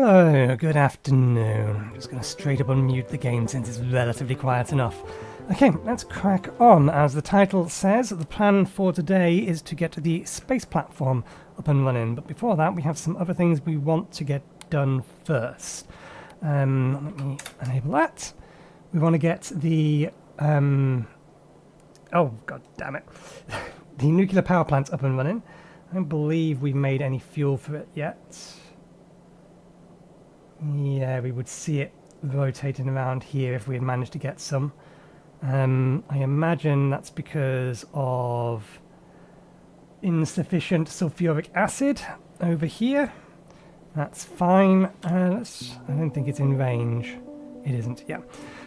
Hello, good afternoon. I'm just going to straight up unmute the game since it's relatively quiet enough. Okay, let's crack on. As the title says, the plan for today is to get the space platform up and running. But before that, we have some other things we want to get done first. Let me enable that. We want to get the... oh, god damn it. The nuclear power plant up and running. I don't believe we've made any fuel for it yet. Yeah, we would see it rotating around here if we had managed to get some. I imagine that's because of insufficient sulfuric acid over here. That's fine. I don't think it's in range. It isn't, yeah.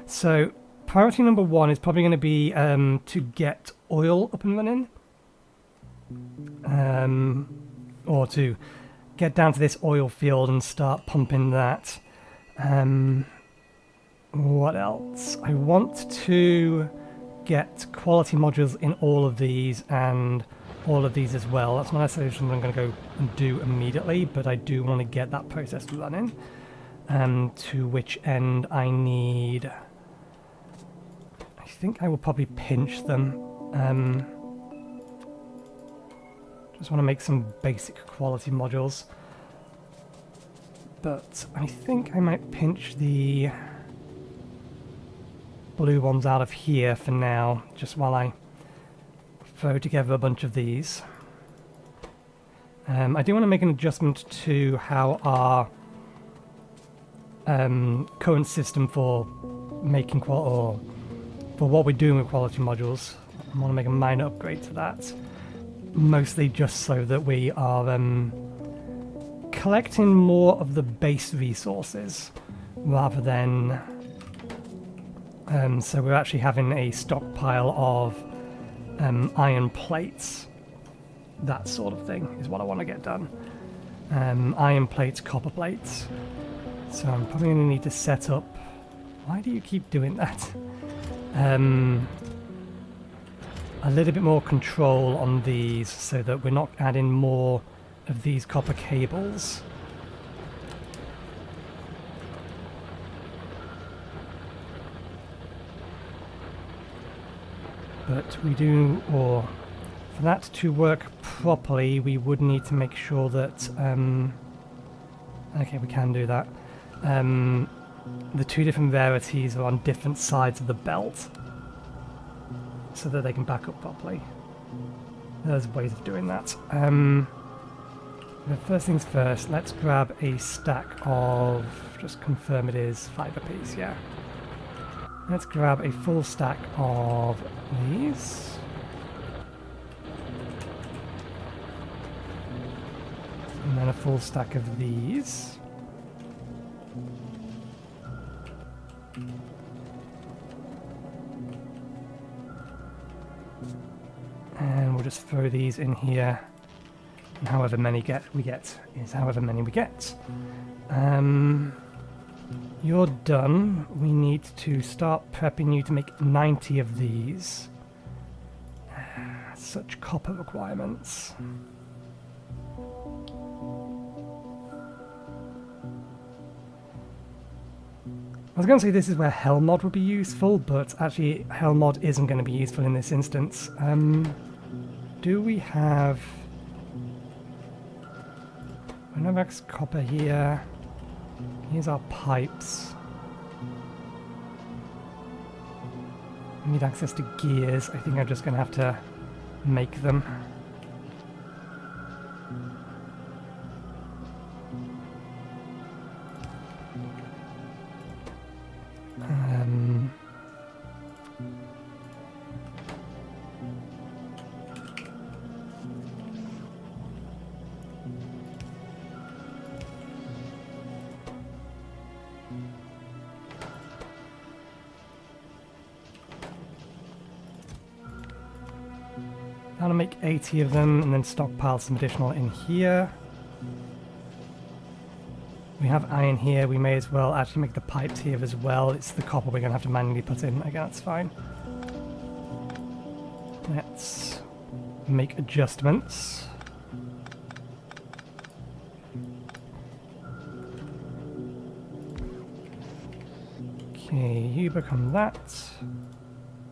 So priority number one is probably going to be to get oil up and running. Or to get down to this oil field and start pumping that. What else? I want to get quality modules in all of these and all of these as well. That's not necessarily something I'm going to go and do immediately, but I do want to get that process running. To which end I need... I think I will probably pinch them. Just want to make some basic quality modules. But I think I might pinch the blue ones out of here for now, just while I throw together a bunch of these. I do want to make an adjustment to how our current system for making for what we're doing with quality modules. I want to make a minor upgrade to that. Mostly just so that we are collecting more of the base resources rather than so we're actually having a stockpile of iron plates. That sort of thing is what I want to get done. Iron plates, copper plates. So I'm probably going to need to set up... Why do you keep doing that? A little bit more control on these so that we're not adding more of these copper cables. But we do, or for that to work properly, we would need to make sure that, okay, we can do that. The two different rarities are on different sides of the belt, so that they can back up properly. There's ways of doing that. The first things first, let's grab a stack of, just confirm it is 5 apiece, yeah. Let's grab a full stack of these. And then a full stack of these. And we'll just throw these in here. And however many we get is however many we get. You're done. We need to start prepping you to make 90 of these. Such copper requirements. I was going to say this is where Hell mod would be useful, but actually Hell mod isn't going to be useful in this instance. Do we have... Renovax copper here. Here's our pipes. We need access to gears. I think I'm just going to have to make them. I'll make 80 of them and then stockpile some additional in here. We have iron here, we may as well actually make the pipes here as well. It's the copper we're going to have to manually put in. Again, that's fine. Let's make adjustments. Okay, you become that.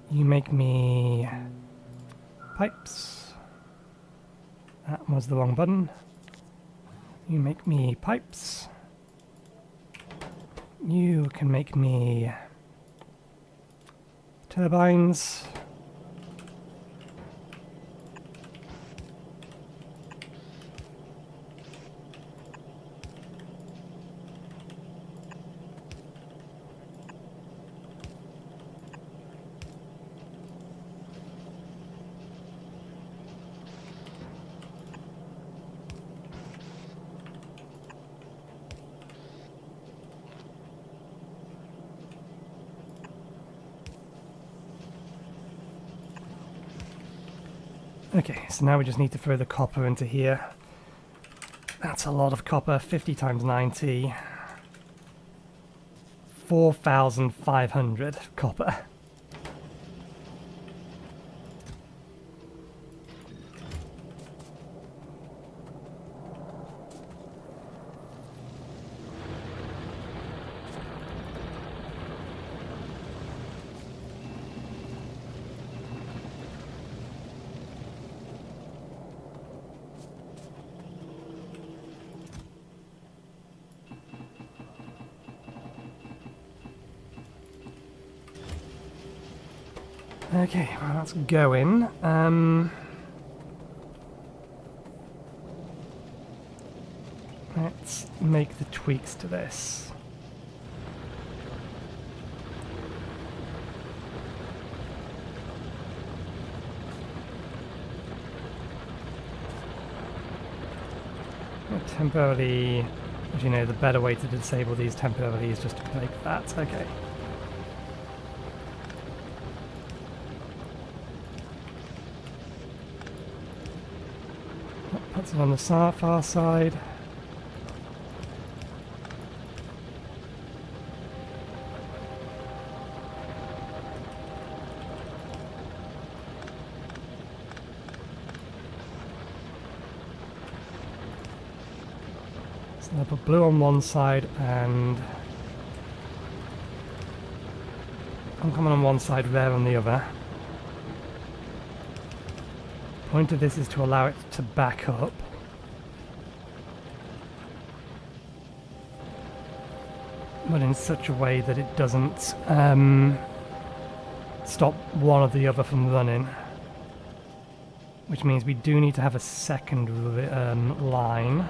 You make me pipes. That was the wrong button. You make me pipes. You can make me turbines. Okay, so now we just need to throw the copper into here. That's a lot of copper, 50 times 90. 4,500 copper. Okay, well that's going. Let's make the tweaks to this. Temporarily, as you know, the better way to disable these temporarily is just to break that. Okay. Puts it on the far side. So I'll put blue on one side and uncommon on one side, rare on the other. Point of this is to allow it to back up. But in such a way that it doesn't stop one or the other from running. Which means we do need to have a second line.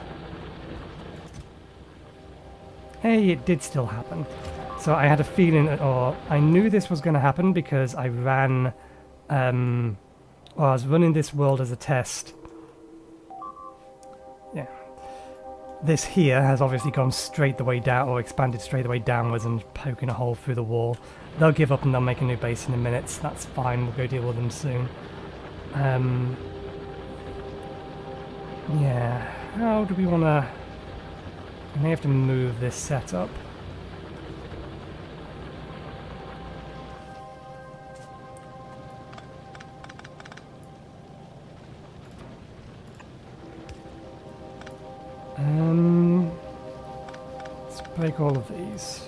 Hey, it did still happen. So I had a feeling, or I knew this was going to happen because I ran... well, I was running this world as a test. Yeah. This here has obviously gone straight the way down, or expanded straight the way downwards and poking a hole through the wall. They'll give up and they'll make a new base in a minute. That's fine, we'll go deal with them soon. Yeah, how do we want to... I may have to move this setup. Let's break all of these.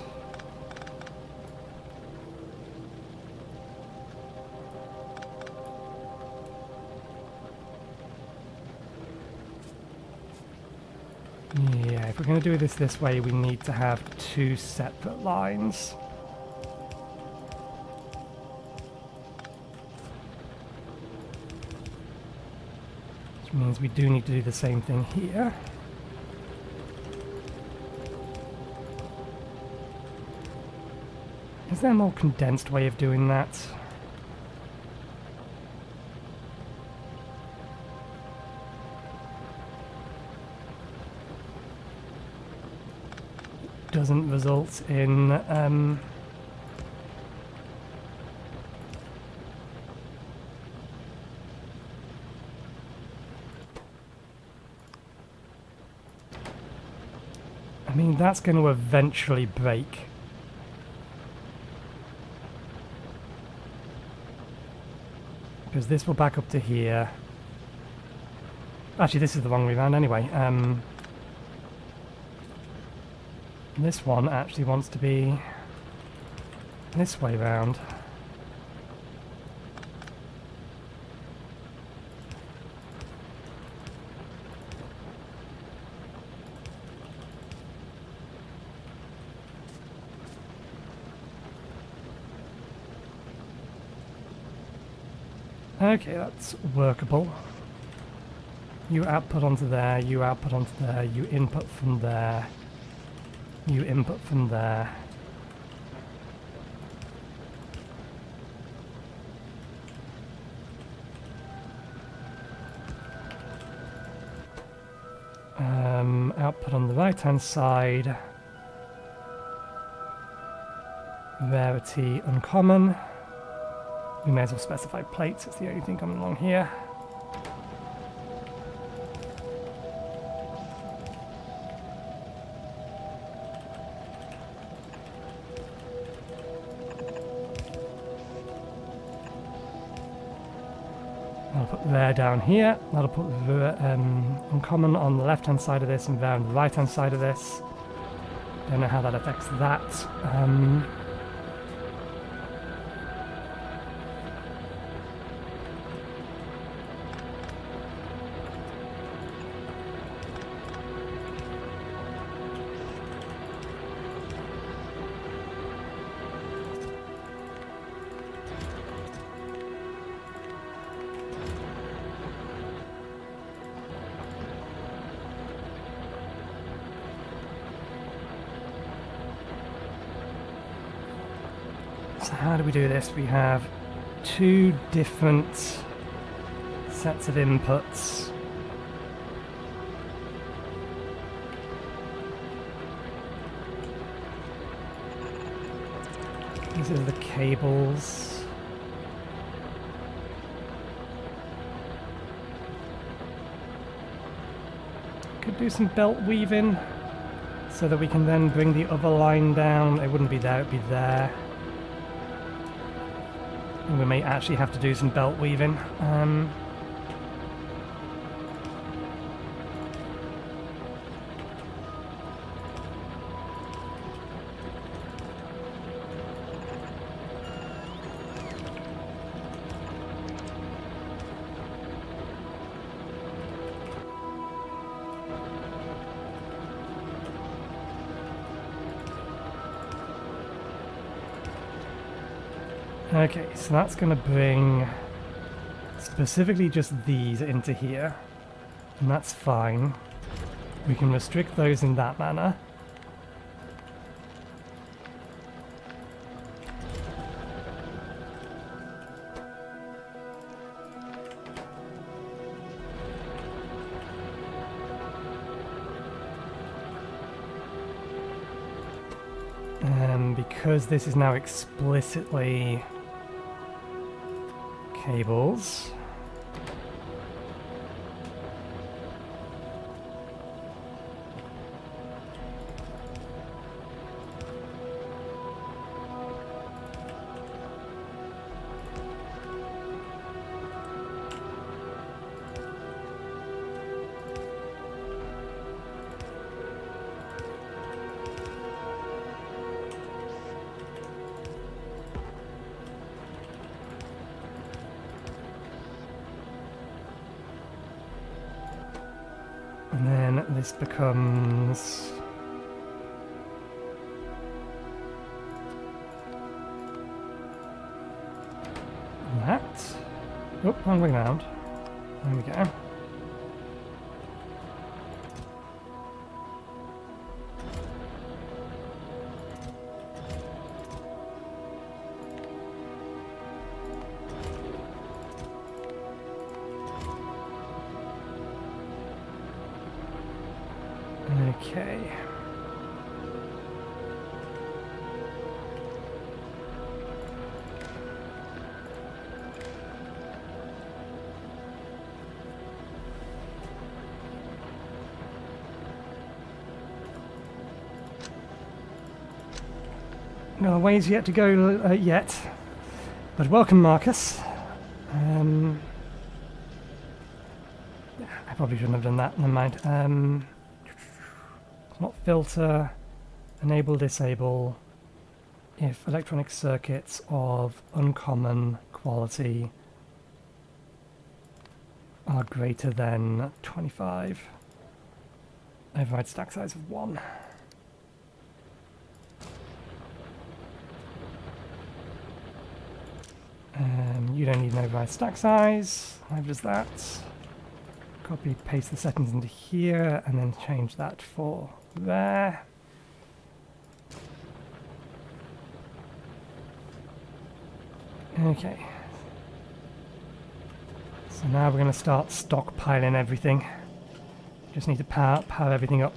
Yeah, if we're going to do this way, we need to have two separate lines. Which means we do need to do the same thing here. Is there a more condensed way of doing that? Doesn't result in I mean, that's going to eventually break. Because this will back up to here. Actually, this is the wrong way around anyway. This one actually wants to be this way round. Okay, that's workable. You output onto there, you output onto there, you input from there, you input from there. Output on the right hand side, rarity uncommon. We may as well specify plates, it's the only thing coming along here. I'll put rare down here, that'll put uncommon on the left hand side of this and rare on the right hand side of this. Don't know how that affects that. So how do we do this? We have two different sets of inputs. These are the cables. Could do some belt weaving so that we can then bring the other line down. It wouldn't be there, it'd be there. And we may actually have to do some belt weaving. Okay, so that's going to bring specifically just these into here, and that's fine. We can restrict those in that manner. Because this is now explicitly cables. And then this becomes that. Oh, wrong way round. There we go. Okay. No ways yet to go yet, but welcome, Marcus. I probably shouldn't have done that. Never mind. Not filter, enable, disable, if electronic circuits of uncommon quality are greater than 25. Override stack size of 1. You don't need an override stack size. Neither does that. Copy, paste the settings into here, and then change that for there. Okay. So now we're going to start stockpiling everything. Just need to power everything up.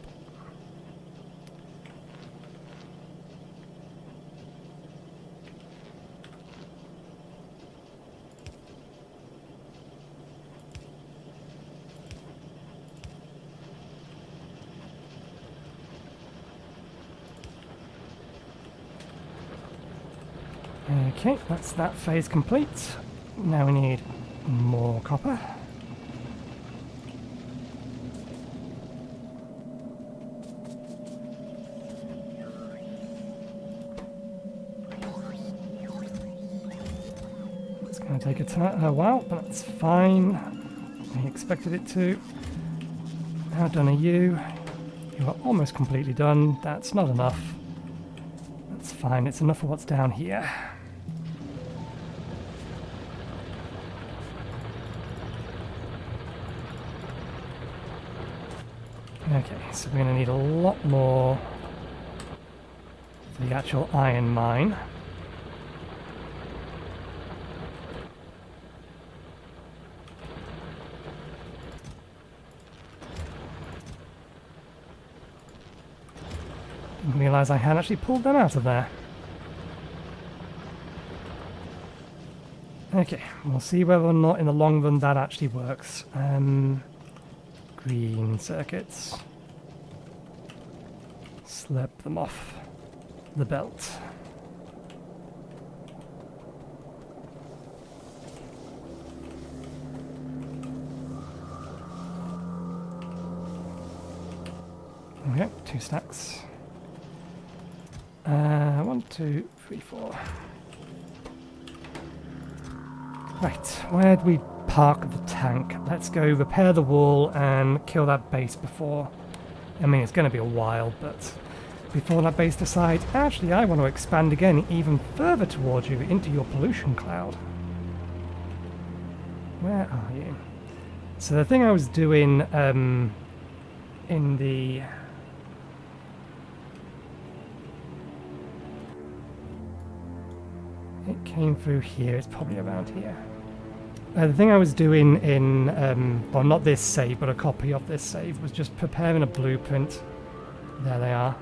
Okay, that's that phase complete. Now we need more copper. It's going to take a while, but that's fine. I expected it to. How done are you? You are almost completely done. That's not enough. That's fine. It's enough for what's down here. Okay, so we're going to need a lot more for the actual iron mine. Didn't realise I had actually pulled them out of there. Okay, we'll see whether or not in the long run that actually works. Green circuits. Slip them off the belt. Okay, 2 stacks. 1, 2, 3, 4. Right, where'd we park the tank? Let's go repair the wall and kill that base before. I mean, it's going to be a while, but before that base decides, actually, I want to expand again even further towards you into your pollution cloud. Where are you? So the thing I was doing in the... It came through here, it's probably around here. The thing I was doing in, well, not this save, but a copy of this save, was just preparing a blueprint. There they are.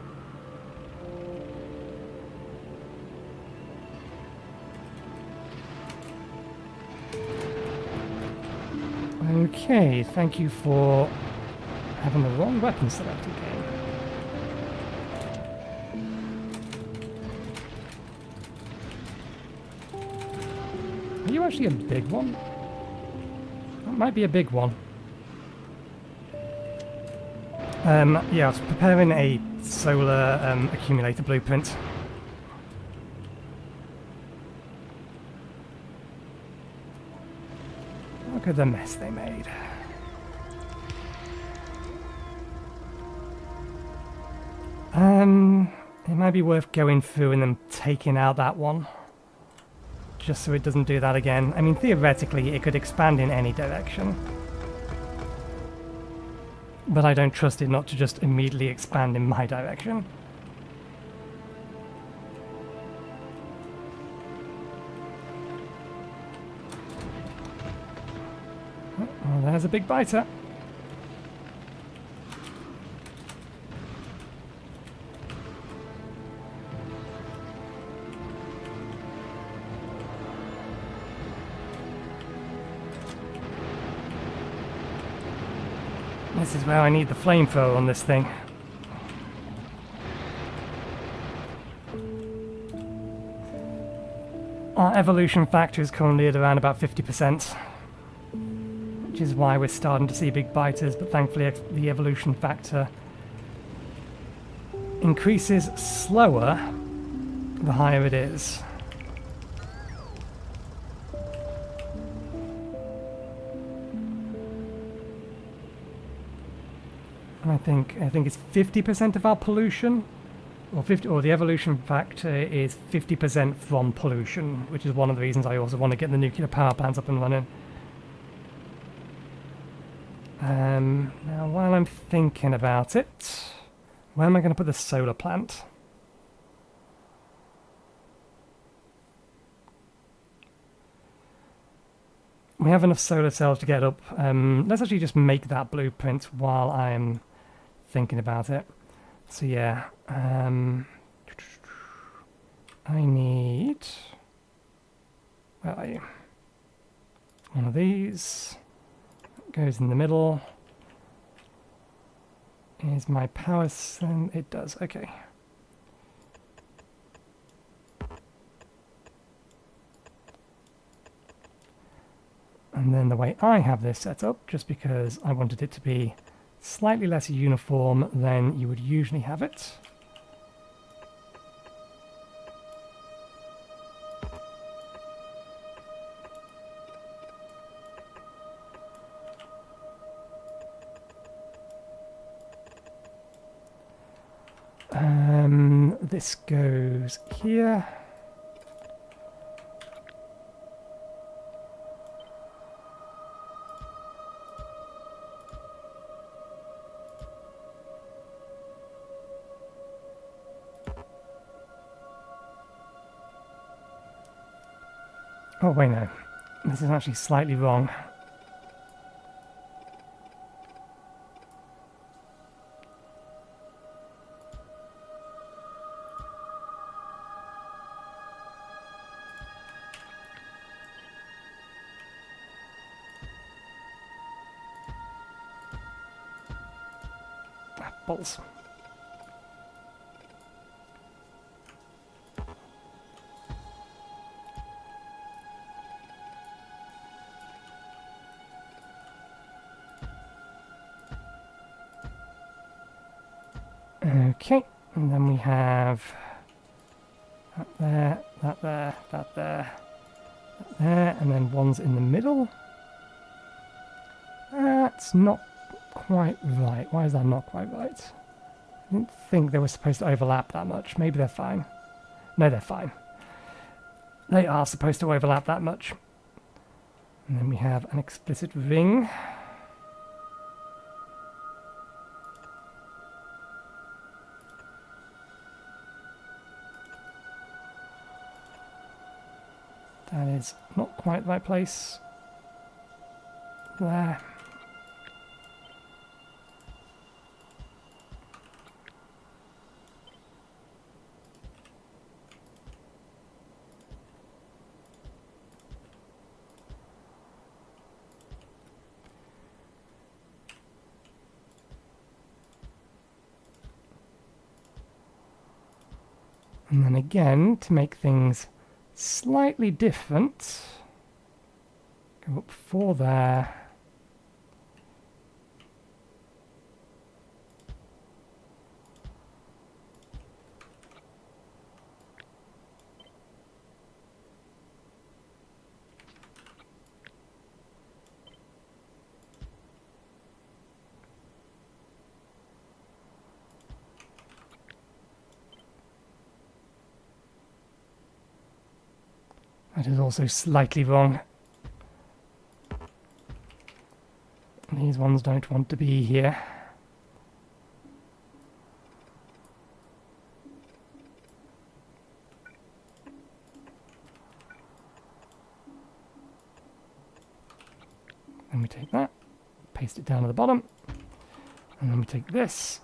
Okay, thank you for having the wrong weapon selected, game. Are you actually a big one? That might be a big one. Yeah, I was preparing a solar accumulator blueprint. Look at the mess they made. It might be worth going through and then taking out that one. Just so it doesn't do that again. I mean, theoretically, it could expand in any direction. But I don't trust it not to just immediately expand in my direction. Oh, there's a big biter. This is where I need the flamethrower on this thing. Our evolution factor is currently at around about 50%, which is why we're starting to see big biters, but thankfully the evolution factor increases slower the higher it is. I think it's 50% of our pollution, or the evolution factor is 50% from pollution, which is one of the reasons I also want to get the nuclear power plants up and running. Now, while I'm thinking about it, where am I going to put the solar plant? We have enough solar cells to get up. Let's actually just make that blueprint while I'm thinking about it. So yeah, I need, where are you? One of these goes in the middle. Is my power cell? It does, okay. And then the way I have this set up, just because I wanted it to be slightly less uniform than you would usually have it. This goes here. Oh, wait, no. This is actually slightly wrong. Apples. Okay, and then we have that there, that there, that there, that there, and then one's in the middle. That's not quite right. Why is that not quite right? I didn't think they were supposed to overlap that much. Maybe they're fine. No, they're fine. They are supposed to overlap that much. And then we have an explicit ring. That is not quite the right place. There. And then again, to make things slightly different, go up 4 there. That is also slightly wrong. These ones don't want to be here. Then we take that, paste it down to the bottom, and then we take this.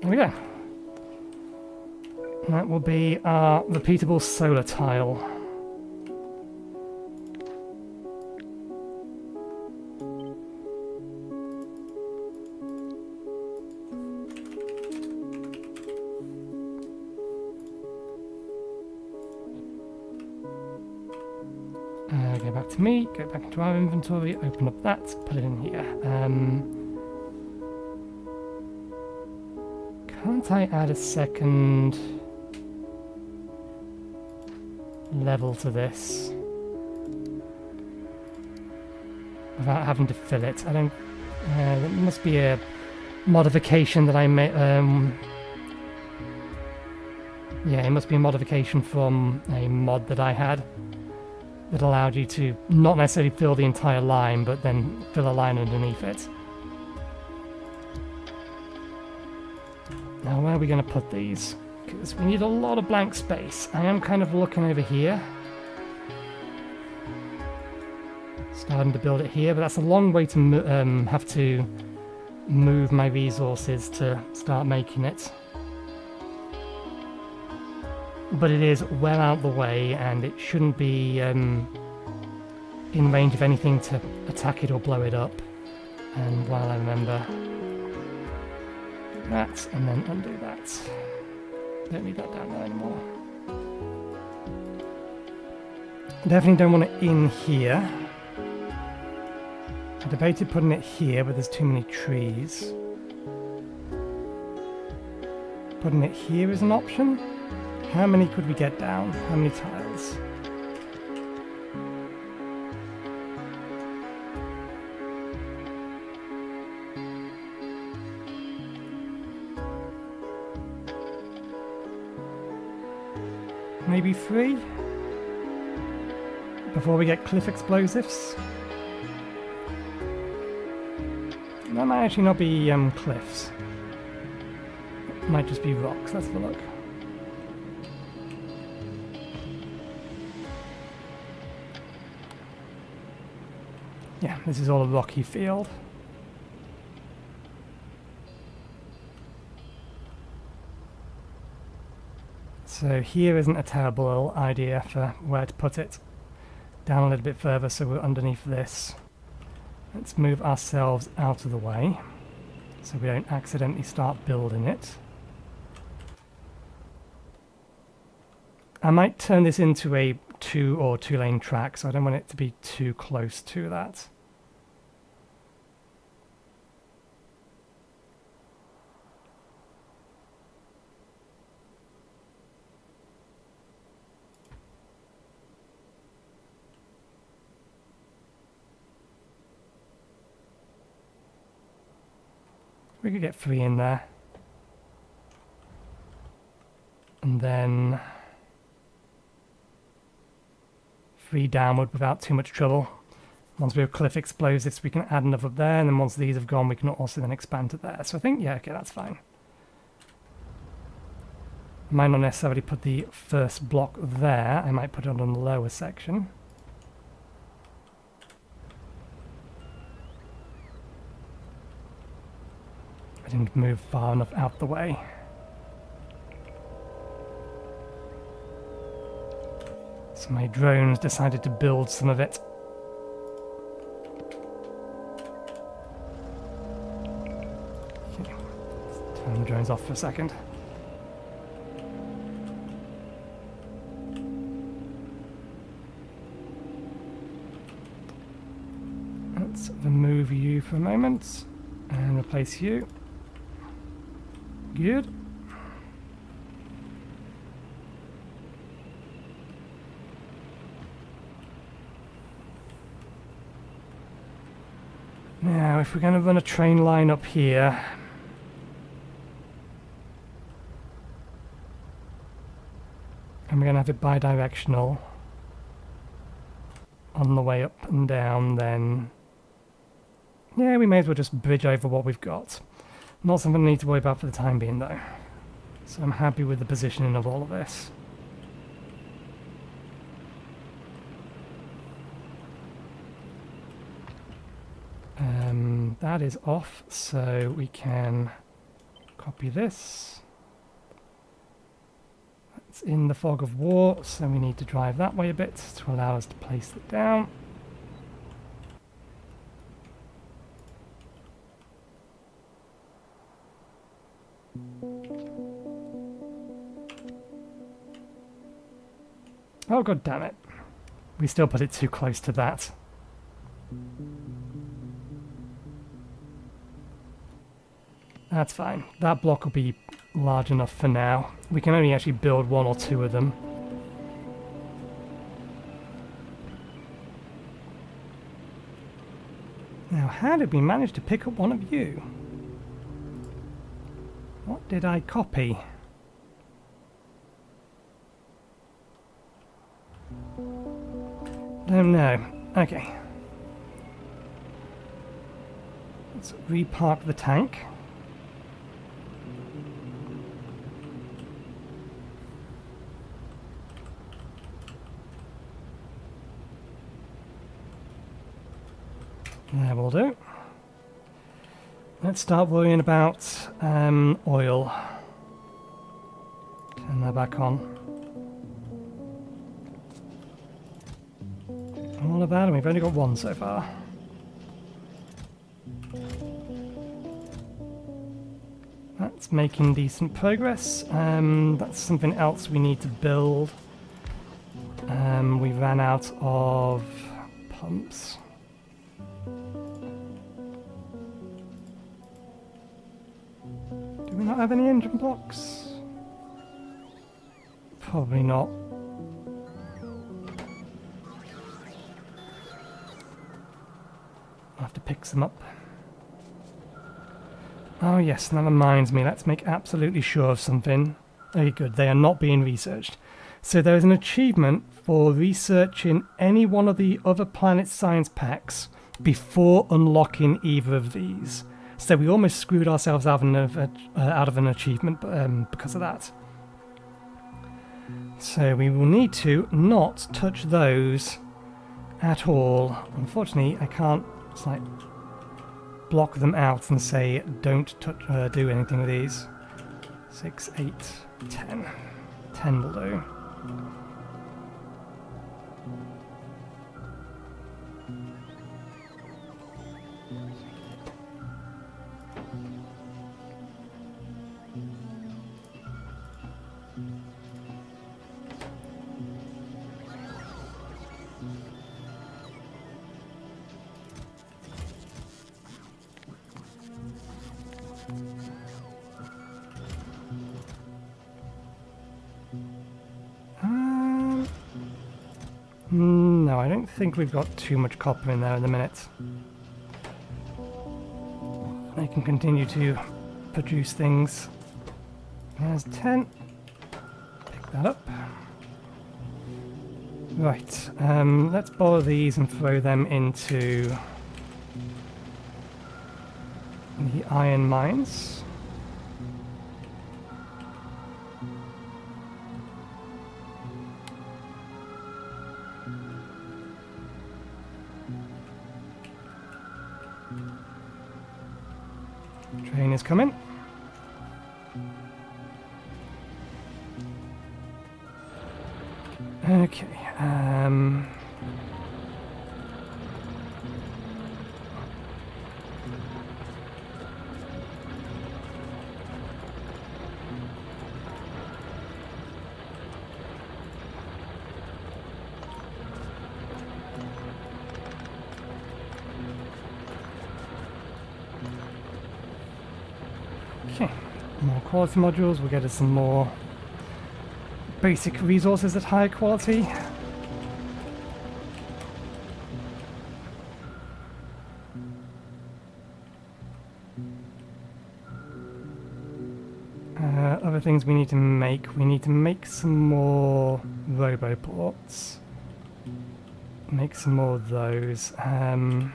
There we go. That will be our repeatable solar tile. Go back to me, go back into our inventory, open up that, put it in here. Can't I add a second level to this without having to fill it? I don't... there must be a modification that I made... yeah, it must be a modification from a mod that I had that allowed you to not necessarily fill the entire line, but then fill a line underneath it. Now, where are we going to put these? Because we need a lot of blank space. I am kind of looking over here. Starting to build it here, but that's a long way to have to move my resources to start making it. But it is well out the way, and it shouldn't be in range of anything to attack it or blow it up. And while I remember that, and then undo that. Don't need that down there anymore. Definitely don't want it in here. I debated putting it here, but there's too many trees. Putting it here is an option. How many could we get down? How many tiles? Maybe 3? Before we get cliff explosives? That might actually not be cliffs. It might just be rocks. Let's have a look. Yeah, this is all a rocky field. So here isn't a terrible idea for where to put it. Down a little bit further so we're underneath this. Let's move ourselves out of the way so we don't accidentally start building it. I might turn this into a 2 or 2 lane track, so I don't want it to be too close to that. We could get 3 in there. And then 3 downward without too much trouble. Once we have cliff explosives, we can add another up there, and then once these have gone, we can also then expand to there. So I think, yeah, okay, that's fine. Might not necessarily put the first block there. I might put it on the lower section. I didn't move far enough out the way. So my drones decided to build some of it. Okay. Let's turn the drones off for a second. Let's remove you for a moment and replace you. Good. Now, if we're going to run a train line up here, and we're going to have it bi-directional on the way up and down, then yeah, we may as well just bridge over what we've got. Not something I need to worry about for the time being, though. So I'm happy with the positioning of all of this. That is off, so we can copy this. It's in the fog of war, so we need to drive that way a bit to allow us to place it down. Oh, god damn it. We still put it too close to that. That's fine. That block will be large enough for now. We can only actually build 1 or 2 of them. Now, how did we manage to pick up one of you? What did I copy? Don't know. Okay. Let's repark the tank. There will do. Let's start worrying about oil. Turn that back on. All of that, and we've only got 1 so far. That's making decent progress. That's something else we need to build. We ran out of pumps. Do we not have any engine blocks? Probably not. I'll have to pick some up. Oh yes, and that reminds me, let's make absolutely sure of something. Okay, good, they are not being researched. So there is an achievement for researching any one of the other Planet Science packs before unlocking either of these. So we almost screwed ourselves out of an achievement because of that. So we will need to not touch those at all. Unfortunately, I can't like block them out and say don't touch, do anything with these. 6, 8, 10. 10 will do. No, I don't think we've got too much copper in there in the minute. I can continue to produce things. There's 10. Pick that up. Right, let's borrow these and throw them into the iron mines. Train is coming. Okay, okay, more quality modules will get us some more basic resources at higher quality. Other things we need to make some more roboports. Make some more of those. I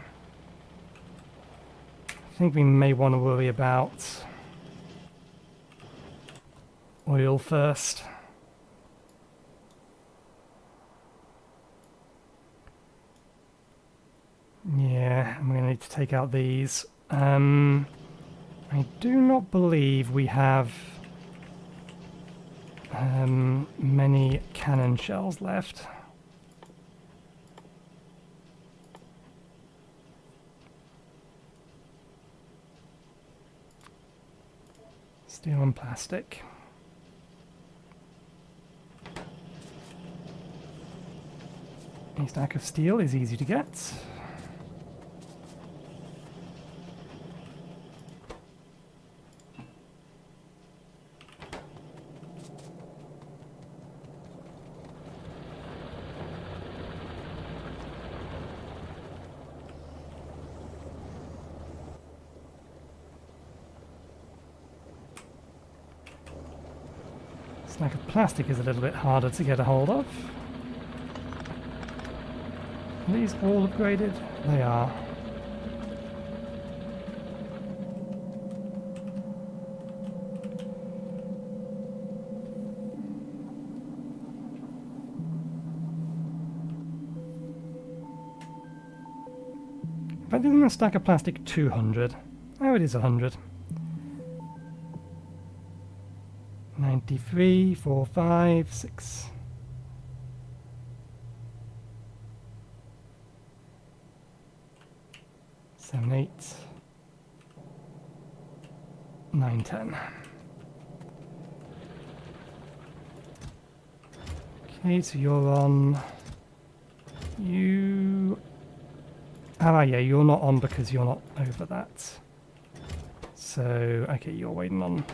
think we may want to worry about oil first. Yeah, I'm going to need to take out these. I do not believe we have many cannon shells left. Steel and plastic. A stack of steel is easy to get. Stack of plastic is a little bit harder to get a hold of. Are these all upgraded? They are. If I did a stack of plastic 200. Oh, it is 100. 93, 4, 5, 6. 7, 8, 9, 10. Okay, so you're on... You... Ah, yeah, you're not on because you're not over that. So, okay, you're waiting on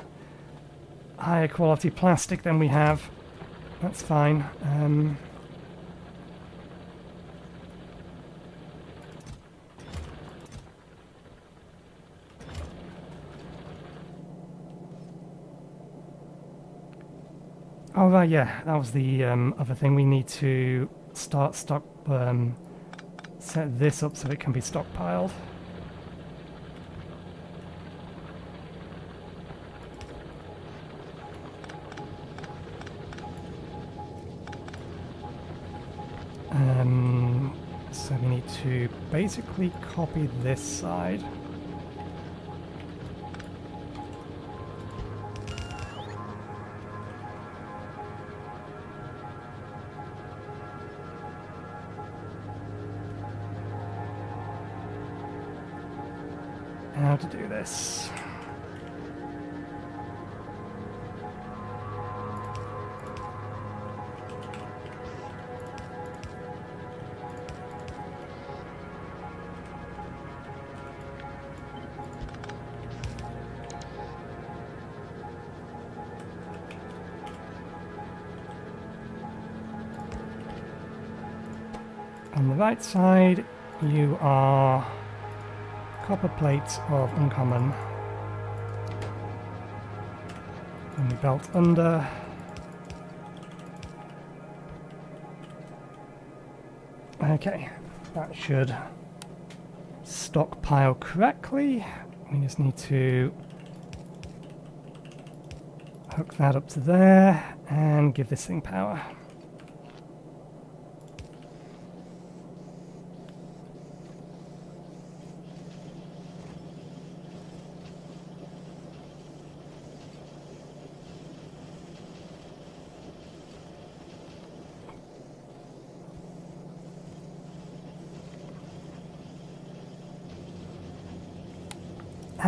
higher quality plastic than we have. That's fine. Oh, right, yeah, that was the other thing. We need to start set this up so it can be stockpiled. So we need to basically copy this side. How to do this. On the right side, you are copper plates of uncommon. And we belt under. Okay, that should stockpile correctly. We just need to hook that up to there and give this thing power.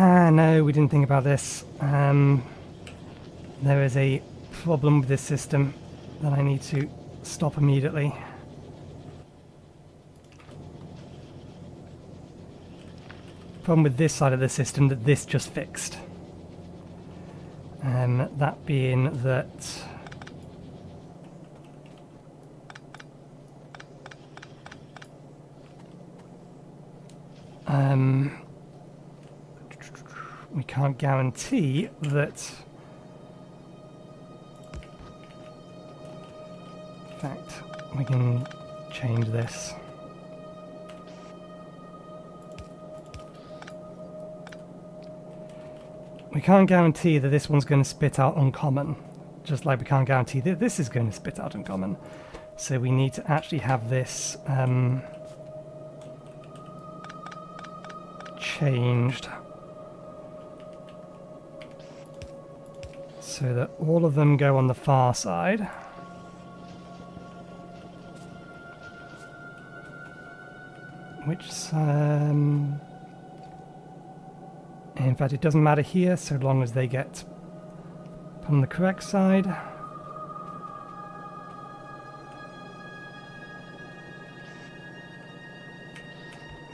Ah, no, we didn't think about this. There is a problem with this system that I need to stop immediately. Problem with this side of the system that this just fixed. That being that we can't guarantee that. In fact, we can change this. We can't guarantee that this one's going to spit out uncommon, just like we can't guarantee that this is going to spit out uncommon. So we need to actually have this changed so that all of them go on the far side. Which, in fact, it doesn't matter here so long as they get on the correct side.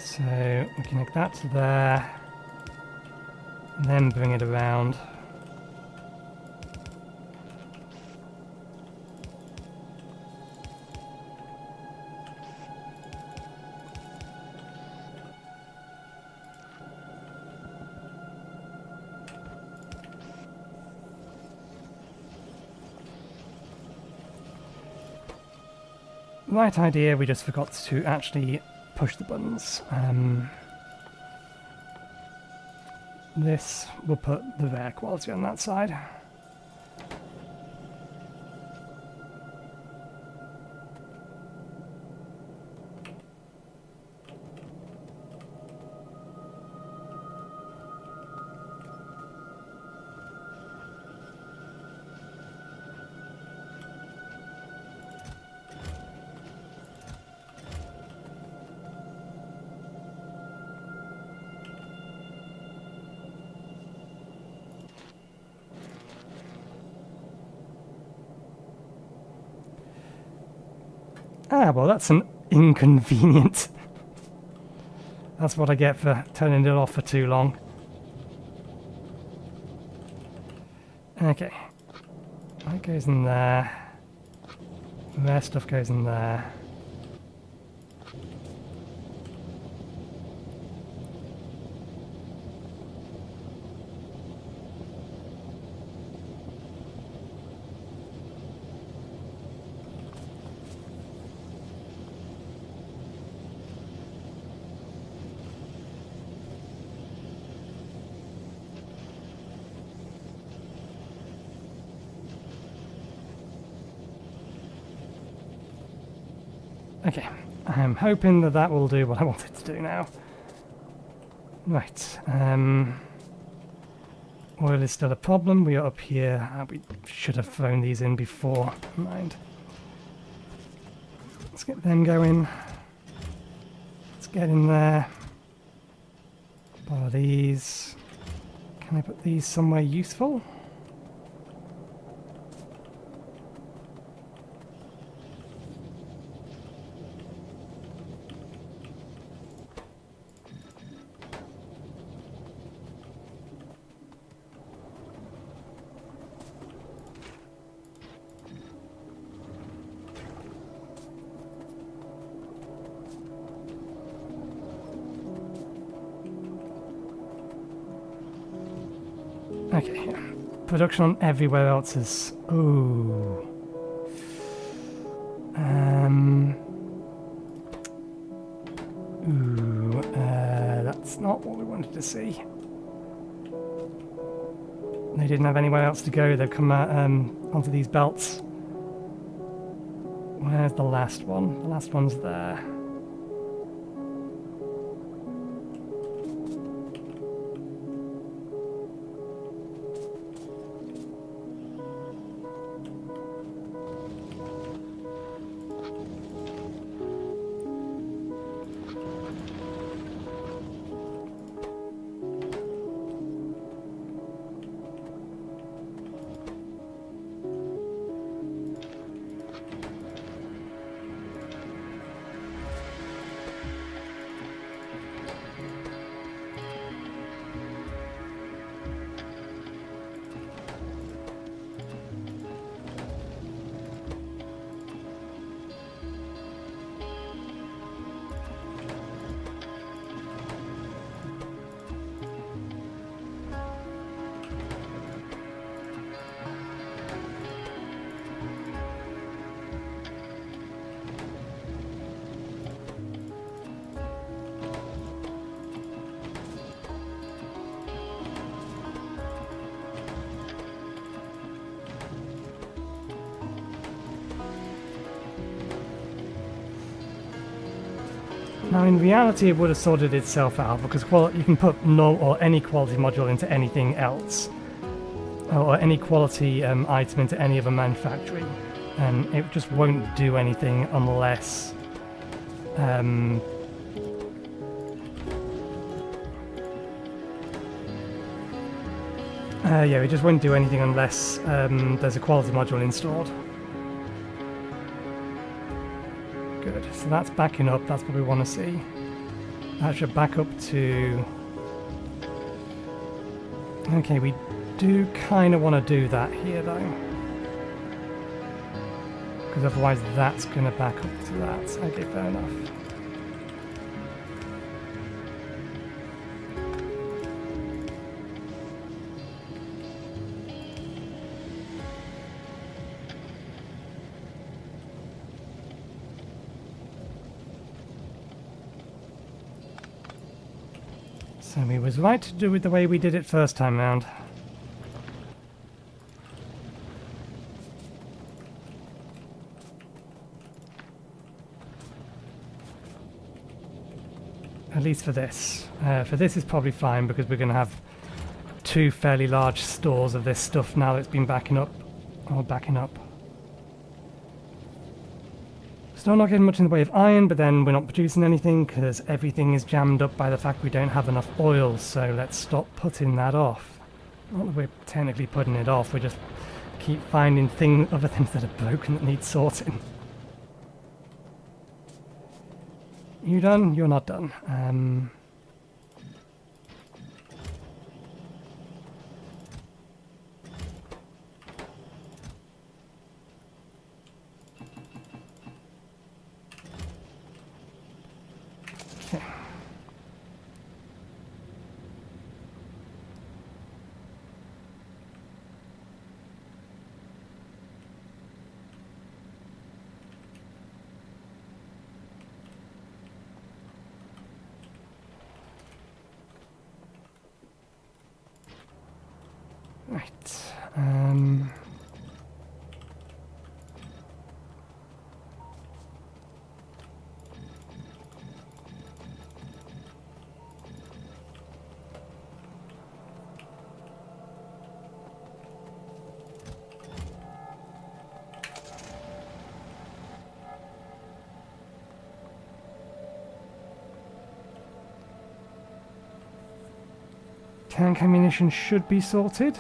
So we connect that to there, and then bring it around. Right idea, we just forgot to actually push the buttons. This will put the air quality on that side. Ah, well, that's an inconvenient. That's what I get for turning it off for too long. Okay. That goes in there. Their stuff goes in there. Okay, I'm hoping that that will do what I want it to do now. Right, oil is still a problem. We are up here. We should have thrown these in before. Mind. Let's get them going. Let's get in there. Borrow these. Can I put these somewhere useful? Okay, yeah. Production on everywhere else is... Ooh. That's not what we wanted to see. They didn't have anywhere else to go. They've come out, onto these belts. Where's the last one? The last one's there. Now in reality it would have sorted itself out because you can put no or any quality module into anything else, or any quality item into any other manufacturing, and it just won't do anything unless yeah, it just won't do anything unless there's a quality module installed. Good, so that's backing up, that's what we want to see. That should back up to... Okay, we do kind of want to do that here though. Because otherwise that's going to back up to that. Okay, fair enough. So we was right to do it the way we did it first time round. At least for this. For this is probably fine because we're going to have two fairly large stores of this stuff now that's been backing up. Or backing up. Still not getting much in the way of iron, but then we're not producing anything because everything is jammed up by the fact we don't have enough oil, so let's stop putting that off. Not that we're technically putting it off, we just keep finding other things that are broken that need sorting. You done? You're not done. Okay. Right. Tank ammunition should be sorted.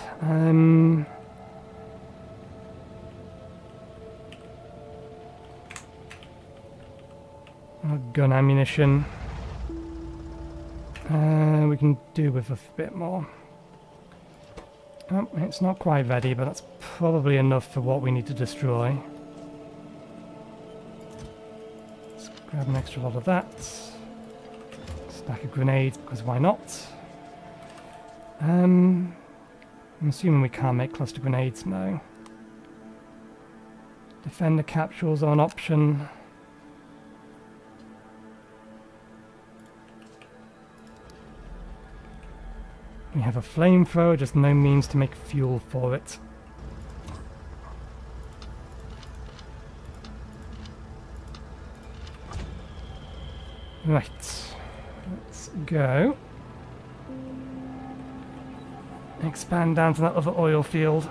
Gun ammunition. We can do with a bit more. Oh, it's not quite ready, but that's probably enough for what we need to destroy. Let's grab an extra lot of that. Stack of grenades, because why not? I'm assuming we can't make cluster grenades, no. Defender capsules are an option. We have a flamethrower, just no means to make fuel for it. Right, let's go. Expand down to that other oil field.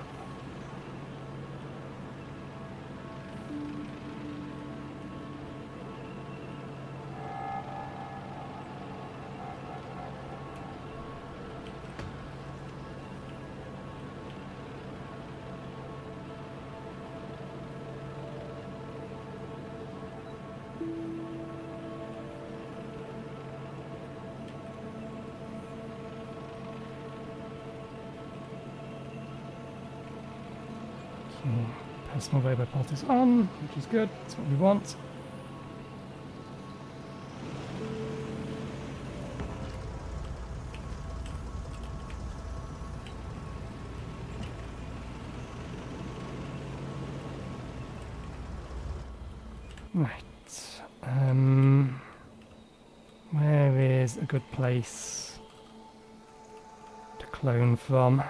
Personal roboport is on, which is good. That's what we want. Right. Where is a good place to clone from?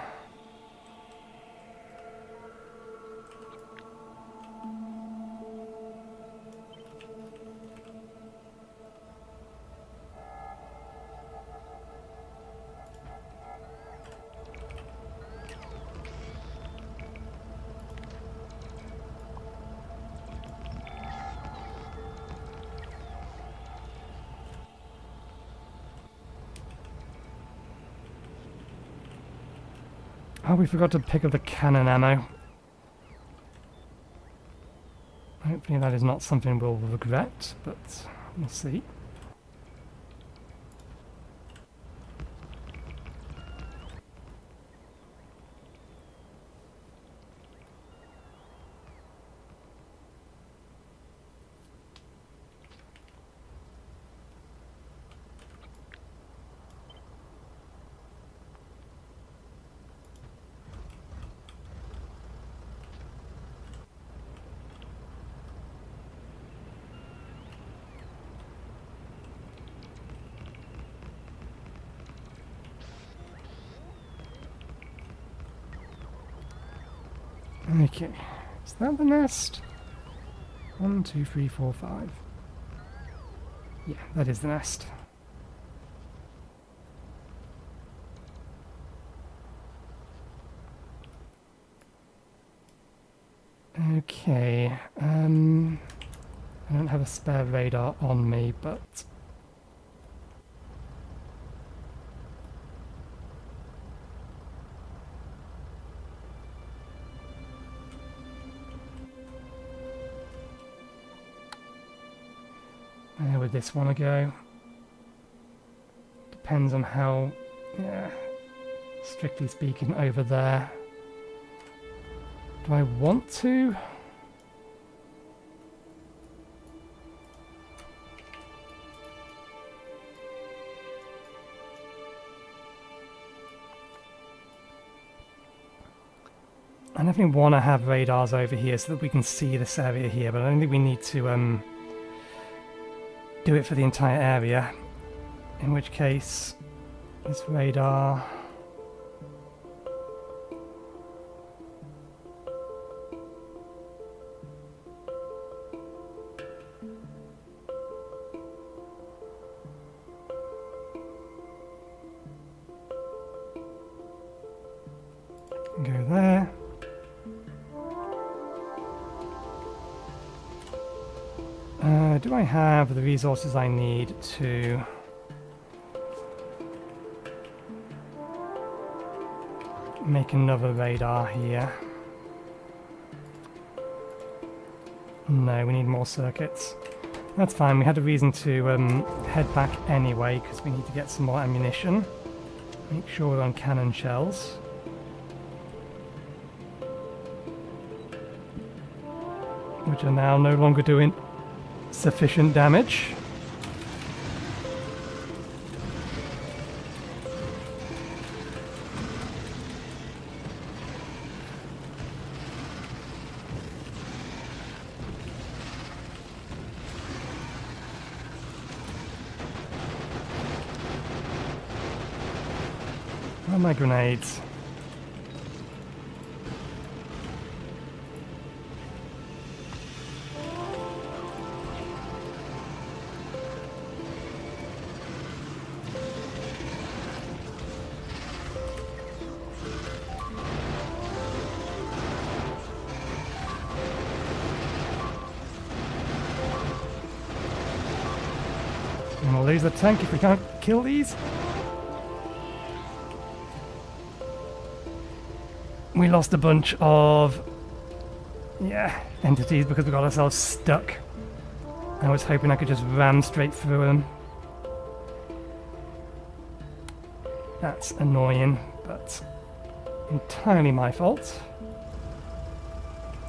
Oh, we forgot to pick up the cannon ammo. Hopefully that is not something we'll regret, but we'll see. Okay, is that the nest? 1, 2, 3, 4, 5. Yeah, that is the nest. Okay, I don't have a spare radar on me, but where would this want to go? Depends on how, yeah, strictly speaking, over there. Do I want to? I definitely want to have radars over here so that we can see this area here, but I don't think we need to do it for the entire area. In which case, this radar... go there. Do I have the resources I need to make another radar here? No, we need more circuits. That's fine, we had a reason to head back anyway because we need to get some more ammunition. Make sure we're on cannon shells. Which are now no longer doing sufficient damage. Where are my grenades? And we'll lose the tank if we can't kill these. We lost a bunch of, yeah, entities because we got ourselves stuck. I was hoping I could just ram straight through them. That's annoying, but entirely my fault.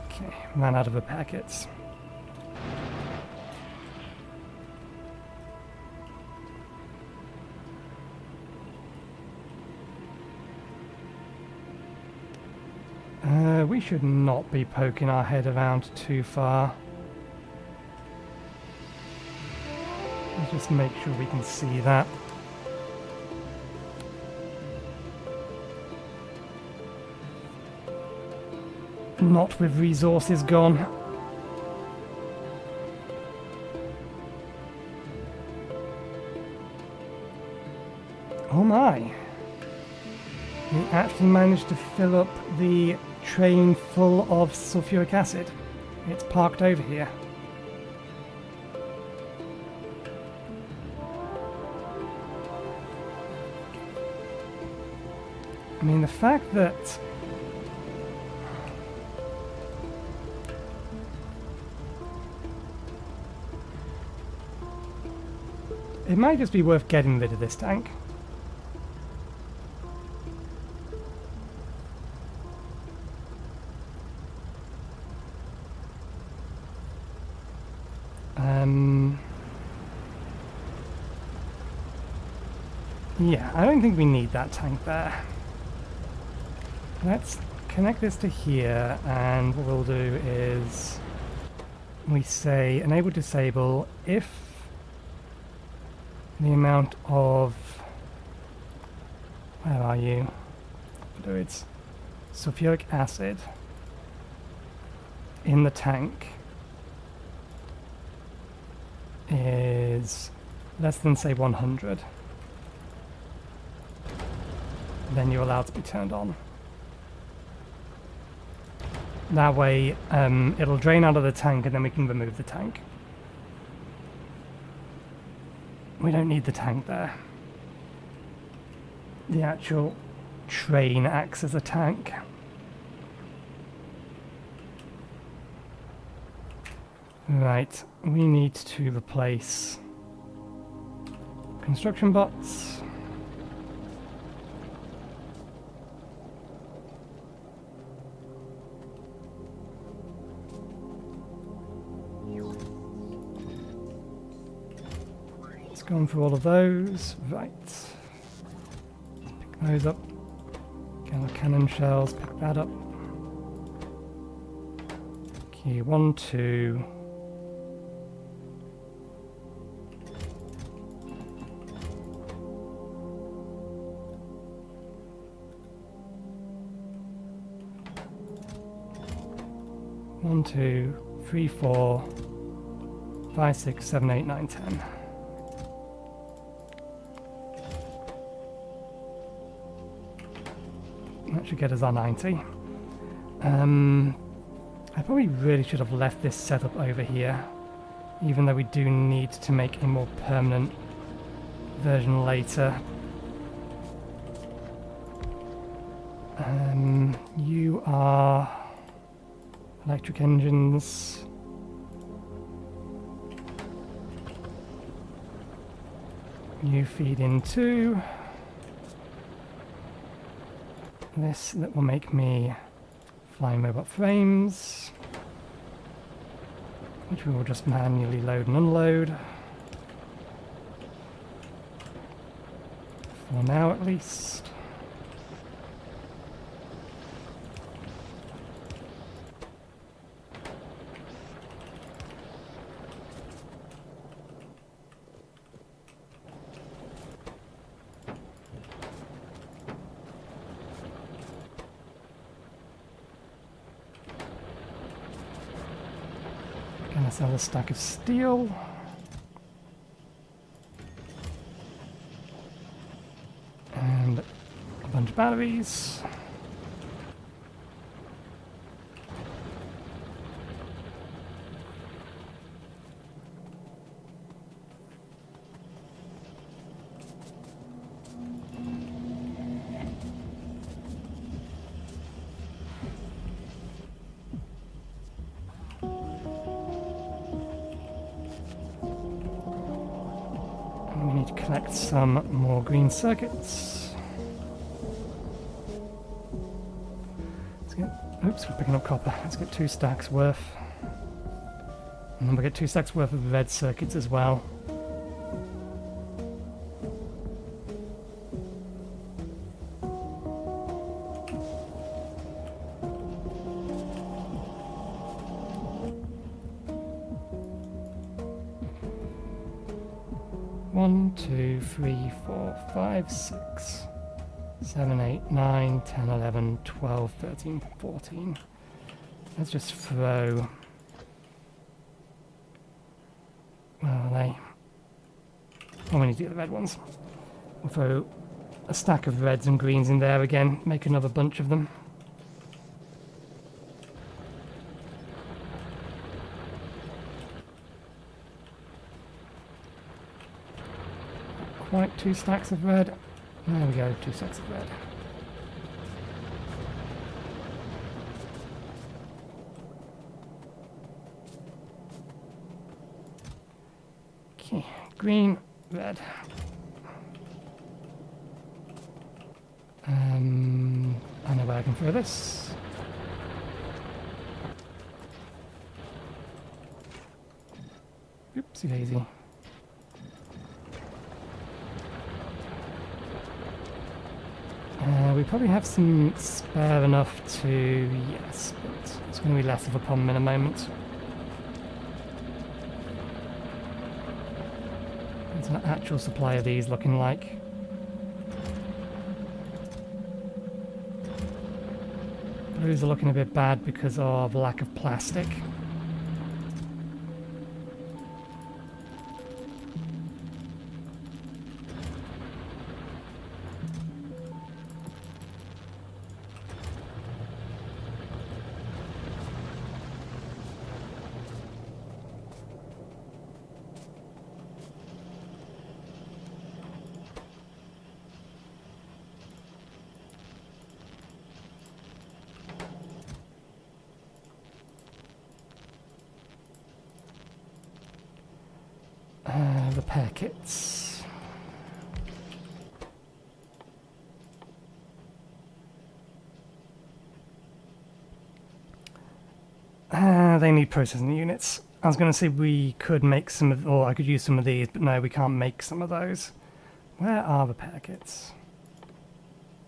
Okay, ran out of the packets. We should not be poking our head around too far. Let's just make sure we can see that. Not with resources gone. Oh my! We actually managed to fill up the train full of sulfuric acid. It's parked over here. I mean, the fact that it might just be worth getting rid of this tank. Yeah, I don't think we need that tank there. Let's connect this to here, and what we'll do is we say enable disable if the amount of, where are you? Fluids, sulfuric acid in the tank is less than, say, 100, then you're allowed to be turned on. That way, it'll drain out of the tank and then we can remove the tank. We don't need the tank there. The actual train acts as a tank. Right, we need to replace construction bots. Let's go on through all of those. Right. Pick those up. Get our cannon shells, pick that up. Okay, 1, 2. One, 2, 3, 4, 5, 6, 7, 8, 9, 10. That should get us our 90. I probably really should have left this setup over here, even though we do need to make a more permanent version later. You are electric engines. You feed into this. That will make me flying robot frames, which we will just manually load and unload. For now, at least. Gonna sell a stack of steel. And a bunch of batteries. We need to collect some more green circuits. Let's get, oops, we're picking up copper. Let's get 2 stacks worth. And then we'll get 2 stacks worth of red circuits as well. One, 2, 3, 4, 5, 6, 7, 8, 9, 10, 11, 12, 13, 14. Let's just throw... Where are they? Oh, we need to get the red ones. We'll throw a stack of reds and greens in there again, make another bunch of them. Quite 2 stacks of red. There we go, 2 stacks of red. Okay, green, red. I know where I can throw this. Oopsie daisy. We probably have some spare enough to... yes, but it's going to be less of a problem in a moment. What's an actual supply of these looking like? Those are looking a bit bad because of lack of plastic. Repair kits. They need processing units. I was going to say we could make some of, or I could use some of these, but no, we can't make some of those. Where are repair kits?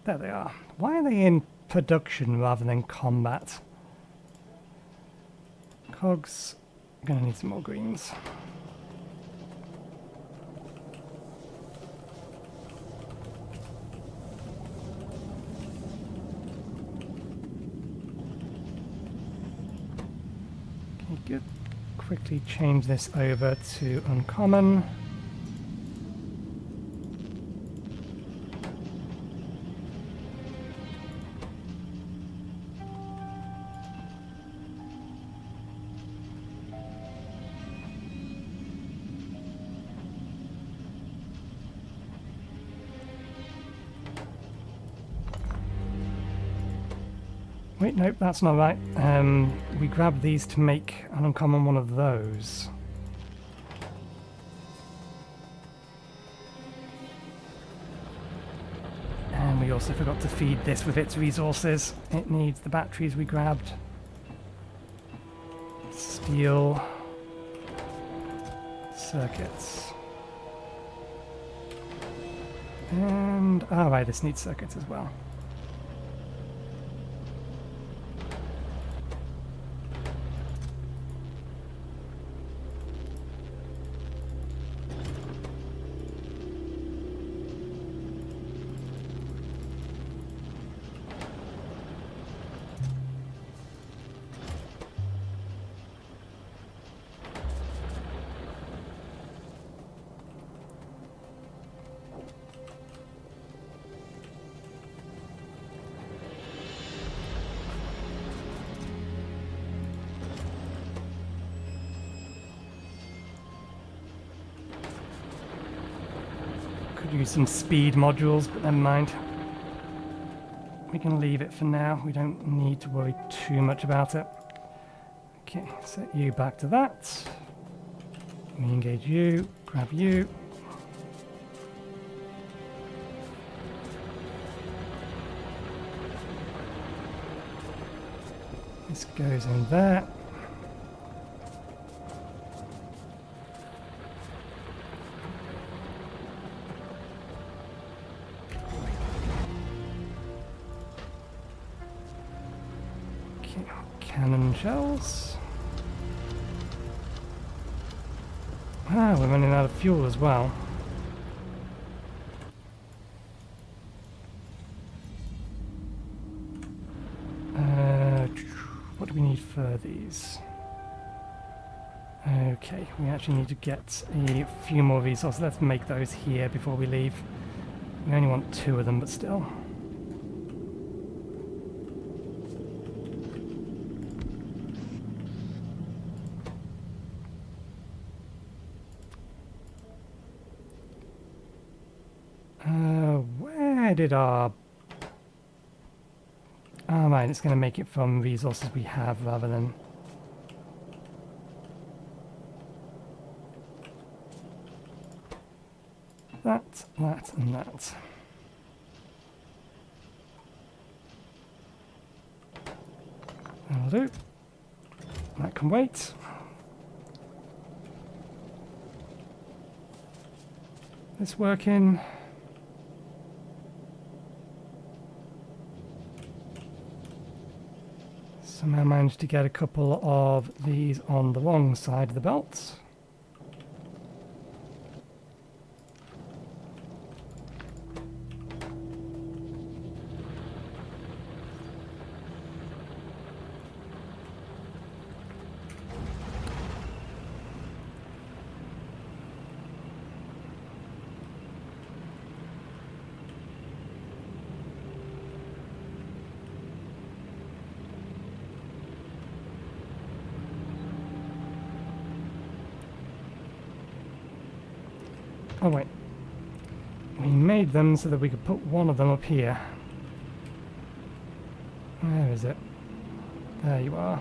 There they are. Why are they in production rather than combat? Cogs. Gonna need some more greens. Good. Quickly change this over to uncommon. Wait, nope, that's not right. We grabbed these to make an uncommon one of those. And we also forgot to feed this with its resources. It needs the batteries we grabbed. Steel. Circuits. And, alright, this needs circuits as well. Use some speed modules, but never mind. We can leave it for now. We don't need to worry too much about it. Okay, set you back to that. Re-engage you, grab you. This goes in there. Cannon shells. Ah, we're running out of fuel as well. What do we need for these? Okay, we actually need to get a few more resources. Let's make those here before we leave. We only want 2 of them, but still. Where did our... Oh, right, it's going to make it from resources we have rather than... That, and that. That'll do. That can wait. This working. Somehow managed to get a couple of these on the wrong side of the belt. Oh wait. We made them so that we could put one of them up here. Where is it? There you are.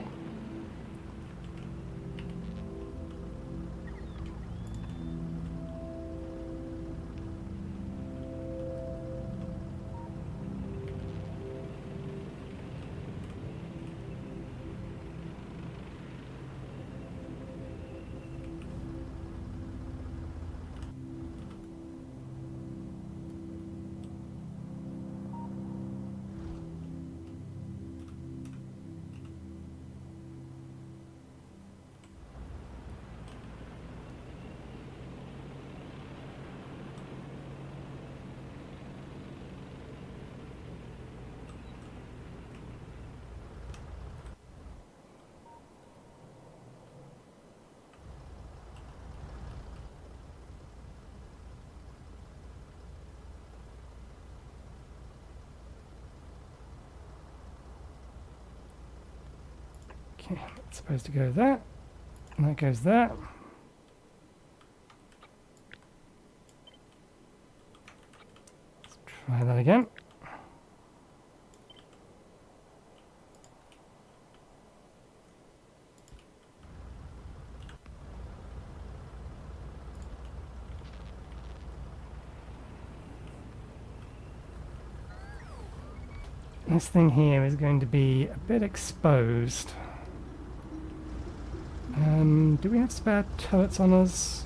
Okay, it's supposed to go there. And that goes there. Let's try that again. This thing here is going to be a bit exposed. Do we have spare turrets on us?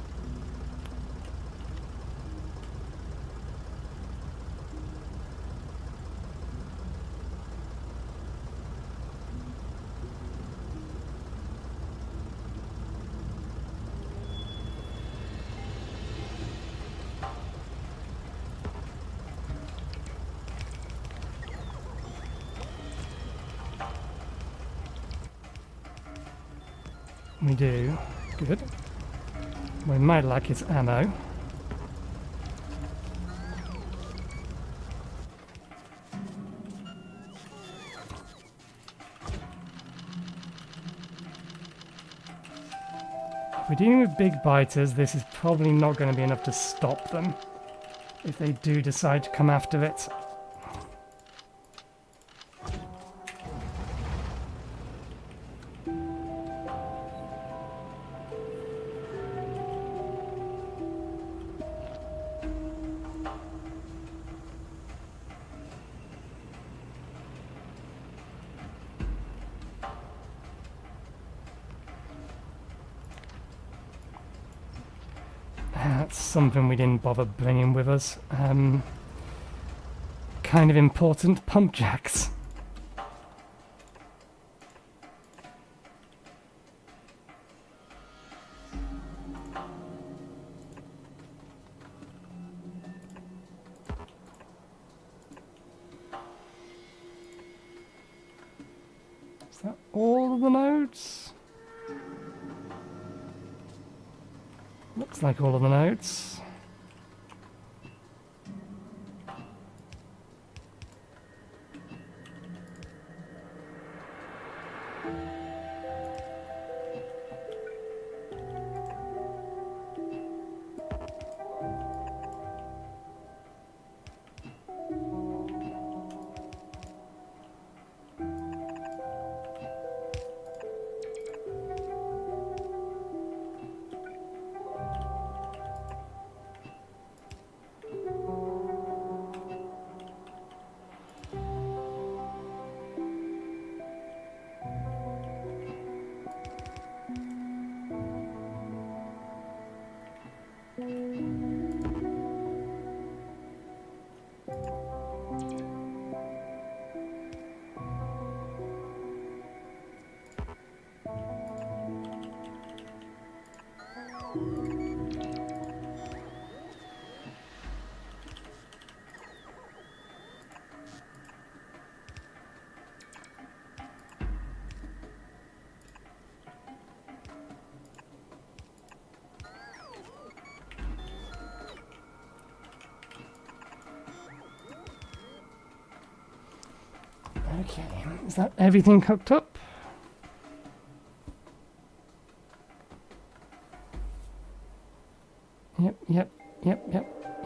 We do. Good. We might lack its ammo. If we're dealing with big biters, this is probably not going to be enough to stop them if they do decide to come after it. That's something we didn't bother bringing with us. Kind of important, pump jacks. Is that all of the nodes? Looks like all of the nodes. Okay, is that everything cooked up?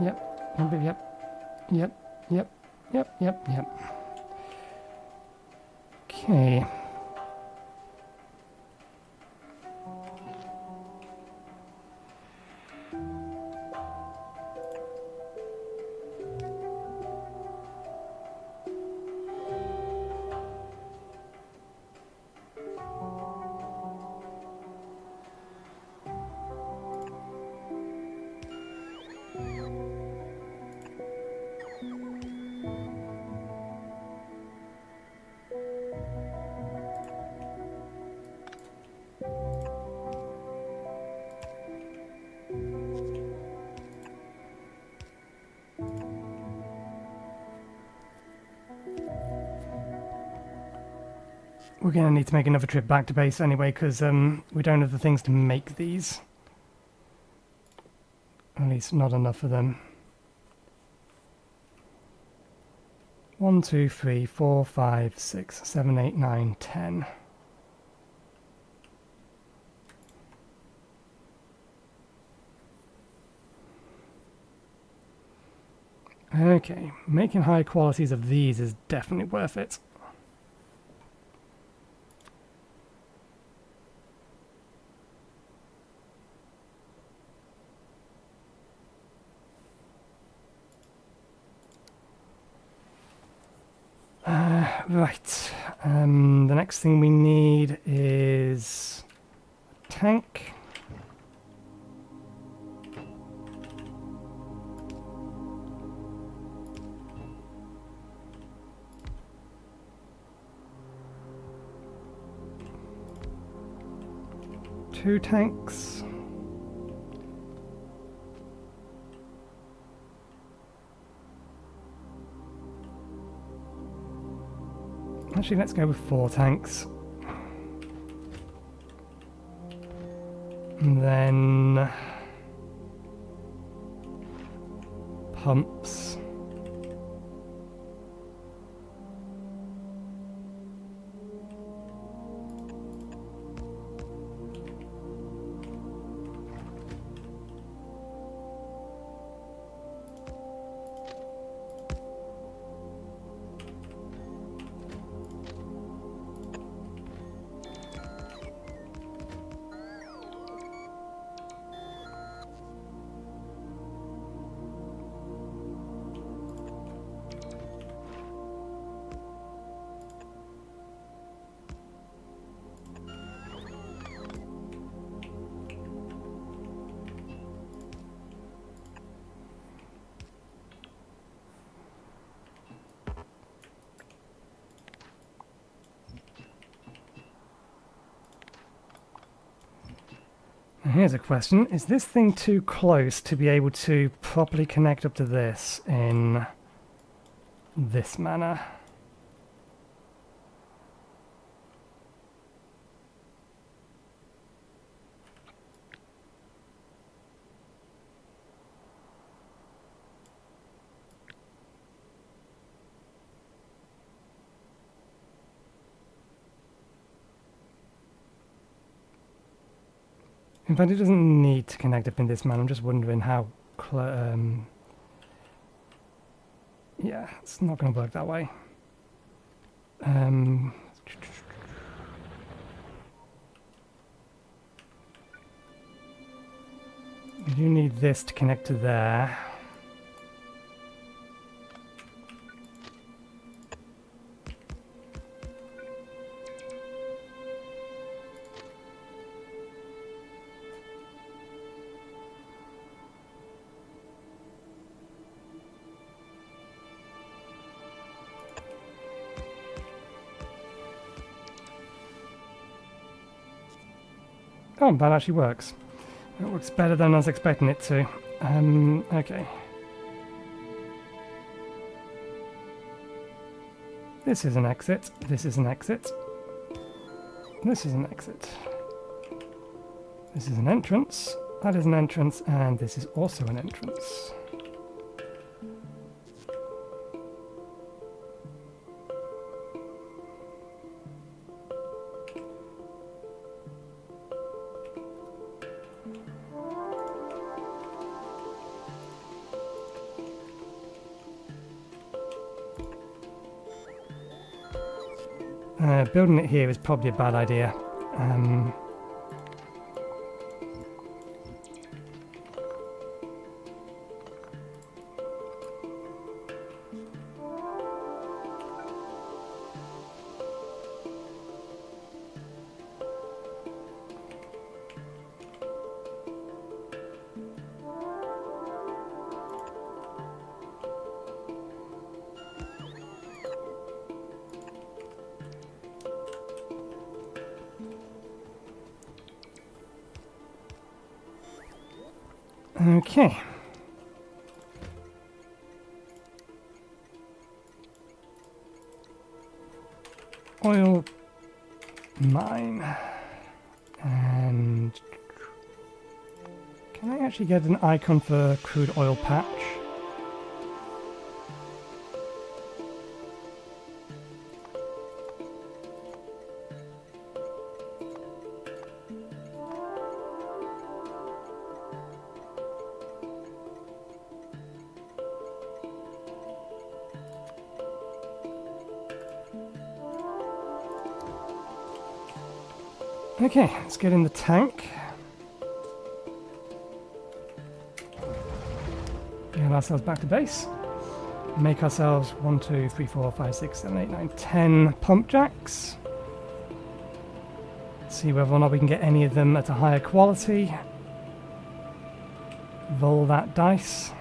Yep. Okay. We're going to need to make another trip back to base anyway, because we don't have the things to make these. At least not enough of them. 1, 2, 3, 4, 5, 6, 7, 8, 9, 10. Okay, making high qualities of these is definitely worth it. Right, the next thing we need is a tank. Two tanks. Actually, let's go with 4 tanks. And then pumps. Here's a question. Is this thing too close to be able to properly connect up to this in this manner? In fact, it doesn't need to connect up in this manner. I'm just wondering how yeah, it's not going to work that way. We do need this to connect to there. Oh, that actually works. It works better than I was expecting it to. Okay. This is an exit. This is an exit. This is an exit. This is an entrance. That is an entrance, and this is also an entrance. Building it here is probably a bad idea. Okay. Oil mine. And can I actually get an icon for crude oil patch? Okay, let's get in the tank. Get ourselves back to base. Make ourselves 1, 2, 3, 4, 5, 6, 7, 8, 9, 10 pump jacks. See whether or not we can get any of them at a higher quality. Roll that dice.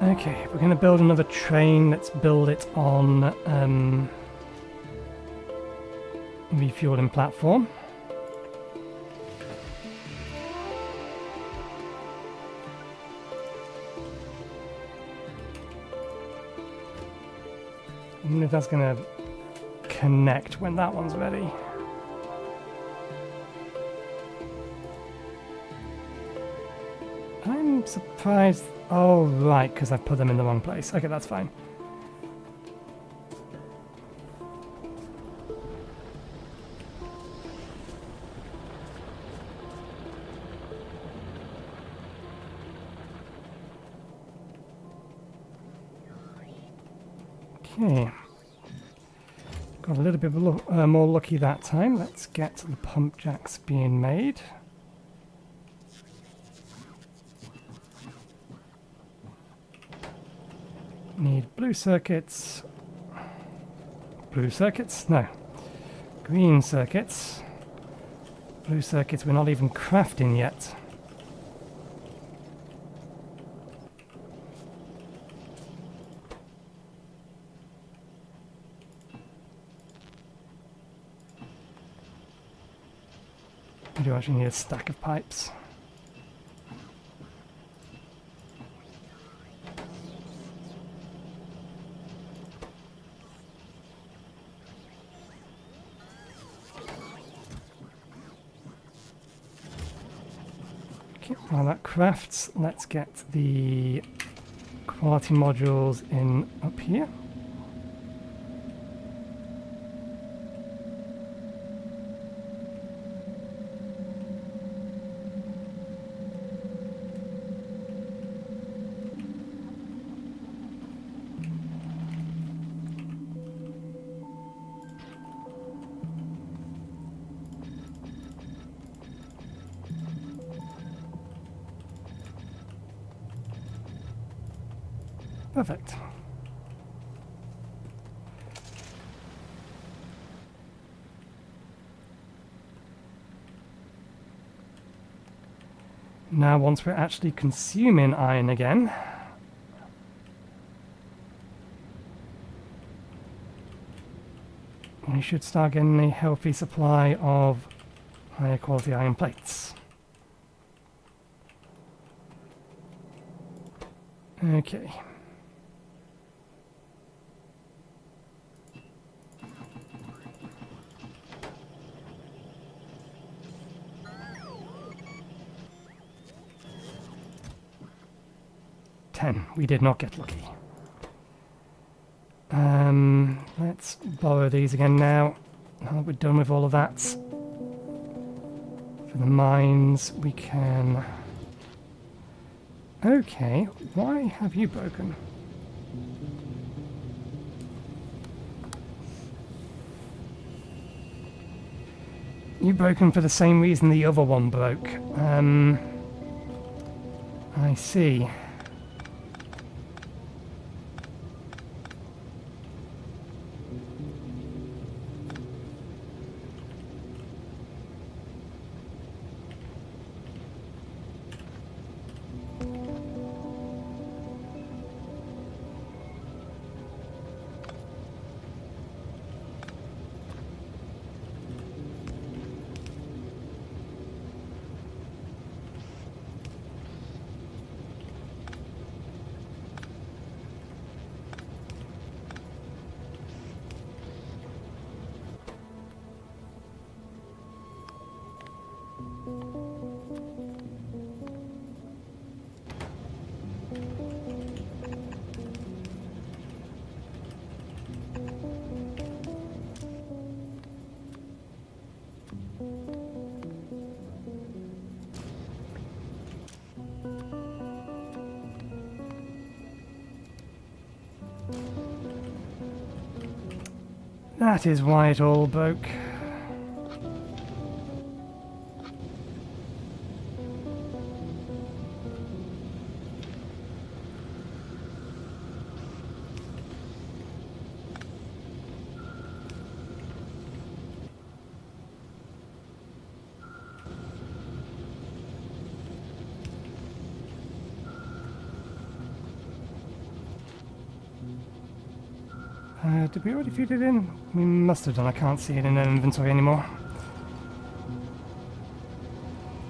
Okay, if we're going to build another train, let's build it on refueling platform. I wonder if that's going to connect when that one's ready. I'm surprised. Oh, right, because I've put them in the wrong place. Okay, that's fine. Okay. Got a little bit more lucky that time. Let's get the pump jacks being made. Need blue circuits. Blue circuits? No. Green circuits. Blue circuits we're not even crafting yet. I do actually need a stack of pipes. While that crafts, let's get the quality modules in up here. Perfect. Now, once we're actually consuming iron again, we should start getting a healthy supply of higher quality iron plates. Okay. 10. We did not get lucky. Let's borrow these again now. Now that we're done with all of that. For the mines, we can... Okay, why have you broken? You've broken for the same reason the other one broke. I see. That is why it all broke. Did we already feed it in? We must have done. I can't see it in an inventory anymore.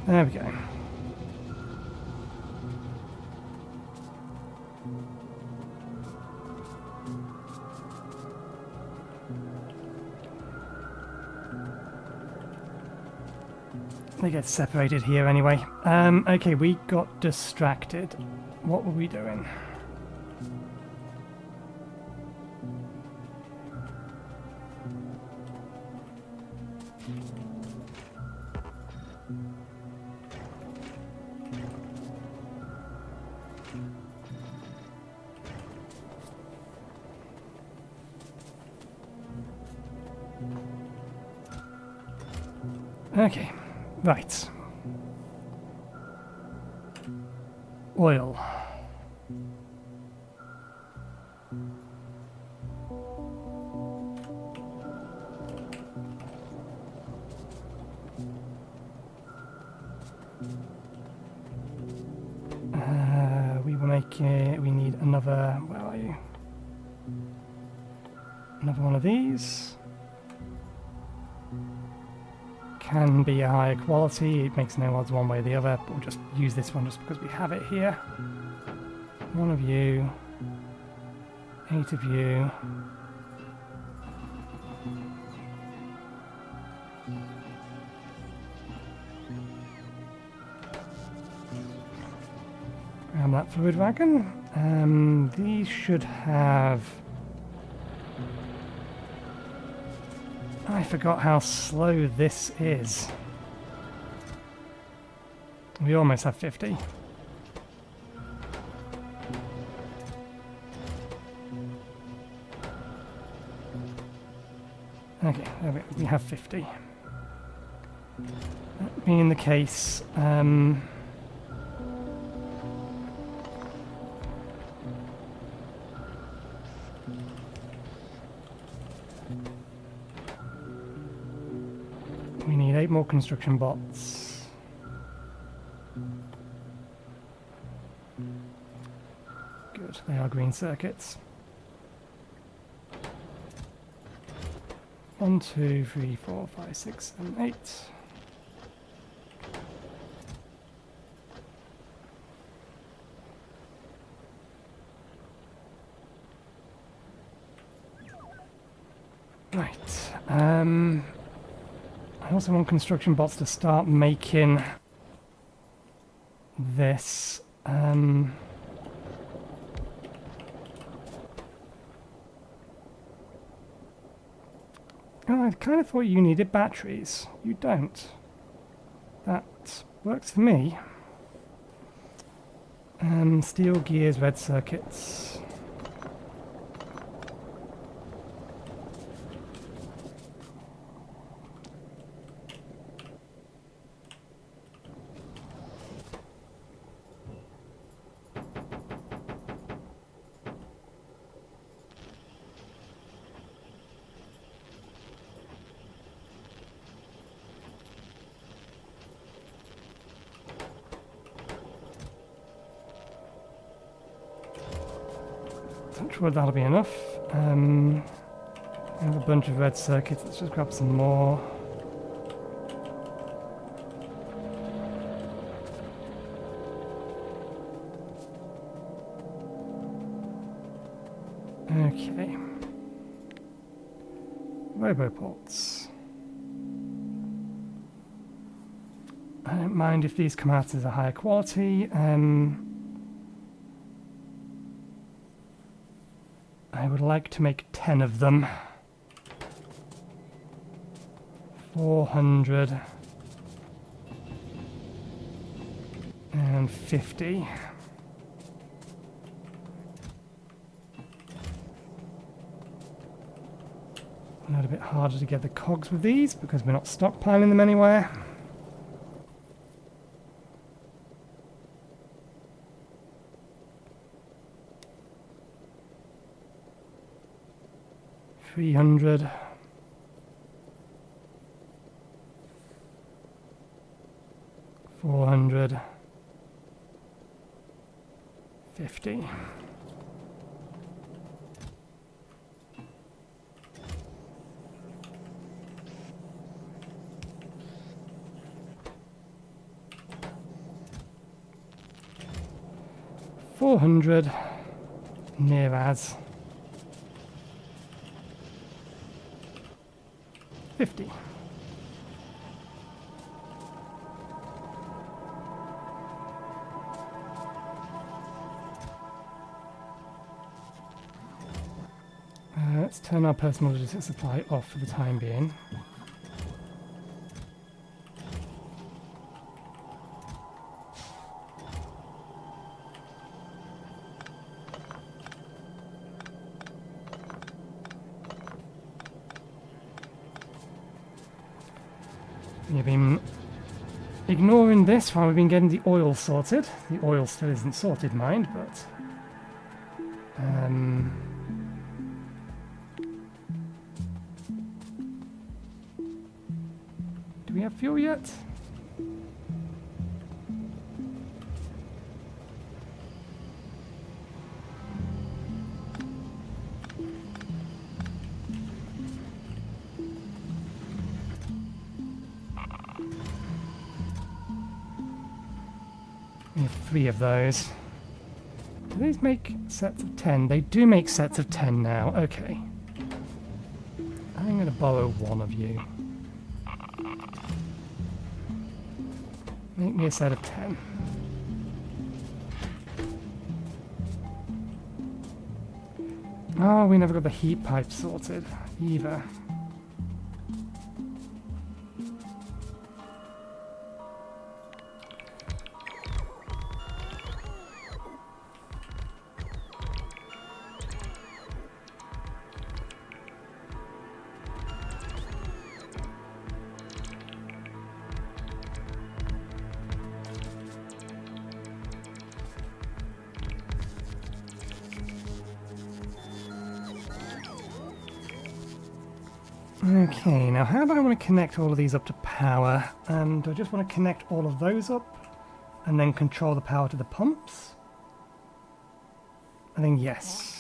There we go. They get separated here anyway. Okay, we got distracted. What were we doing? Okay, right. Oil. We will make it, we need another, where are you? Another one of these. Can be a higher quality, it makes no odds one way or the other, but we'll just use this one just because we have it here. One of you, 8 of you. Grab that fluid wagon. These should have... I forgot how slow this is. We almost have 50. Okay, there we have 50. That being the case, we need 8 more construction bots. Good, they are green circuits. 1, 2, 3, 4, 5, 6, 7, 8. Right. I also want construction bots to start making this. Oh, I kind of thought you needed batteries. You don't. That works for me. Steel gears, red circuits. Not sure that'll be enough. I have a bunch of red circuits. Let's just grab some more. Okay. Roboports. I don't mind if these come out as a higher quality. I would like to make 10 of them. 450. A little bit harder to get the cogs with these because we're not stockpiling them anywhere. $300. $450. $400 near as 50. Let's turn our personal logistics supply off for the time being. We've been ignoring this while we've been getting the oil sorted. The oil still isn't sorted, mind, but... do we have fuel yet? We have 3 of those. Do these make sets of 10? They do make sets of 10 now. Okay. I'm going to borrow 1 of you. Make me a set of 10. Oh, we never got the heat pipe sorted either. Okay, now how do I want to connect all of these up to power? Do I just want to connect all of those up and then control the power to the pumps? I think yes.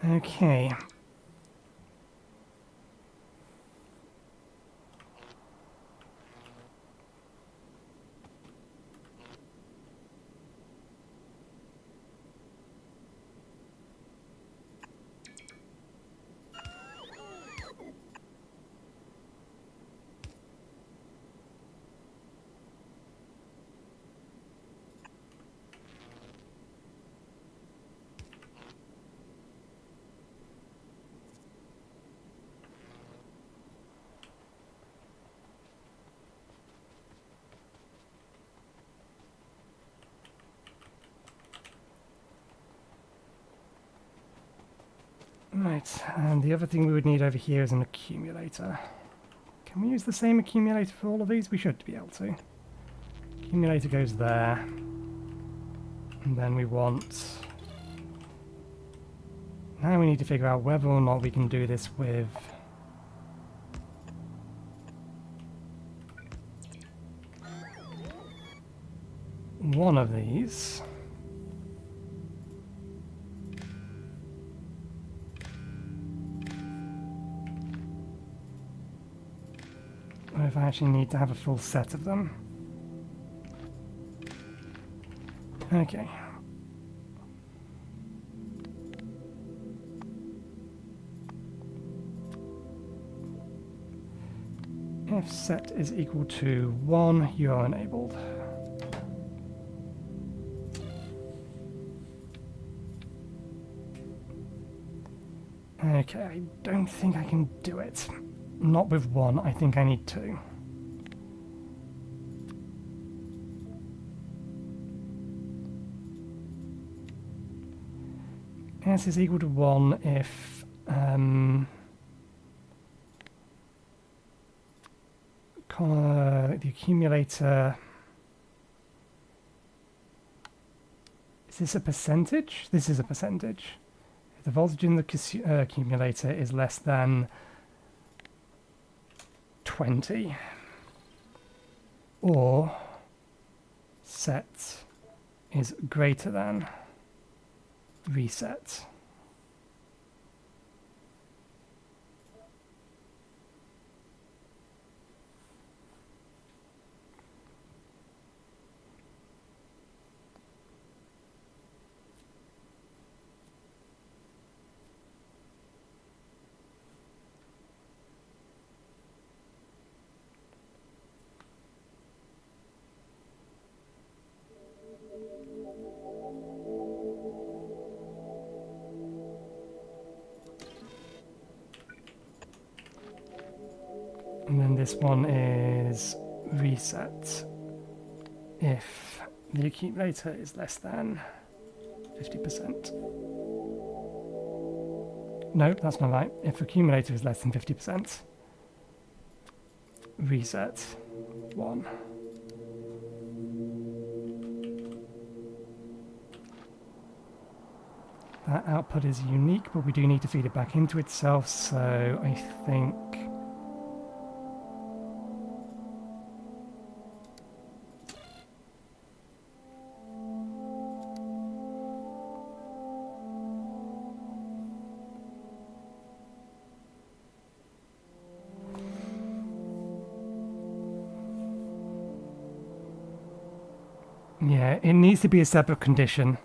Okay. Right, and the other thing we would need over here is an accumulator. Can we use the same accumulator for all of these? We should be able to. Accumulator goes there. And then we want... Now we need to figure out whether or not we can do this with... one of these. Or if I actually need to have a full set of them. Okay. If set is equal to 1, you are enabled. Okay, I don't think I can do it. Not with 1, I think I need 2. S is equal to 1 if the accumulator... Is this a percentage? This is a percentage. If the voltage in the accumulator is less than 20, or set is greater than reset. And then this one is reset if the accumulator is less than 50%. No, that's not right. If accumulator is less than 50%, reset 1. That output is unique, but we do need to feed it back into itself, so I think... Yeah, it needs to be a separate condition,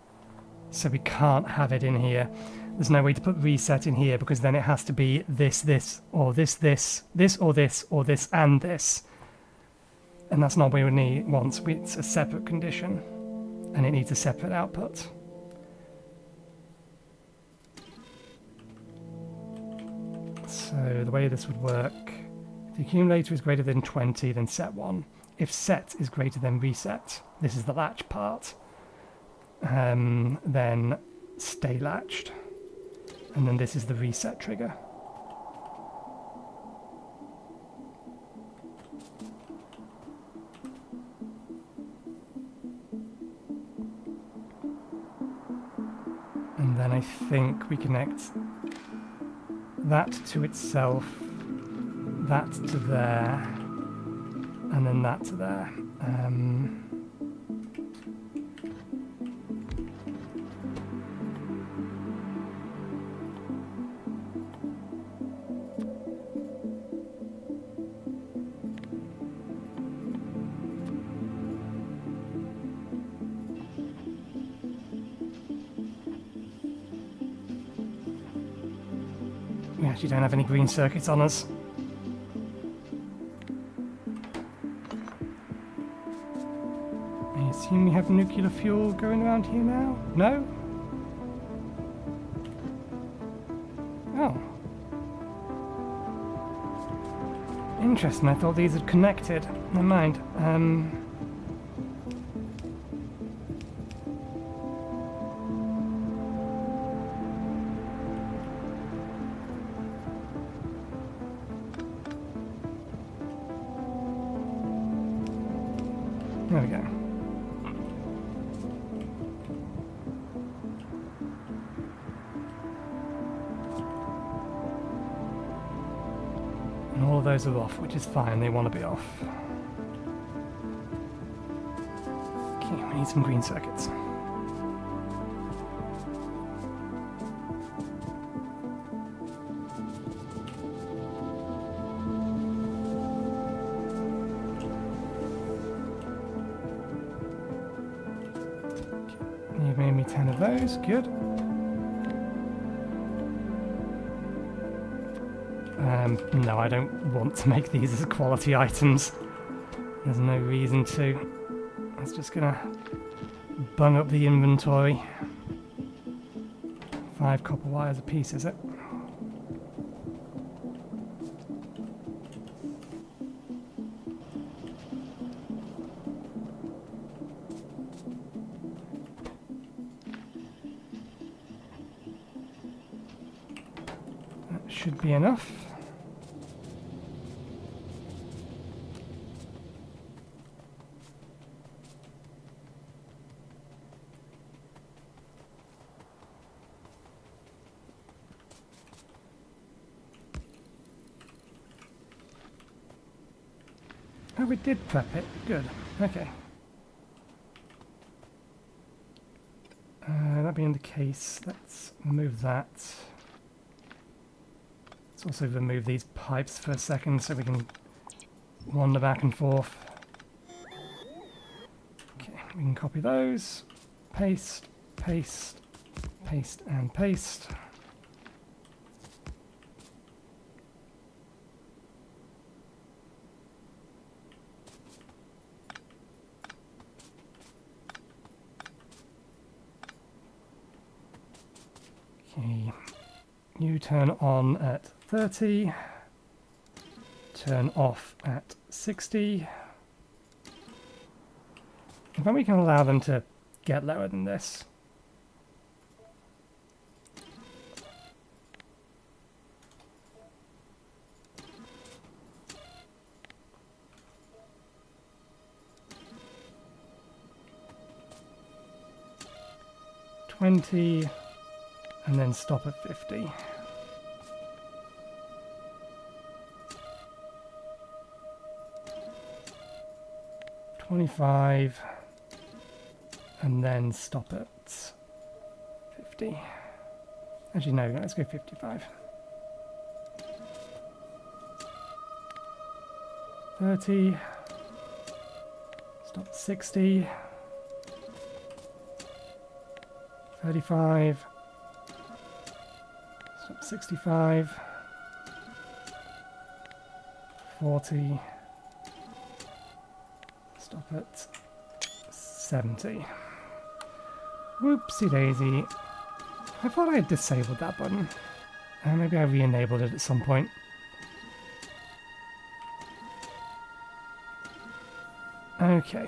so we can't have it in here. There's no way to put reset in here because then it has to be this, this, or this, this, this, or this, or this, and this. And that's not what we need once. It's a separate condition, and it needs a separate output. So the way this would work, if the accumulator is greater than 20, then set 1. If set is greater than reset, this is the latch part, then stay latched. And then this is the reset trigger. And then I think we connect that to itself, that to there, and then that to there. actually don't have any green circuits on us. I assume we have nuclear fuel going around here now? No? Oh. Interesting, I thought these had connected. Never mind. There we go. And all of those are off, which is fine, they want to be off. Okay, we need some green circuits. You've made me 10 of those, good. No, I don't want to make these as quality items. There's no reason to. That's just gonna bung up the inventory. 5 copper wires a piece, is it? That should be enough. Oh, we did prep it. Good. Okay. That being the case, let's remove that. Let's also remove these pipes for a second so we can wander back and forth. Okay, we can copy those. Paste, paste, paste, and paste. Okay, you turn on at 30, turn off at 60. And then we can allow them to get lower than this. $20. And then stop at 50. $25, and then stop at 50. Actually, no, let's go 55. 30, stop at 60. 35. 65, 40, stop at 70. Whoopsie daisy. I thought I had disabled that button. Maybe I re-enabled it at some point. Okay.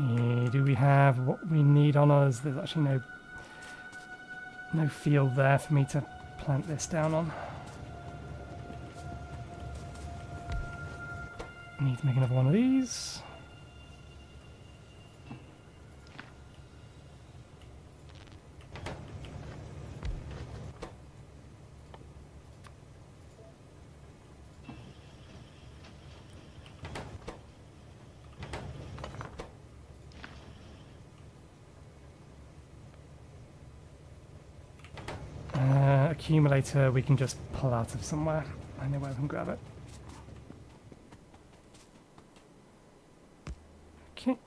Okay, do we have what we need on us? There's actually no field there for me to plant this down on. Need to make another one of these. Accumulator we can just pull out of somewhere. I know where we can grab it. Okay.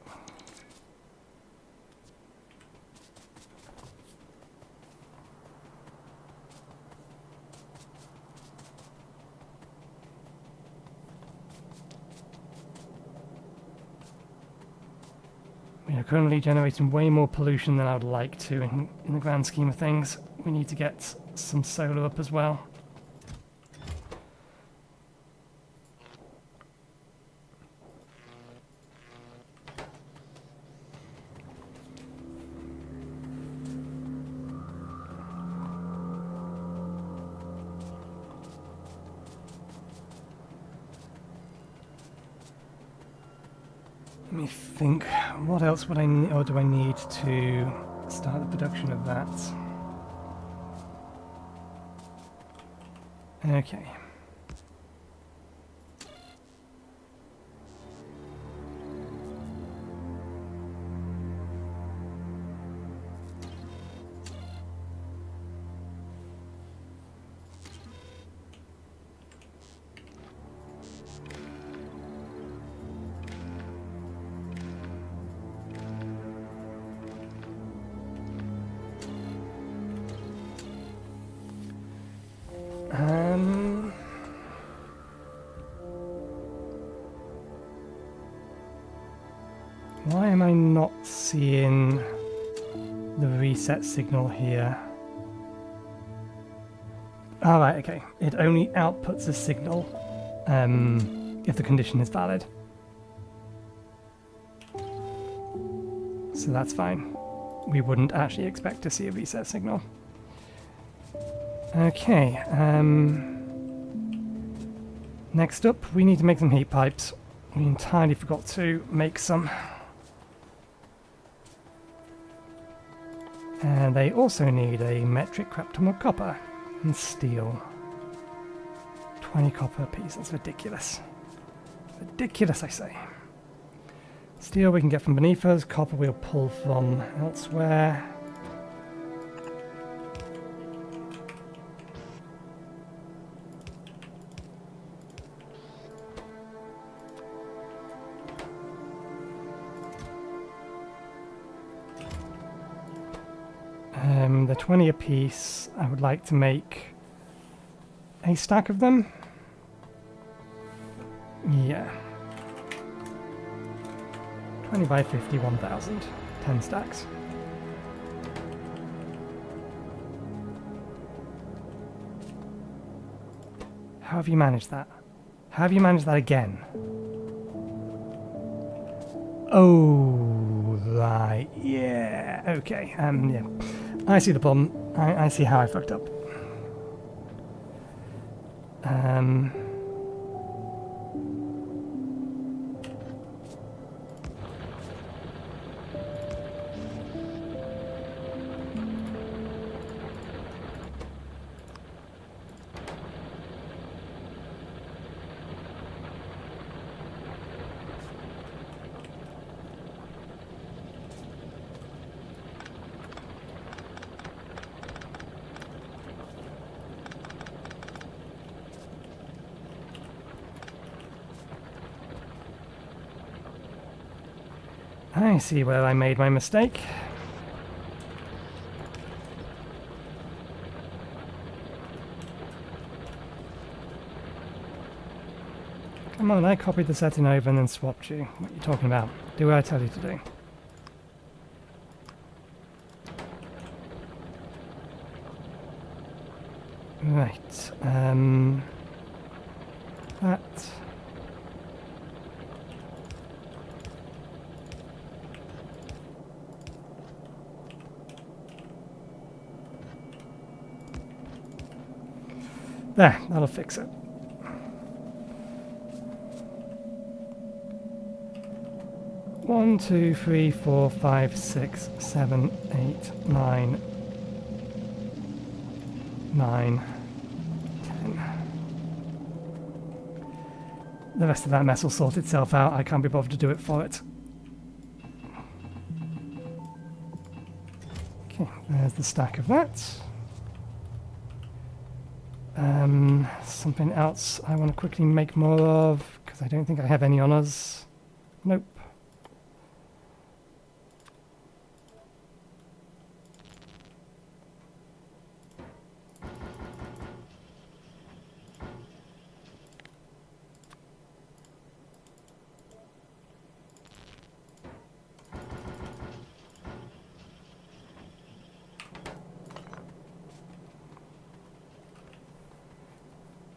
We are currently generating way more pollution than I would like to in the grand scheme of things. We need to get some solar up as well. Let me think, what else would I need, or do I need to start the production of that? Okay. Why am I not seeing the reset signal here? Alright, okay. It only outputs a signal if the condition is valid. So that's fine. We wouldn't actually expect to see a reset signal. Okay, next up we need to make some heat pipes. We entirely forgot to make some. And they also need a metric crap ton of copper and steel. 20 copper apiece, that's ridiculous. Ridiculous, I say. Steel we can get from beneath us, copper we'll pull from elsewhere. The 20 apiece, I would like to make a stack of them. Yeah. 20 by 50, 1,000. 10 stacks. How have you managed that? How have you managed that again? Oh, right. Yeah. Okay. Yeah. I see the problem. I see how I fucked up. I see where I made my mistake. Come on, I copied the setting over and then swapped you. What are you talking about? Do what I tell you to do. Right, that. There, that'll fix it. 1, 2, 3, 4, 5, 6, 7, 8, 9, 9, 10. The rest of that mess will sort itself out. I can't be bothered to do it for it. Okay, there's the stack of that. Something else I want to quickly make more of, because I don't think I have any on us. Nope.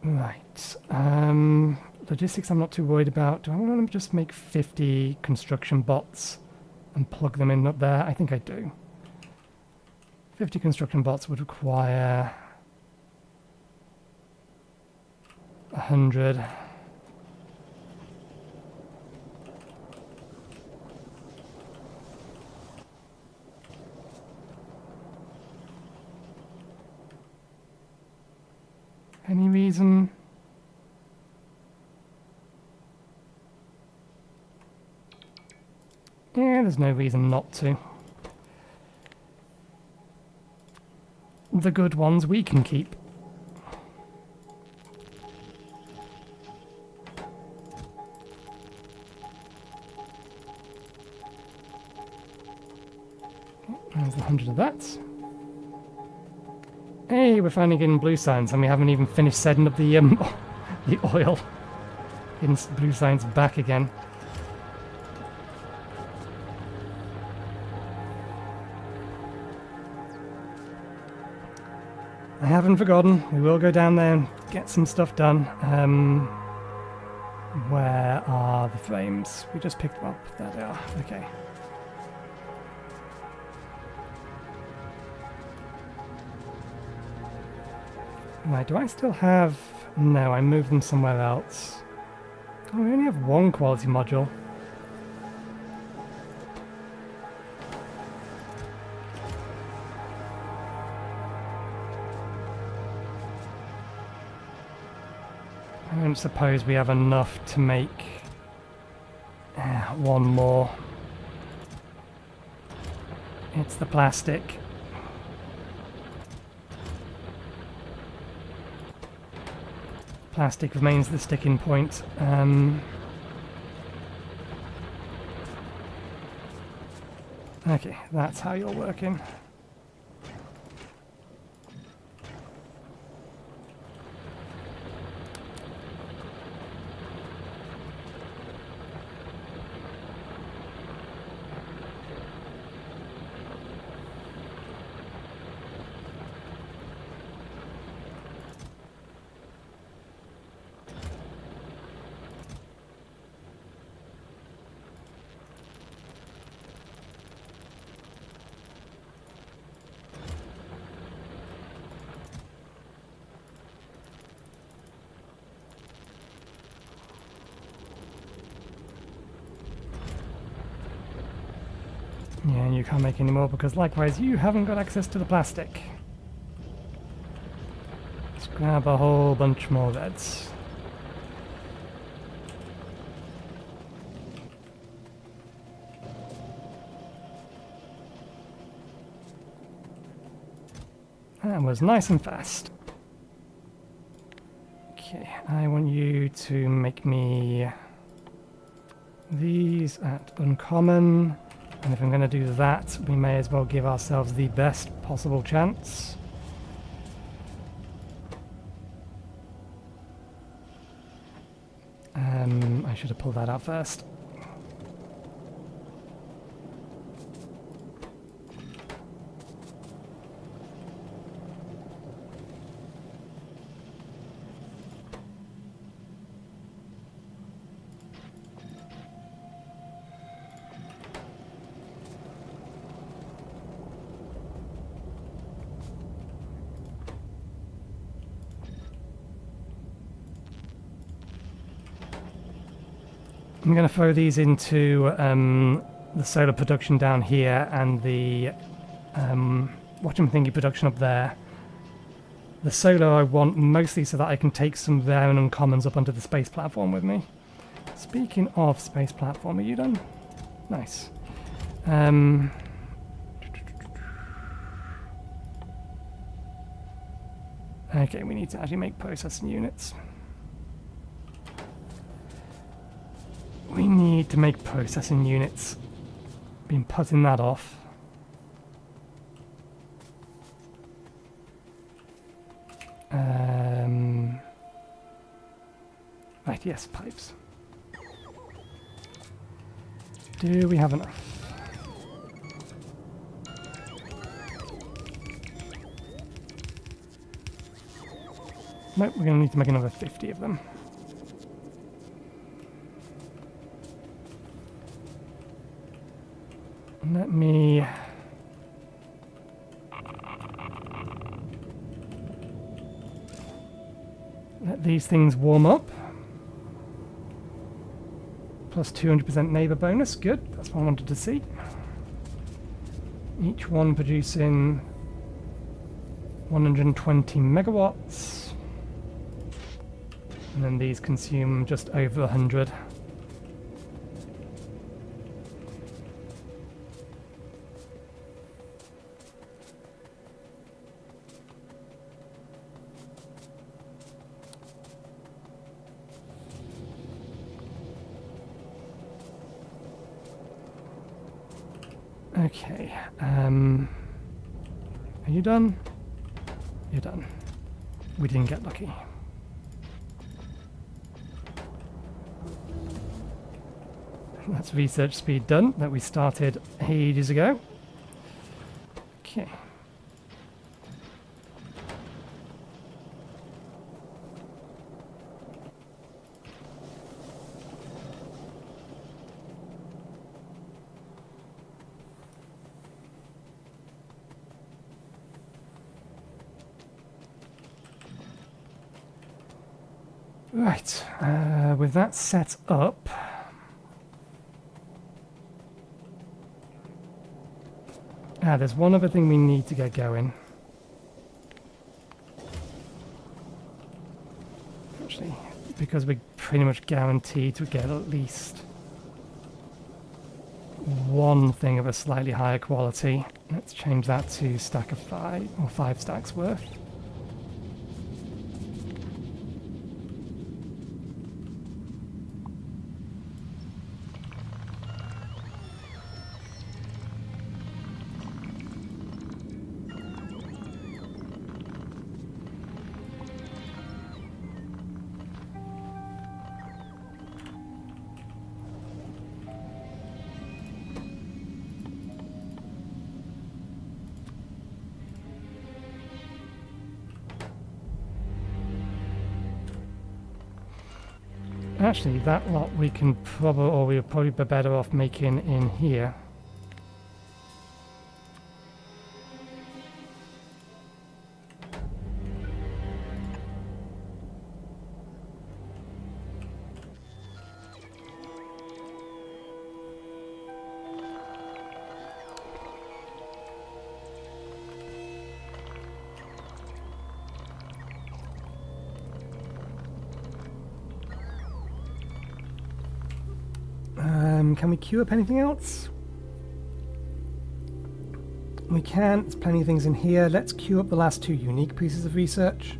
Right. Logistics I'm not too worried about. Do I want to just make 50 construction bots and plug them in up there? I think I do. 50 construction bots would require 100. Any reason? Yeah, there's no reason not to. The good ones we can keep. There's the 100 of that. Hey, we're finally getting blue signs, and we haven't even finished setting up the the oil. Getting blue signs back again. I haven't forgotten. We will go down there and get some stuff done. Where are the frames? We just picked them up. There they are. Okay. Right, do I still have... No, I moved them somewhere else. Oh, we only have one quality module. I don't suppose we have enough to make one more. It's the plastic. Plastic remains the sticking point. Okay, that's how you're working. Yeah, and you can't make any more because likewise you haven't got access to the plastic. Let's grab a whole bunch more reds. That was nice and fast. Okay, I want you to make me these at uncommon. And if I'm going to do that, we may as well give ourselves the best possible chance. I should have pulled that out first. I'm going to throw these into the solar production down here and the whatchamthingy production up there. The solar I want mostly so that I can take some rare and uncommons up onto the space platform with me. Speaking of space platform, are you done? Nice. Okay, we need to actually make processing units. We need to make processing units. Been putting that off. Right, yes, pipes. Do we have enough? Nope, we're going to need to make another 50 of them. Let me... let these things warm up. Plus 200% neighbour bonus, good, that's what I wanted to see. Each one producing 120 megawatts. And then these consume just over 100. Okay, are you done? You're done. We didn't get lucky. That's research speed done, that we started ages ago. Okay. Right, with that set up, there's one other thing we need to get going. Actually, because we're pretty much guaranteed to get at least one thing of a slightly higher quality. Let's change that to stack of 5, or 5 stacks worth. Actually, that lot we can probably, or we'll probably be better off making in here. Can we queue up anything else? We can. There's plenty of things in here. Let's queue up the last 2 unique pieces of research.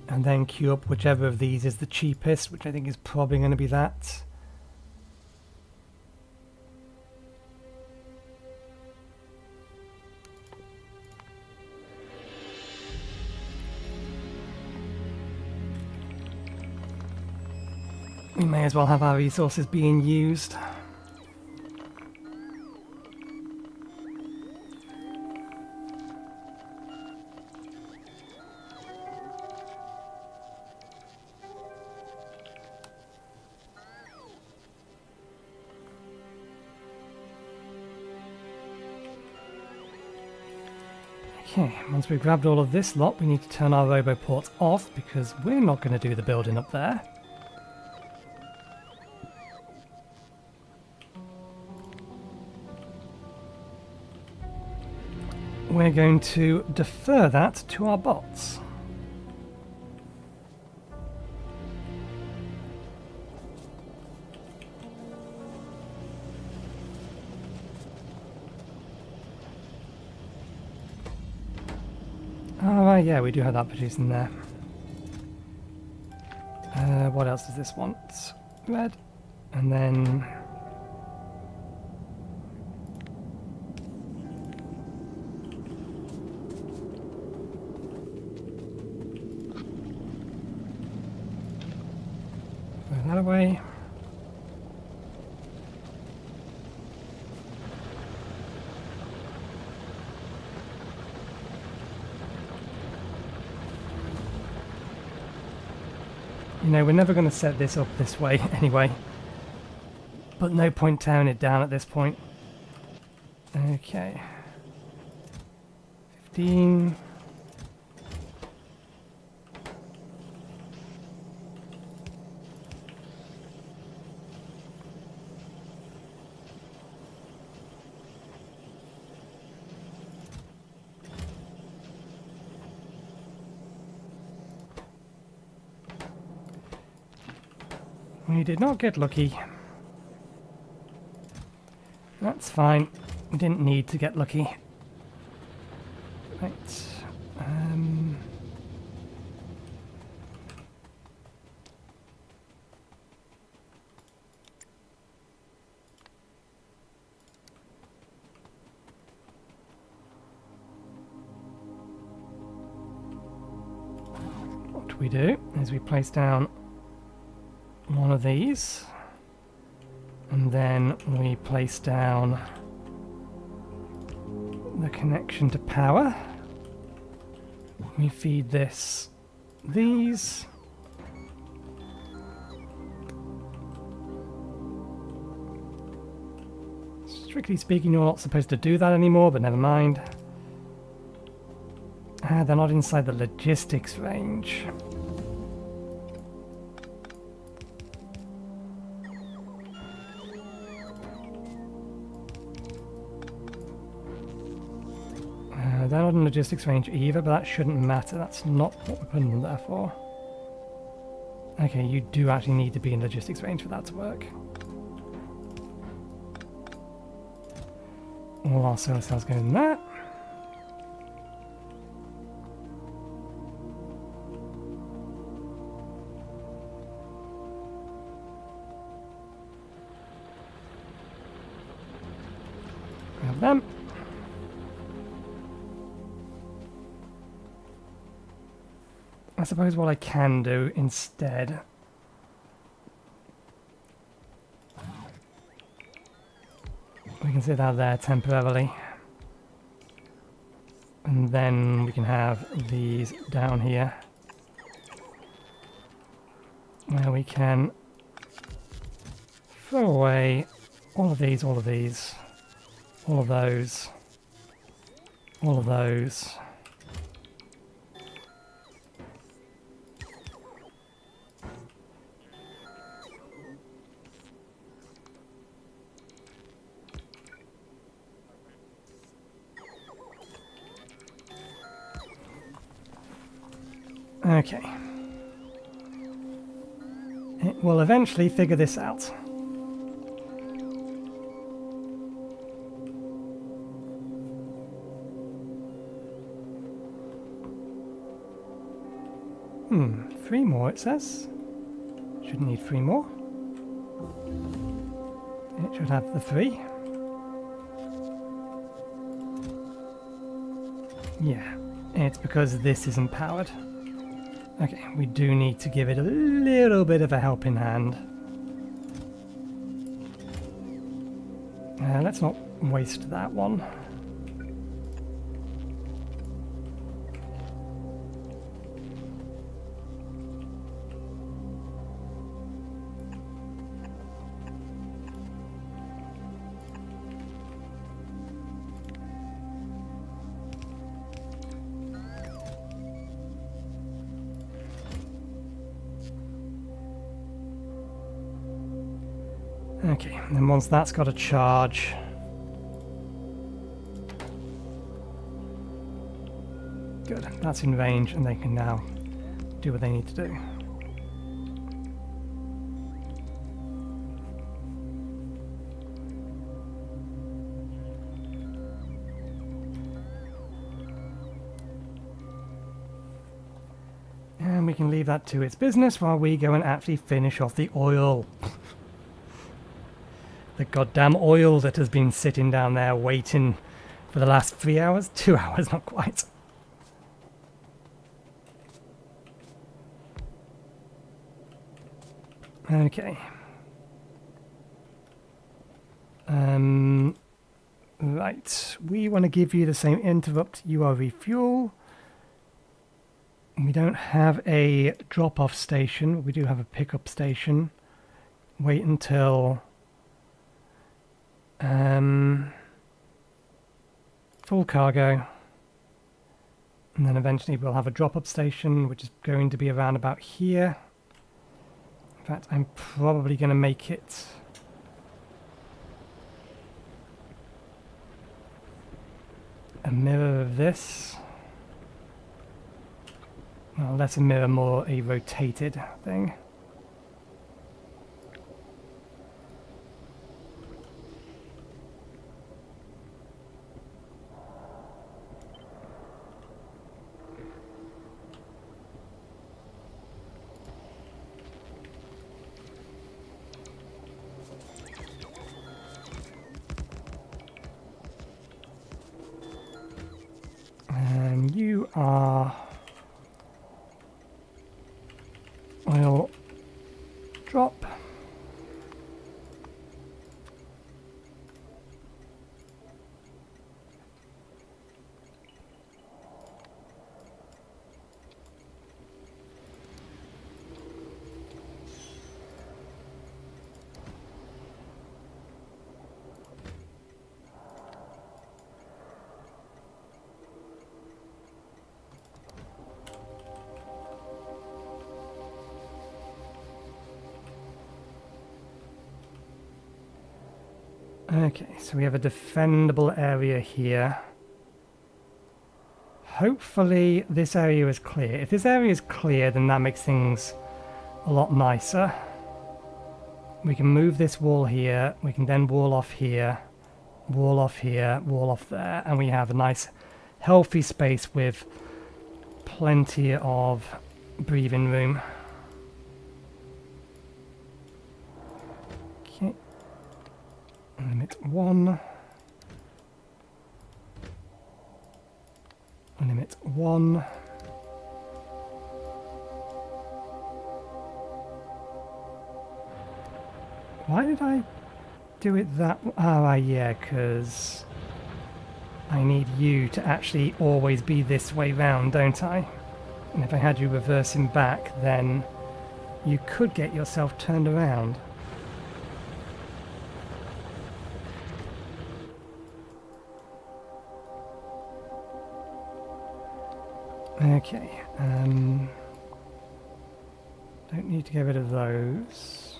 And then queue up whichever of these is the cheapest, which I think is probably going to be that. We may as well have our resources being used. Okay, once we've grabbed all of this lot, we need to turn our roboports off because we're not going to do the building up there. We're going to defer that to our bots. Alright, yeah, we do have that producing there. What else does this want? Red. And then... throw that away. You know, we're never going to set this up this way anyway. But no point tearing it down at this point. Okay. 15. We did not get lucky. That's fine. We didn't need to get lucky. Right. What we do is we place down one of these, and then we place down the connection to power. We feed this these. Strictly speaking, you're not supposed to do that anymore, but never mind. They're not inside the logistics range. They're not in logistics range either, but that shouldn't matter. That's not what we're putting them there for. Okay, you do actually need to be in logistics range for that to work. All our solar cells go in there. Grab them. I suppose what I can do instead we can sit out there temporarily, and then we can have these down here where we can throw away all of these, all of these, all of those, all of those. Okay. It will eventually figure this out. Three more it says. Shouldn't need three more. It should have the three. Yeah, it's because this isn't powered. Okay, we do need to give it a little bit of a helping hand. Let's not waste that one. Okay, and then once that's got a charge, good, that's in range and they can now do what they need to do. And we can leave that to its business while we go and actually finish off the oil. The goddamn oil that has been sitting down there waiting for the last 3 hours? 2 hours, not quite. Okay. Right. We want to give you the same interrupt. You are refuel. We don't have a drop-off station. We do have a pickup station. Wait until full cargo. And then eventually we'll have a drop-up station, which is going to be around about here. In fact, I'm probably going to make it a mirror of this. Well, less a mirror, more a rotated thing. And you are oil drop. Okay, so we have a defendable area here. Hopefully this area is clear. If this area is clear, then that makes things a lot nicer. We can move this wall here. We can then wall off here, wall off here, wall off there, and we have a nice healthy space with plenty of breathing room. Okay. Limit 1. Limit 1. Why did I do it that... Oh, yeah, because I need you to actually always be this way round, don't I? And if I had you reversing back, then you could get yourself turned around. Okay, don't need to get rid of those.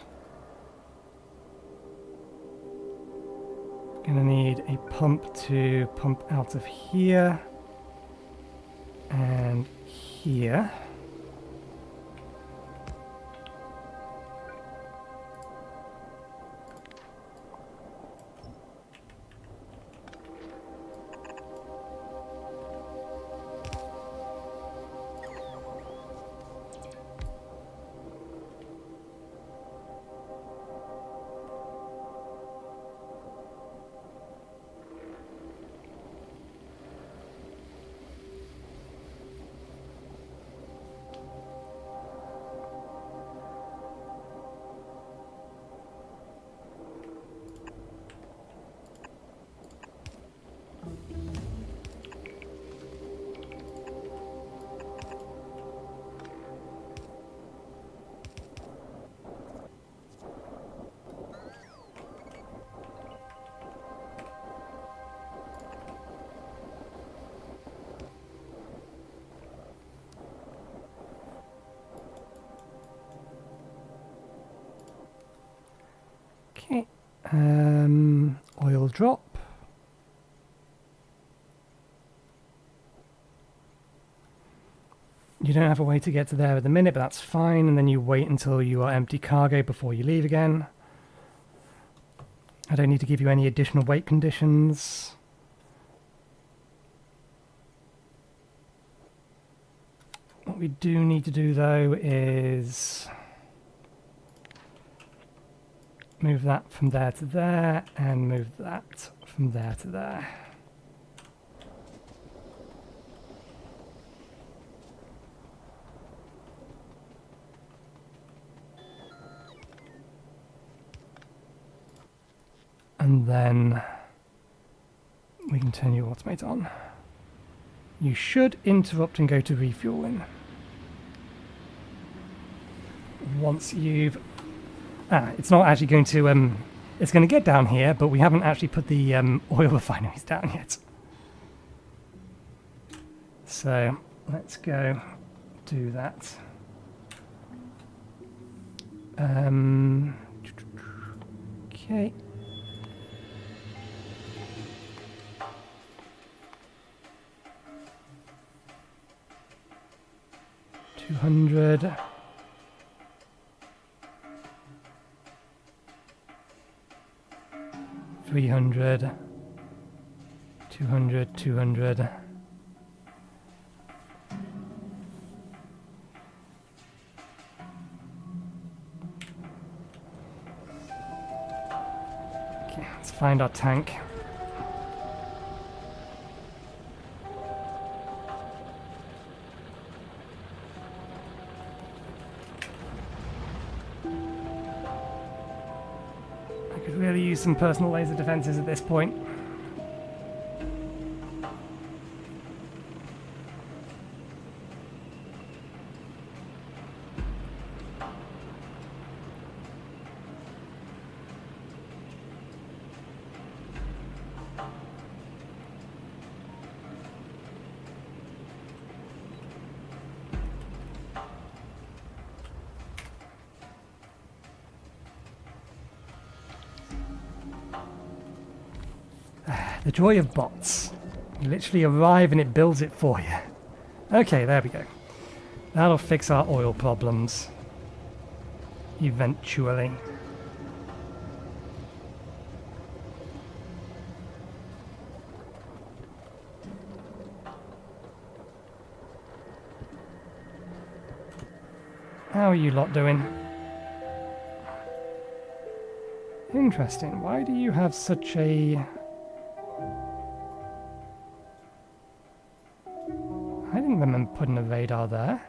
Gonna need a pump to pump out of here and here. Oil drop. You don't have a way to get to there at the minute, but that's fine. And then you wait until you are empty cargo before you leave again. I don't need to give you any additional weight conditions. What we do need to do though is move that from there to there and move that from there to there. And then we can turn your automate on. You should interrupt and go to refueling. Once you've... it's not actually going to... it's going to get down here, but we haven't actually put the oil refineries down yet. So let's go do that. Okay. 200. 300. 200. 200. Okay, let's find our tank. Really use some personal laser defenses at this point. The joy of bots. You literally arrive and it builds it for you. Okay, there we go. That'll fix our oil problems. Eventually. How are you lot doing? Interesting. Why do you have such a... I didn't remember putting a radar there.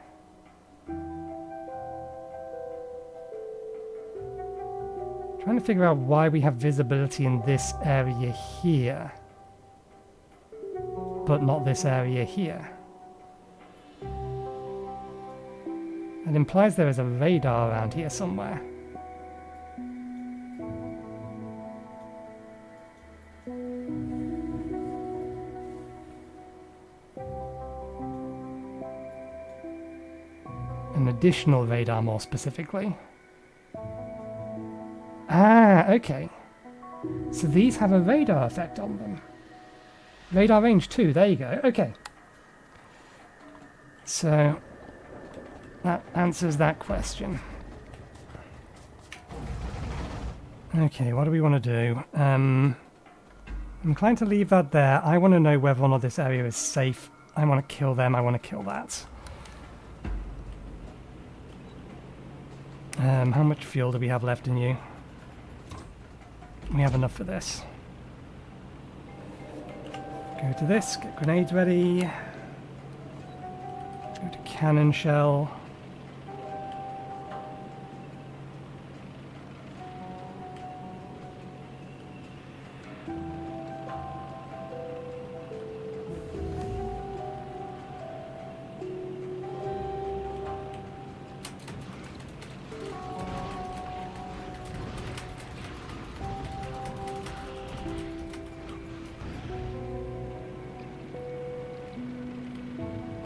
Trying to figure out why we have visibility in this area here, but not this area here. It implies there is a radar around here somewhere. An additional radar, more specifically. Ah, okay. So these have a radar effect on them. Radar range 2, there you go. Okay. So that answers that question. Okay, what do we want to do? I'm inclined to leave that there. I want to know whether or not this area is safe. I want to kill them. I want to kill that. How much fuel do we have left in you? We have enough for this. Go to this, get grenades ready. Go to cannon shell.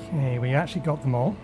Okay, we actually got them all.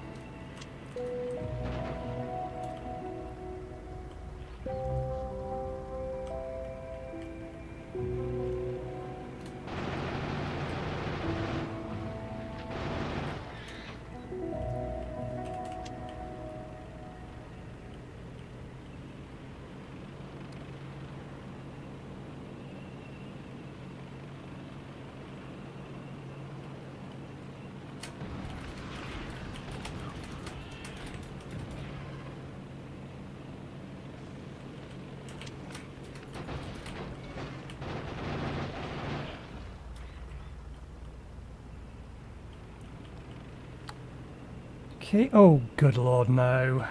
Okay, oh good lord, no.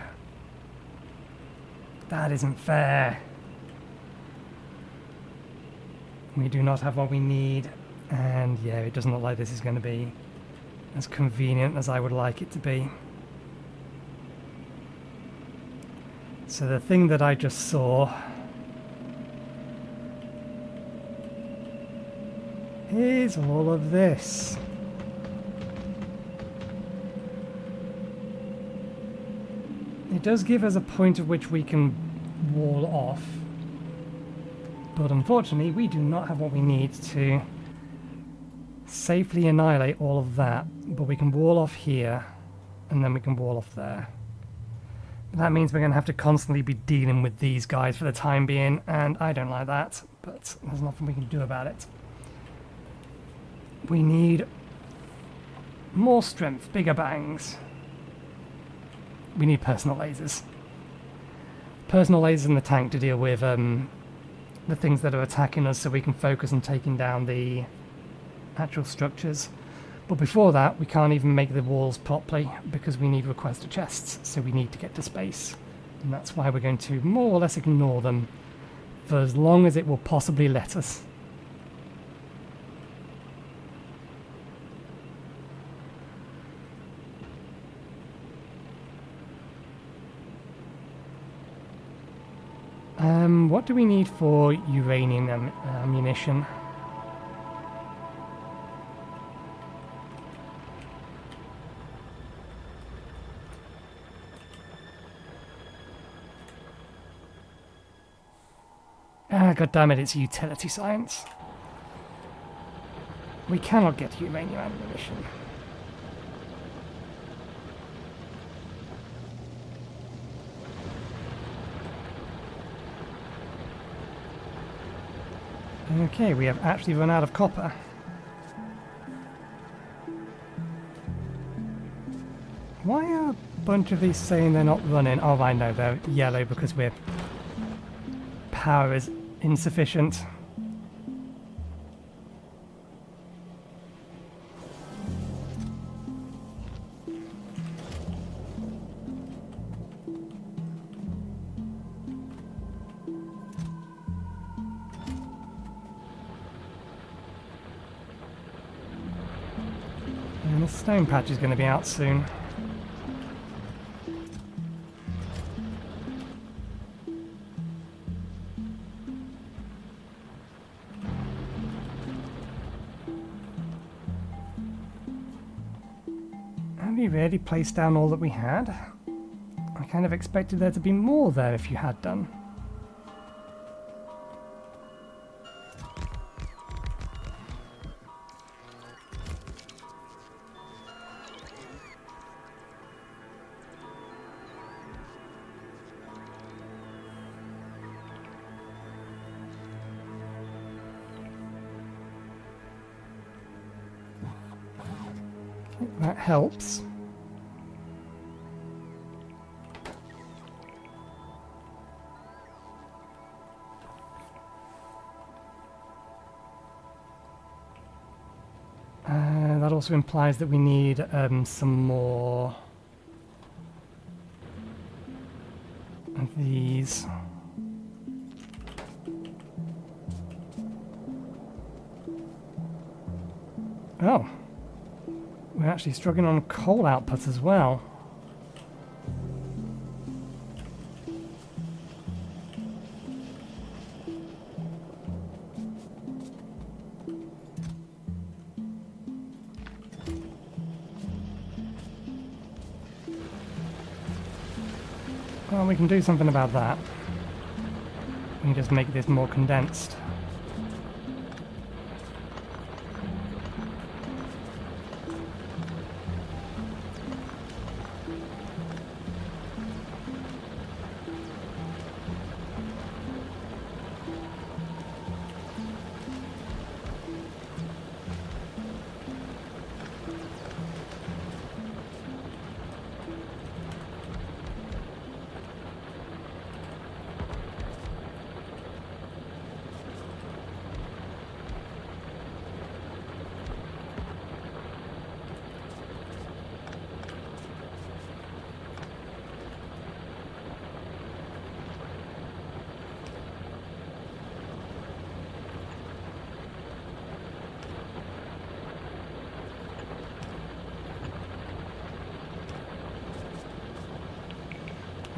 That isn't fair. We do not have what we need, and yeah, it doesn't look like this is going to be as convenient as I would like it to be. So the thing that I just saw is all of this. It does give us a point at which we can wall off, but unfortunately we do not have what we need to safely annihilate all of that. But we can wall off here, and then we can wall off there. That means we're going to have to constantly be dealing with these guys for the time being, and I don't like that, but there's nothing we can do about it. We need more strength, bigger bangs. We need personal lasers. Personal lasers in the tank to deal with the things that are attacking us, so we can focus on taking down the actual structures. But before that, we can't even make the walls properly because we need requester chests, so we need to get to space. And that's why we're going to more or less ignore them for as long as it will possibly let us. What do we need for uranium ammunition? Ah, goddammit, it's utility science. We cannot get uranium ammunition. Okay, we have actually run out of copper. Why are a bunch of these saying they're not running? Oh, I know, they're yellow because we're... power is insufficient. And the stone patch is going to be out soon. Have you really placed down all that we had? I kind of expected there to be more there if you had done. That helps. That also implies that we need some more of these. Oh. We're actually struggling on coal output as well. Well, we can do something about that. We can just make this more condensed.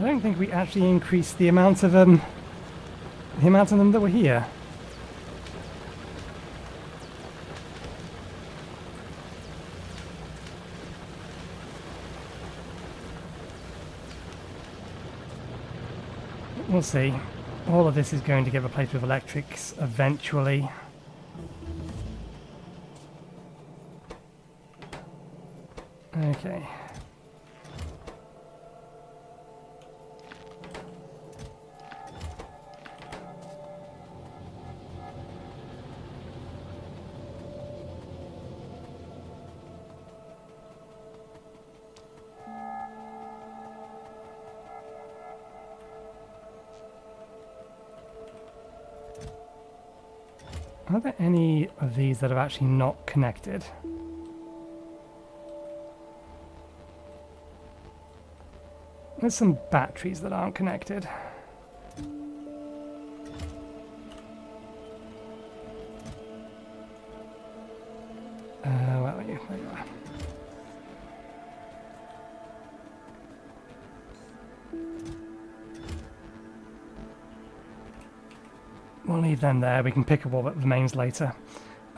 don't think we actually increased the amount of them that were here. We'll see. All of this is going to get replaced with electrics eventually. Okay. Are there any of these that are actually not connected? There's some batteries that aren't connected. Where are you? There you are. We'll leave them there. We can pick up what remains later.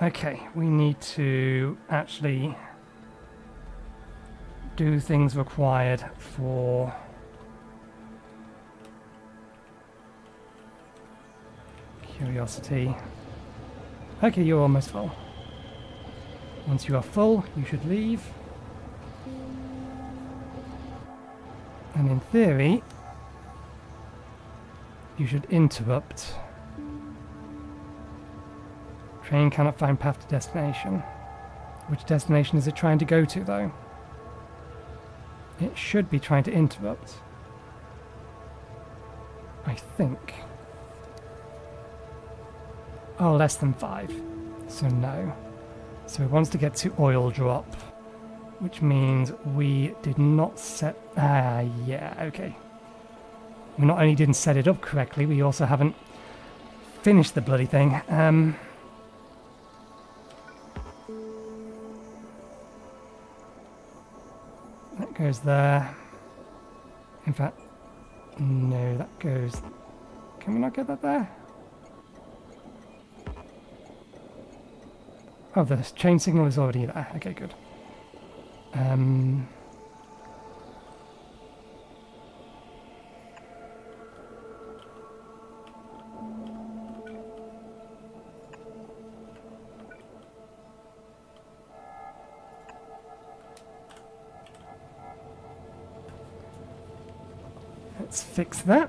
Okay, we need to actually do things required for curiosity. Okay, you're almost full. Once you are full, you should leave. And in theory, you should interrupt. Train cannot find path to destination. Which destination is it trying to go to, though? It should be trying to interrupt. I think. Oh, less than 5. So no. So it wants to get to oil drop. Which means we did not set... yeah, okay. We not only didn't set it up correctly, we also haven't finished the bloody thing. That goes there. In fact, no, that goes... Can we not get that there? Oh, the chain signal is already there. Okay, good. Let's fix that.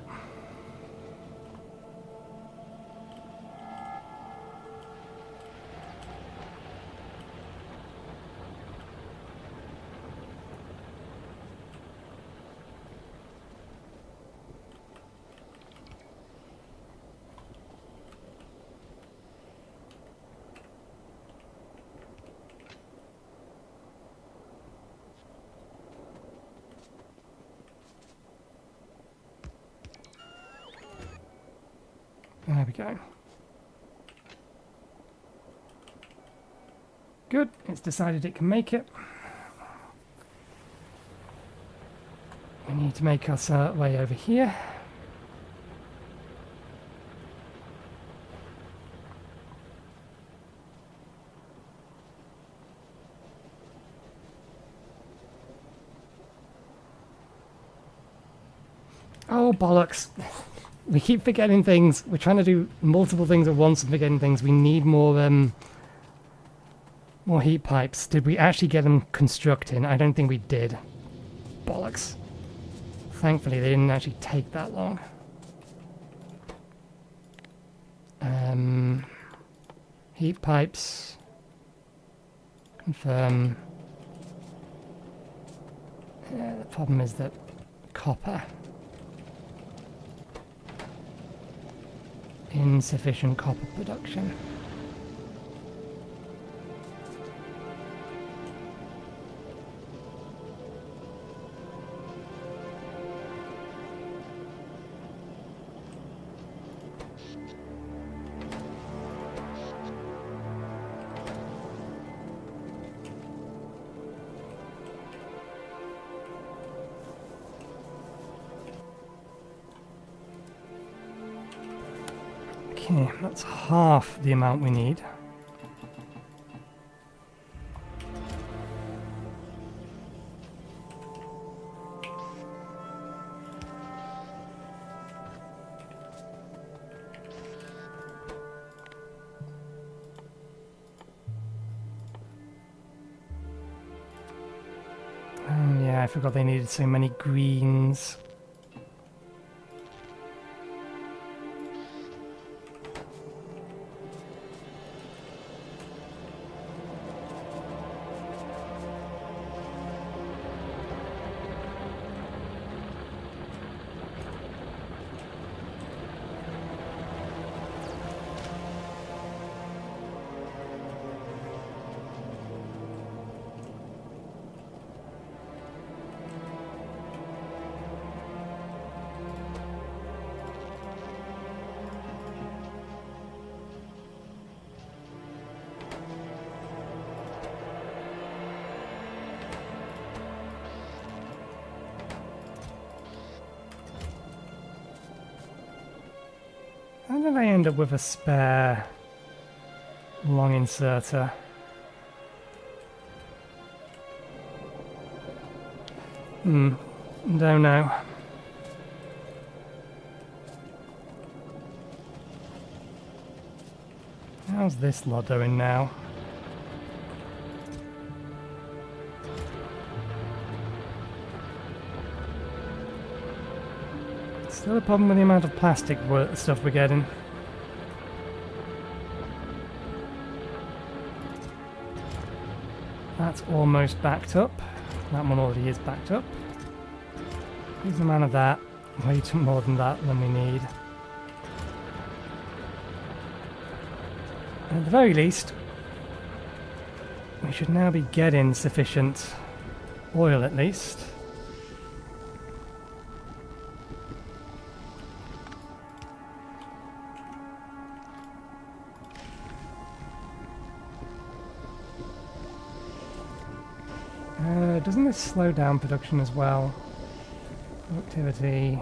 There we go. Good, it's decided it can make it. We need to make us our way over here. Oh, bollocks. We keep forgetting things. We're trying to do multiple things at once and forgetting things. We need more heat pipes. Did we actually get them constructing? I don't think we did. Bollocks. Thankfully, they didn't actually take that long. Heat pipes. Confirm. Yeah, the problem is that copper. Insufficient copper production. Okay, that's half the amount we need. Yeah, I forgot they needed so many greens. How did I end up with a spare long inserter? Don't know. How's this lot doing now? Still a problem with the amount of plastic stuff we're getting. That's almost backed up. That one already is backed up. Here's the amount of that. Way too more than that than we need. At the very least, we should now be getting sufficient oil at least. Doesn't this slow down production as well? Productivity.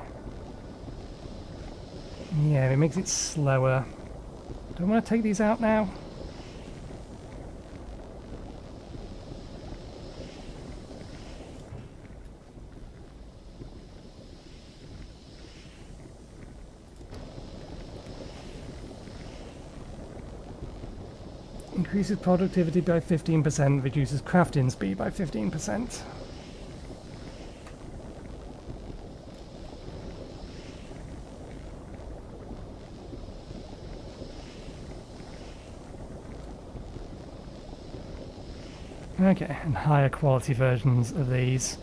Yeah, it makes it slower. Do I want to take these out now? Increases productivity by 15%, reduces crafting speed by 15%. Okay, and higher quality versions of these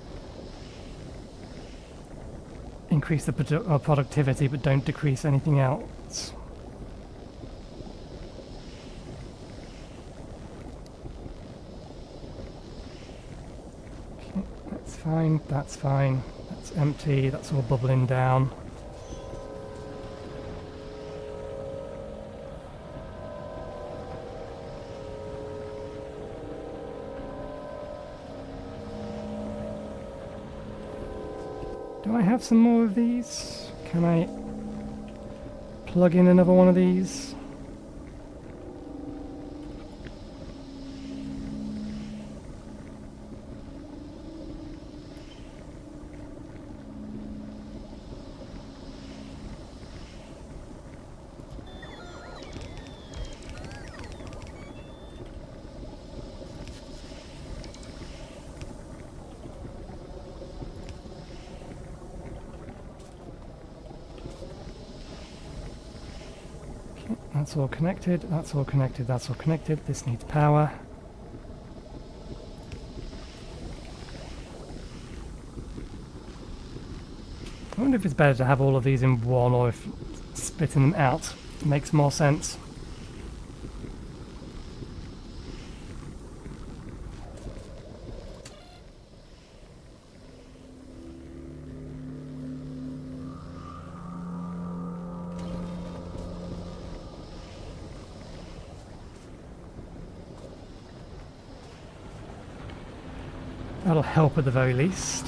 increase the productivity but don't decrease anything else. Fine, that's fine. That's empty, that's all bubbling down. Do I have some more of these? Can I plug in another one of these? That's all connected, that's all connected, that's all connected. This needs power. I wonder if it's better to have all of these in one or if splitting them out makes more sense. That'll help at the very least.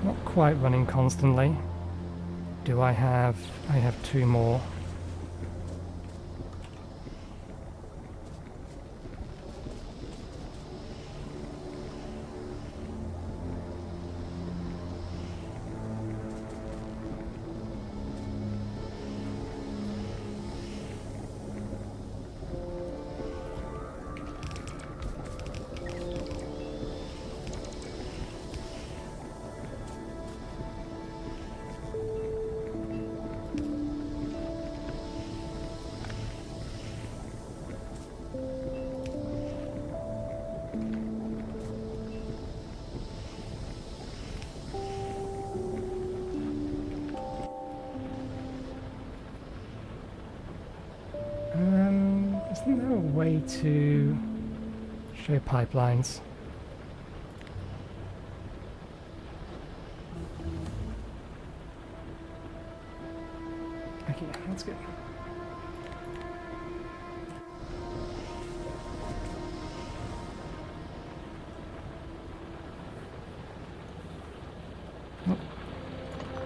Not quite running constantly. Do I have... I have 2 more. Isn't there a way to show pipelines? Okay, that's good. Oh,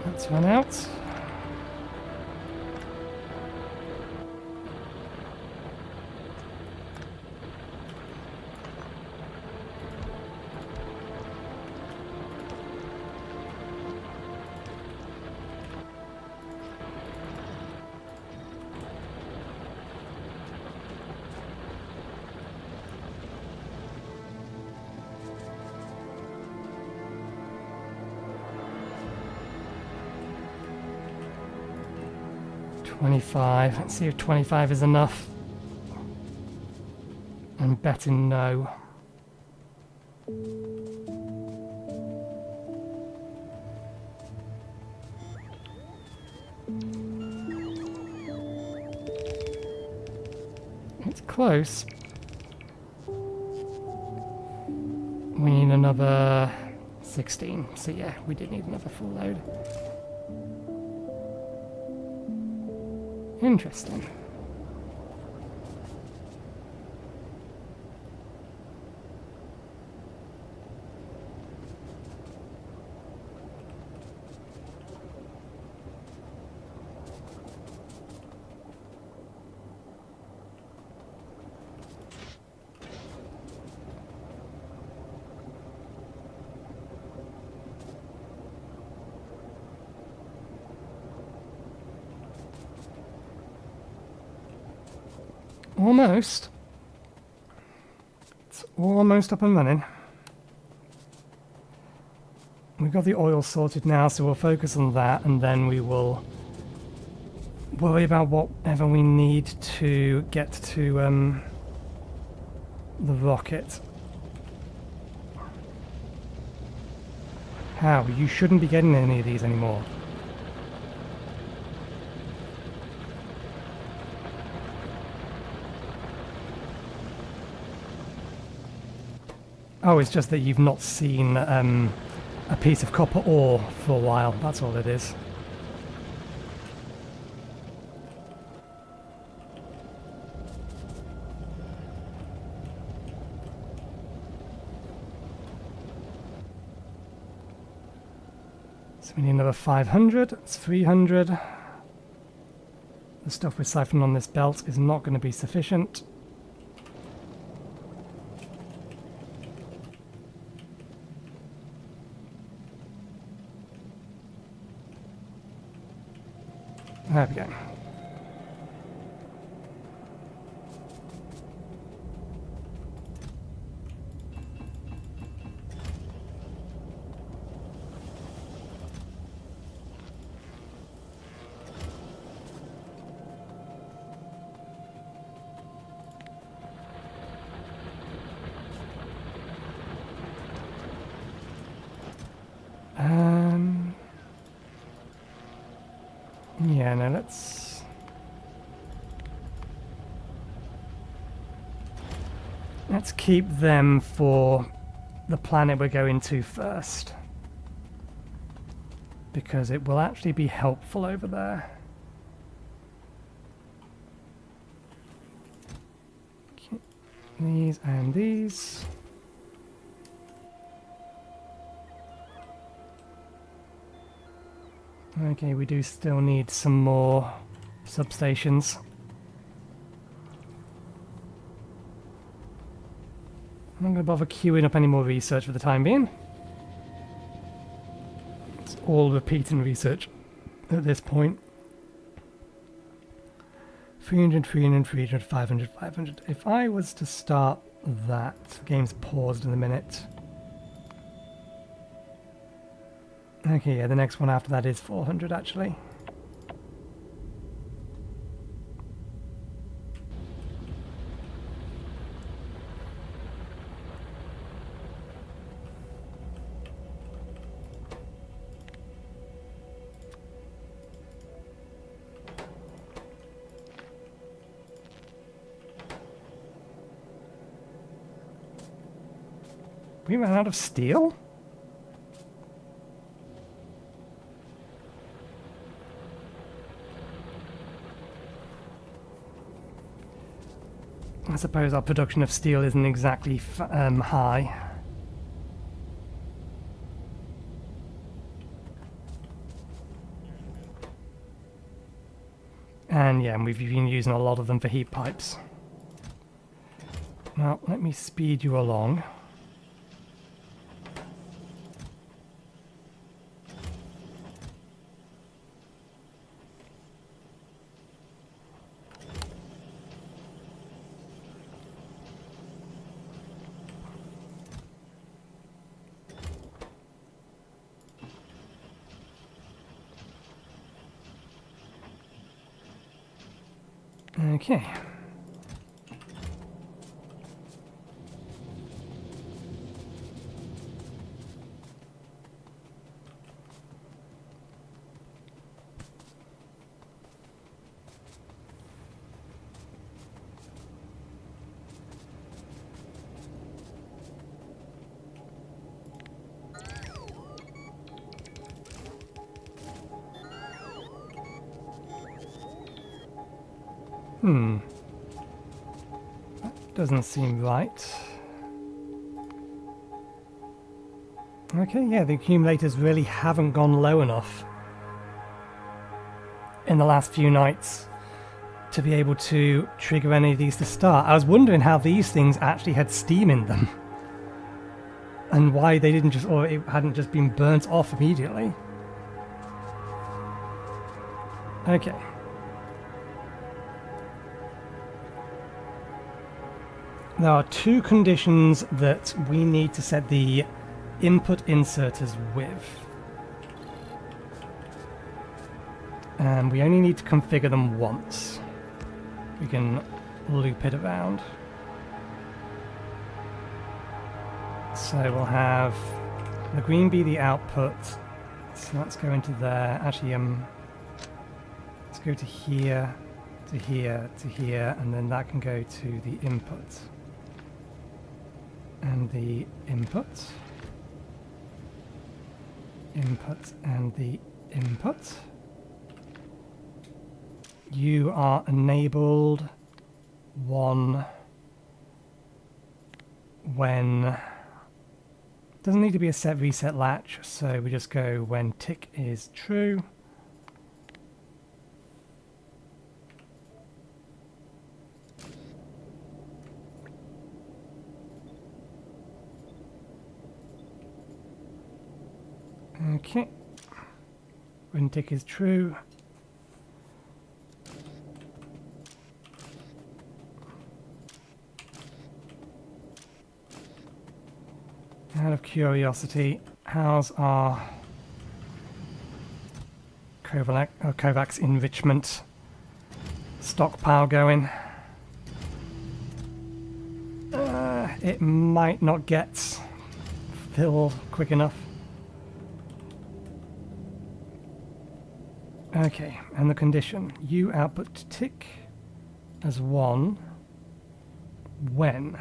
that's run out. $25. Let's see if 25 is enough. I'm betting no. It's close. We need another 16. So yeah, we did need another full load. Interesting. Almost. It's almost up and running. We've got the oil sorted now, so we'll focus on that, and then we will worry about whatever we need to get to the rocket. How? You shouldn't be getting any of these anymore. Oh, it's just that you've not seen a piece of copper ore for a while. That's all it is. So we need another 500. It's 300. The stuff we're siphoning on this belt is not going to be sufficient. There we go. Yeah, no, let's keep them for the planet we're going to first, because it will actually be helpful over there. Okay. These and these. Okay, we do still need some more substations. I'm not going to bother queuing up any more research for the time being. It's all repeat and research at this point. 300, 300, 300, 500, 500. If I was to start that, the game's paused in a minute. Okay, yeah, the next one after that is 400 actually. We ran out of steel? I suppose our production of steel isn't exactly high. And yeah, we've been using a lot of them for heat pipes. Now, let me speed you along. Okay. That doesn't seem right. Okay, yeah, the accumulators really haven't gone low enough in the last few nights to be able to trigger any of these to start. I was wondering how these things actually had steam in them and why they didn't just, or it hadn't just been burnt off immediately. Okay. There are two conditions that we need to set the input inserters with. And we only need to configure them once. We can loop it around. So we'll have the green be the output. So let's go into there. Actually, let's go to here, to here, to here, and then that can go to the input. And the input. Input and the input. You are enabled one when doesn't need to be a set reset latch, so we just go when tick is true. Okay, when tick is true. Out of curiosity, how's our Kovacs enrichment stockpile going? It might not get filled quick enough. Okay, and the condition, you output tick as 1 when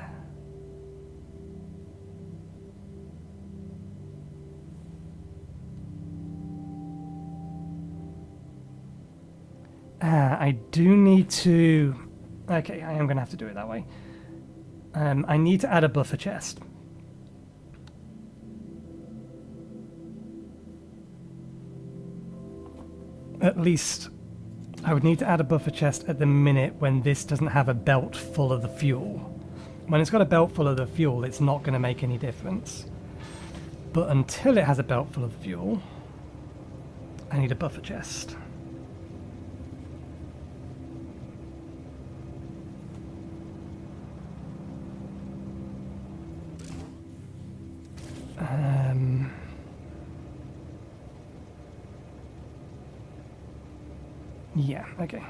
I do need to... Okay, I am going to have to do it that way. I need to add a buffer chest. at least I would need to add a buffer chest at the minute when this doesn't have a belt full of the fuel. When it's got a belt full of the fuel, it's not going to make any difference. But until it has a belt full of fuel, I need a buffer chest. Yeah, okay.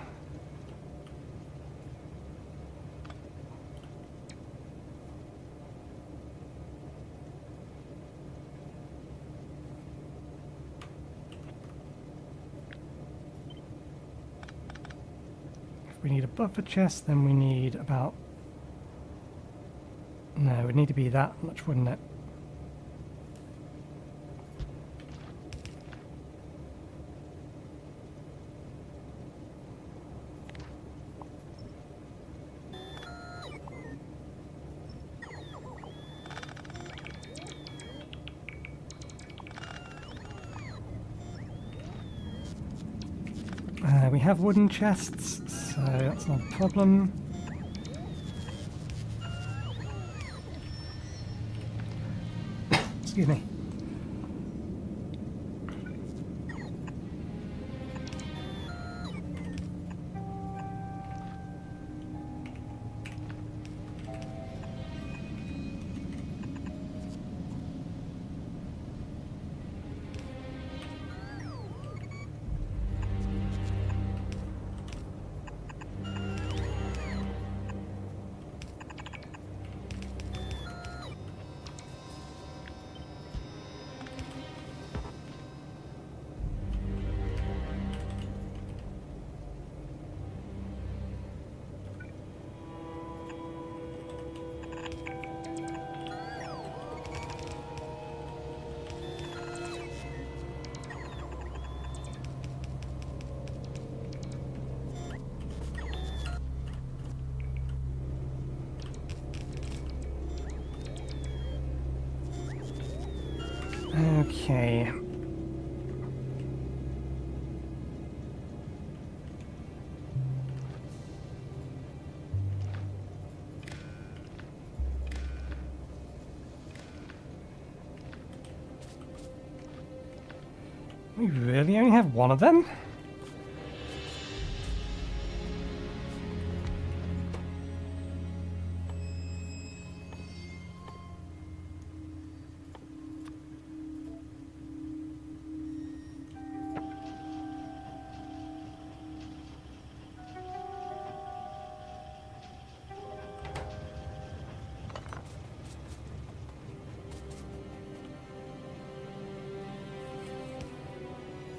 If we need a buffer chest, then we need about... No, it would need to be that much, wouldn't it? We have wooden chests, so that's not a problem. Excuse me. Okay. We really only have one of them?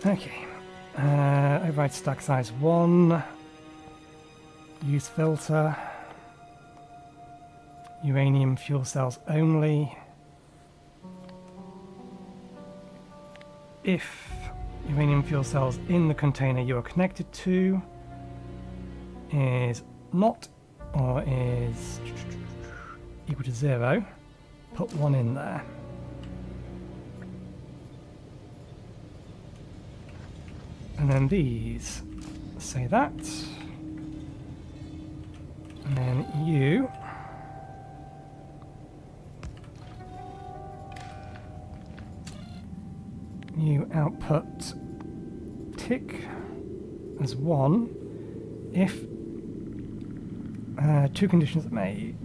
Okay, override stack size 1, use filter, uranium fuel cells only. If uranium fuel cells in the container you are connected to is not or is equal to 0, put 1 in there. And then these say that, and then you output tick as 1 if two conditions are made.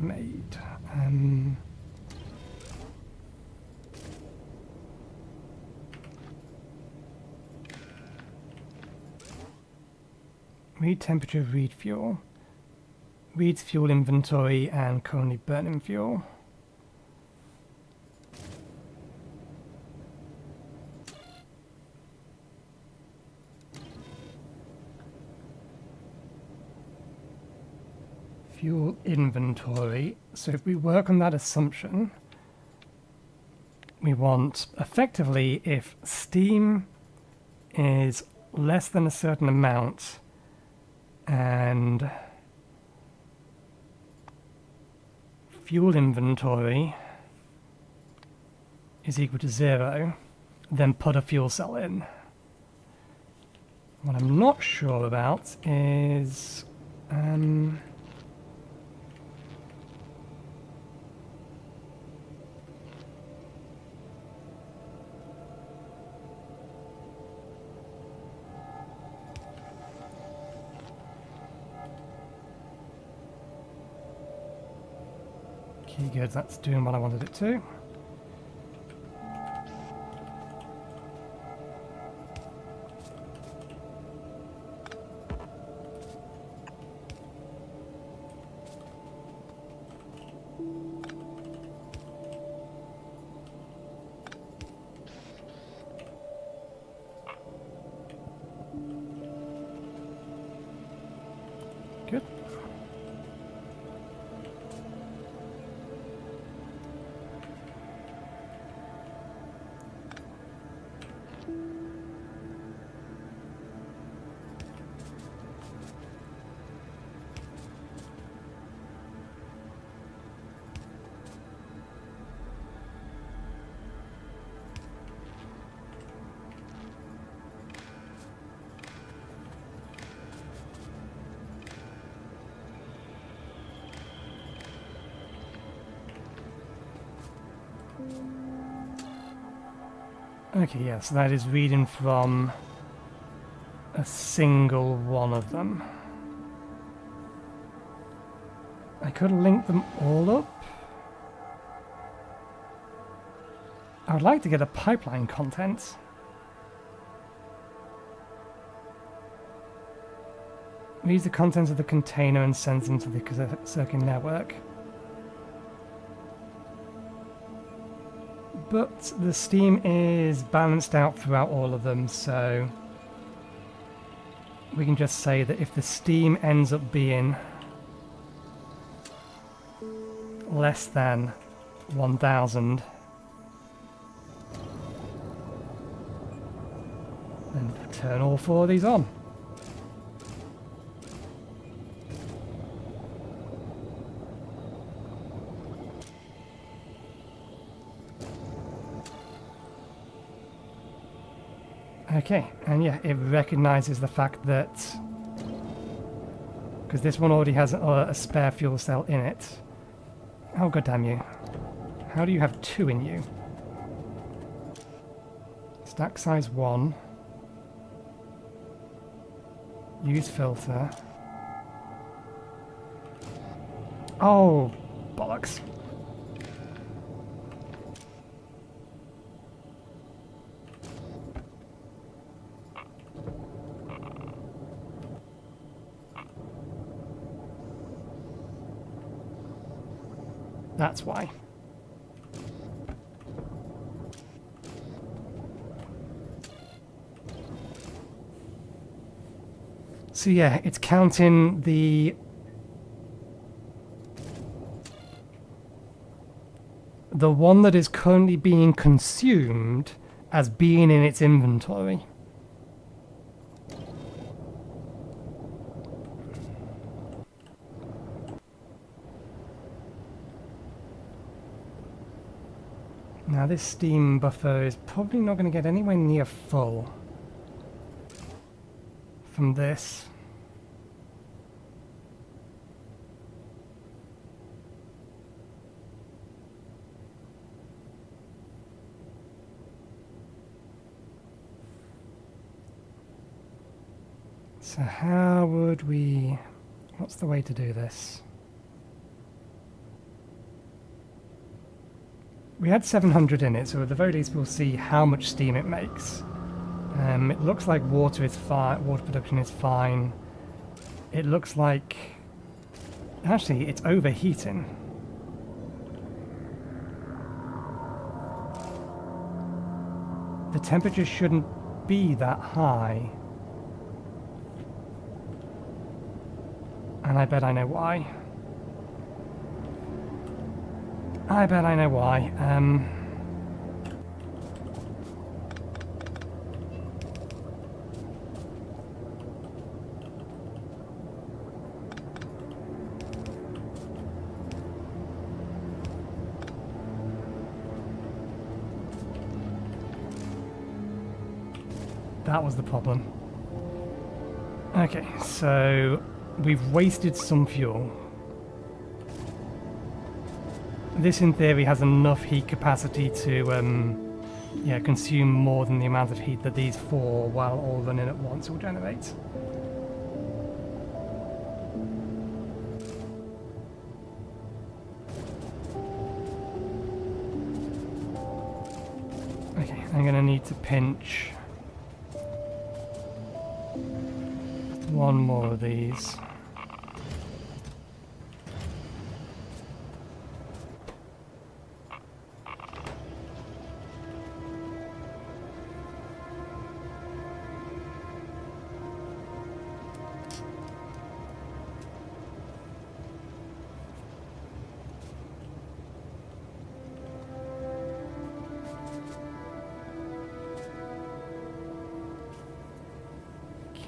Read temperature, read fuel. Reads fuel inventory and currently burning fuel. Fuel inventory. So if we work on that assumption, we want effectively if steam is less than a certain amount and fuel inventory is equal to 0, then put a fuel cell in. What I'm not sure about is... key goods, that's doing what I wanted it to. Good. Okay, yes, that is reading from a single one of them. I could link them all up. I would like to get a pipeline content. Reads the contents of the container and sends them to the circuit network. But the steam is balanced out throughout all of them, so we can just say that if the steam ends up being less than 1000, then turn all 4 of these on. Okay, and yeah, it recognizes the fact that because this one already has a spare fuel cell in it. Oh, god damn you. How do you have 2 in you? Stack size 1. Use filter. Oh, bollocks. That's why. So yeah, it's counting the one that is currently being consumed as being in its inventory. Now this steam buffer is probably not going to get anywhere near full from this. So how would we... what's the way to do this? We had 700 in it, so at the very least we'll see how much steam it makes. It looks like water is fine, water production is fine. It looks like... actually, it's overheating. The temperature shouldn't be that high. And I bet I know why. I bet I know why. That was the problem. Okay, so we've wasted some fuel. This, in theory, has enough heat capacity to consume more than the amount of heat that these four, while all running at once, will generate. Okay, I'm going to need to pinch one more of these.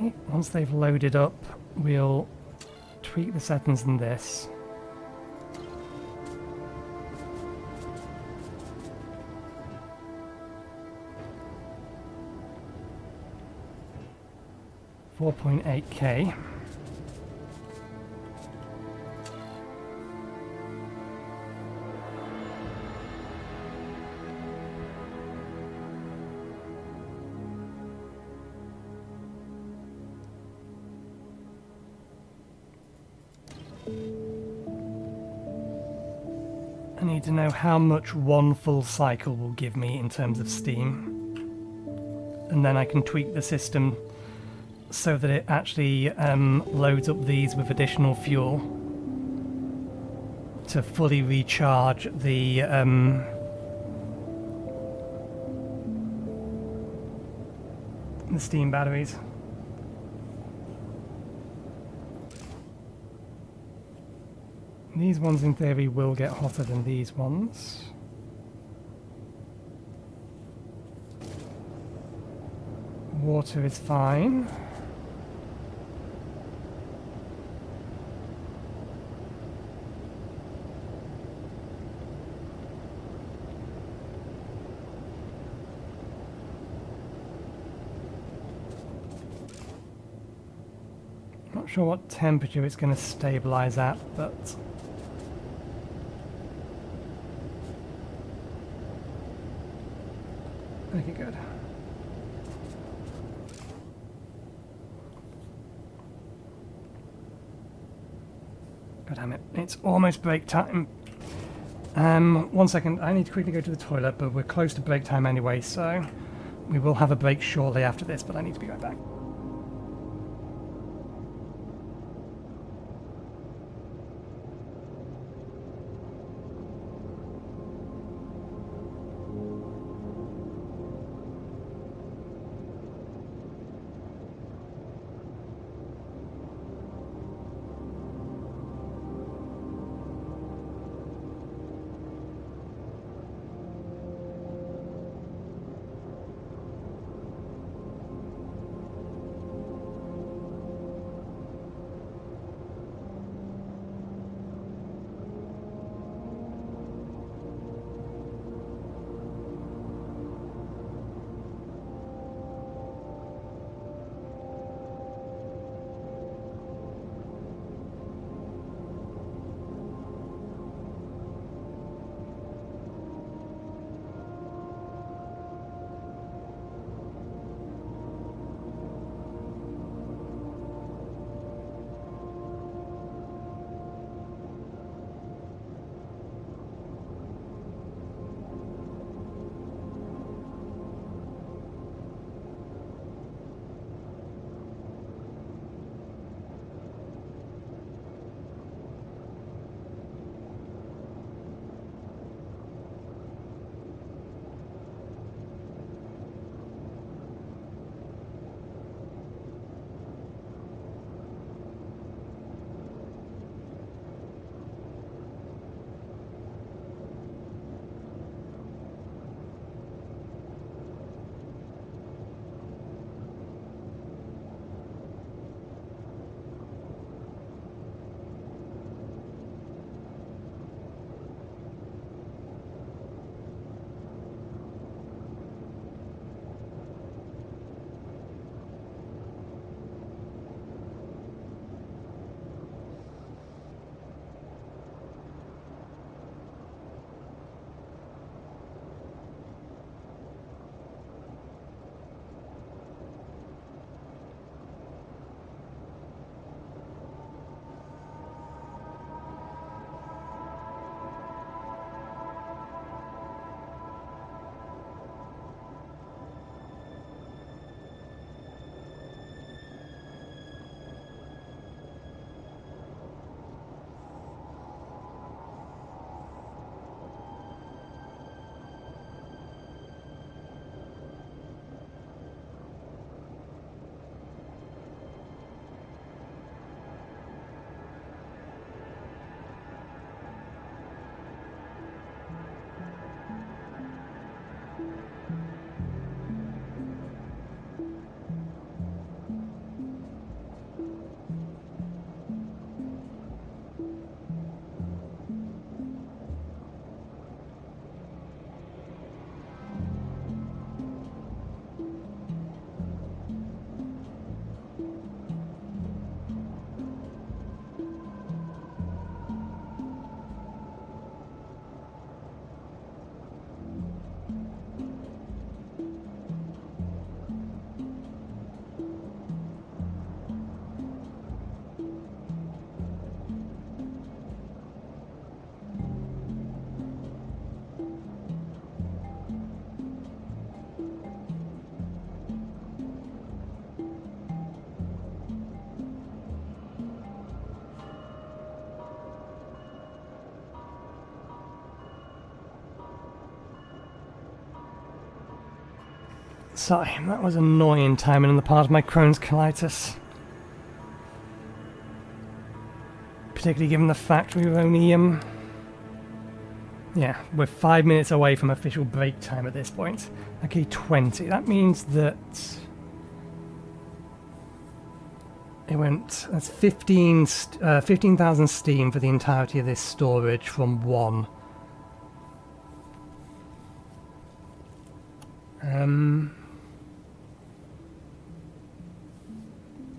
Okay, once they've loaded up, we'll tweak the settings in this. $4.8K. I need to know how much one full cycle will give me in terms of steam, and then I can tweak the system so that it actually loads up these with additional fuel to fully recharge the steam batteries. These ones in theory will get hotter than these ones. Water is fine. Not sure what temperature it's going to stabilize at, but okay, good. God damn it, it's almost break time. 1 second, I need to quickly go to the toilet, but we're close to break time anyway, so we will have a break shortly after this, but I need to be right back. Sorry, that was annoying timing on the part of my Crohn's colitis. Particularly given the fact we were only, yeah, we're 5 minutes away from official break time at this point. Okay, 20. That means that it went, that's 15,000 steam for the entirety of this storage from one.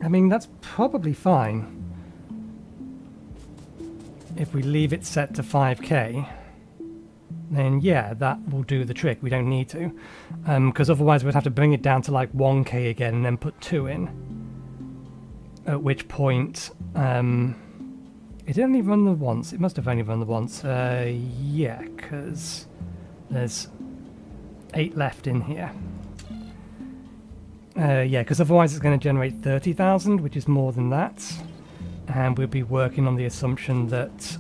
I mean, that's probably fine if we leave it set to 5k. Then yeah, that will do the trick. We don't need to, because otherwise we'd have to bring it down to like 1k again and then put 2 in. At which point, it only run the once. It must have only run the once. Yeah, because there's 8 left in here. Yeah, because otherwise it's going to generate 30,000, which is more than that. And we'll be working on the assumption that...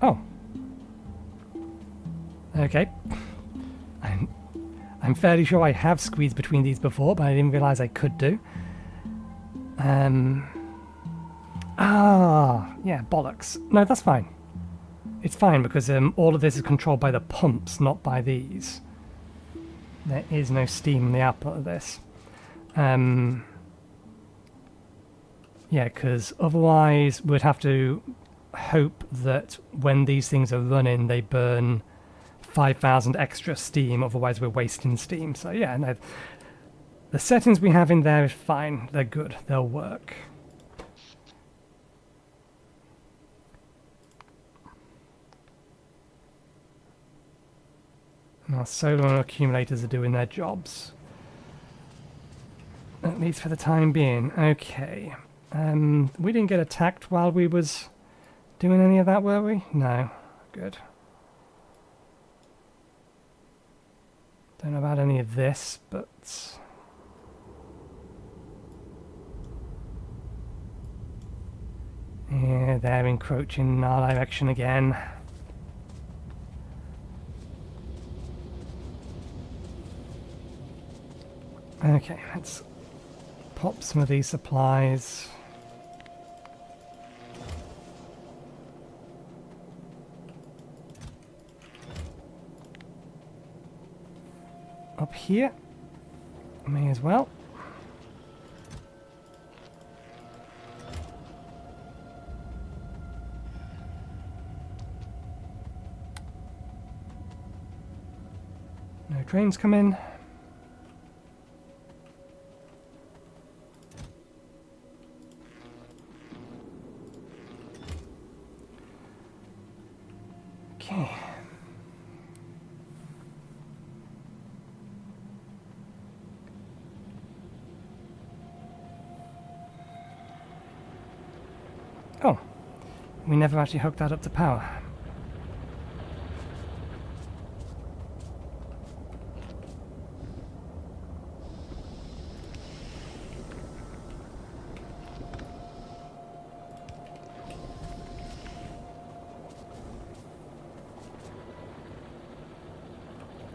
Oh. Okay. I'm fairly sure I have squeezed between these before, but I didn't realise I could do. Yeah, bollocks. No, that's fine. It's fine because all of this is controlled by the pumps, not by these. There is no steam in the output of this. Yeah, because otherwise we'd have to hope that when these things are running, they burn 5,000 extra steam, otherwise we're wasting steam. So yeah, no, the settings we have in there is fine. They're good. They'll work. And our solar accumulators are doing their jobs. At least for the time being. Okay. We didn't get attacked while we was doing any of that, were we? No. Good. Don't know about any of this, but... yeah, they're encroaching in our direction again. Okay, let's pop some of these supplies. Up here, may as well. No trains come in. Okay. Oh, we never actually hooked that up to power.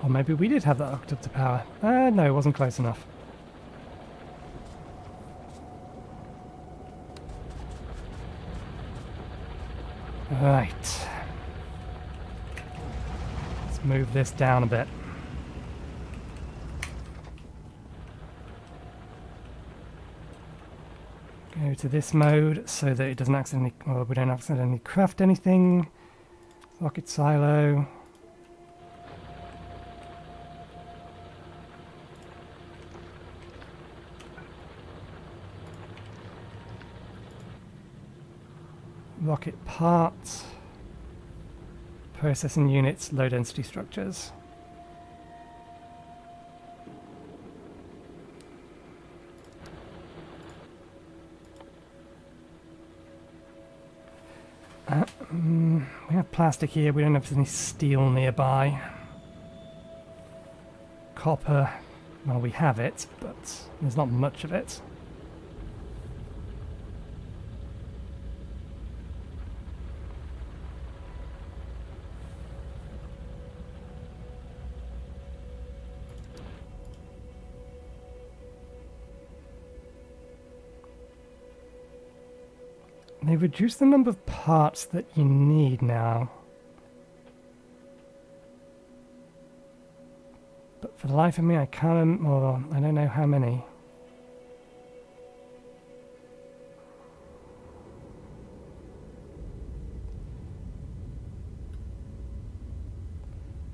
Or maybe we did have that hooked up to power. No, it wasn't close enough. Right. Let's move this down a bit. Go to this mode so that it doesn't accidentally, or we don't accidentally craft anything. Rocket silo. Rocket parts, processing units, low density structures. We have plastic here, we don't have any steel nearby. Copper, well, we have it, but there's not much of it. They reduce the number of parts that you need now. But for the life of me, I can't, or I don't know how many.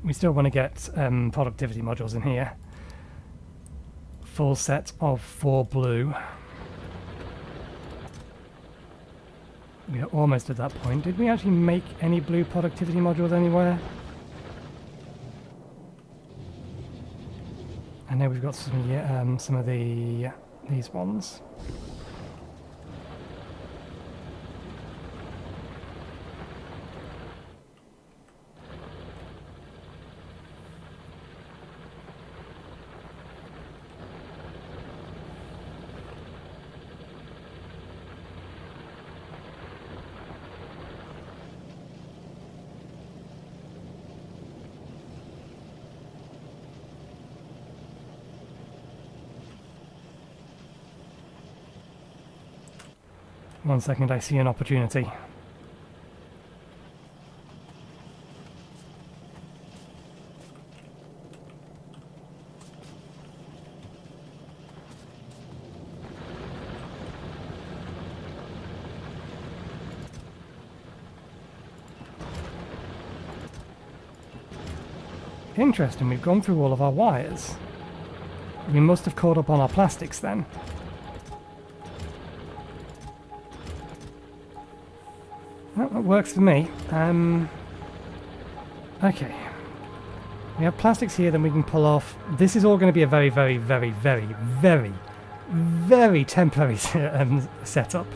We still want to get productivity modules in here. Full set of 4 blue. We are almost at that point. Did we actually make any blue productivity modules anywhere? I know we've got some of these ones. One second, I see an opportunity. Interesting, we've gone through all of our wires. We must have caught up on our plastics then. Well, that works for me. Okay. We have plastics here, then we can pull off. This is all going to be a very, very, very, very, very, very temporary setup.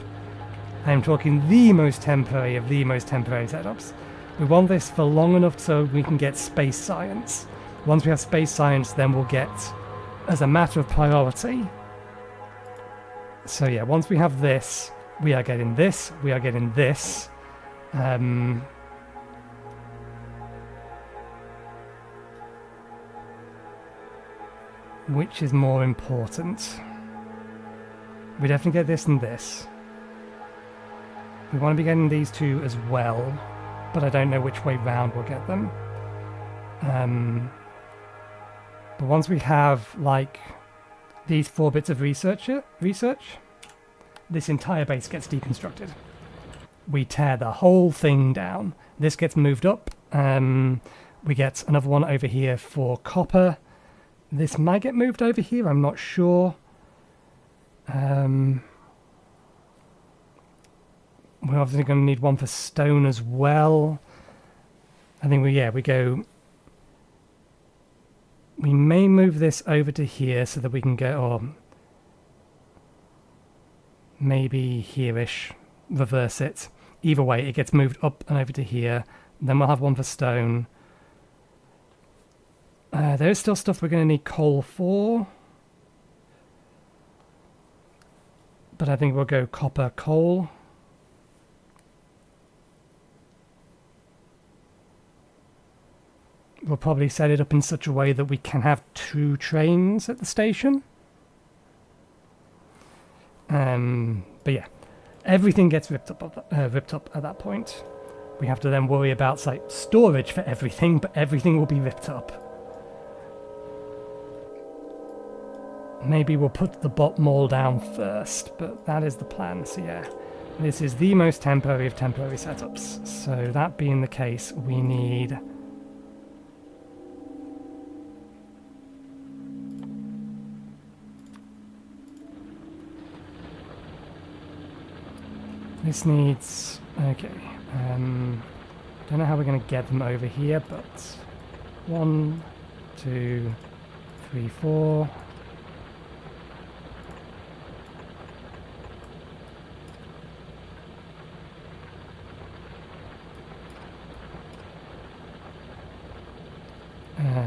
I'm talking the most temporary of the most temporary setups. We want this for long enough so we can get space science. Once we have space science, then we'll get, as a matter of priority. So yeah, once we have this, we are getting this, we are getting this. Which is more important? We definitely get this and this. We want to be getting these two as well, but I don't know which way round we'll get them. But once we have, like, these 4 bits of research, this entire base gets deconstructed. We tear the whole thing down. This gets moved up. We get another one over here for copper. This might get moved over here, I'm not sure. We're obviously going to need one for stone as well. I think we go... We may move this over to here so that we can go... Or maybe here-ish. Reverse it. Either way, it gets moved up and over to here. Then we'll have one for stone. There is still stuff we're going to need coal for. But I think we'll go copper, coal. We'll probably set it up in such a way that we can have 2 trains at the station. But yeah. Everything gets ripped up at that point. We have to then worry about, like, storage for everything, but everything will be ripped up. Maybe we'll put the bot mall down first, but that is the plan, so yeah. This is the most temporary of temporary setups. So that being the case, we need... This needs... Okay. Don't know how we're going to get them over here, but... 1, 2, 3, 4...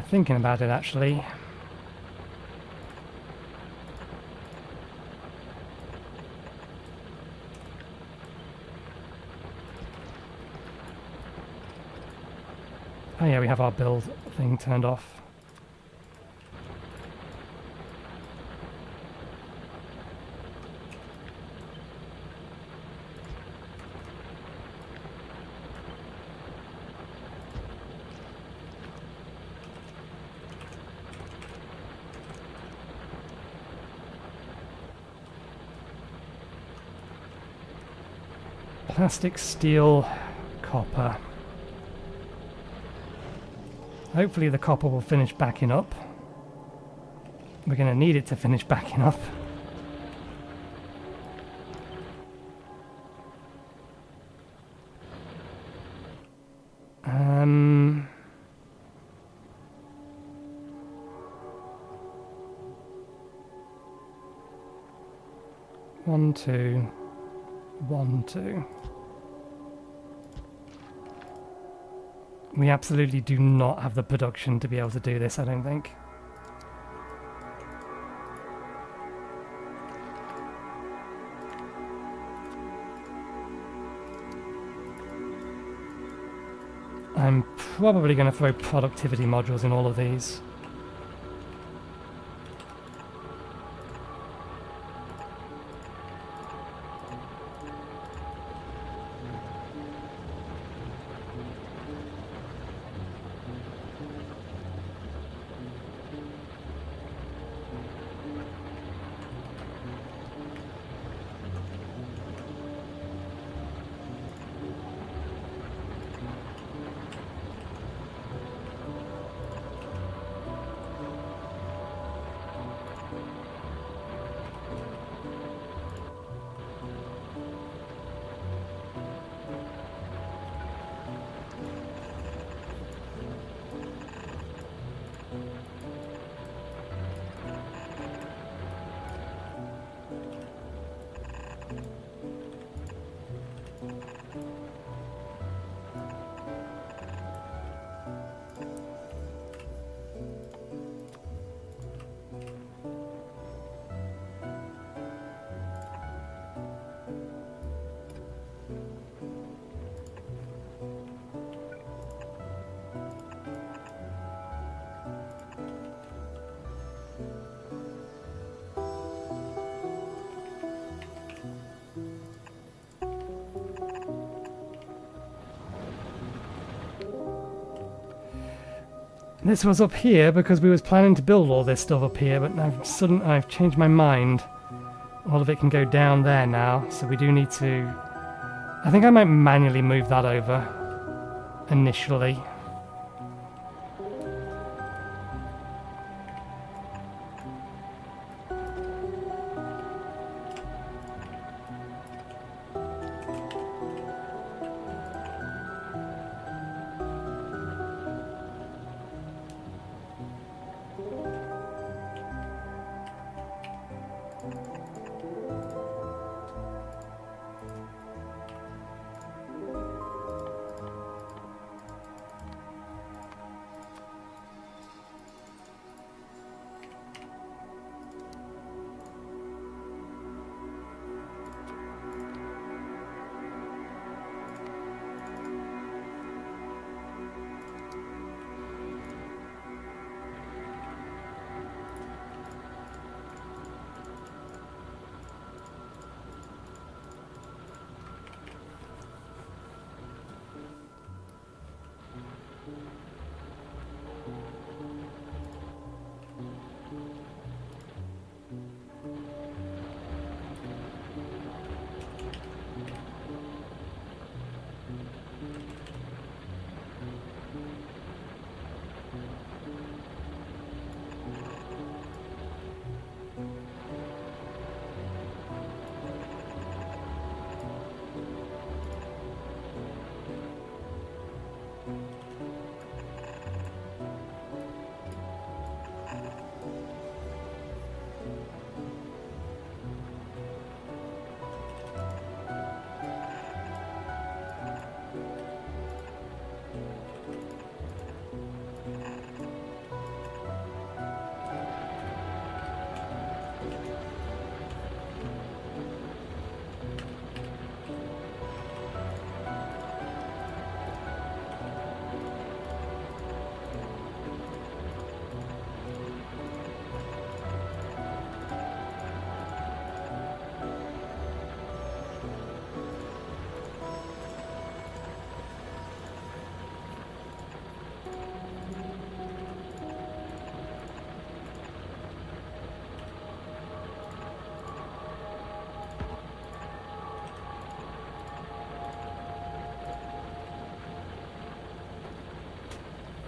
Thinking about it, actually. Oh yeah, we have our build thing turned off. Plastic, steel, copper. Hopefully the copper will finish backing up. We're going to need it to finish backing up. One, two, 1, 2. We absolutely do not have the production to be able to do this, I don't think. I'm probably going to throw productivity modules in all of these. This was up here because we was planning to build all this stuff up here, but now I've changed my mind. All of it can go down there now, so we do need to... I think I might manually move that over initially.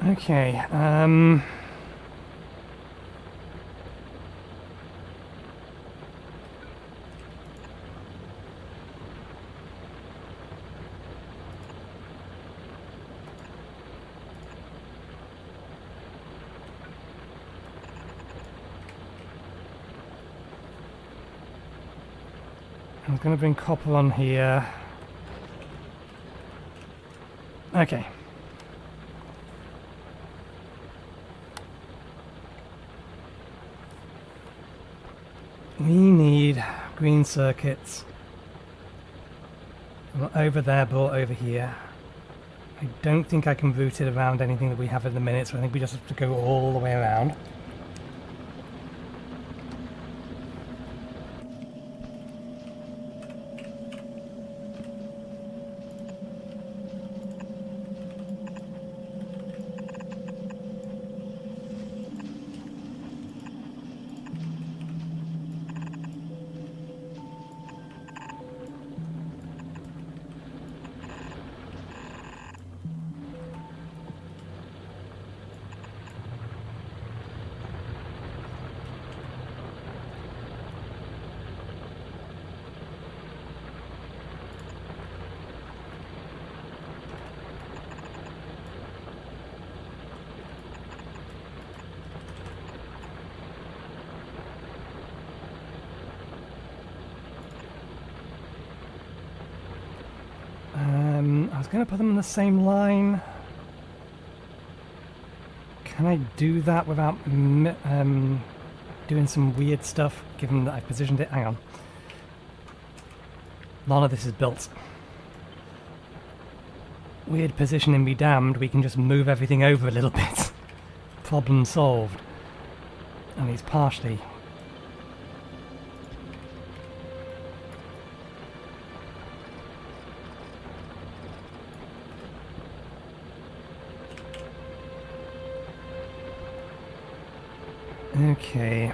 Okay, I'm going to bring copper on here. Okay. We need green circuits. Not over there, but over here. I don't think I can route it around anything that we have at the minute, so I think we just have to go all the way around. I was going to put them in the same line. Can I do that without doing some weird stuff, given that I positioned it? Hang on. None of this is built. Weird positioning be damned, we can just move everything over a little bit. Problem solved. At least partially. Okay.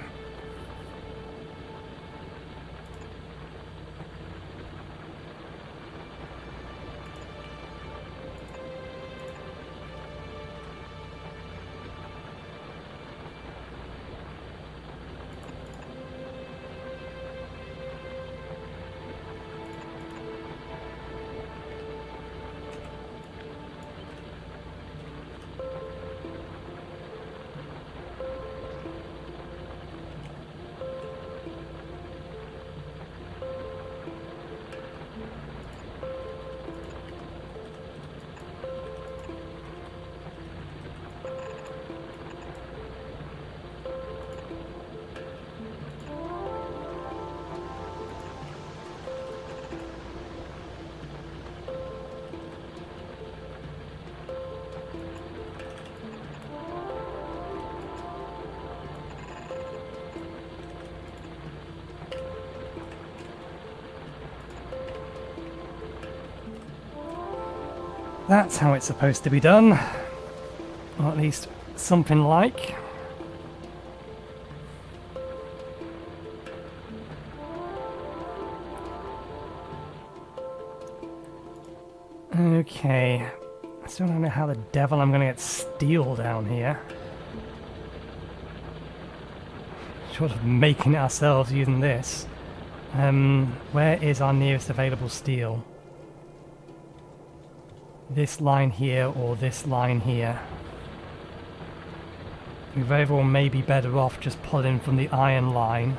That's how it's supposed to be done. Or at least something like. Okay. I still don't know how the devil I'm going to get steel down here. Sort of making it ourselves using this. Where is our nearest available steel? This line here or this line here. We very well may be better off just pulling from the iron line.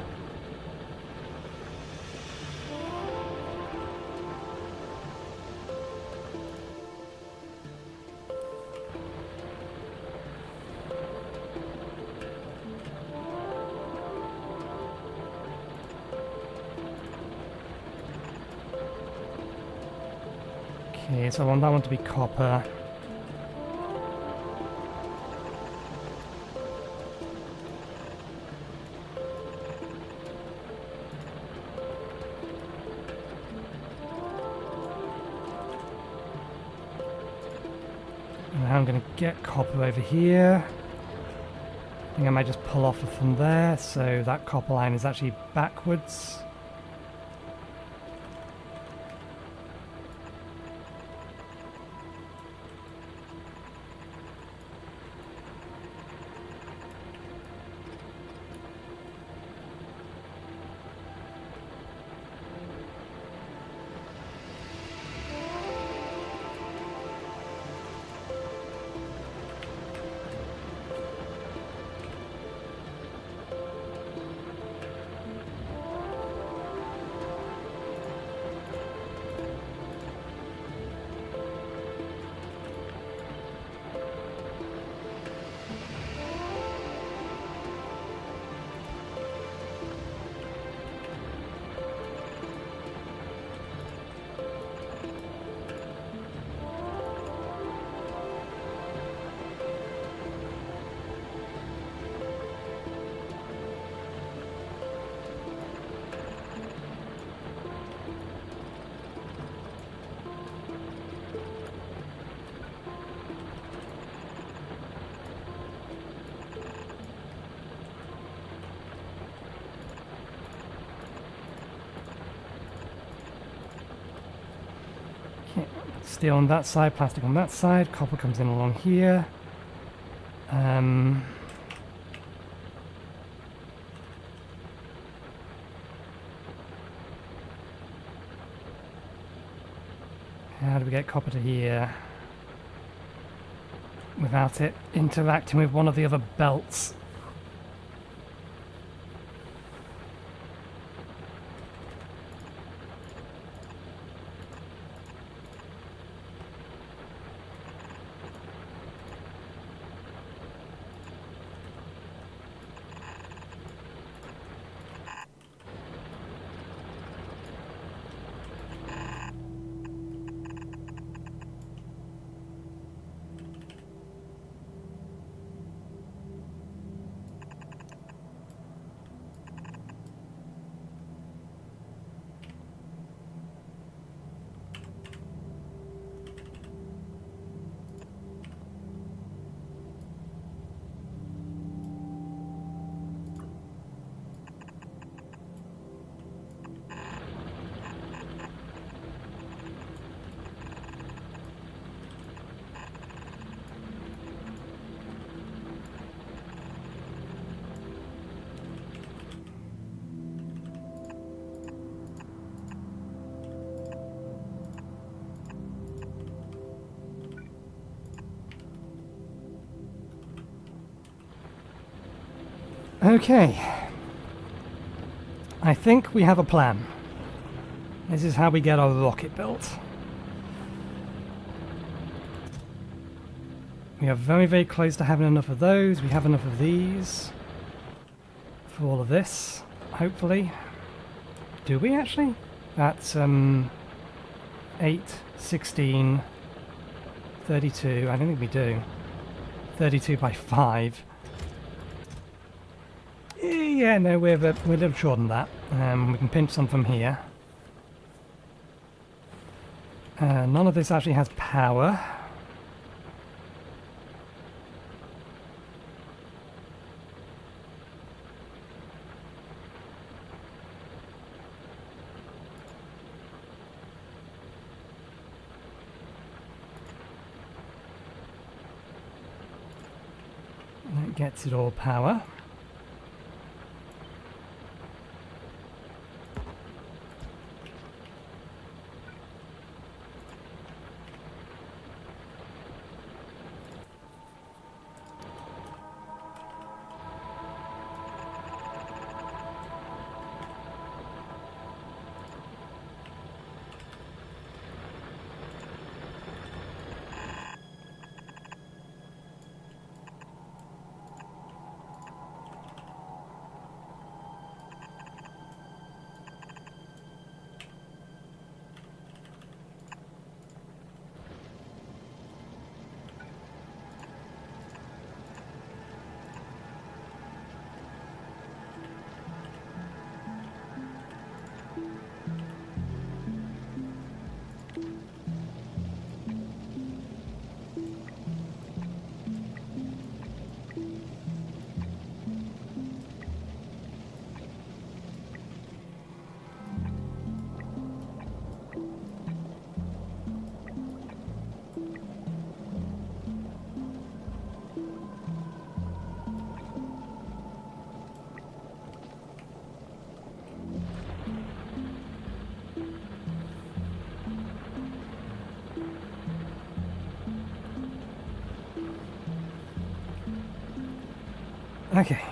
Okay, so I want that one to be copper. And now I'm going to get copper over here. I think I might just pull off from there, so that copper line is actually backwards. Steel on that side, plastic on that side, copper comes in along here. How do we get copper to here without it interacting with one of the other belts? Okay, I think we have a plan. This is how we get our rocket built. We are very, very close to having enough of those. We have enough of these for all of this, hopefully. Do we actually? That's 8, 16, 32. I don't think we do. 32 by 5. Yeah, no, we're a little short on that. We can pinch some from here. None of this actually has power. That gets it all power. Okay.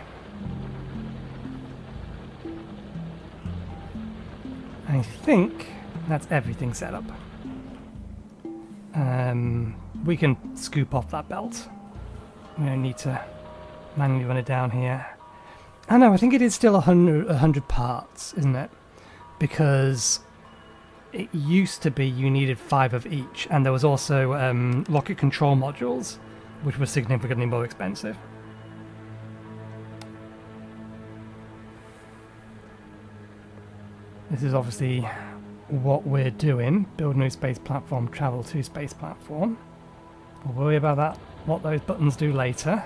I think that's everything set up. We can scoop off that belt. We don't need to manually run it down here. Oh no, I think it is still 100 parts, isn't it? Because it used to be you needed 5 of each, and there was also rocket control modules, which were significantly more expensive. This is obviously what we're doing. Build new space platform, travel to space platform. We'll worry about that, what those buttons do later.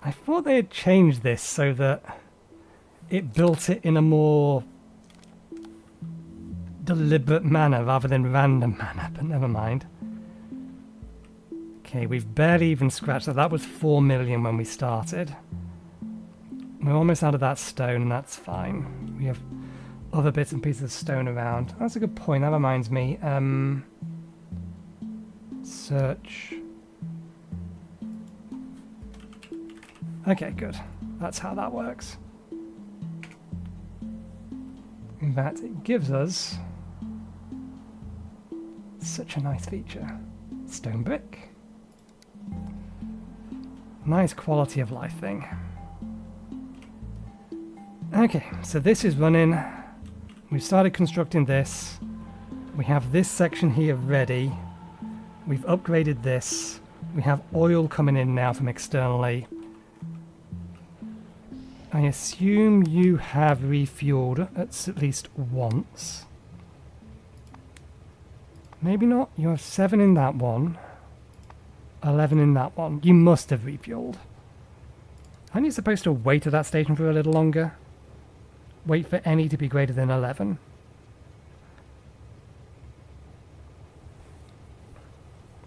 I thought they had changed this so that it built it in a more deliberate manner rather than random manner, but never mind. Okay, we've barely even scratched that. That was 4 million when we started. We're almost out of that stone, and that's fine. We have other bits and pieces of stone around. That's a good point. That reminds me. Search. Okay, good. That's how that works. In fact, it gives us such a nice feature. Stone brick. Nice quality of life thing. Okay, so this is running. We've started constructing this. We have this section here ready. We've upgraded this. We have oil coming in now from externally. I assume you have refueled at least once. Maybe not. You have 7 in that one. 11 in that one. You must have refueled. Aren't you supposed to wait at that station for a little longer? Wait for any to be greater than 11.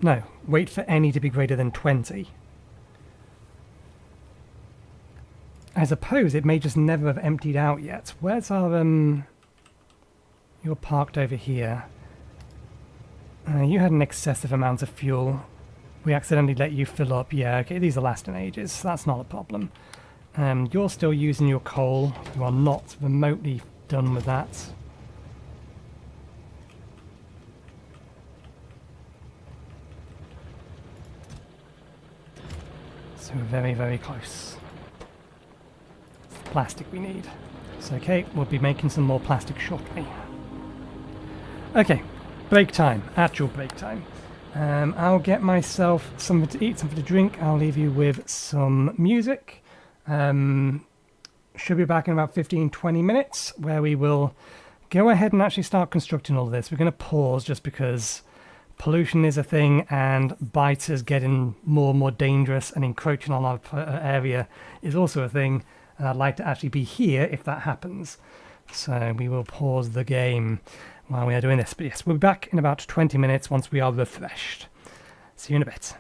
No, wait for any to be greater than 20. I suppose it may just never have emptied out yet. Where's our, You're parked over here. You had an excessive amount of fuel. We accidentally let you fill up. Yeah, okay, these are lasting ages. That's not a problem. You're still using your coal. You are not remotely done with that. So very, very close. It's the plastic we need. So okay, we'll be making some more plastic shortly. Okay, break time. Actual break time. I'll get myself something to eat, something to drink. I'll leave you with some music. Should be back in about 15-20 minutes, where we will go ahead and actually start constructing all this. We're going to pause just because pollution is a thing, and biters getting more and more dangerous and encroaching on our area is also a thing, and I'd like to actually be here if that happens. So we will pause the game while we are doing this. But yes, we'll be back in about 20 minutes once we are refreshed. See you in a bit.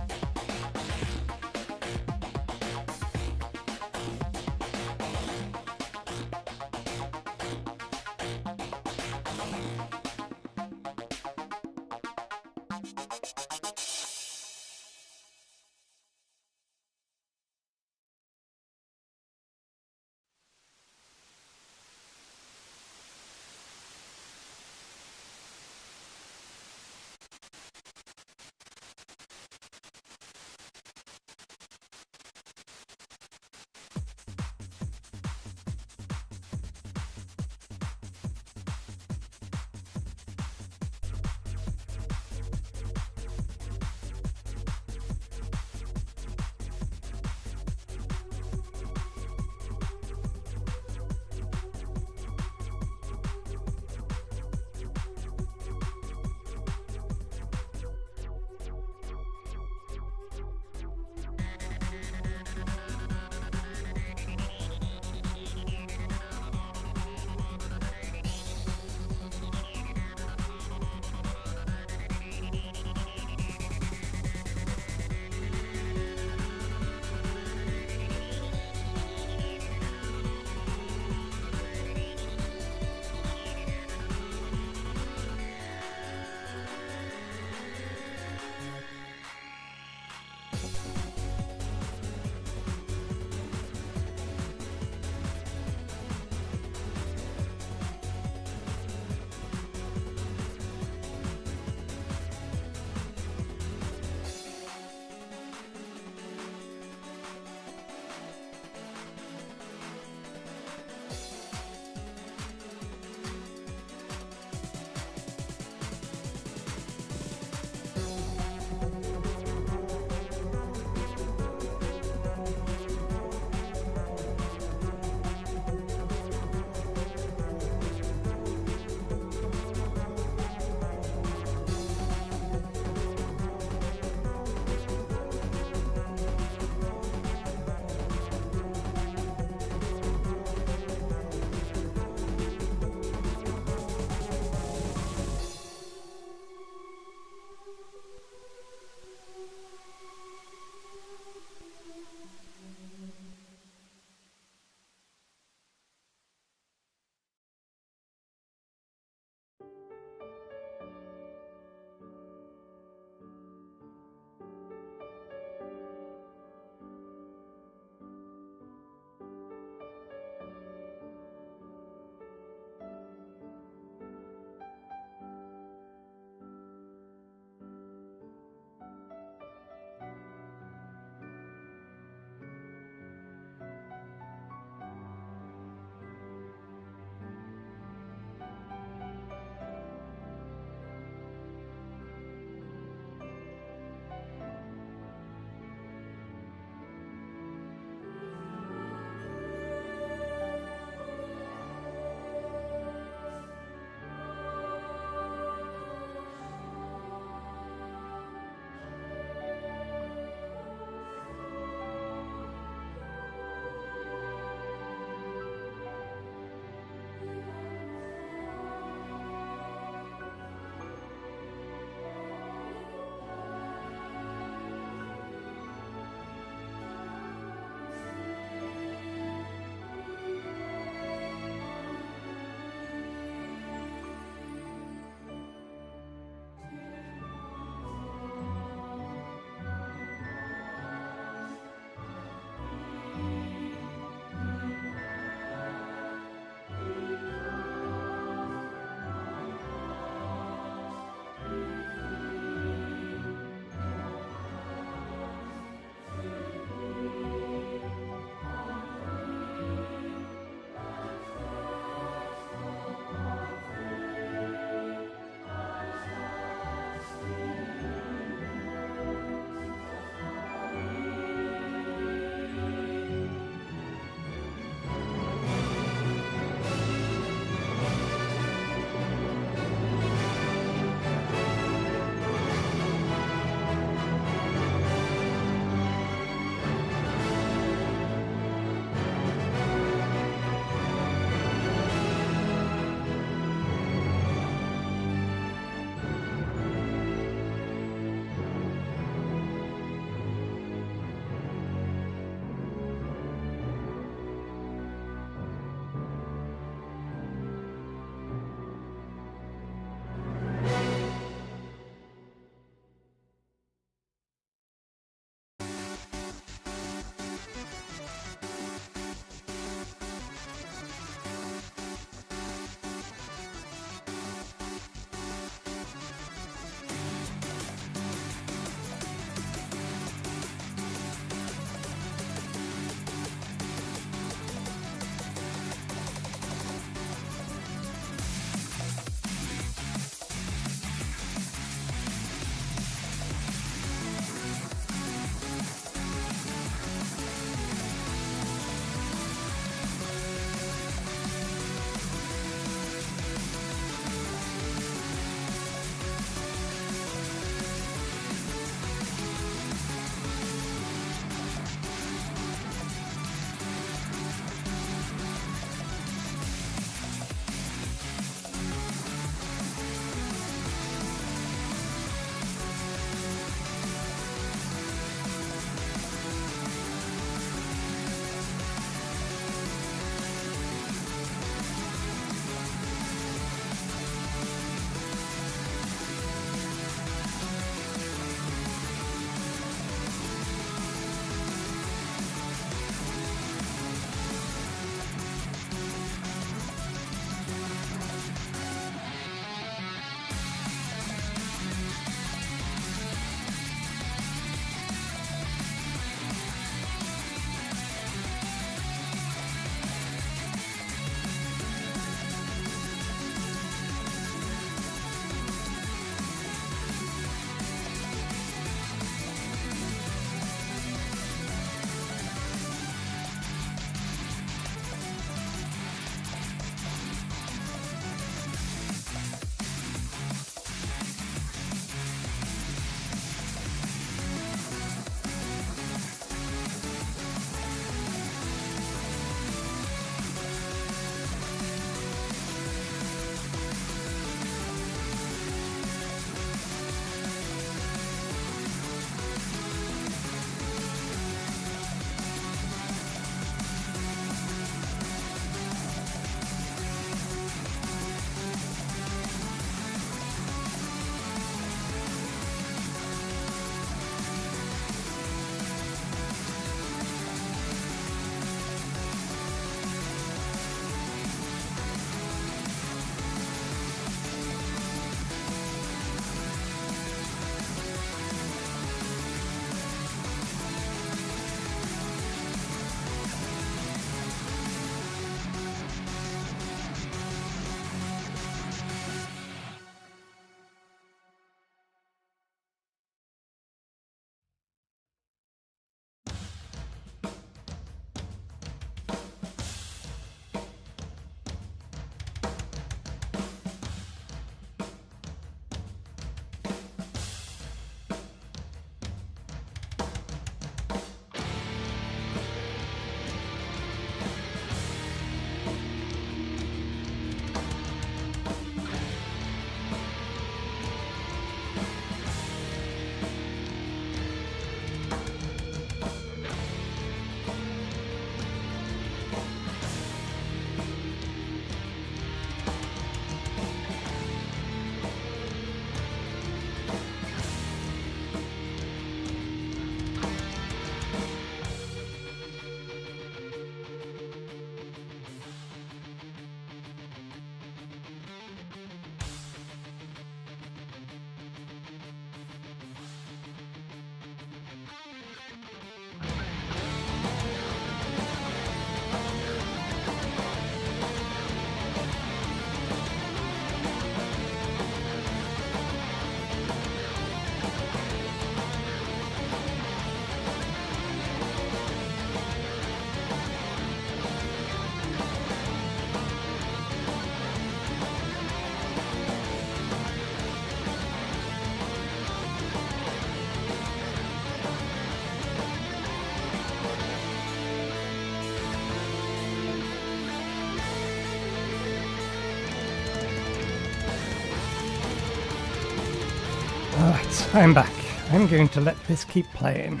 I'm back. I'm going to let this keep playing.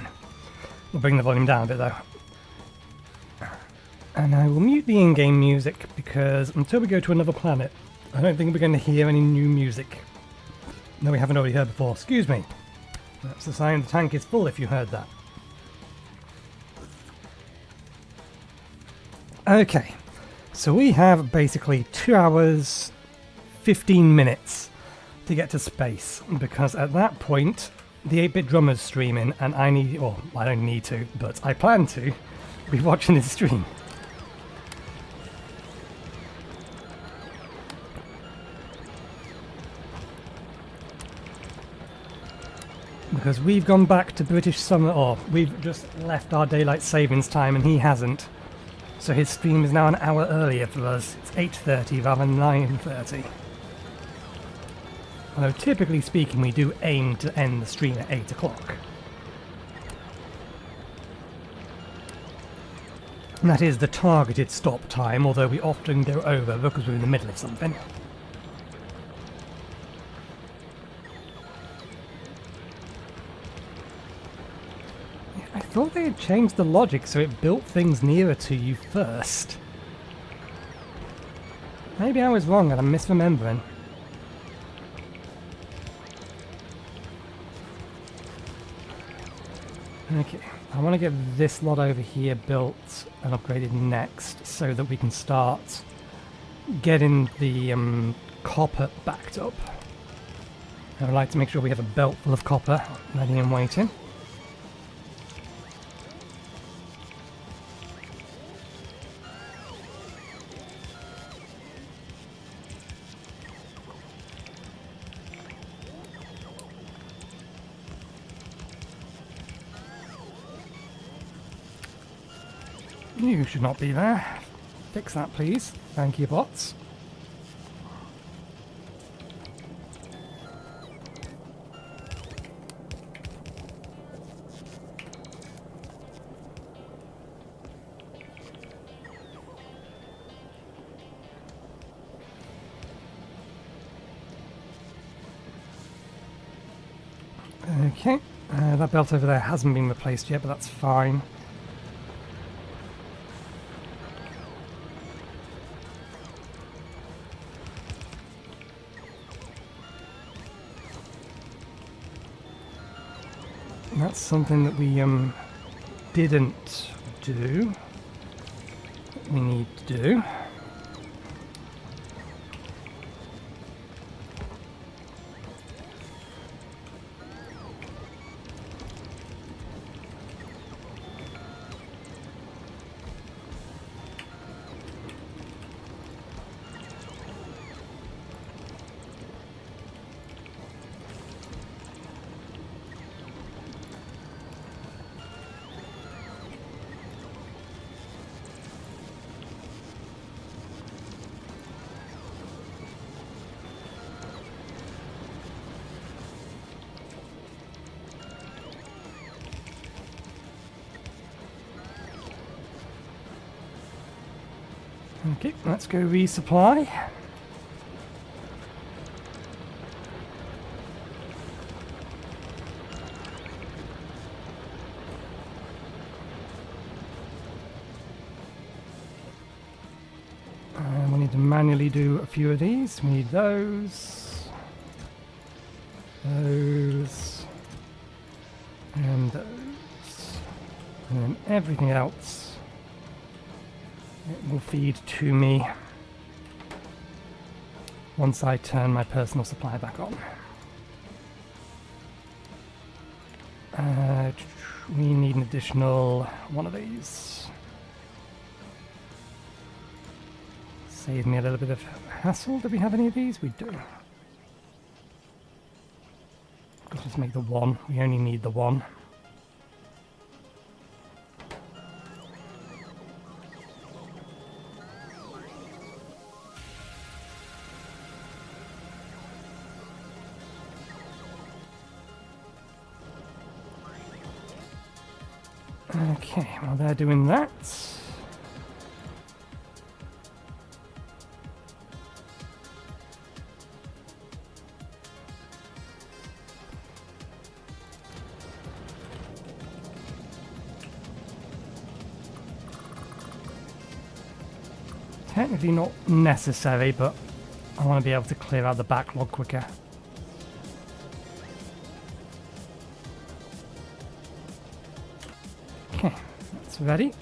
We'll bring the volume down a bit though. And I will mute the in-game music because until we go to another planet, I don't think we're going to hear any new music. No, we haven't already heard before. Excuse me. That's the sign the tank is full if you heard that. Okay, so we have basically 2 hours, 15 minutes to get to space, because at that point, the 8-Bit Drummer's streaming, and I need, or I don't need to, but I plan to, be watching his stream. Because we've gone back to British summer, or we've just left our daylight savings time and he hasn't. So his stream is now an hour earlier for us. It's 8:30 rather than 9:30. Although typically speaking we do aim to end the stream at 8 o'clock. And that is the targeted stop time, although we often go over because we're in the middle of something. I thought they had changed the logic so it built things nearer to you first. Maybe I was wrong and I'm misremembering. Okay, I want to get this lot over here built and upgraded next so that we can start getting the copper backed up. I would like to make sure we have a belt full of copper ready and waiting. You should not be there. Fix that, please. Thank you, bots. Okay, that belt over there hasn't been replaced yet, but that's fine. That's something that we didn't do. That we need to do. Okay, let's go resupply. We need to manually do a few of these. We need those, and those, and then everything else it will feed to me once I turn my personal supply back on. We need an additional one of these. Save me a little bit of hassle. Do we have any of these? We do. Let's just make the one. We only need the one. Okay, while they're doing that, Technically not necessary, but I want to be able to clear out the backlog quicker. Okay, that's ready.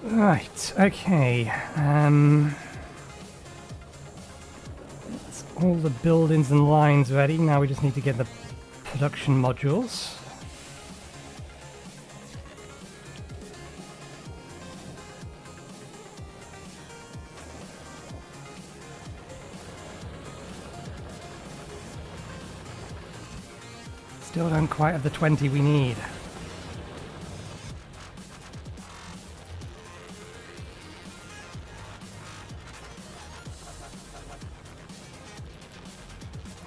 Right, okay. That's all the buildings and lines ready. Now we just need to get the production modules. Still don't quite have the 20 we need.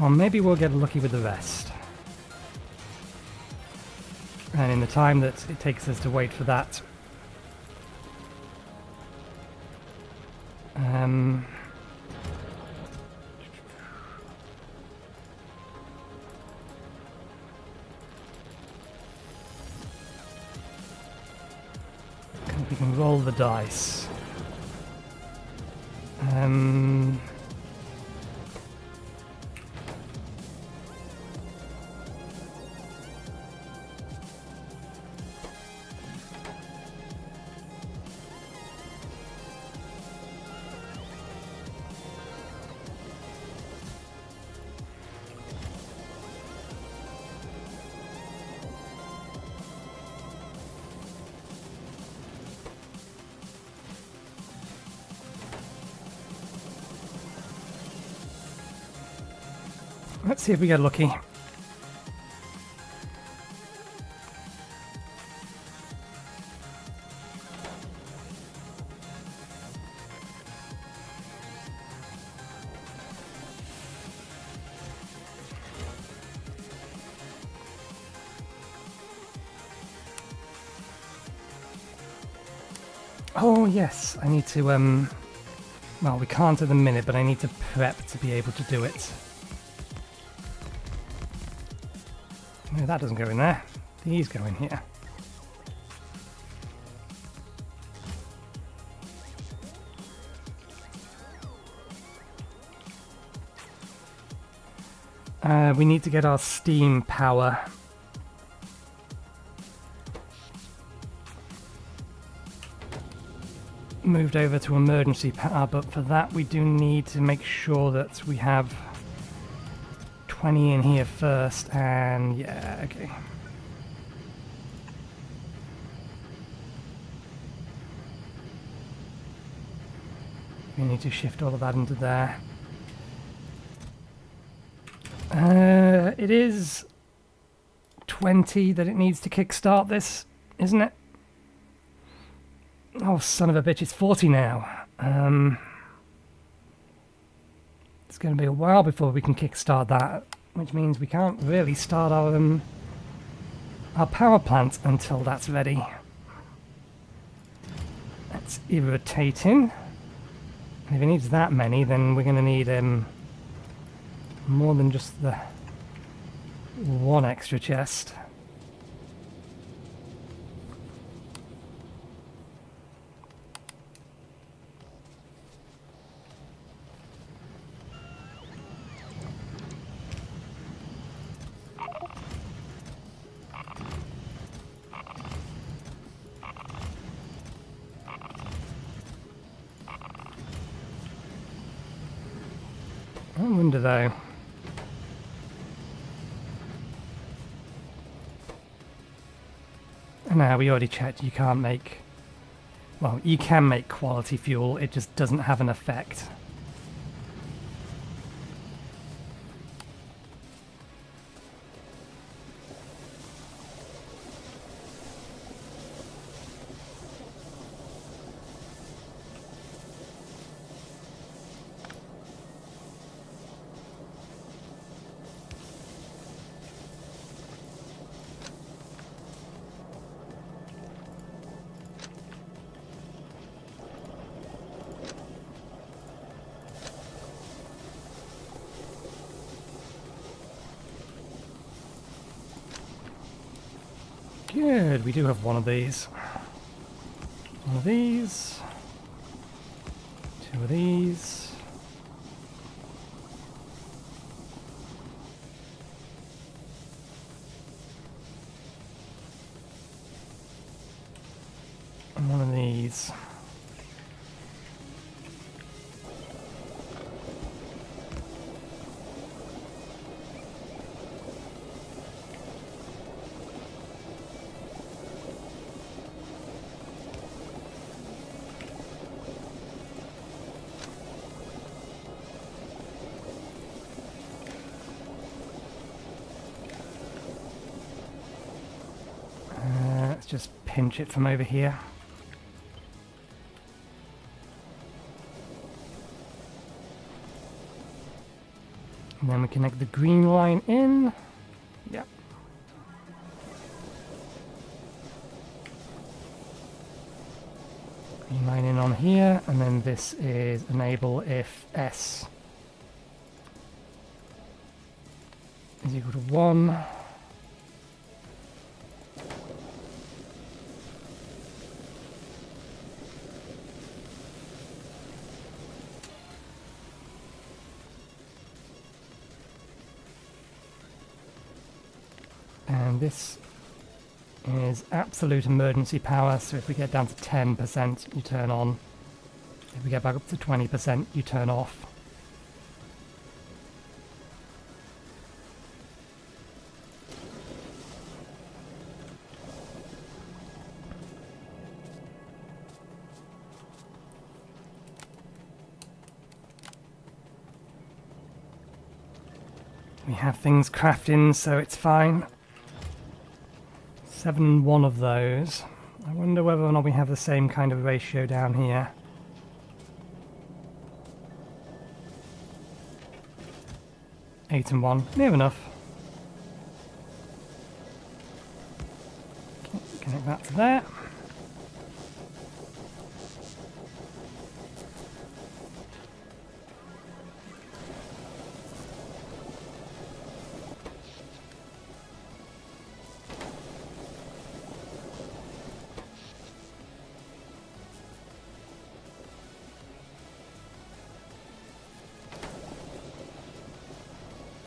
Well, maybe we'll get lucky with the rest. And in the time that it takes us to wait for that, we can roll the dice. Let's see if we get lucky. Oh yes, I need to, well, we can't at the minute, but I need to prep to be able to do it. No, that doesn't go in there. These go in here. We need to get our steam power. Moved over to emergency power, but for that we do need to make sure that we have 20 in here first, and yeah, okay. We need to shift all of that into there. It is 20 that it needs to kickstart this, isn't it? Oh, son of a bitch, it's 40 now. It's going to be a while before we can kickstart that, which means we can't really start our power plant until that's ready. That's irritating. And if it needs that many, then we're going to need more than just the one extra chest. I wonder though. No, we already checked. You can't make... Well, you can make quality fuel, it just doesn't have an effect. Good, we do have one of these. One of these. Two of these. And one of these. Let's just pinch it from over here. And then we connect the green line in. Yep. Green line in on here, and then this is enable if S is equal to 1. And this is absolute emergency power, so if we get down to 10%, you turn on. If we get back up to 20%, you turn off. We have things crafting, so it's fine. 7 of those. I wonder whether or not we have the same kind of ratio down here. Eight and 1, near enough. Okay, connect that to there.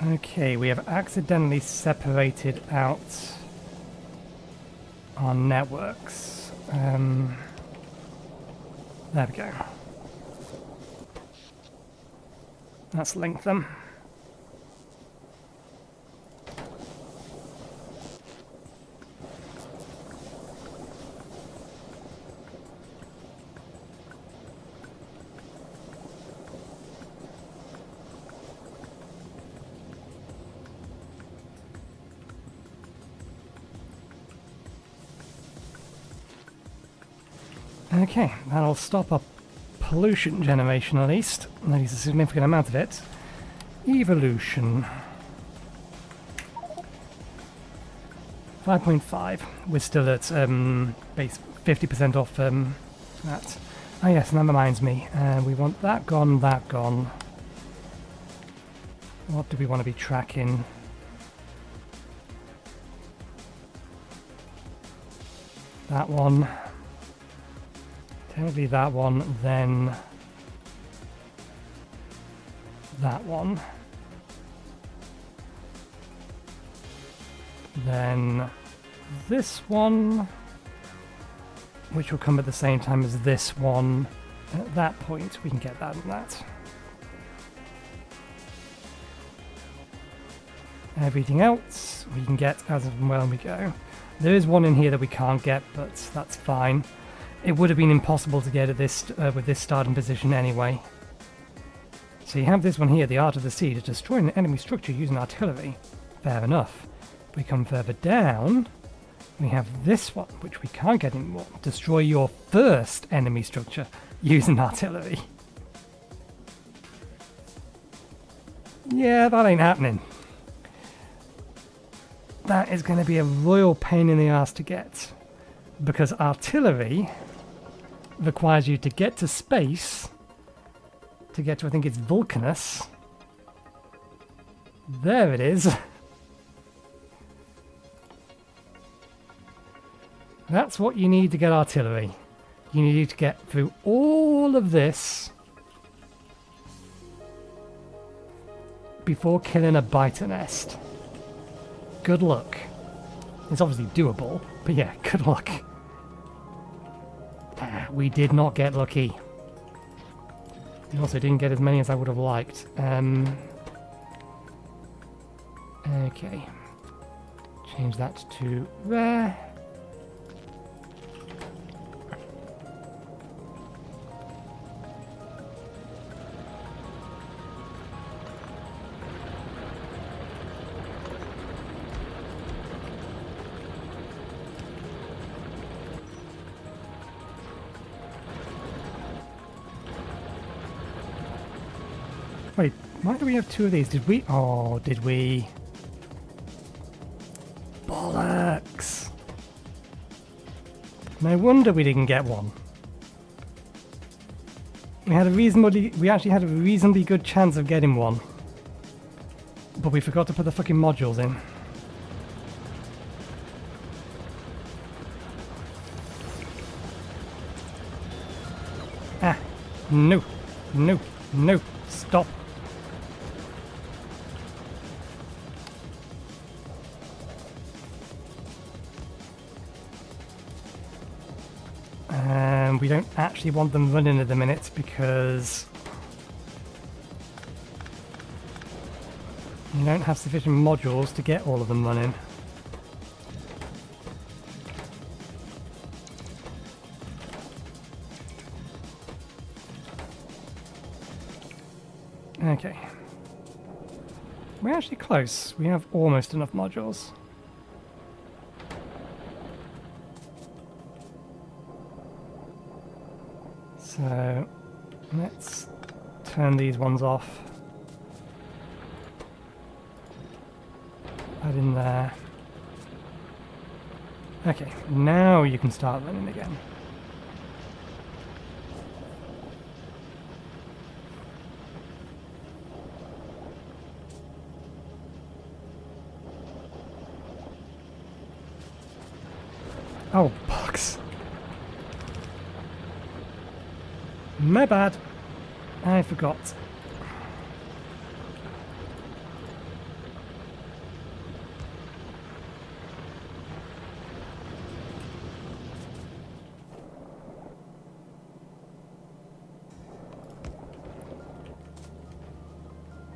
Okay, we have accidentally separated out our networks. There we go. Let's link them. Okay, that'll stop our pollution generation at least. At least a significant amount of it. Evolution. 5.5. We're still at base 50% off that. Oh yes, and that reminds me. We want that gone, that gone. What do we want to be tracking? That one. Technically that one, then that one. Then this one, which will come at the same time as this one. And at that point, we can get that and that. Everything else we can get as and when we go. There is one in here that we can't get, but that's fine. It would have been impossible to get at this with this starting position anyway. So you have this one here, the Art of the Sea, to destroy an enemy structure using artillery. Fair enough. If we come further down, we have this one, which we can't get anymore. Destroy your first enemy structure using artillery. Yeah, that ain't happening. That is going to be a royal pain in the ass to get. Because artillery requires you to get to space, to get to, I think it's Vulcanus. There it is. That's what you need to get artillery. You need to get through all of this before killing a biter nest. Good luck. It's obviously doable, but yeah, good luck. We did not get lucky. We also didn't get as many as I would have liked. Okay. Change that to there. Wait, why do we have two of these? Did we? Oh, did we? Bollocks! No wonder we didn't get one. We actually had a reasonably good chance of getting one. But we forgot to put the fucking modules in. Ah, no, no, no, stop. We don't actually want them running at the minute because we don't have sufficient modules to get all of them running. Okay. We're actually close. We have almost enough modules. So let's turn these ones off. Add in there. Okay, now you can start running again. Oh, box. My bad. I forgot.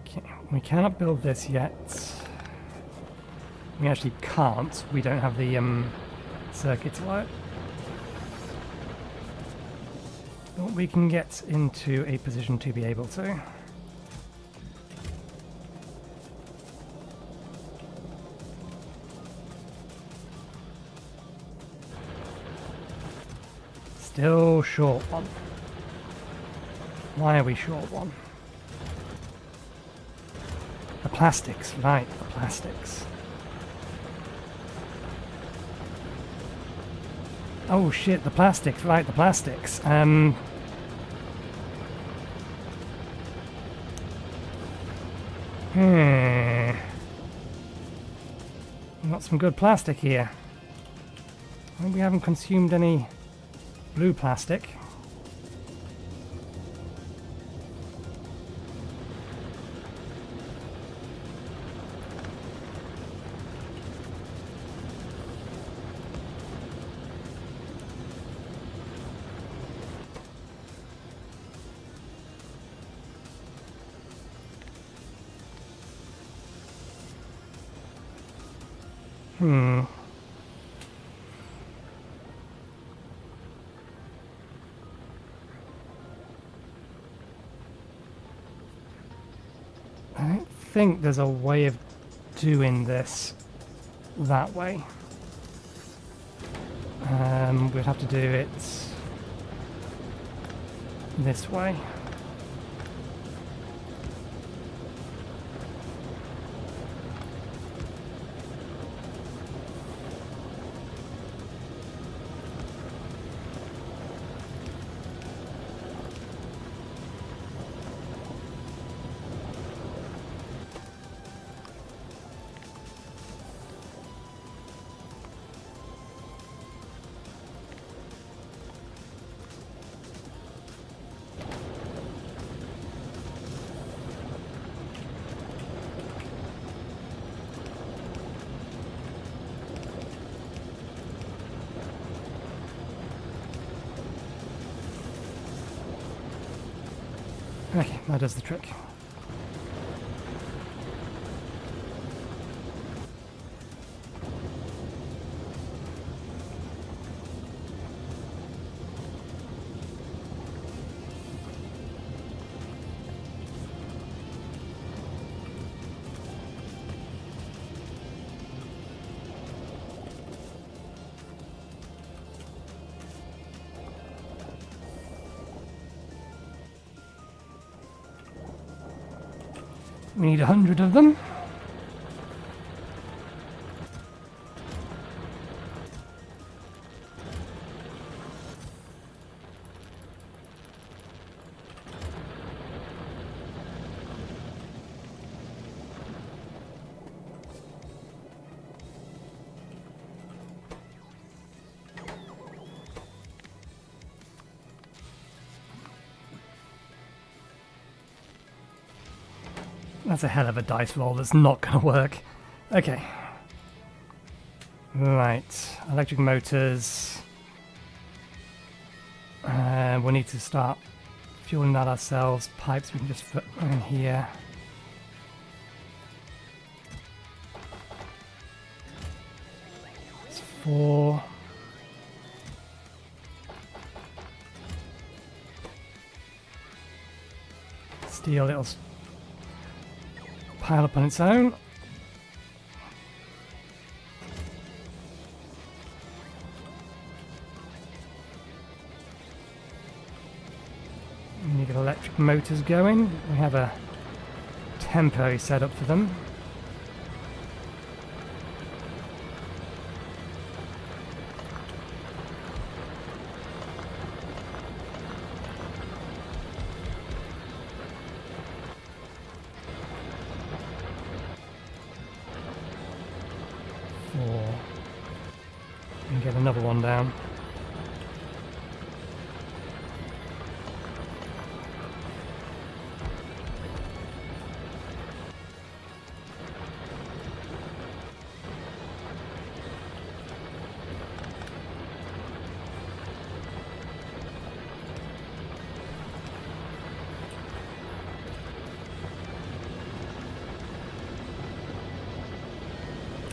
Okay, we cannot build this yet. We actually can't. We don't have the circuit to work. But we can get into a position to be able to. Still short one. Why are we short one? The plastics, right, the plastics. Oh shit, the plastics, right, the plastics. Got some good plastic here. Well, we haven't consumed any blue plastic. I don't think there's a way of doing this that way. We'd have to do it this way. Okay, that does the trick. We need 100 of them. That's a hell of a dice roll that's not going to work. Okay. Right. Electric motors. We'll need to start fueling that ourselves. Pipes we can just put in here. It's 4. Steel, it'll pile up on its own. We need to get electric motors going. We have a temporary setup for them. And get another one down.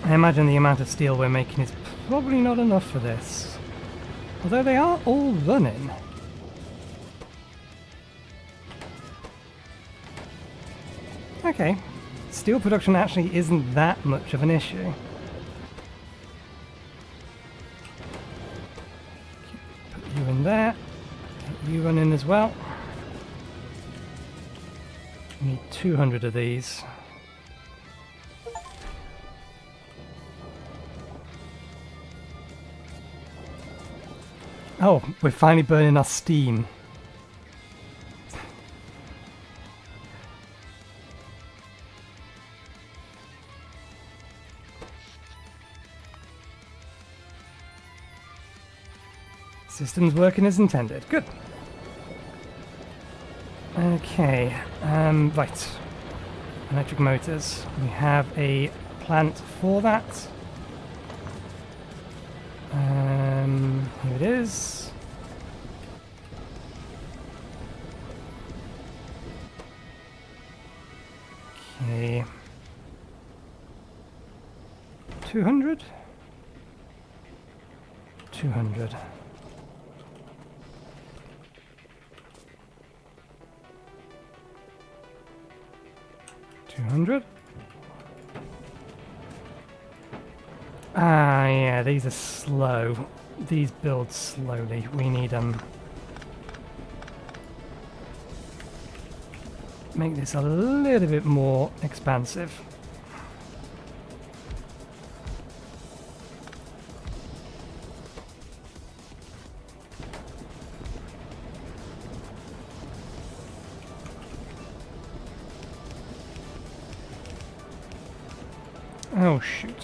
I imagine the amount of steel we're making is probably not enough for this. Although they are all running. Okay. Steel production actually isn't that much of an issue. Put you in there. Get you run in as well. We need 200 of these. Oh, we're finally burning our steam. System's working as intended. Good. Okay, right. Electric motors. We have a plant for that. Here it is. Okay. 200? 200. Ah, yeah, these are slow. These build slowly. We need make this a little bit more expansive. Oh shoot.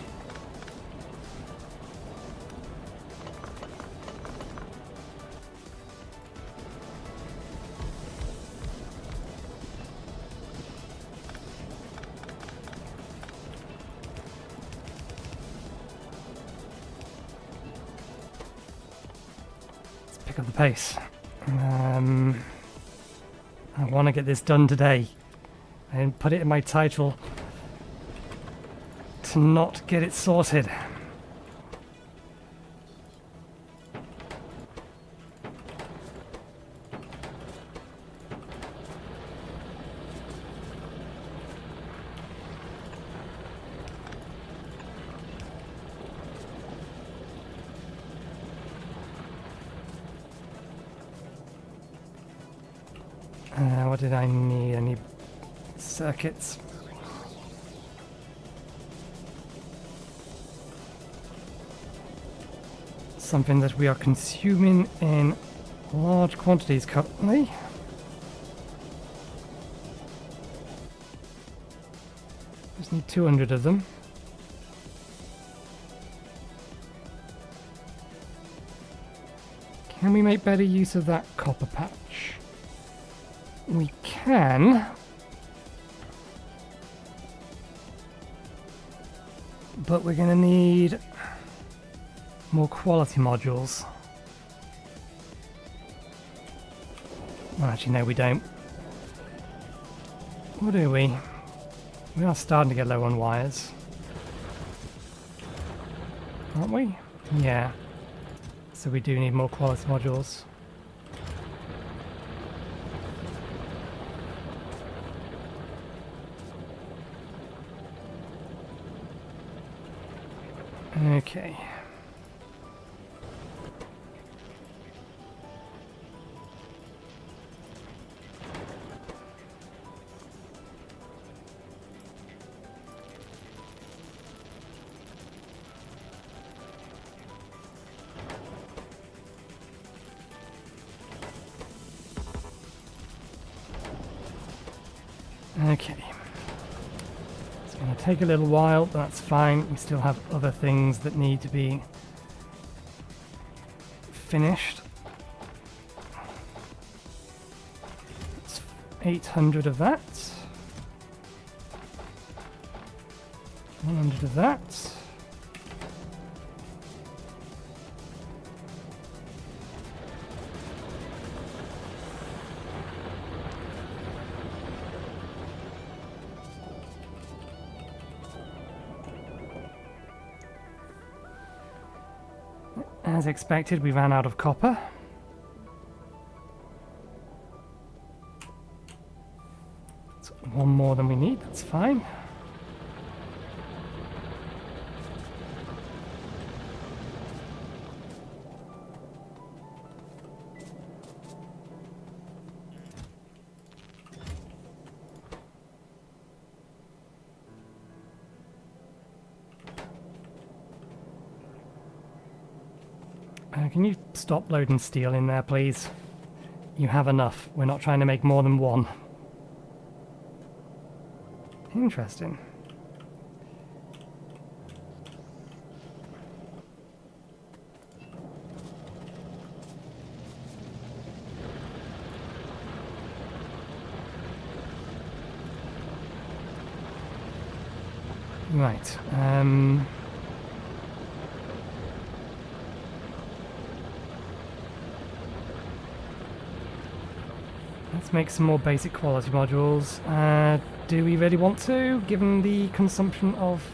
Pick up the pace. I want to get this done today. I didn't put it in my title to not get it sorted. What did I need? I need circuits. Something that we are consuming in large quantities currently. Just need 200 of them. Can we make better use of that copper patch? We can, but we're going to need more quality modules. Well, actually, no, we don't. Or do we? We are starting to get low on wires. Aren't we? Yeah. So we do need more quality modules. Okay. Okay. It's going to take a little while, but that's fine. We still have other things that need to be finished. It's 800 of that. 100 of that. As expected, we ran out of copper. It's one more than we need, that's fine. Can you stop loading steel in there, please? You have enough. We're not trying to make more than one. Interesting. Right. Let's make some more basic quality modules. Do we really want to, given the consumption of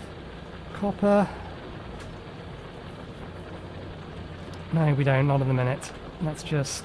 copper? No, we don't, not in the minute. Let's just...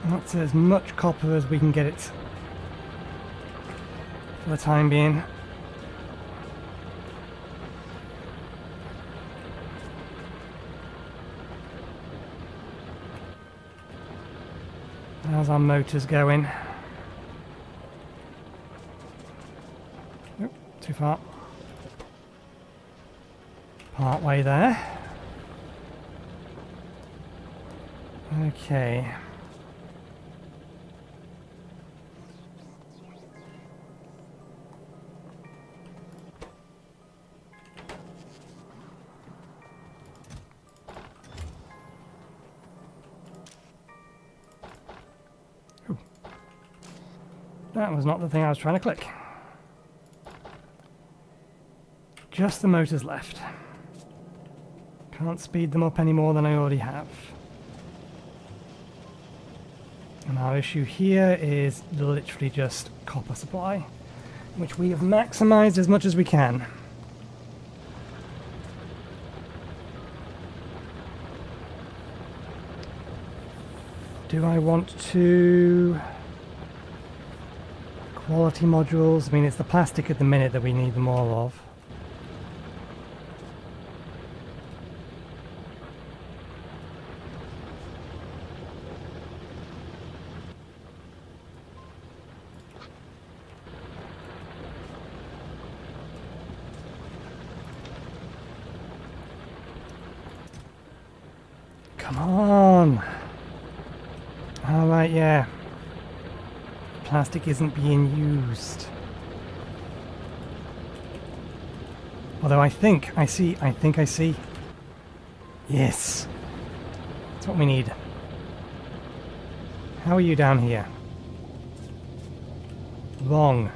That's as much copper as we can get it for the time being. How's our motors going? Nope, too far. Part way there. Okay. Ooh. That was not the thing I was trying to click. Just the motors left. Can't speed them up any more than I already have. And our issue here is literally just copper supply, which we have maximized as much as we can. Do I want to... Quality modules? I mean, it's the plastic at the minute that we need more of. Come on! Alright, yeah. Plastic isn't being used. Although I think I see. Yes! That's what we need. How are you down here? Wrong.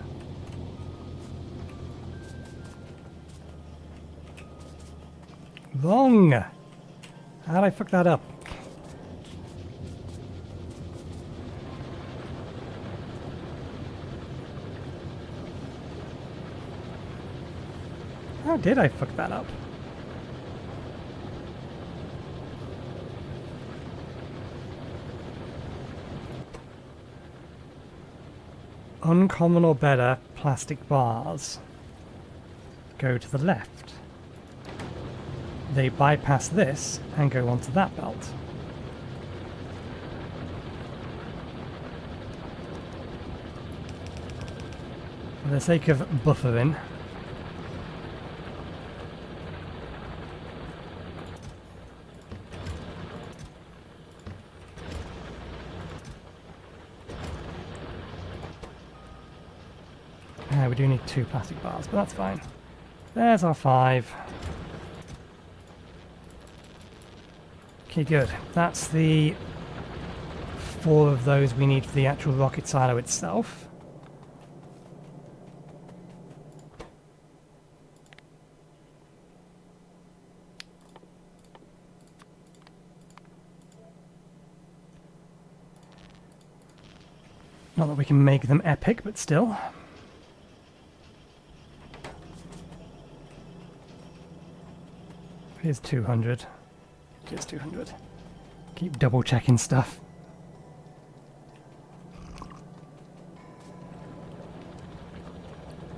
Wrong! How'd I fuck that up? How did I fuck that up? Uncommon or better plastic bars go to the left. They bypass this and go onto that belt. For the sake of buffering, we do need 2 plastic bars, but that's fine. There's our 5. Okay, good. That's the 4 of those we need for the actual rocket silo itself. Not that we can make them epic, but still. Here's 200. Here's 200. Keep double checking stuff.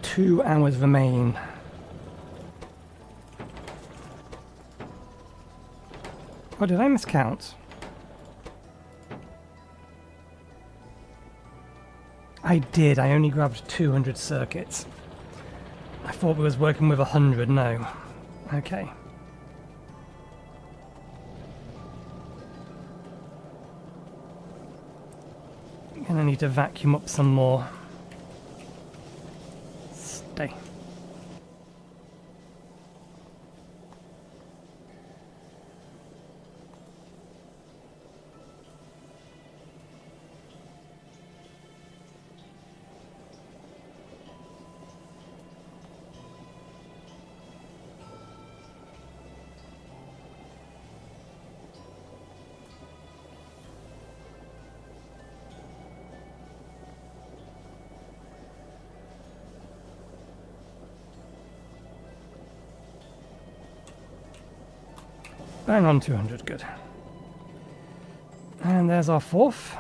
Two hours remain. Oh, did I miscount? I did. I only grabbed 200 circuits. I thought we was working with 100. No. Okay. Gonna need to vacuum up some more. Stay. Bang on 200, good. And there's our 4th.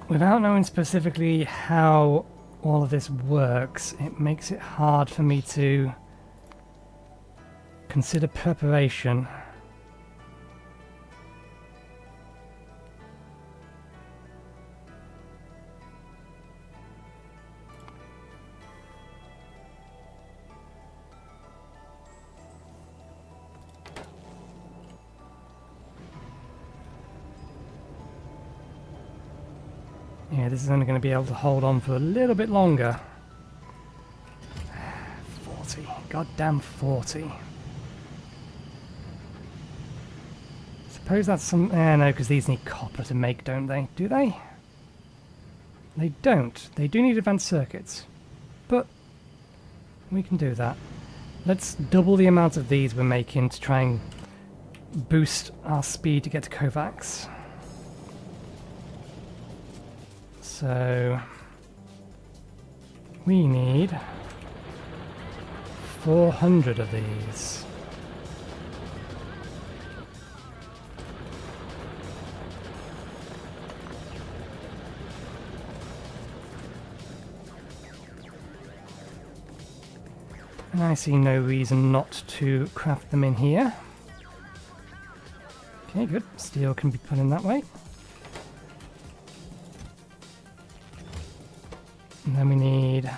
Without knowing specifically how all of this works, it makes it hard for me to consider preparation. Yeah, this is only going to be able to hold on for a little bit longer. 40. Goddamn 40. Suppose that's some... no, because these need copper to make, don't they? Do they? They don't. They do need advanced circuits. But we can do that. Let's double the amount of these we're making to try and boost our speed to get to Kovacs. So we need 400 of these. And I see no reason not to craft them in here. Okay, good. Steel can be put in that way. And then we need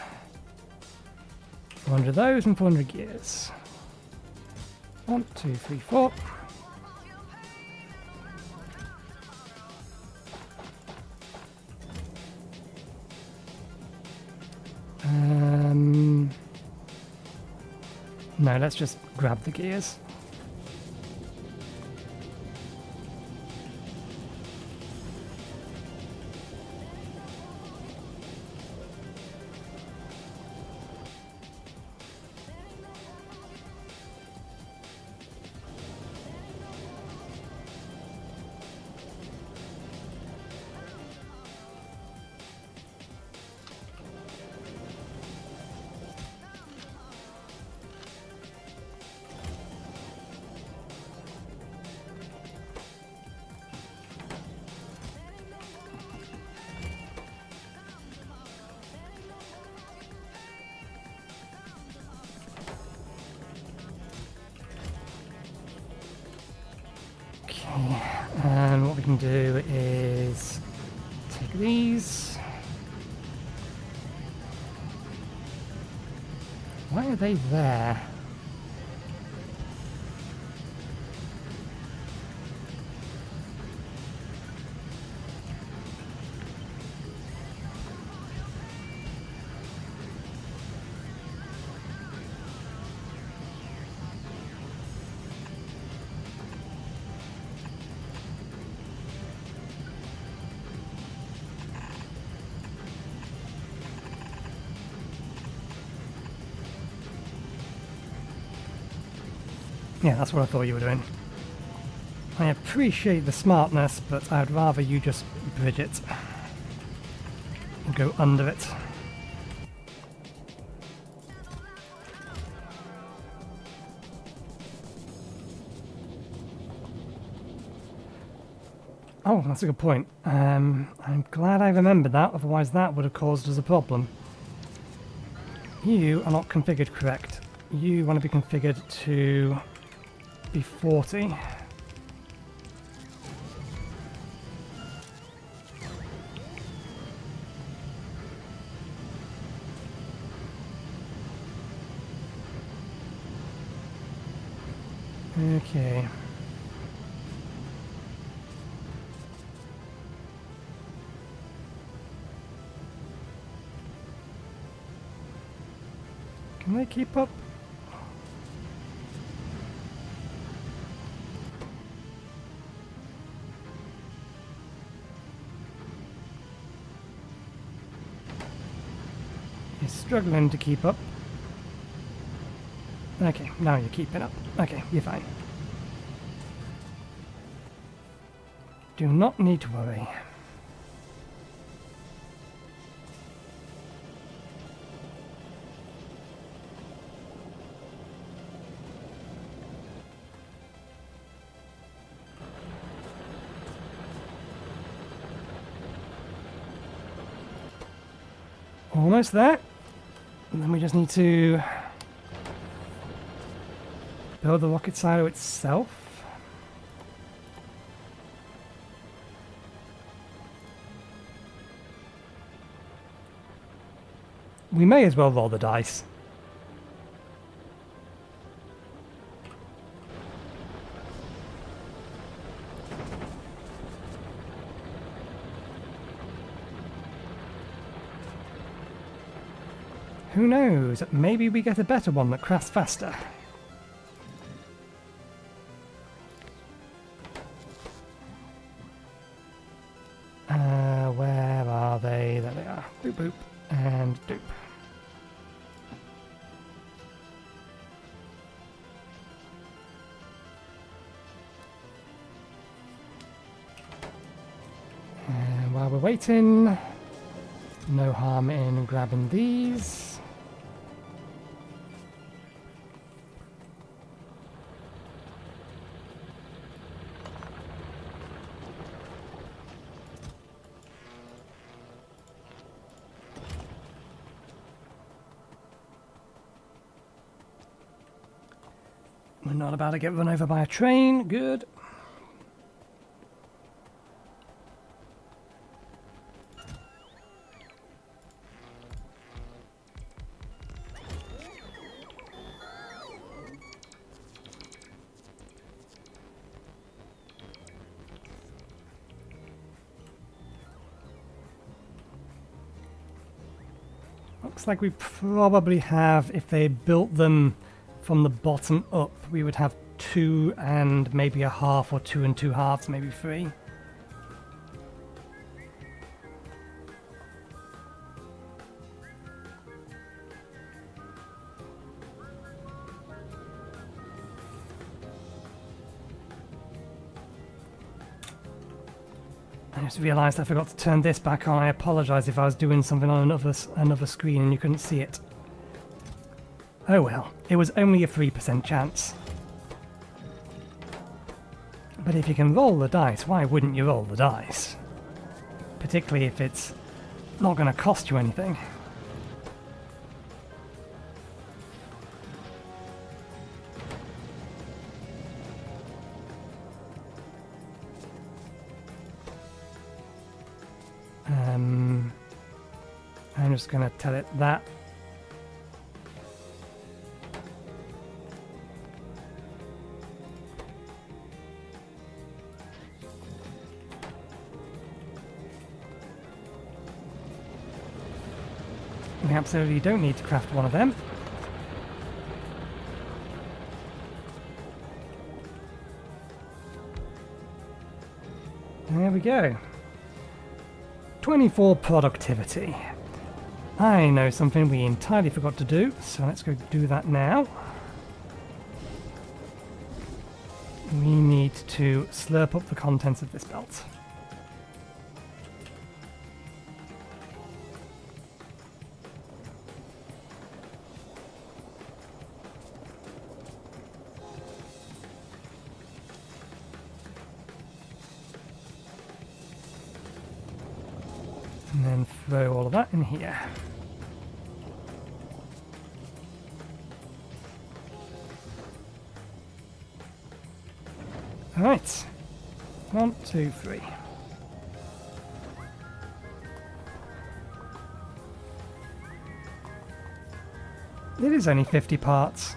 400 of those and 400 gears. 1, 2, 3, 4. No, let's just grab the gears. And what we can do is take these. Why are they there? Yeah, that's what I thought you were doing. I appreciate the smartness, but I'd rather you just bridge it and go under it. Oh, that's a good point. I'm glad I remembered that, otherwise that would have caused us a problem. You are not configured correct. You want to be configured to be 40. Okay. Can they keep up? You're struggling to keep up. Okay, now you're keeping up. Okay, you're fine. Do not need to worry. Almost there. And then we just need to build the rocket silo itself. We may as well roll the dice. Who knows? Maybe we get a better one that crafts faster. Where are they? There they are. Boop, boop, and doop. And while we're waiting, no harm in grabbing these. We're not about to get run over by a train. Good. Looks like we probably have, if they built them from the bottom up, we would have 2 and maybe a half, or 2 and 2 halves, maybe 3. I just realised I forgot to turn this back on. I apologise if I was doing something on another screen and you couldn't see it. Oh well, it was only a 3% chance. But if you can roll the dice, why wouldn't you roll the dice? Particularly if it's not going to cost you anything. I'm just going to tell it that. We absolutely don't need to craft one of them. There we go. 24 productivity. I know something we entirely forgot to do, so let's go do that now. We need to slurp up the contents of this belt. And then throw all of that in here. Alright. 1, 2, 3. It is only 50 parts.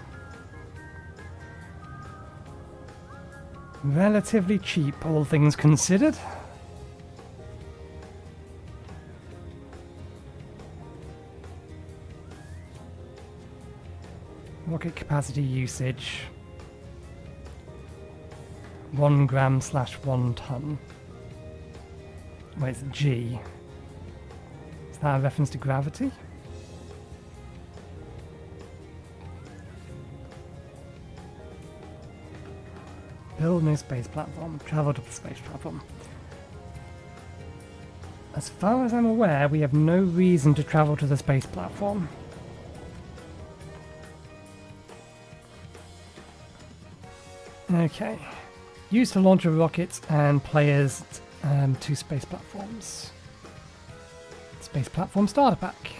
Relatively cheap, all things considered. Rocket capacity usage 1 gram / 1 ton. Wait, it's G. Is that a reference to gravity? Build new space platform. Travel to the space platform. As far as I'm aware, we have no reason to travel to the space platform. Okay. Used to launch a rocket and players to space platforms. Space platform starter pack.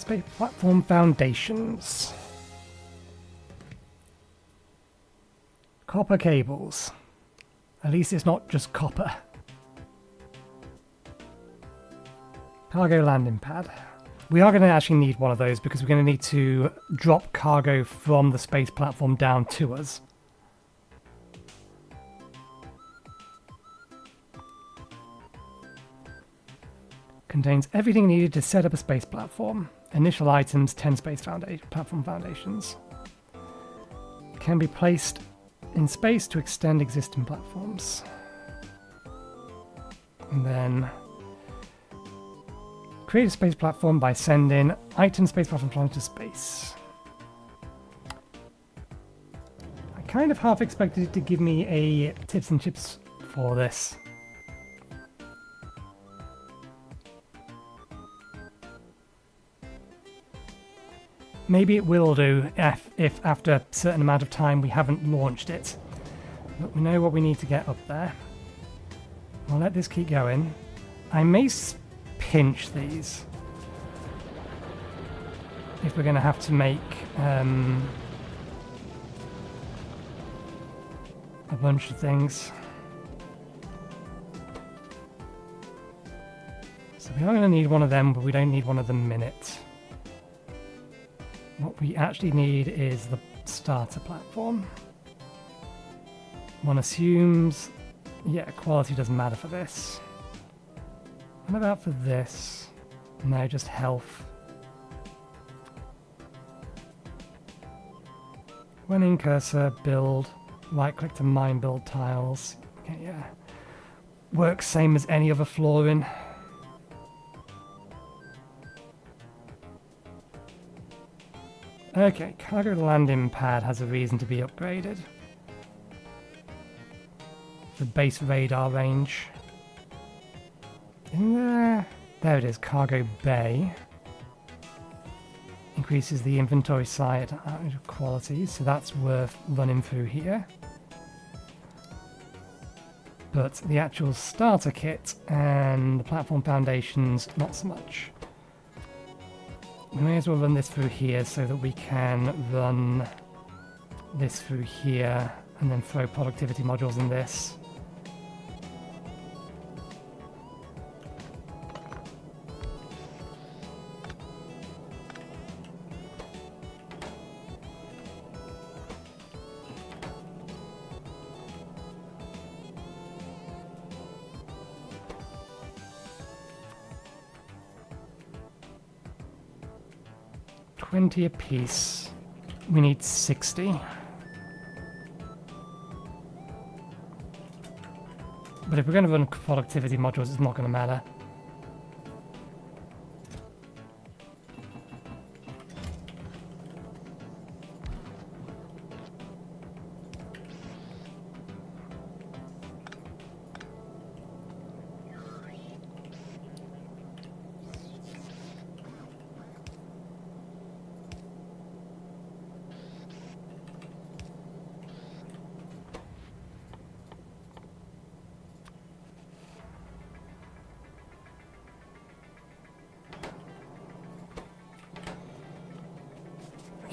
space platform foundations. Copper cables. At least it's not just copper. Cargo landing pad. We are going to actually need one of those because we're going to need to drop cargo from the space platform down to us. Contains everything needed to set up a space platform. Initial items, 10 space platform foundations. Can be placed in space to extend existing platforms. And then create a space platform by sending item space platform to space. I kind of half expected it to give me a tips and chips for this. Maybe it will do if after a certain amount of time we haven't launched it. But we know what we need to get up there. I'll let this keep going. I may pinch these if we're going to have to make a bunch of things. So we are going to need one of them, but we don't need one of the minute. What we actually need is the starter platform. One assumes, yeah, quality doesn't matter for this. What about for this? No, just health. When in cursor, build, right click to mine build tiles. Okay, yeah. Works same as any other flooring. Okay, cargo landing pad has a reason to be upgraded. The base radar range. In there, there it is, cargo bay. Increases the inventory side quality, so that's worth running through here. But the actual starter kit and the platform foundations, not so much. We may as well run this through here so that we can run this through here and then throw productivity modules in this. $20 a piece. We need 60. But if we're going to run productivity modules, it's not going to matter.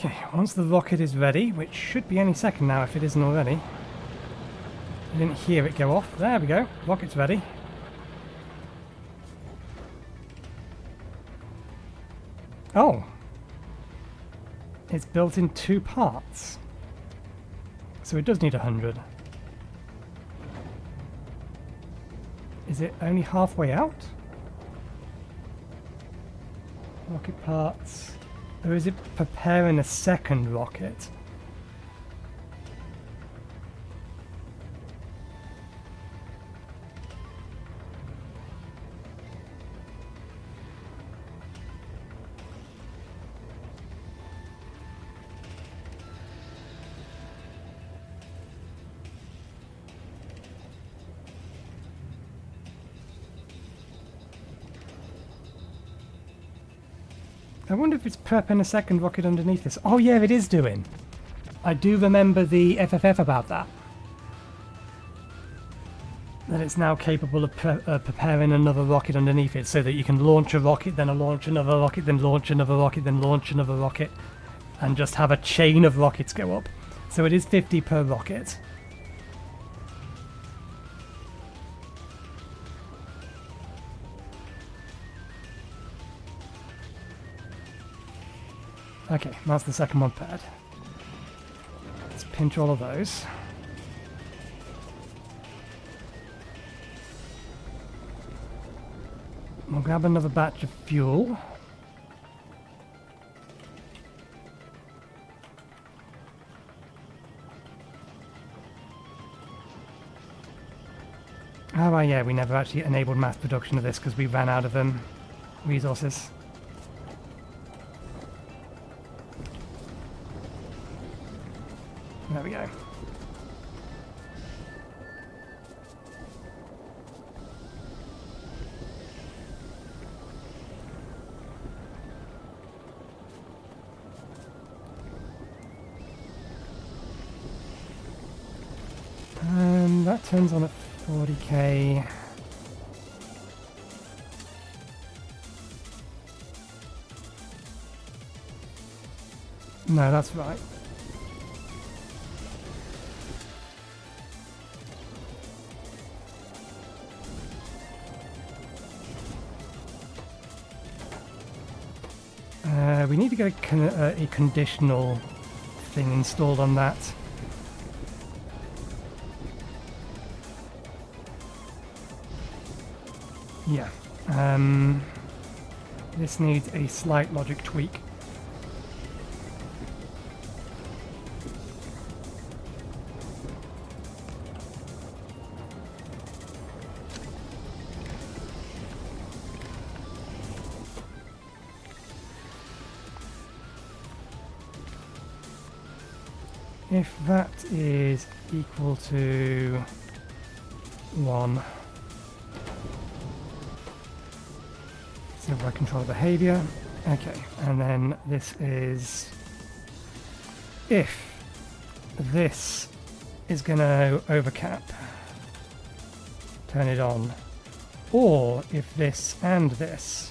Okay, once the rocket is ready, which should be any second now if it isn't already. I didn't hear it go off. There we go. Rocket's ready. Oh. It's built in 2 parts. So it does need 100. Is it only halfway out? Rocket parts. Or is it preparing a second rocket? I wonder if it's prepping a second rocket underneath this. Oh yeah, it is doing. I do remember the FFF about that. that it's now capable of preparing another rocket underneath it, so that you can launch a rocket, then launch another rocket, then launch another rocket, then launch another rocket, and just have a chain of rockets go up. So it is 50 per rocket. Okay, that's the second one paired. Let's pinch all of those. We'll grab another batch of fuel. Oh, right, yeah, we never actually enabled mass production of this because we ran out of resources. There we go. And that turns on at 40k. No, that's right. We need to get a conditional thing installed on that. Yeah. This needs a slight logic tweak. If that is equal to 1, so if I control behavior, okay, and then this is if this is going to overcap, turn it on, or if this and this.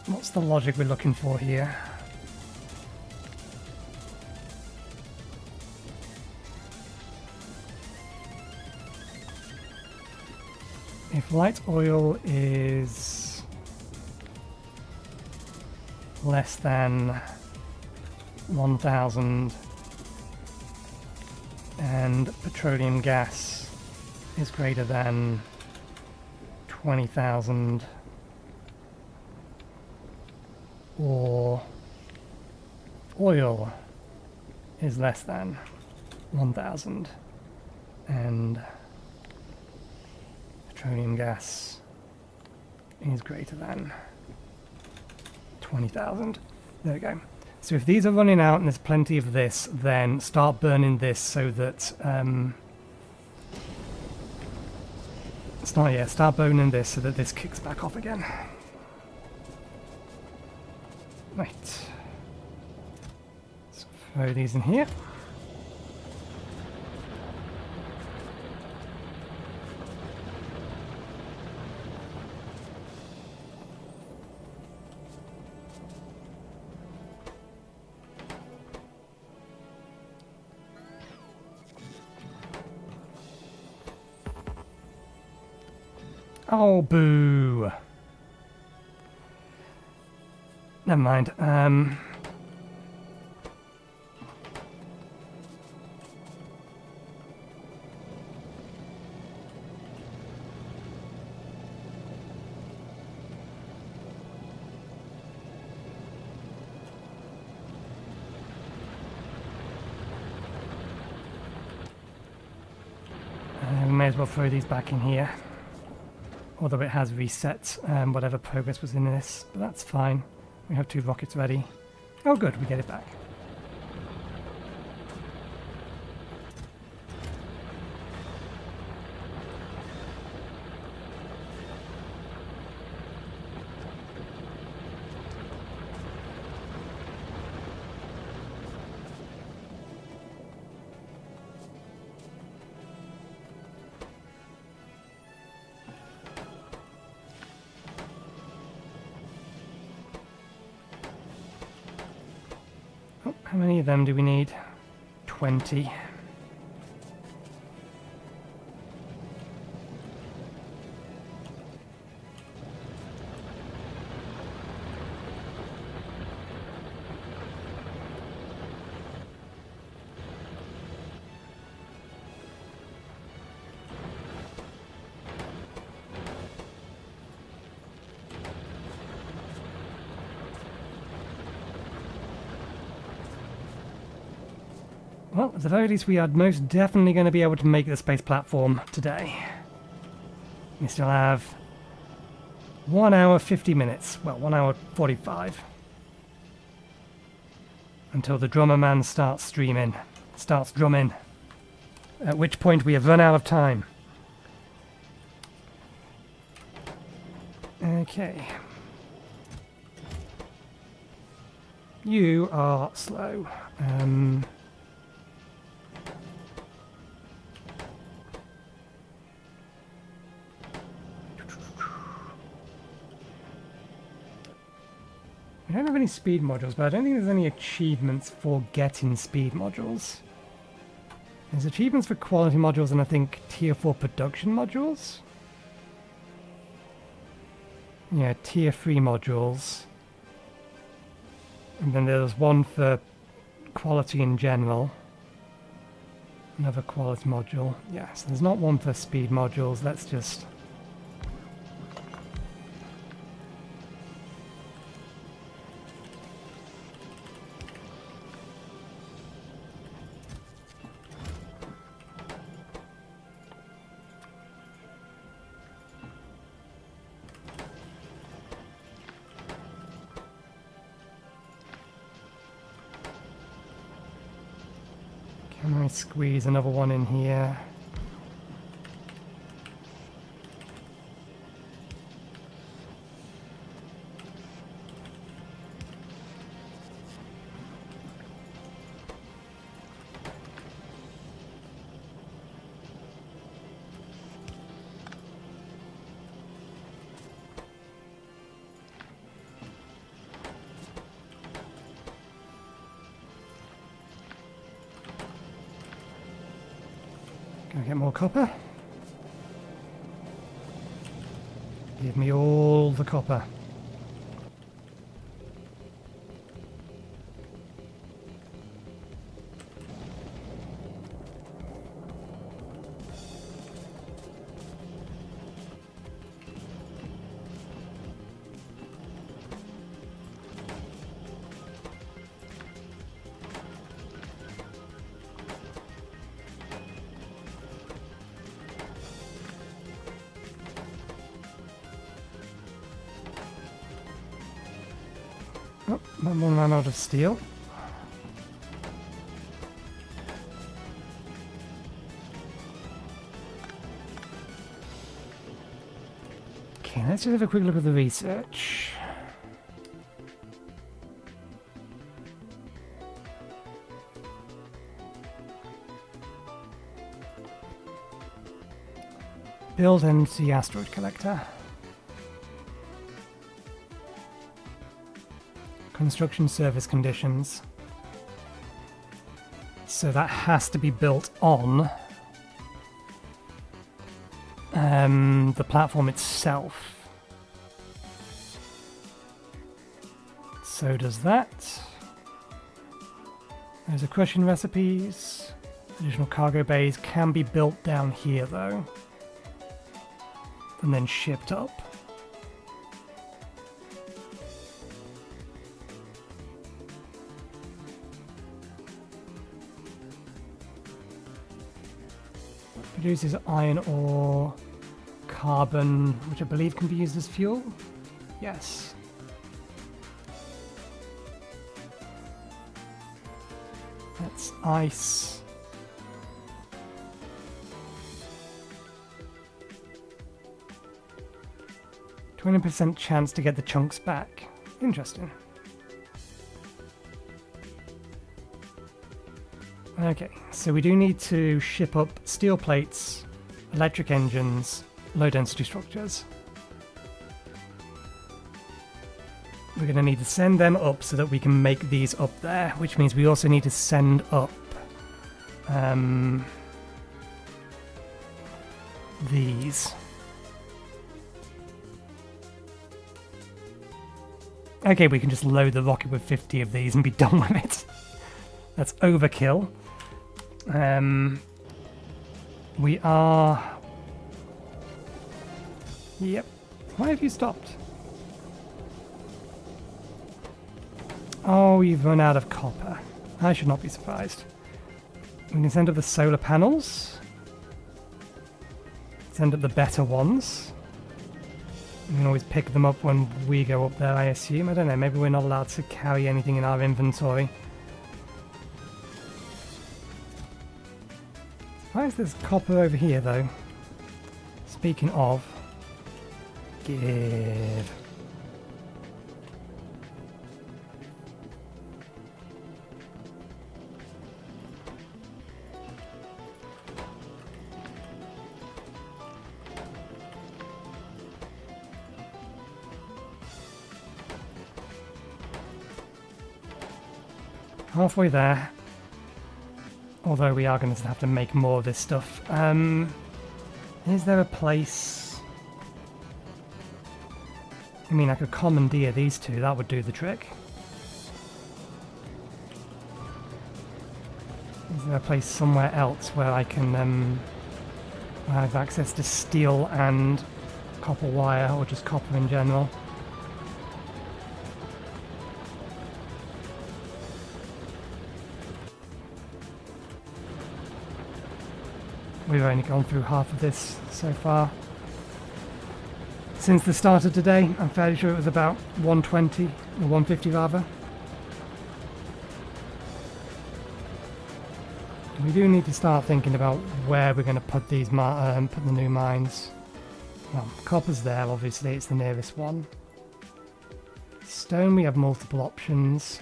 What's the logic we're looking for here? If light oil is less than 1,000 and petroleum gas is greater than 20,000, or oil is less than 1,000 and petroleum gas is greater than 20,000. There we go. So if these are running out and there's plenty of this, then start burning this so that start burning this so that this kicks back off again. Right. Let's throw these in here. Oh, boo. Never mind. We may as well throw these back in here. Although it has reset whatever progress was in this, but that's fine. We have 2 rockets ready. Oh good, we get it back. How many of them do we need? 20. Well, at the very least, we are most definitely going to be able to make the space platform today. We still have 1 hour 50 minutes. Well, 1 hour 45. Until the drummer man starts drumming. At which point we have run out of time. Okay. You are slow. We don't have any speed modules, but I don't think there's any achievements for getting speed modules. There's achievements for quality modules and I think tier 4 production modules. Yeah, tier 3 modules. And then there's one for quality in general. Another quality module. Yeah, so there's not one for speed modules. Let's just... Can I squeeze another one in here? Can I get more copper? Give me all the copper. Oh, that one ran out of steel. Okay, let's just have a quick look at the research. Build empty asteroid collector. Construction service conditions. So that has to be built on the platform itself. So does that. Those are crushing recipes. Additional cargo bays can be built down here though. And then shipped up. Produces iron ore, carbon, which I believe can be used as fuel. Yes. That's ice. %20 chance to get the chunks back. Interesting. Okay, so we do need to ship up steel plates, electric engines, low density structures. We're going to need to send them up so that we can make these up there, which means we also need to send up these. Okay, we can just load the rocket with 50 of these and be done with it. That's overkill. We are... Yep. Why have you stopped? Oh, you've run out of copper. I should not be surprised. We can send up the solar panels. Send up the better ones. We can always pick them up when we go up there, I assume. I don't know, maybe we're not allowed to carry anything in our inventory. Why is there's copper over here, though? Speaking of... Give... Halfway there. Although we are going to have to make more of this stuff. Is there a place... I mean, I could commandeer these two. That would do the trick. Is there a place somewhere else where I can have access to steel and copper wire, or just copper in general? We've only gone through half of this so far. Since the start of today, I'm fairly sure it was about 120, or 150 rather. We do need to start thinking about where we're going to put these, put the new mines. Well, copper's there, obviously, it's the nearest one. Stone, we have multiple options.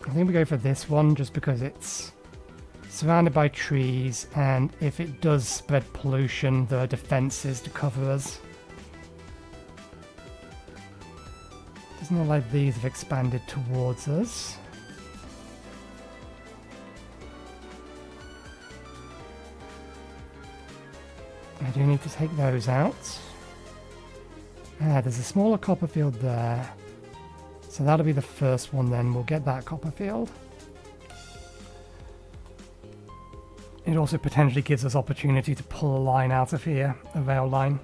I think we go for this one just because it's surrounded by trees, and if it does spread pollution, there are defences to cover us. Doesn't look like these have expanded towards us. I do need to take those out. There's a smaller copper field there. So that'll be the first one then. We'll get that copper field. It also potentially gives us opportunity to pull a line out of here, a rail line.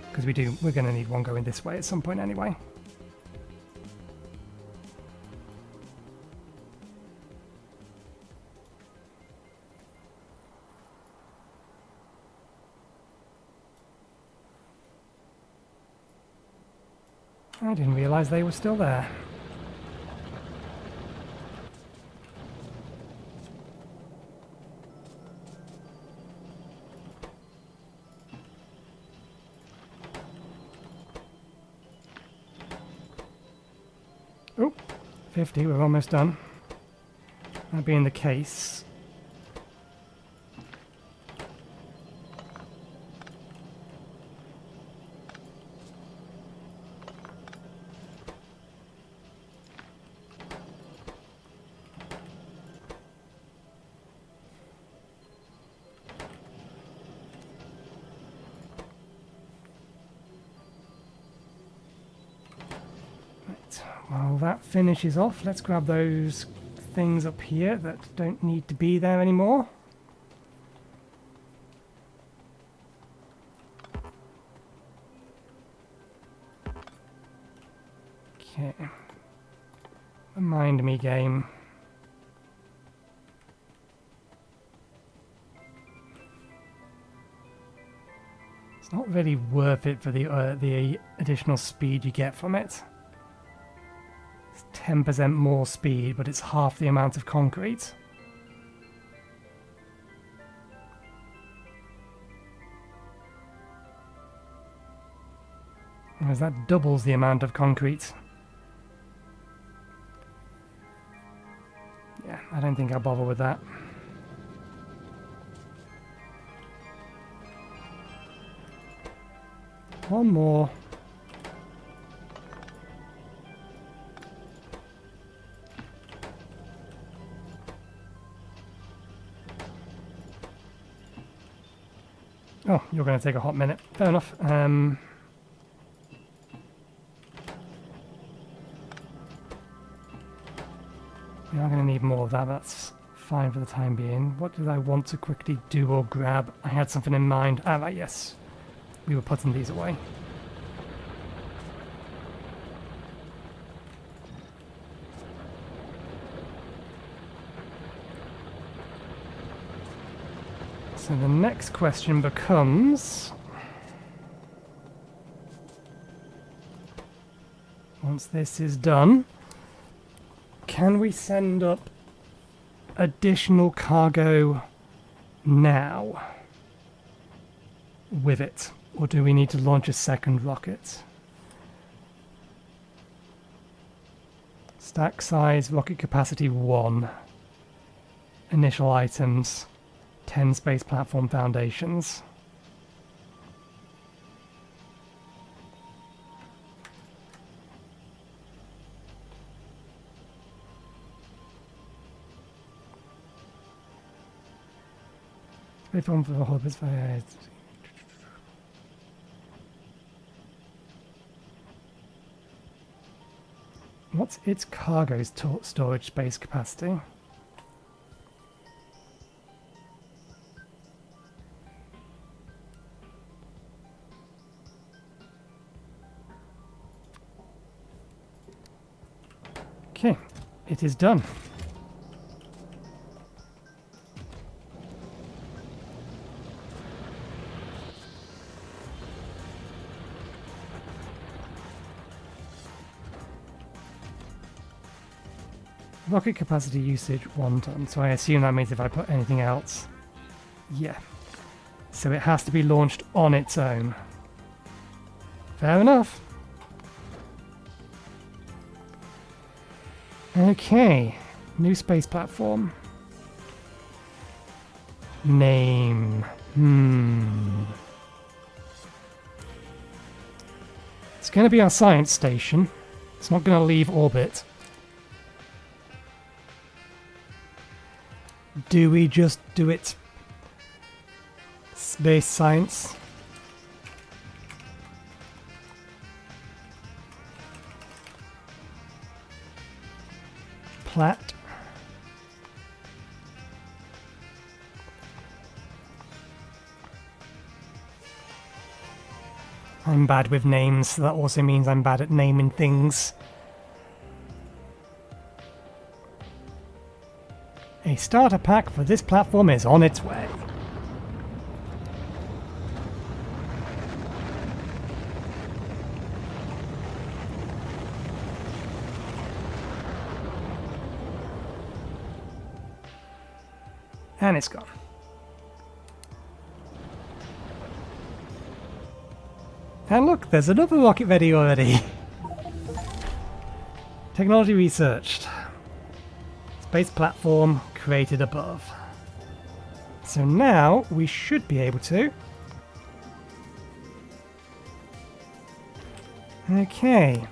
Because we're going to need one going this way at some point anyway. I didn't realise they were still there. Oh, 50, we're almost done. That being the case, while that finishes off, let's grab those things up here that don't need to be there anymore. Okay. Remind me, game. It's not really worth it for the additional speed you get from it. 10% more speed, but it's half the amount of concrete. Whereas that doubles the amount of concrete. Yeah, I don't think I'll bother with that. One more. Oh, you're going to take a hot minute. Fair enough. We are going to need more of that. That's fine for the time being. What did I want to quickly do or grab? I had something in mind. Ah, right, yes. We were putting these away. So the next question becomes, once this is done, can we send up additional cargo now with it? Or do we need to launch a second rocket? Stack size, rocket capacity 1. Initial items, 10 space platform foundations. Space platform for the hub is very... What's its cargo storage space capacity? Okay, it is done. Rocket capacity usage 1 ton, so I assume that means if I put anything else. Yeah. So it has to be launched on its own. Fair enough. Okay. New space platform. Name. It's going to be our science station. It's not going to leave orbit. Do we just do it space science? Plat. I'm bad with names, so that also means I'm bad at naming things. A starter pack for this platform is on its way. And it's gone. And look, there's another rocket ready already. Technology researched. Space platform created above. So now we should be able to... Okay.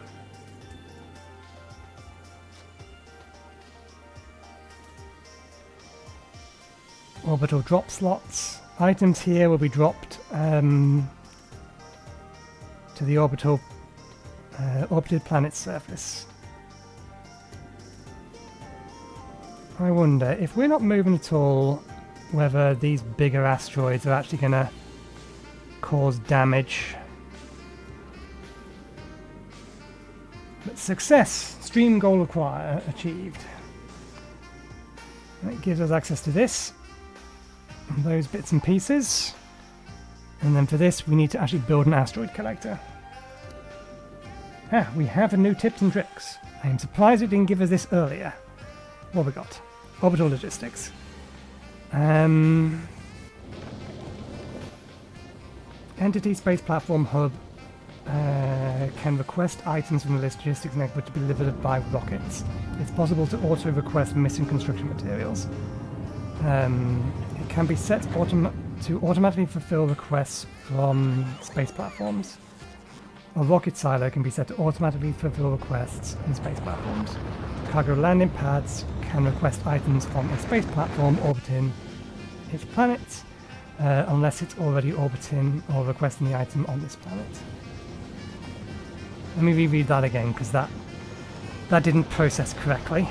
Orbital drop slots. Items here will be dropped to the orbited planet's surface. I wonder, if we're not moving at all, whether these bigger asteroids are actually going to cause damage. But success! Stream goal achieved. That gives us access to this. Those bits and pieces. And then for this, we need to actually build an asteroid collector. Ah, we have a new tips and tricks. I am surprised it didn't give us this earlier. What have we got? Orbital logistics. Entity space platform hub can request items from the logistics network to be delivered by rockets. It's possible to auto request missing construction materials. It can be set to automatically fulfill requests from space platforms. A rocket silo can be set to automatically fulfill requests in space platforms. Cargo landing pads can request items from a space platform orbiting its planet. unless it's already orbiting or requesting the item on this planet. Let me reread that again, because that didn't process correctly.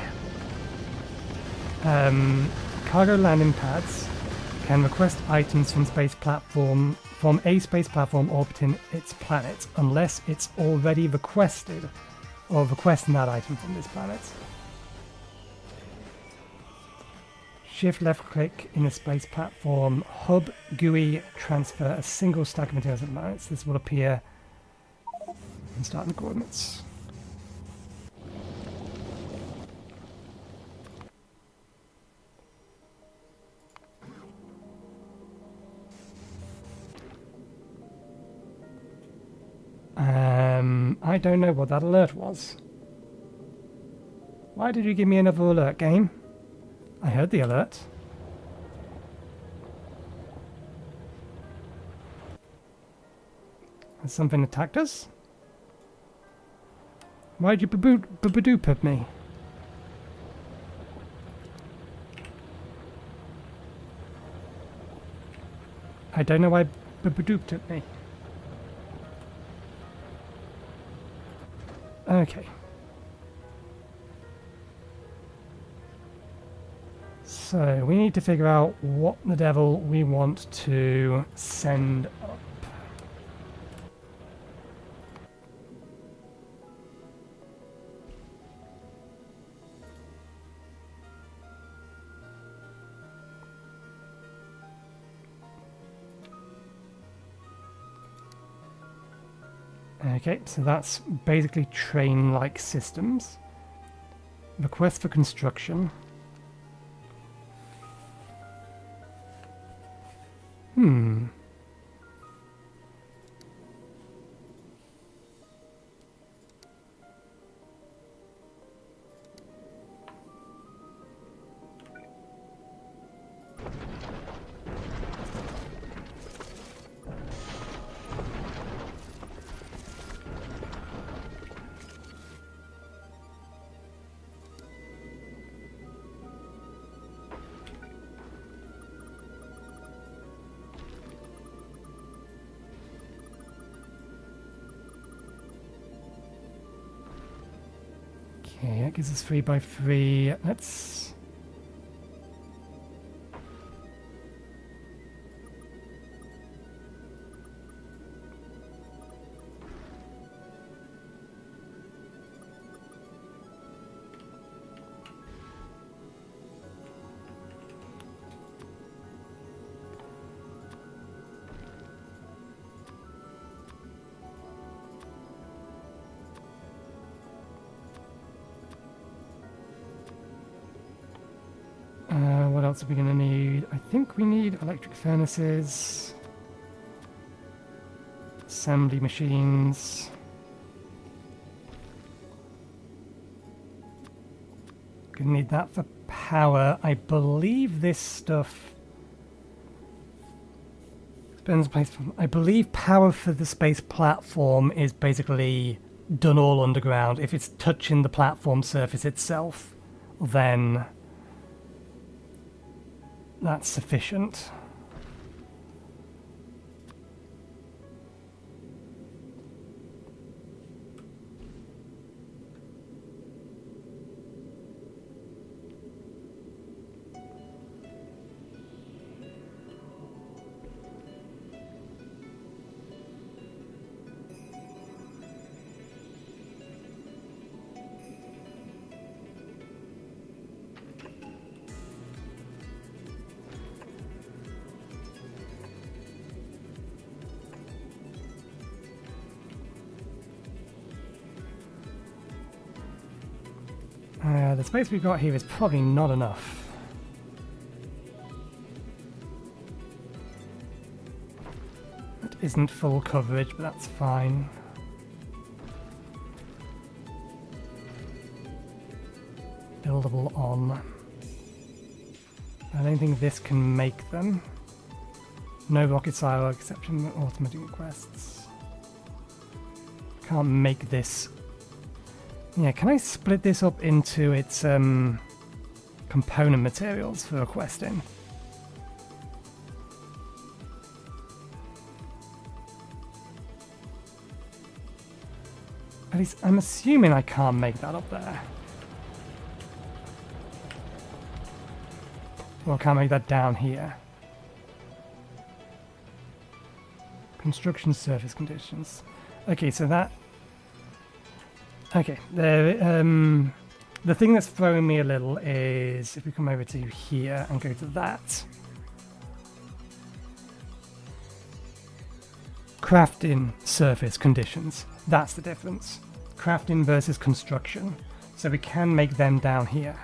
Cargo landing pads can request items from a space platform orbiting its planet, unless it's already requested or requesting that item from this planet. Shift left click in the space platform hub GUI, transfer a single stack of materials at planets. This will appear in starting coordinates. I don't know what that alert was. Why did you give me another alert, game? I heard the alert. Has something attacked us? Why'd you baboop at me? I don't know why babooped at me. Okay. So we need to figure out what the devil we want to send up. Okay, so that's basically train-like systems. Request for construction. Okay, that gives us 3x3. Let's... what else are we going to need? I think we need electric furnaces, assembly machines. Gonna need that for power. I believe this stuff depends place. I believe power for the space platform is basically done all underground. If it's touching the platform surface itself, then that's sufficient. The space we've got here is probably not enough. It isn't full coverage, but that's fine. Buildable on. I don't think this can make them. No rocket silo exception automatic requests. Can't make this. Yeah, can I split this up into its component materials for requesting? At least I'm assuming I can't make that up there. Well, I can't make that down here. Construction surface conditions. Okay, so that... Okay, the thing that's throwing me a little is if we come over to here and go to that. Crafting surface conditions. That's the difference. Crafting versus construction. So we can make them down here.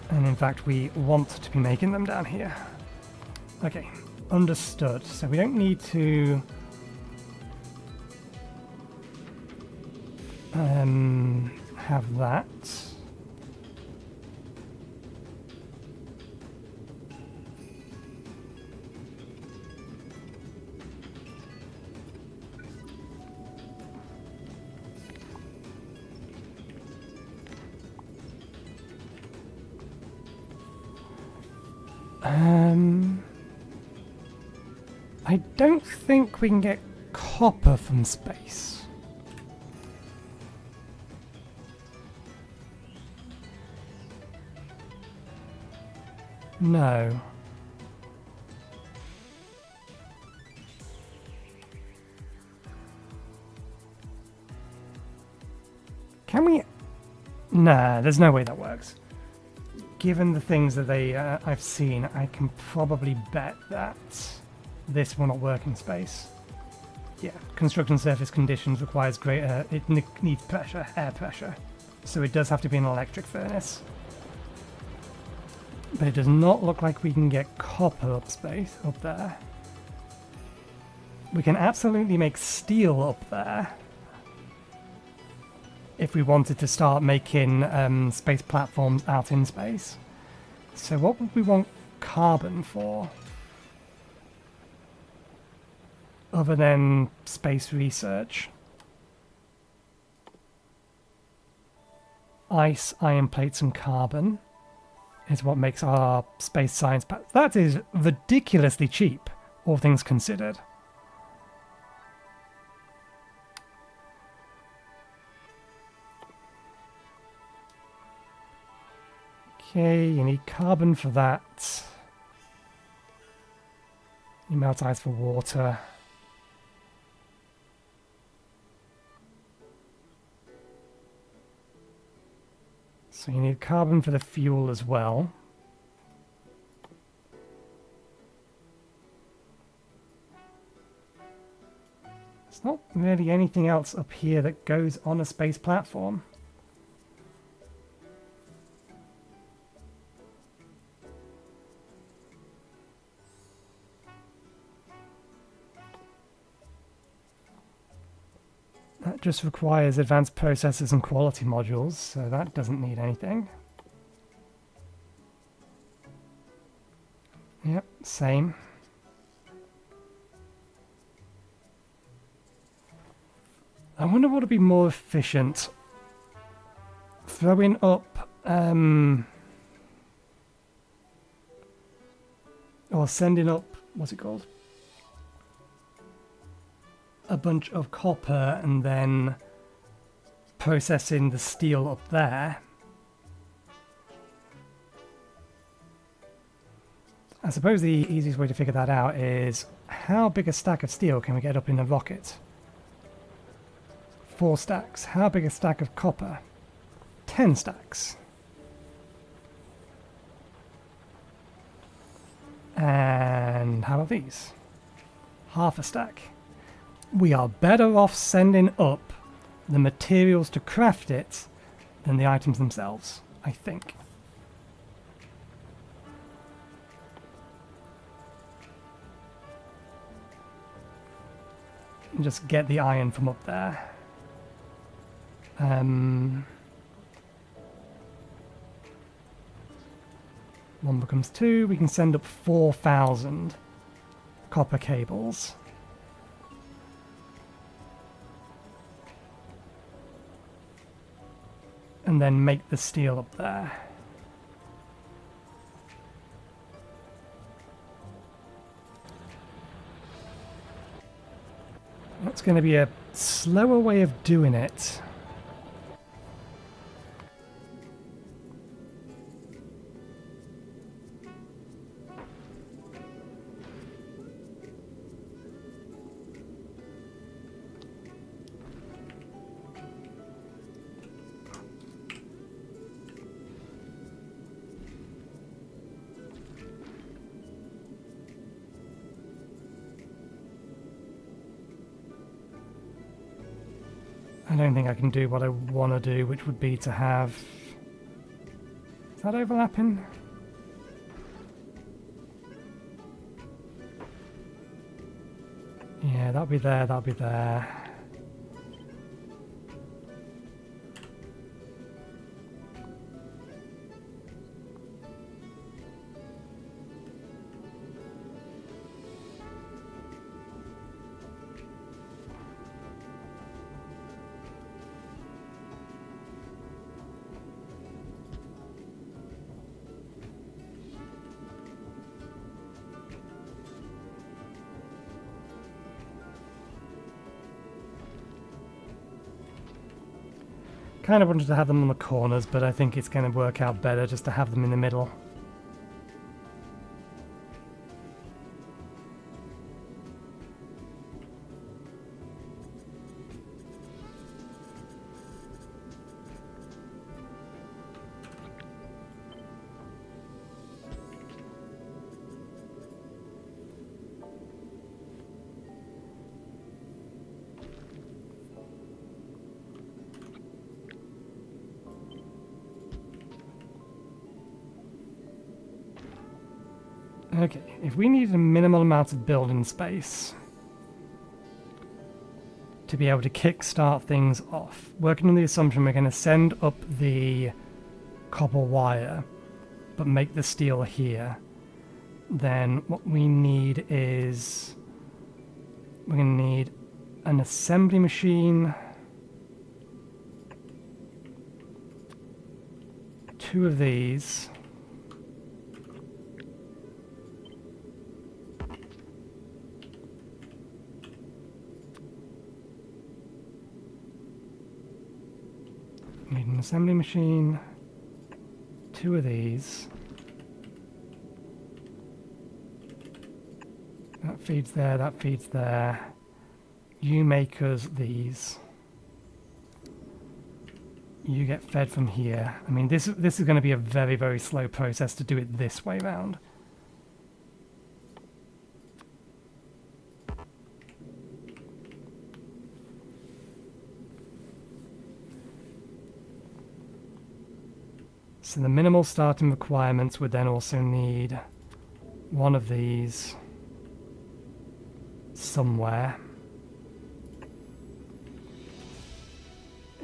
And in fact, we want to be making them down here. Okay, understood. So we don't need to have that. I don't think we can get copper from space. No. Can we? Nah, there's no way that works. Given the things that I've seen, I can probably bet that this will not work in space. Yeah, construction surface conditions requires greater... It needs pressure, air pressure. So it does have to be an electric furnace. But it does not look like we can get copper up there. We can absolutely make steel up there. If we wanted to start making space platforms out in space. So what would we want carbon for? Other than space research. Ice, iron plates and carbon is what makes our space science... That is ridiculously cheap, all things considered. Okay, you need carbon for that. You melt ice for water. So you need carbon for the fuel as well. There's not really anything else up here that goes on a space platform. That just requires advanced processors and quality modules, so that doesn't need anything. Yep, same. I wonder what would be more efficient. Throwing up, or sending up, what's it called? A bunch of copper and then processing the steel up there. I suppose the easiest way to figure that out is how big a stack of steel can we get up in a rocket? 4 stacks. How big a stack of copper? 10 stacks. And how about these? Half a stack. We are better off sending up the materials to craft it than the items themselves, I think. And just get the iron from up there. One becomes 2. We can send up 4,000 copper cables. And then make the steel up there. going to be a slower way of doing it. I don't think I can do what I want to do, which would be to have... Is that overlapping? Yeah, that'll be there, that'll be there. Kind of wanted to have them on the corners, but I think it's going to work out better just to have them in the middle. Okay, if we need a minimal amount of building space to be able to kickstart things off, working on the assumption we're going to send up the copper wire but make the steel here, then what we need is we're going to need an assembly machine, 2 of these, need an assembly machine, 2 of these. That feeds there, that feeds there. You make us these. You get fed from here. I mean, this is going to be a very, very slow process to do it this way round. So the minimal starting requirements would then also need 1 of these somewhere.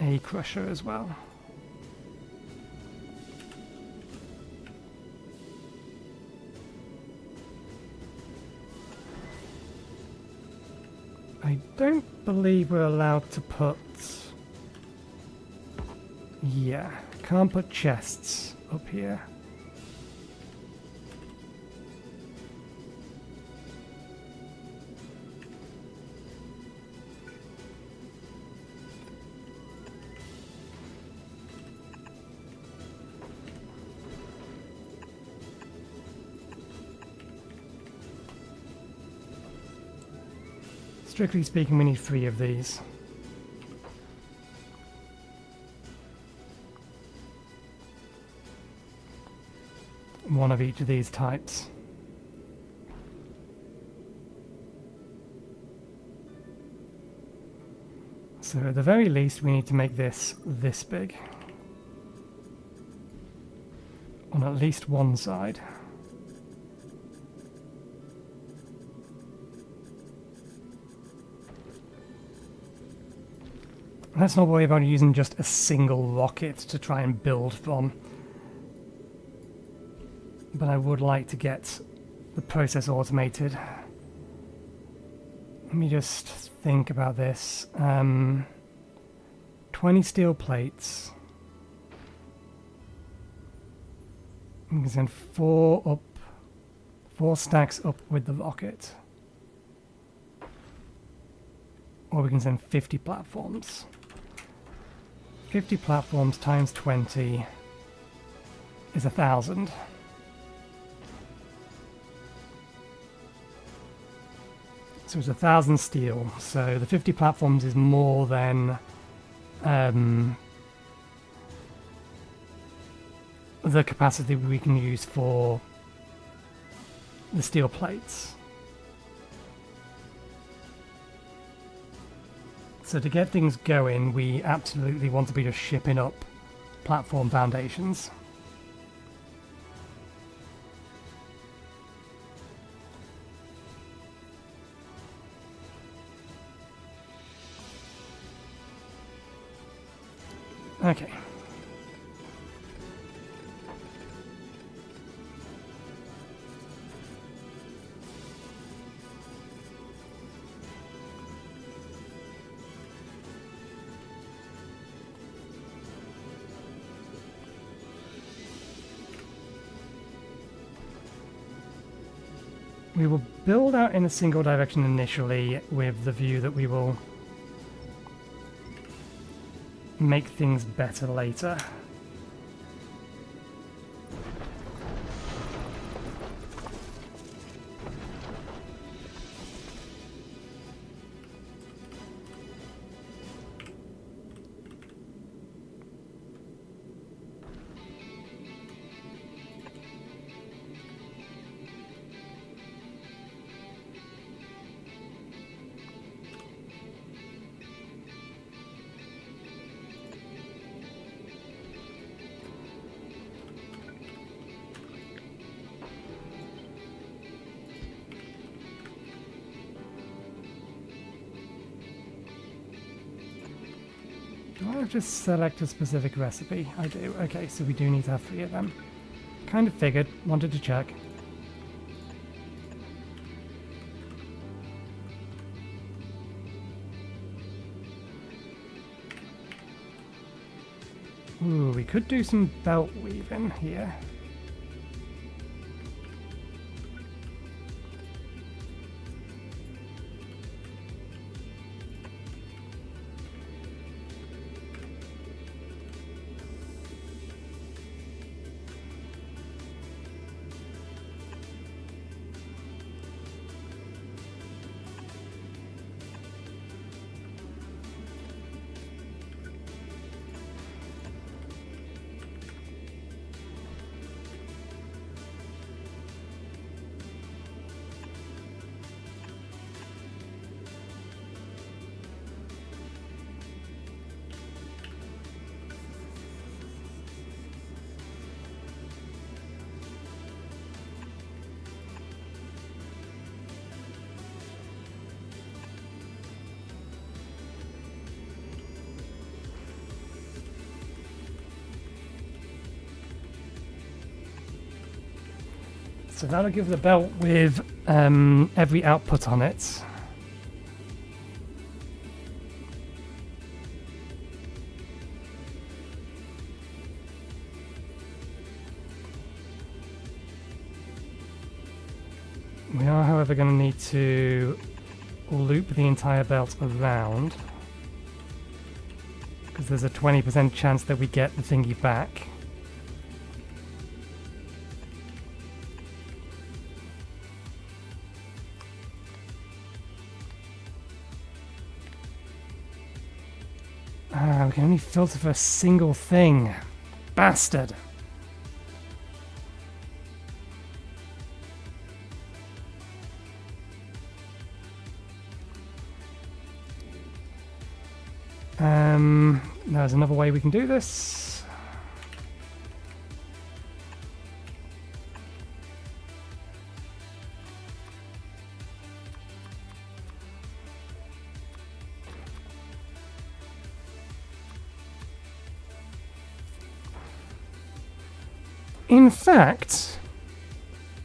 A crusher as well. I don't believe we're allowed to put... Yeah, can't put chests up here. Strictly speaking, we need 3 of these. One of each of these types. So at the very least, we need to make this big. On at least one side. Let's not worry about using just a single rocket to try and build from. But I would like to get the process automated. Let me just think about this. 20 steel plates. We can send 4 stacks up with the rocket. Or we can send 50 platforms. 50 platforms times 20 is 1,000. So it's 1,000 steel. So the 50 platforms is more than the capacity we can use for the steel plates. So to get things going, we absolutely want to be just shipping up platform foundations. Okay. We will build out in a single direction initially with the view that we will make things better later. Do I just select a specific recipe? I do. Okay, so we do need to have 3 of them. Kind of figured. Wanted to check. Ooh, we could do some belt weaving here. So that'll give the belt with every output on it. We are, however, going to need to loop the entire belt around, because there's a 20% chance that we get the thingy back. We can only filter for a single thing. Bastard. There's another way we can do this. In fact,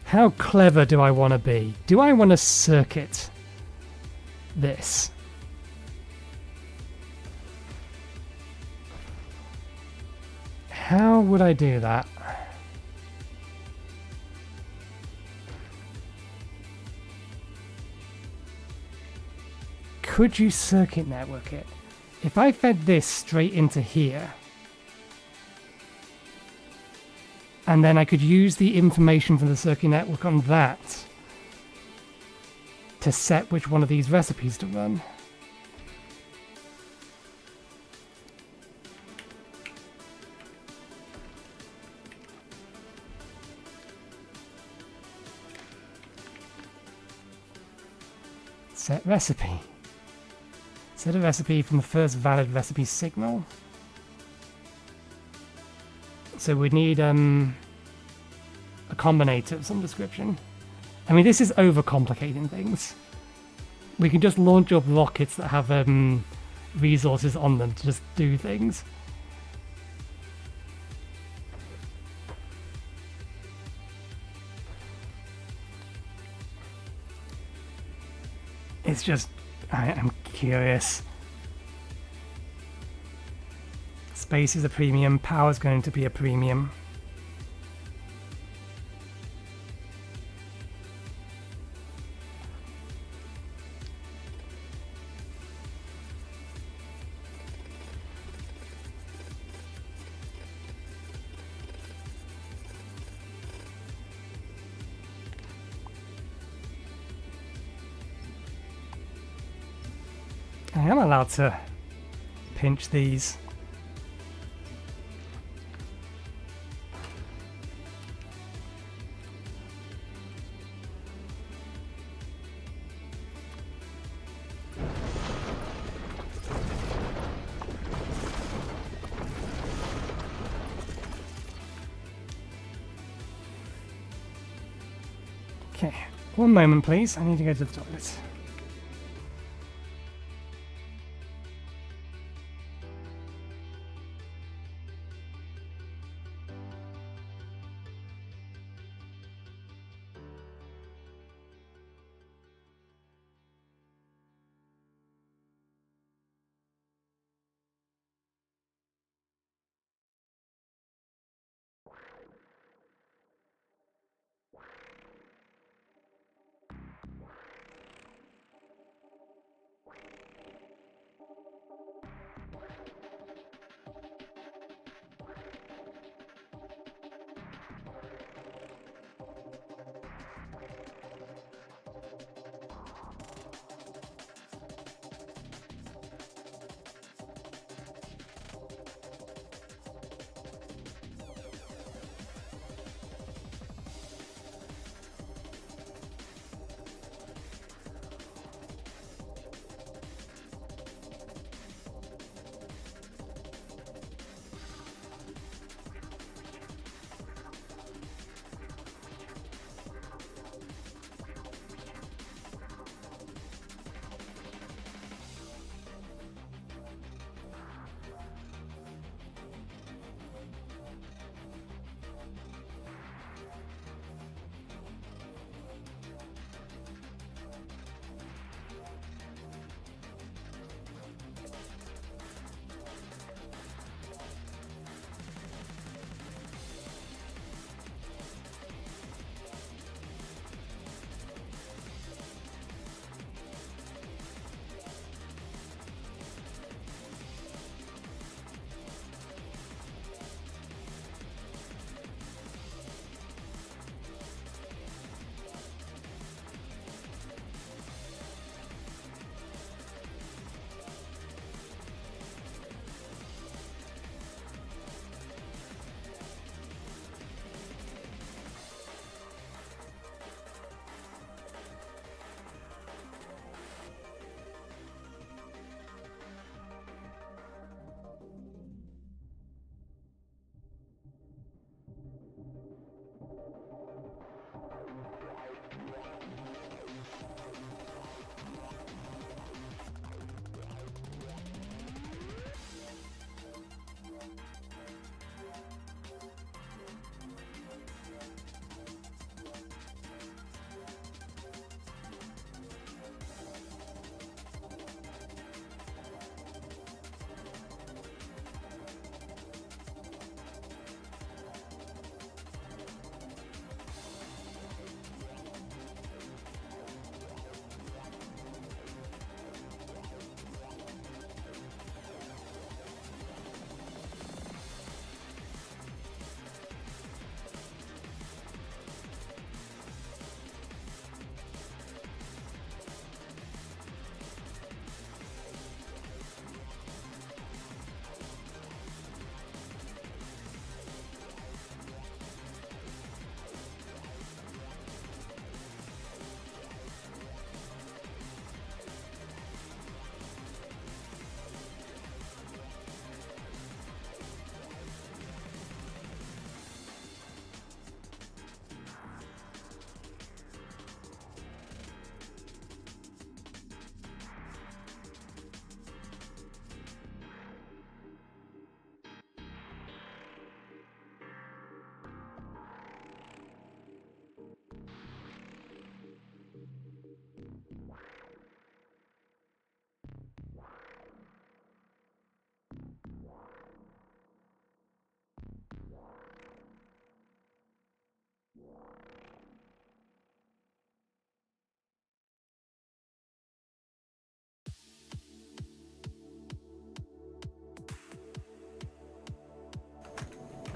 how clever do I want to be? Do I want to circuit this? How would I do that? could you circuit network it? If I fed this straight into here, and then I could use the information from the circuit network on that to set which one of these recipes to run. Set recipe. Set a recipe from the first valid recipe signal. So we need a combinator of some description. I mean, this is overcomplicating things. We can just launch up rockets that have resources on them to just do things. It's just, I'm curious. Space is a premium, power is going to be a premium. I am allowed to pinch these. Okay, one moment please, I need to go to the toilet.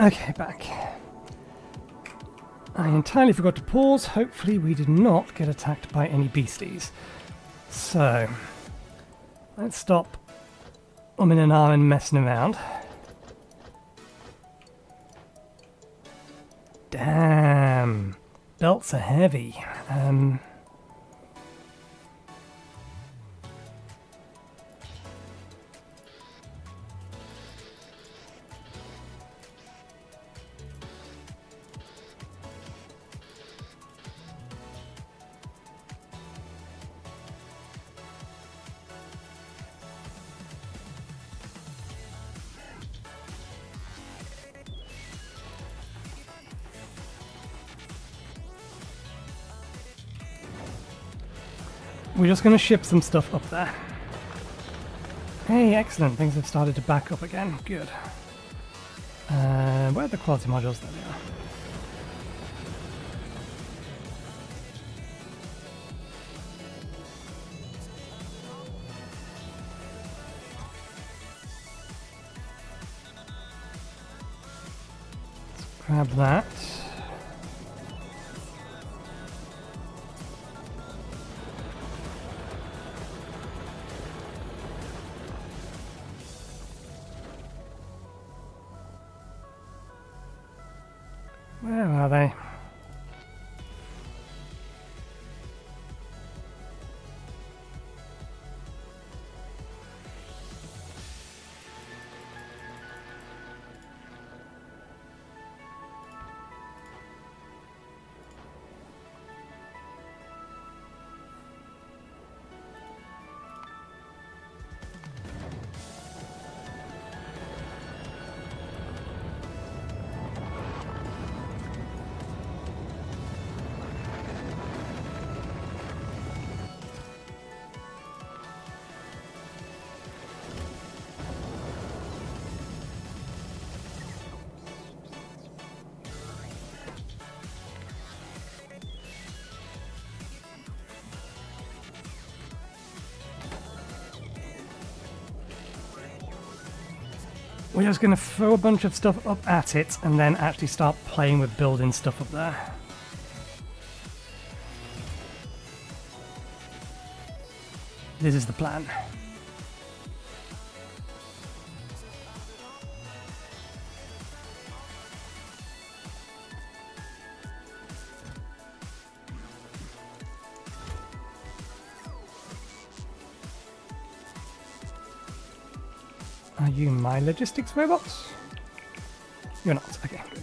Okay, back. I entirely forgot to pause. Hopefully we did not get attacked by any beasties. So, let's stop umming and ahhing messing around. Damn. Belts are heavy. We're just going to ship some stuff up there. Hey, excellent. Things have started to back up again. Good. Where are the quality modules? There they are. Let's grab that. Where are they? We're just going to throw a bunch of stuff up at it and then actually start playing with building stuff up there. This is the plan. Are you my logistics robots? You're not. Okay, good.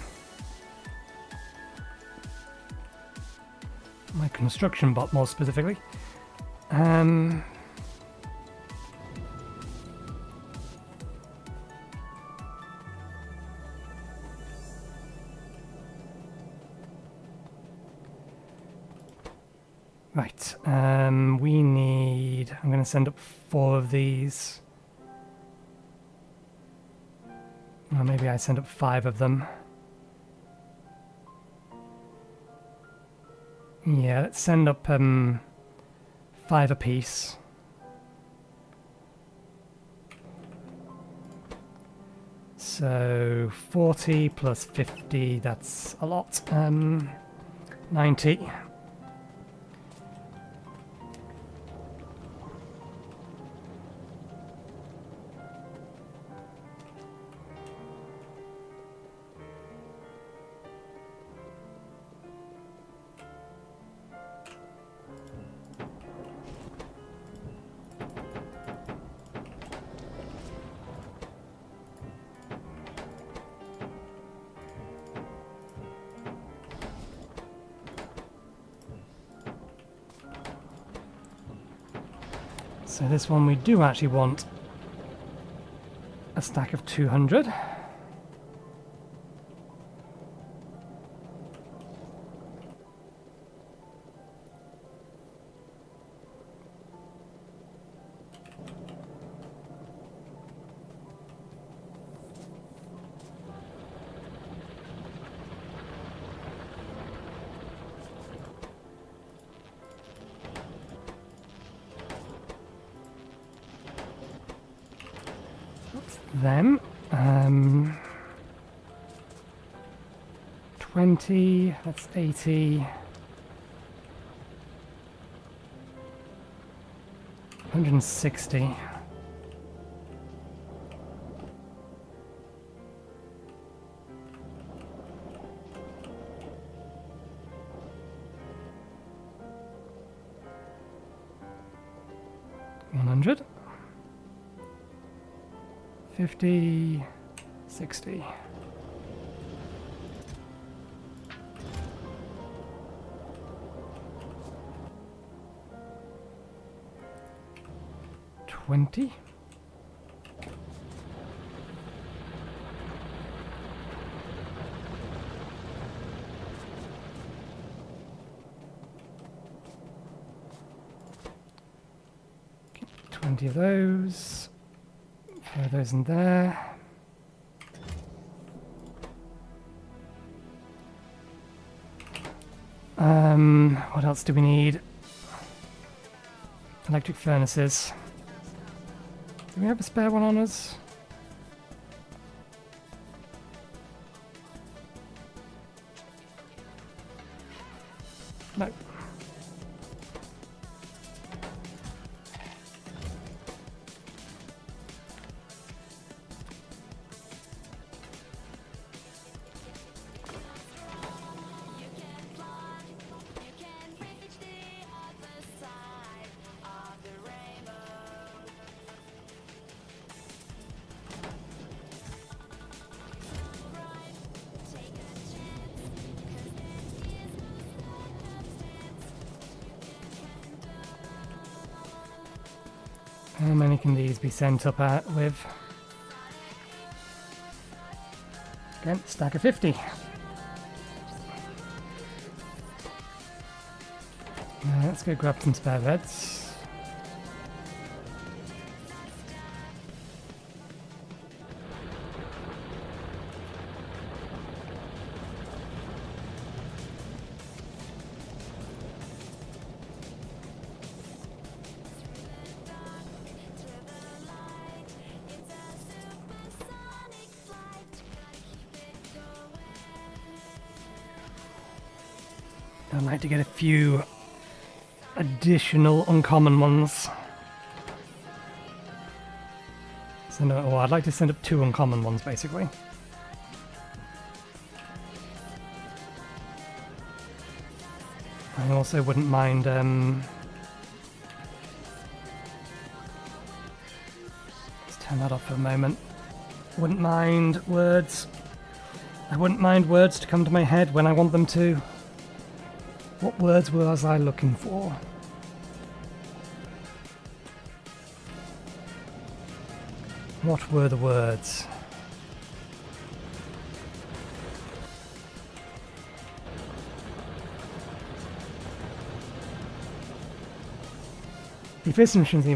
My construction bot, more specifically. Right. We need... I'm going to send up 4 of these. Or maybe I send up 5 of them. Yeah, let's send up 5 apiece. So 40 plus 50, that's a lot. 90. So this one we do actually want a stack of 200. Them. 20, that's 80. 160. $100. 50. 60. $20. Okay, 20 of those. Throw those in there. What else do we need? Electric furnaces. Do we have a spare one on us? No. How many can these be sent up at with? Again, stack of 50. Let's go grab some spare beds. I'd like to get a few additional uncommon ones. I'd like to send up 2 uncommon ones, basically. I also wouldn't mind let's turn that off for a moment. Wouldn't mind words. I wouldn't mind words to come to my head when I want them to. What words was I looking for? What were the words? Efficiency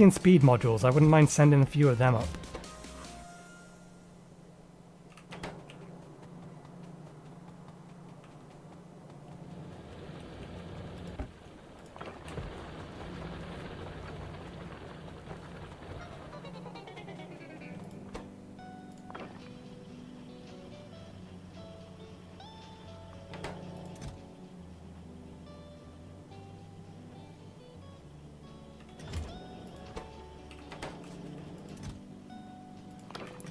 and speed modules. I wouldn't mind sending a few of them up.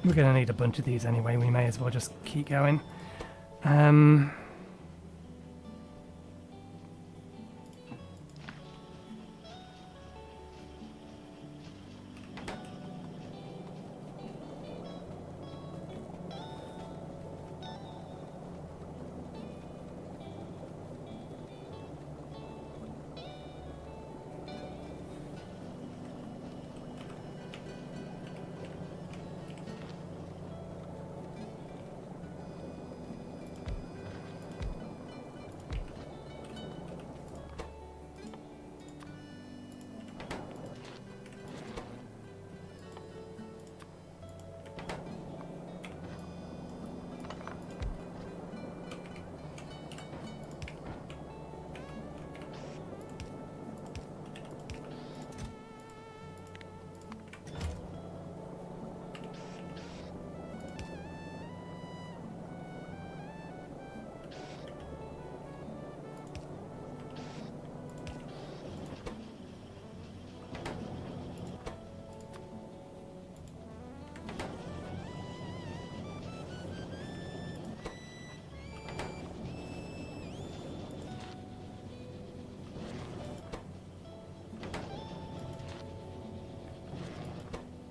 We're going to need a bunch of these anyway, we may as well just keep going.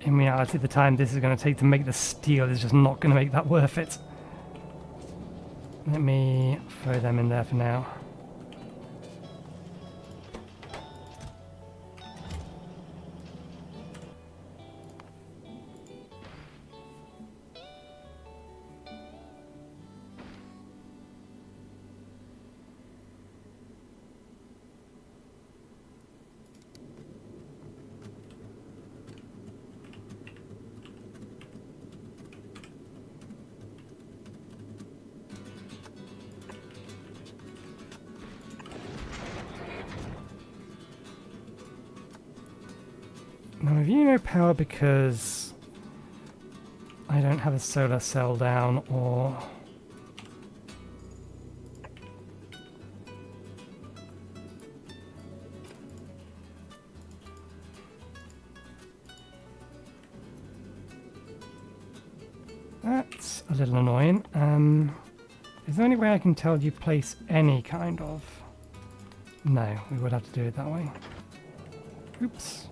in reality, the time this is going to take to make the steel is just not going to make that worth it. Let me throw them in there for now. Now, have you no power because I don't have a solar cell down, or... That's a little annoying. Is there any way I can tell you place any kind of... No, we would have to do it that way. Oops.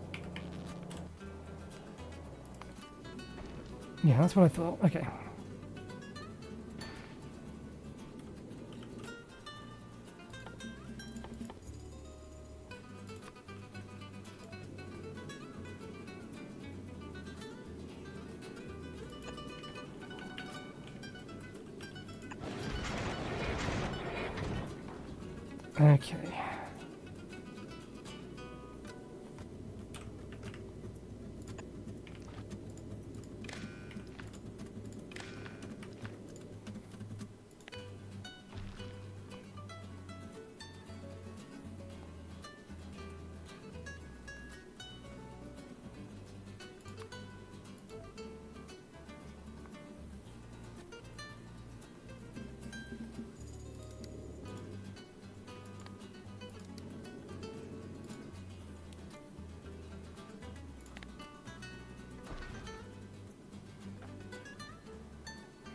Yeah, that's what I thought. Okay. Okay.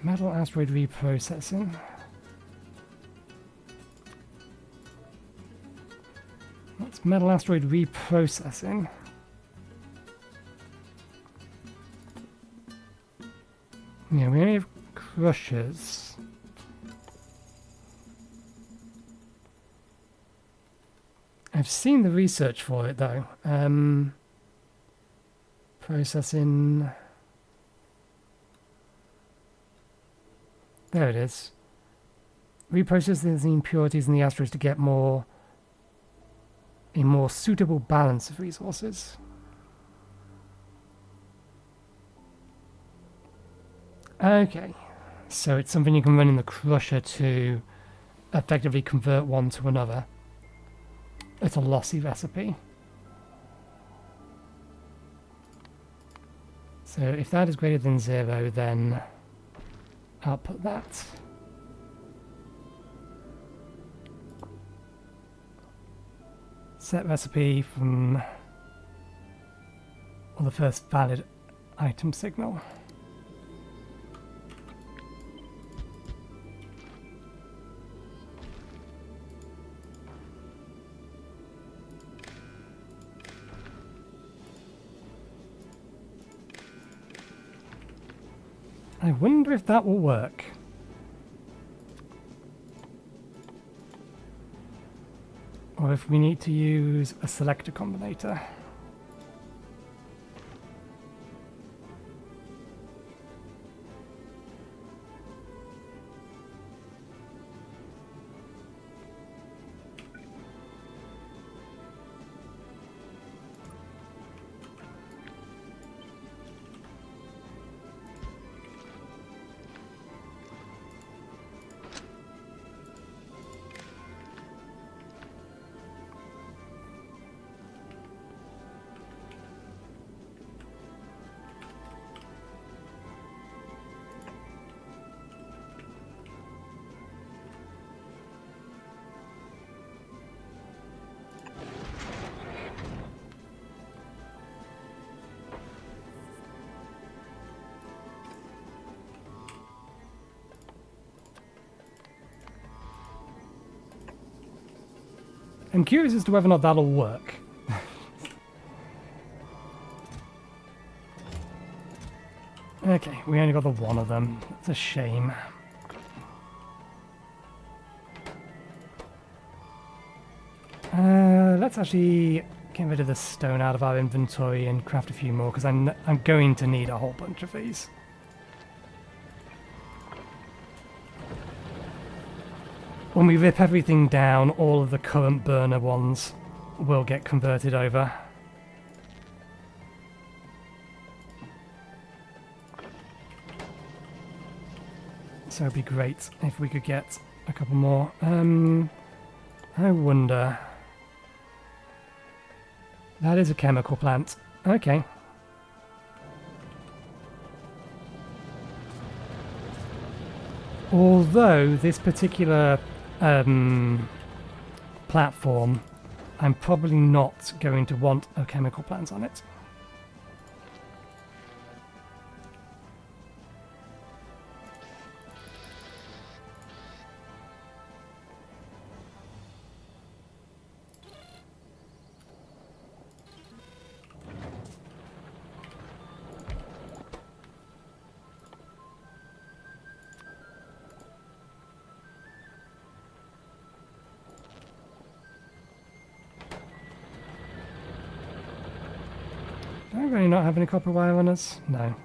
Metal asteroid reprocessing. What's metal asteroid reprocessing? Yeah, we only have crushers. I've seen the research for it though. Processing. There it is. Reprocess the impurities in the asteroids to get a more suitable balance of resources. Okay, so it's something you can run in the crusher to effectively convert one to another. It's a lossy recipe. So if that is greater than 0, then I'll put that. Set recipe from the first valid item signal. I wonder if that will work. Or if we need to use a selector combinator. I'm curious as to whether or not that'll work. Okay, we only got the one of them. It's a shame. Let's actually get rid of the stone out of our inventory and craft a few more, because I'm going to need a whole bunch of these. When we rip everything down, all of the current burner ones will get converted over. So it'd be great if we could get a couple more. I wonder... That is a chemical plant. Okay. Although this particular platform, I'm probably not going to want a chemical plant on it. Do I really not have any copper wire on us? No.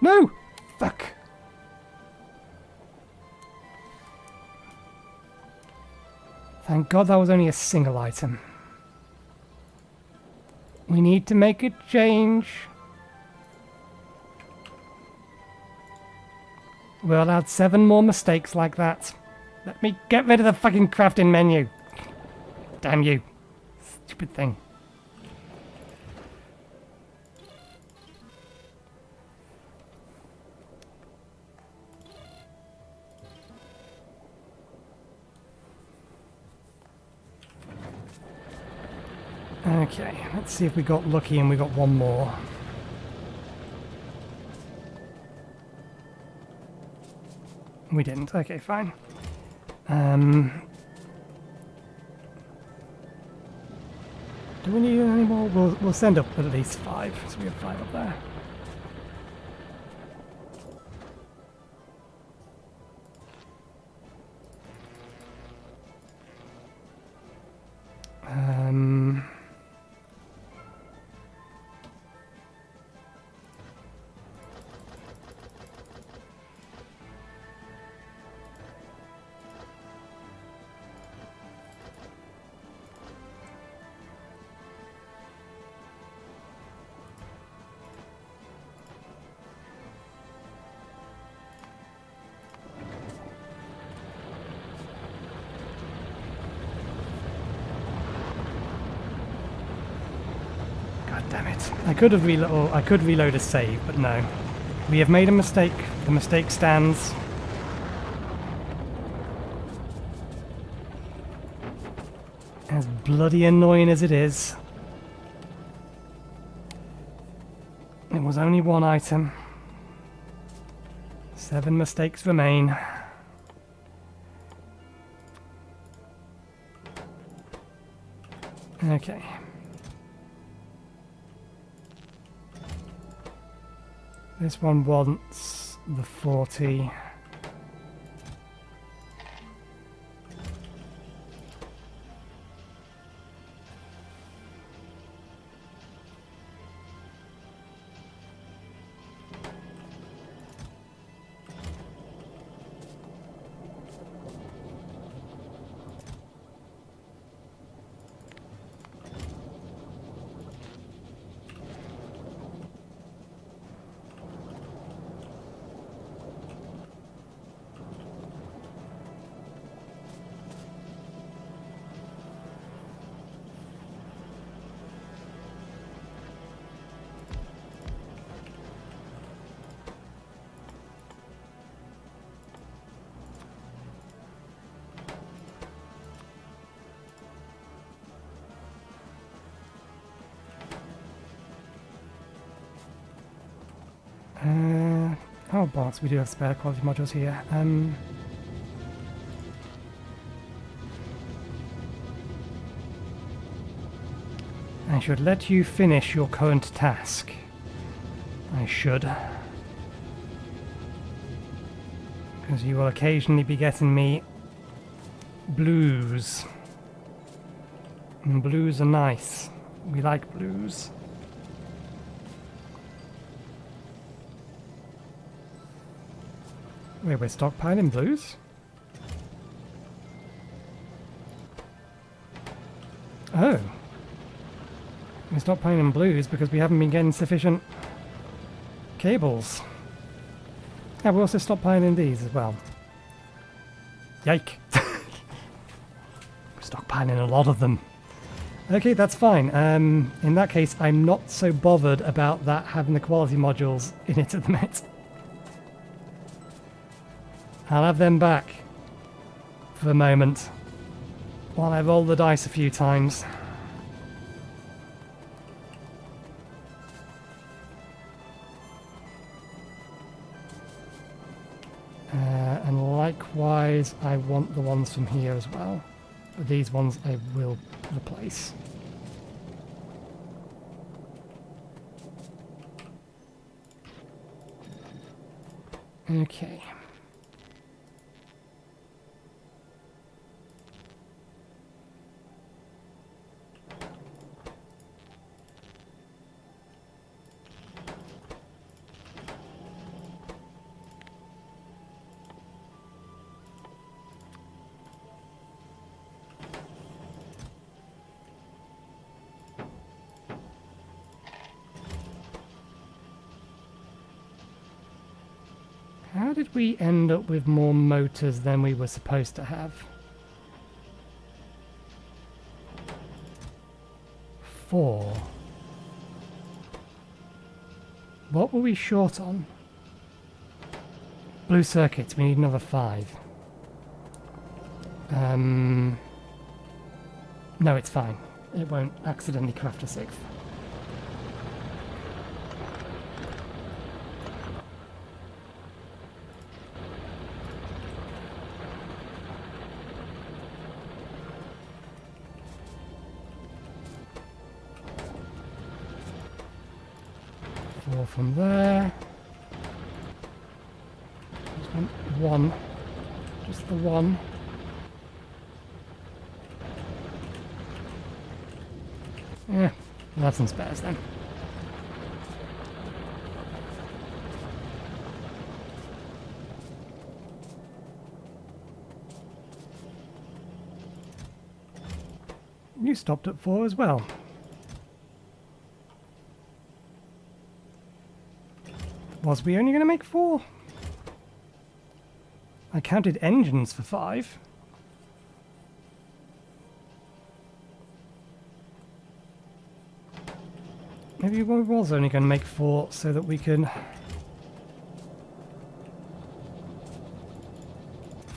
No! Fuck! Thank God that was only a single item. We need to make a change. We're allowed 7 more mistakes like that. Let me get rid of the fucking crafting menu. Damn you. Stupid thing. Okay, let's see if we got lucky and we got one more. We didn't. Okay, fine. Do we need any more? We'll send up at least 5, so we have 5 up there. Damn it. I could reload a save, but no. We have made a mistake. The mistake stands. As bloody annoying as it is. It was only one item. 7 mistakes remain. Okay. This one wants the 40. Oh, bollocks, we do have spare quality modules here. I should let you finish your current task. I should. Because you will occasionally be getting me blues. And blues are nice. We like blues. Wait, we're stockpiling blues? Oh. We're stockpiling blues because we haven't been getting sufficient cables. Yeah, we're also stockpiling these as well. Yike. We're stockpiling a lot of them. Okay, that's fine. In that case, I'm not so bothered about that having the quality modules in it at the minute. I'll have them back for a moment while I roll the dice a few times. And likewise, I want the ones from here as well. But these ones I will replace. Okay. How did we end up with more motors than we were supposed to have? 4. What were we short on? Blue circuits, we need another 5. No, it's fine. It won't accidentally craft a 6th. From there. Just want 1. Just the 1. Yeah, we'll have some spares then. You stopped at 4 as well. Was we only going to make 4? I counted engines for 5. Maybe we was only going to make 4 so that we could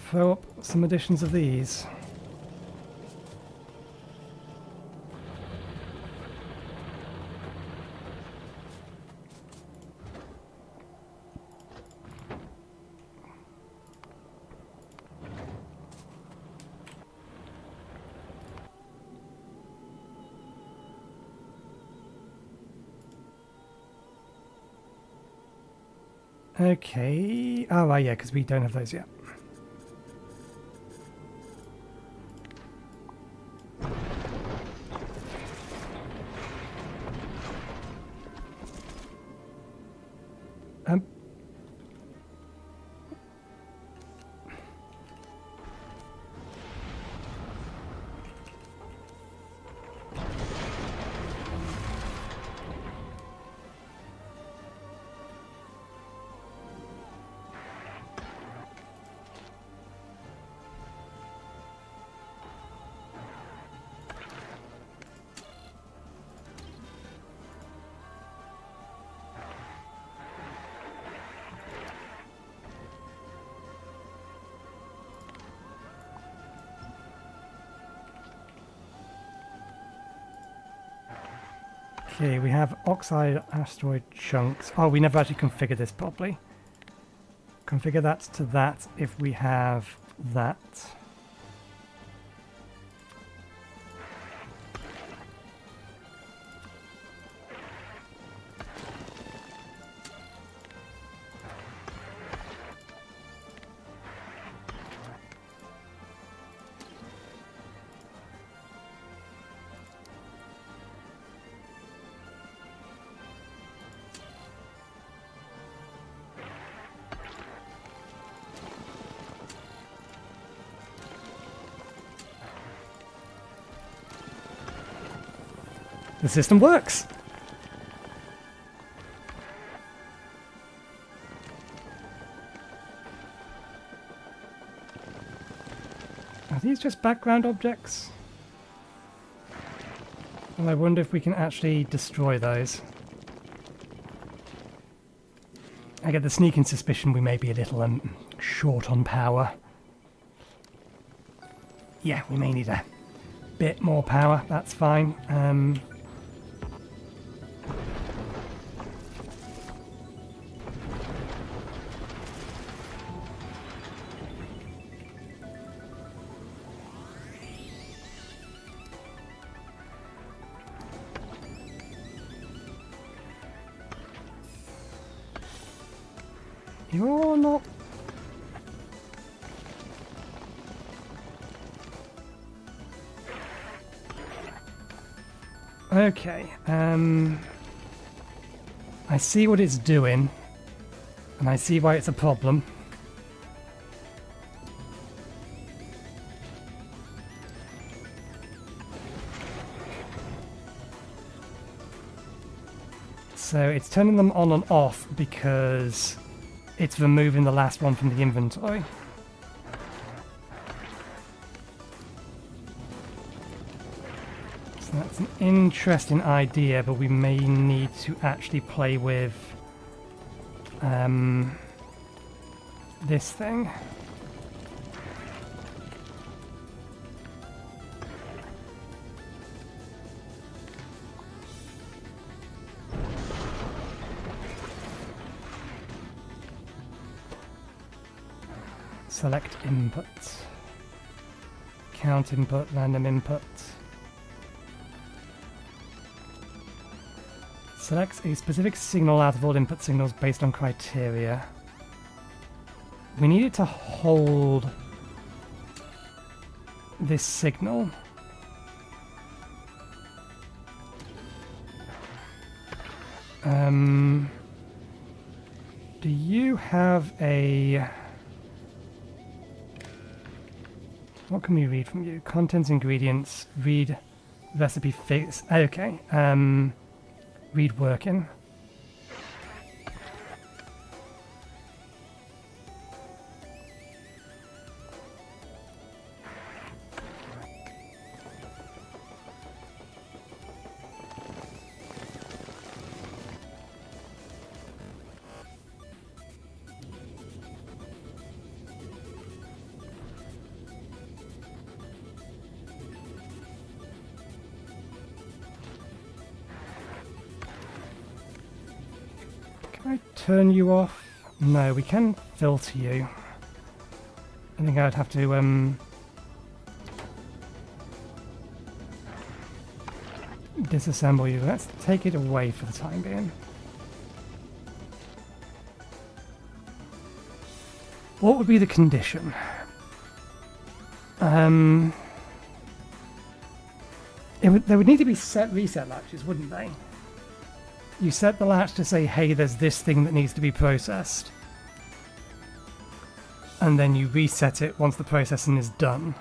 throw up some additions of these. Okay. Oh, right, yeah, because we don't have those yet. Um. Okay, we have oxide asteroid chunks. Oh, we never actually configured this properly. Configure that to that if we have that. The system works! Are these just background objects? Well, I wonder if we can actually destroy those. I get the sneaking suspicion we may be a little short on power. Yeah, we may need a bit more power, that's fine. You're not... Okay, I see what it's doing, and I see why it's a problem. So it's turning them on and off because it's removing the last one from the inventory. So that's an interesting idea, but we may need to actually play with this thing. Select input, count input, random input. Selects a specific signal out of all input signals based on criteria. We need it to hold this signal. Do you have a... What can we read from you? Contents, ingredients, read recipe fix. Okay. Read working. Can I turn you off? No, we can filter you. I think I would have to disassemble you. Let's take it away for the time being. What would be the condition? There would need to be reset latches, wouldn't they? You set the latch to say, hey, there's this thing that needs to be processed. And then you reset it once the processing is done.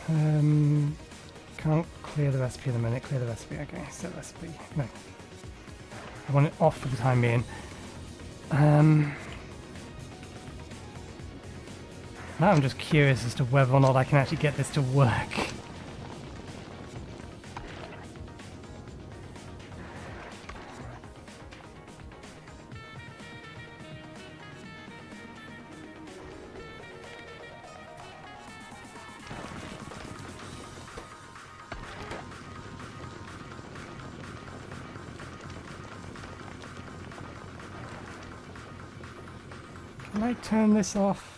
Can't clear the recipe in a minute. Clear the recipe. Okay, set recipe. No. I want it off for the time being. Now I'm just curious as to whether or not I can actually get this to work. Can I turn this off?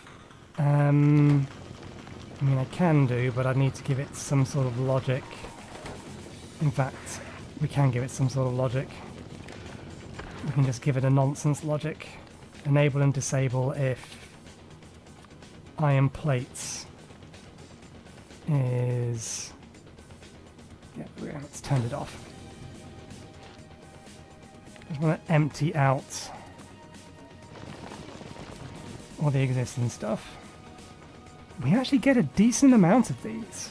I mean, I can do, but I need to give it some sort of logic. In fact, we can give it some sort of logic. We can just give it a nonsense logic. Enable and disable if iron plates is... Yeah, let's turn it off. I just want to empty out all the existing stuff. We actually get a decent amount of these.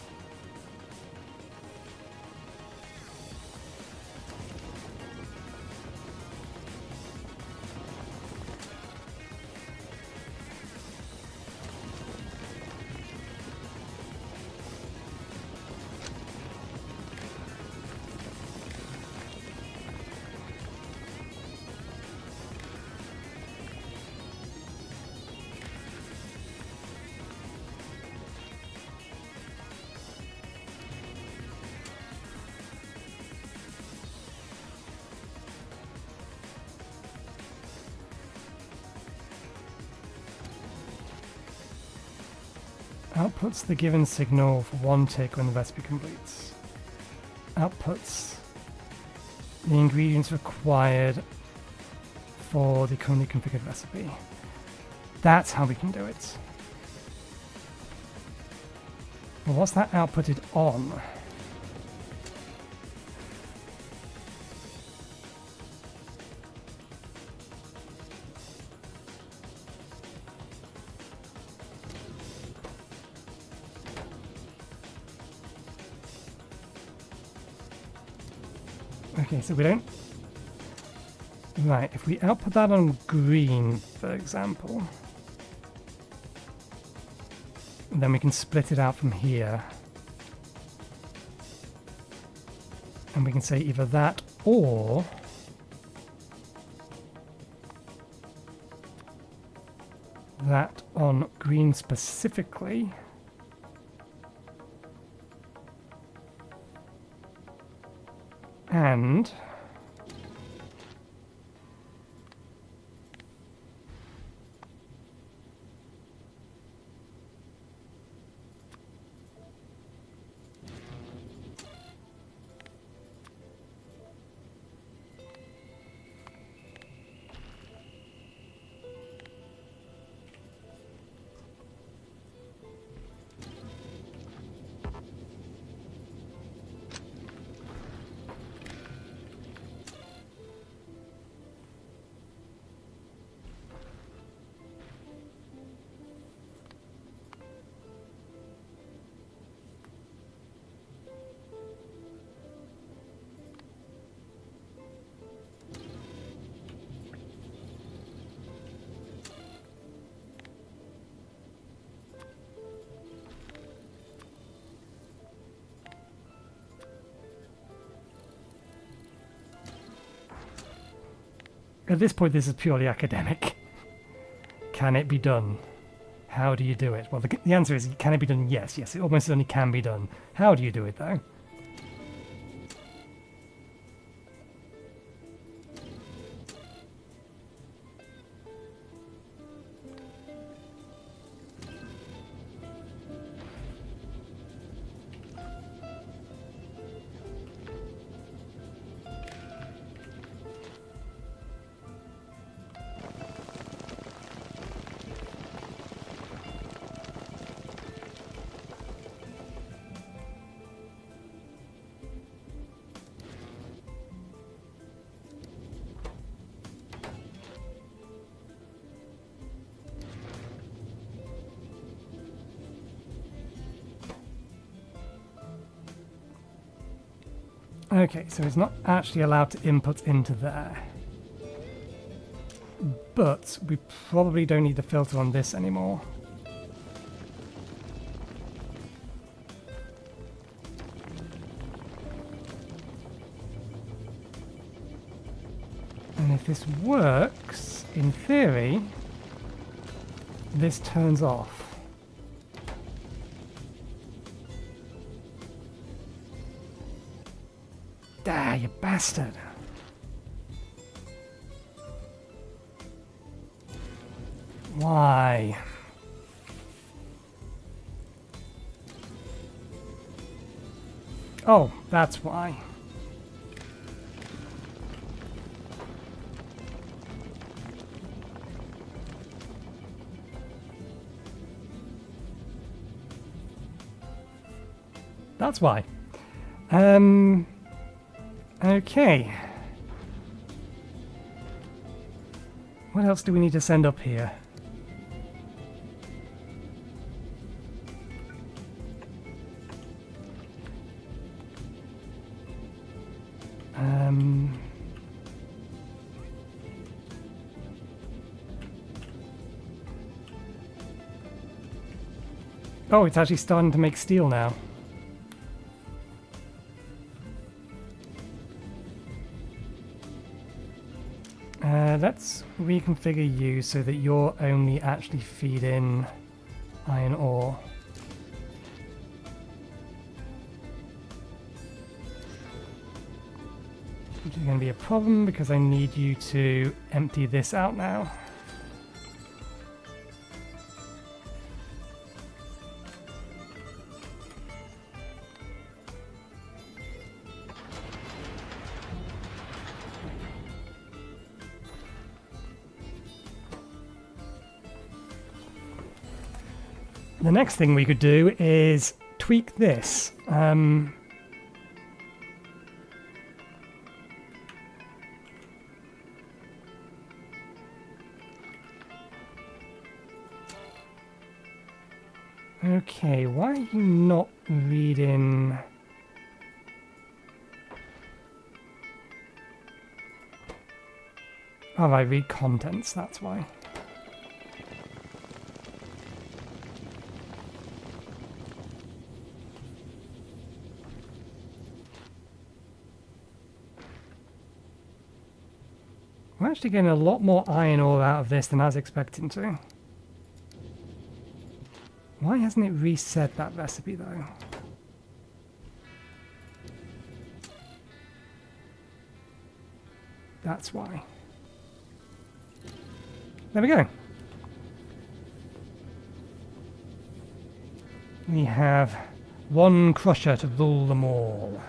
Outputs the given signal for 1 tick when the recipe completes. Outputs the ingredients required for the currently configured recipe. That's how we can do it. Well, what's that outputted on? Okay, so we don't... Right, if we output that on green, for example, then we can split it out from here. And we can say either that or... that on green specifically. And at this point, this is purely academic. Can it be done? How do you do it? Well, the answer is, can it be done? Yes, yes, it almost certainly can be done. How do you do it, though? Okay, so it's not actually allowed to input into there. But we probably don't need the filter on this anymore. And if this works, in theory, this turns off. Ah, you bastard! Why? Oh, that's why. That's why. Okay. What else do we need to send up here? Oh, it's actually starting to make steel now. Let's reconfigure you so that you're only actually feed in iron ore. Which is going to be a problem because I need you to empty this out now. The next thing we could do is tweak this. Okay, why are you not reading? Oh, I read contents, that's why. We're actually getting a lot more iron ore out of this than I was expecting to. Why hasn't it reset that recipe though? That's why. There we go. We have one crusher to rule them all.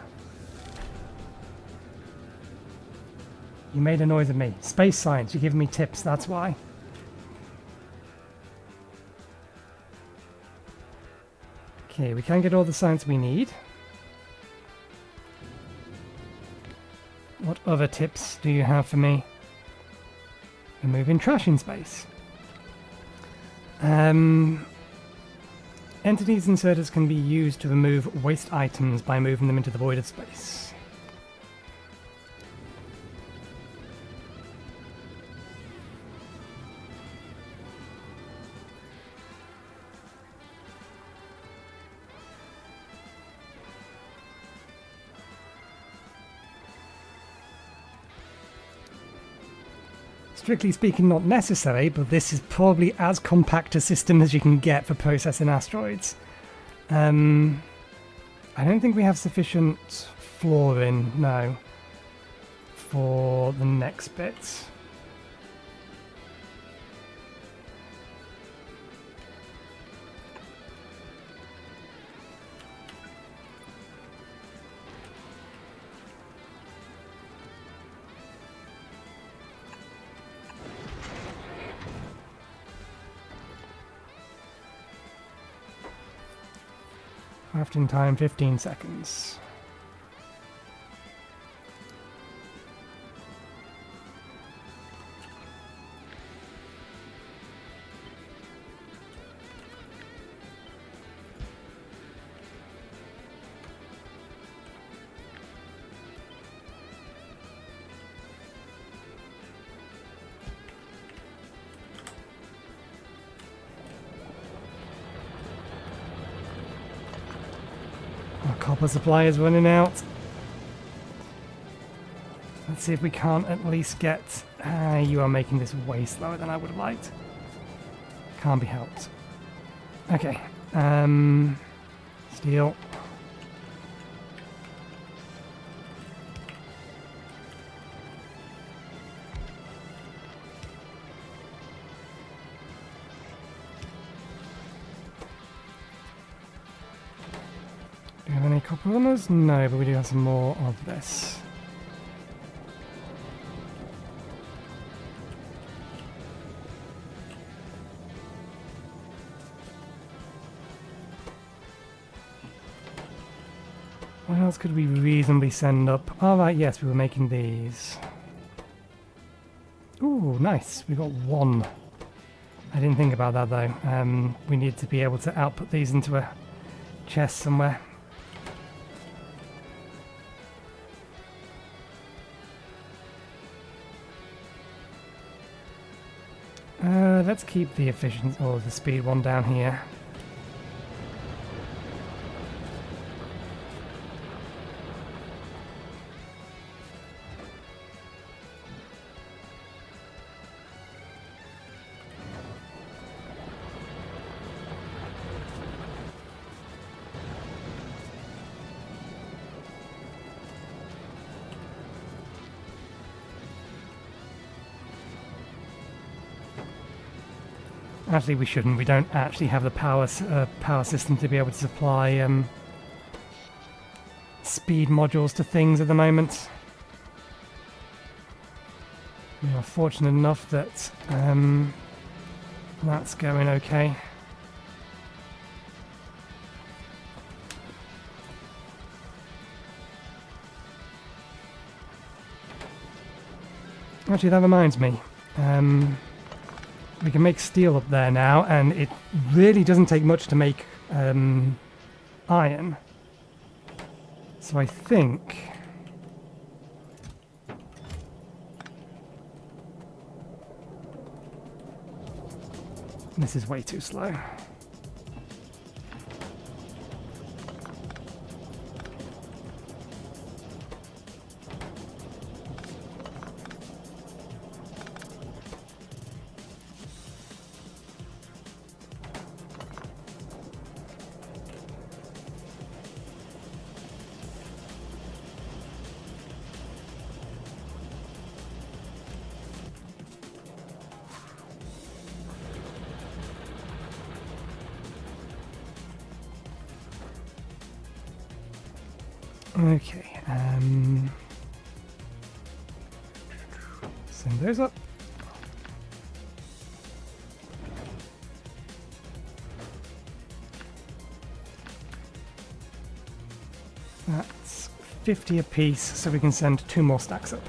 You made a noise at me. Space science, you're giving me tips, that's why. Okay, we can get all the science we need. What other tips do you have for me? Removing trash in space. Entities inserters can be used to remove waste items by moving them into the void of space. Strictly speaking, not necessary, but this is probably as compact a system as you can get for processing asteroids. I don't think we have sufficient flooring, no, for the next bit. Crafting time 15 seconds. copper supply is running out. Let's see if we can't at least get... you are making this way slower than I would have liked. Can't be helped. Okay. Steel. Do we have any copper runners? No, but we do have some more of this. What else could we reasonably send up? All right, yes, we were making these. Ooh, nice. We got one. I didn't think about that though. We need to be able to output these into a chest somewhere. Let's keep the efficiency or the speed one down here. Actually, we shouldn't. We don't actually have the power system to be able to supply speed modules to things at the moment. We are fortunate enough that that's going okay. Actually, that reminds me. We can make steel up there now, and it really doesn't take much to make iron. So I think... this is way too slow. Okay, send those up. That's 50 apiece, so we can send 2 more stacks up.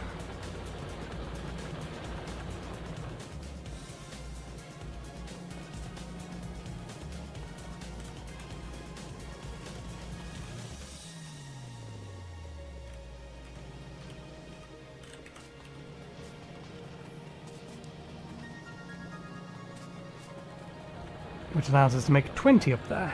Which allows us to make 20 up there.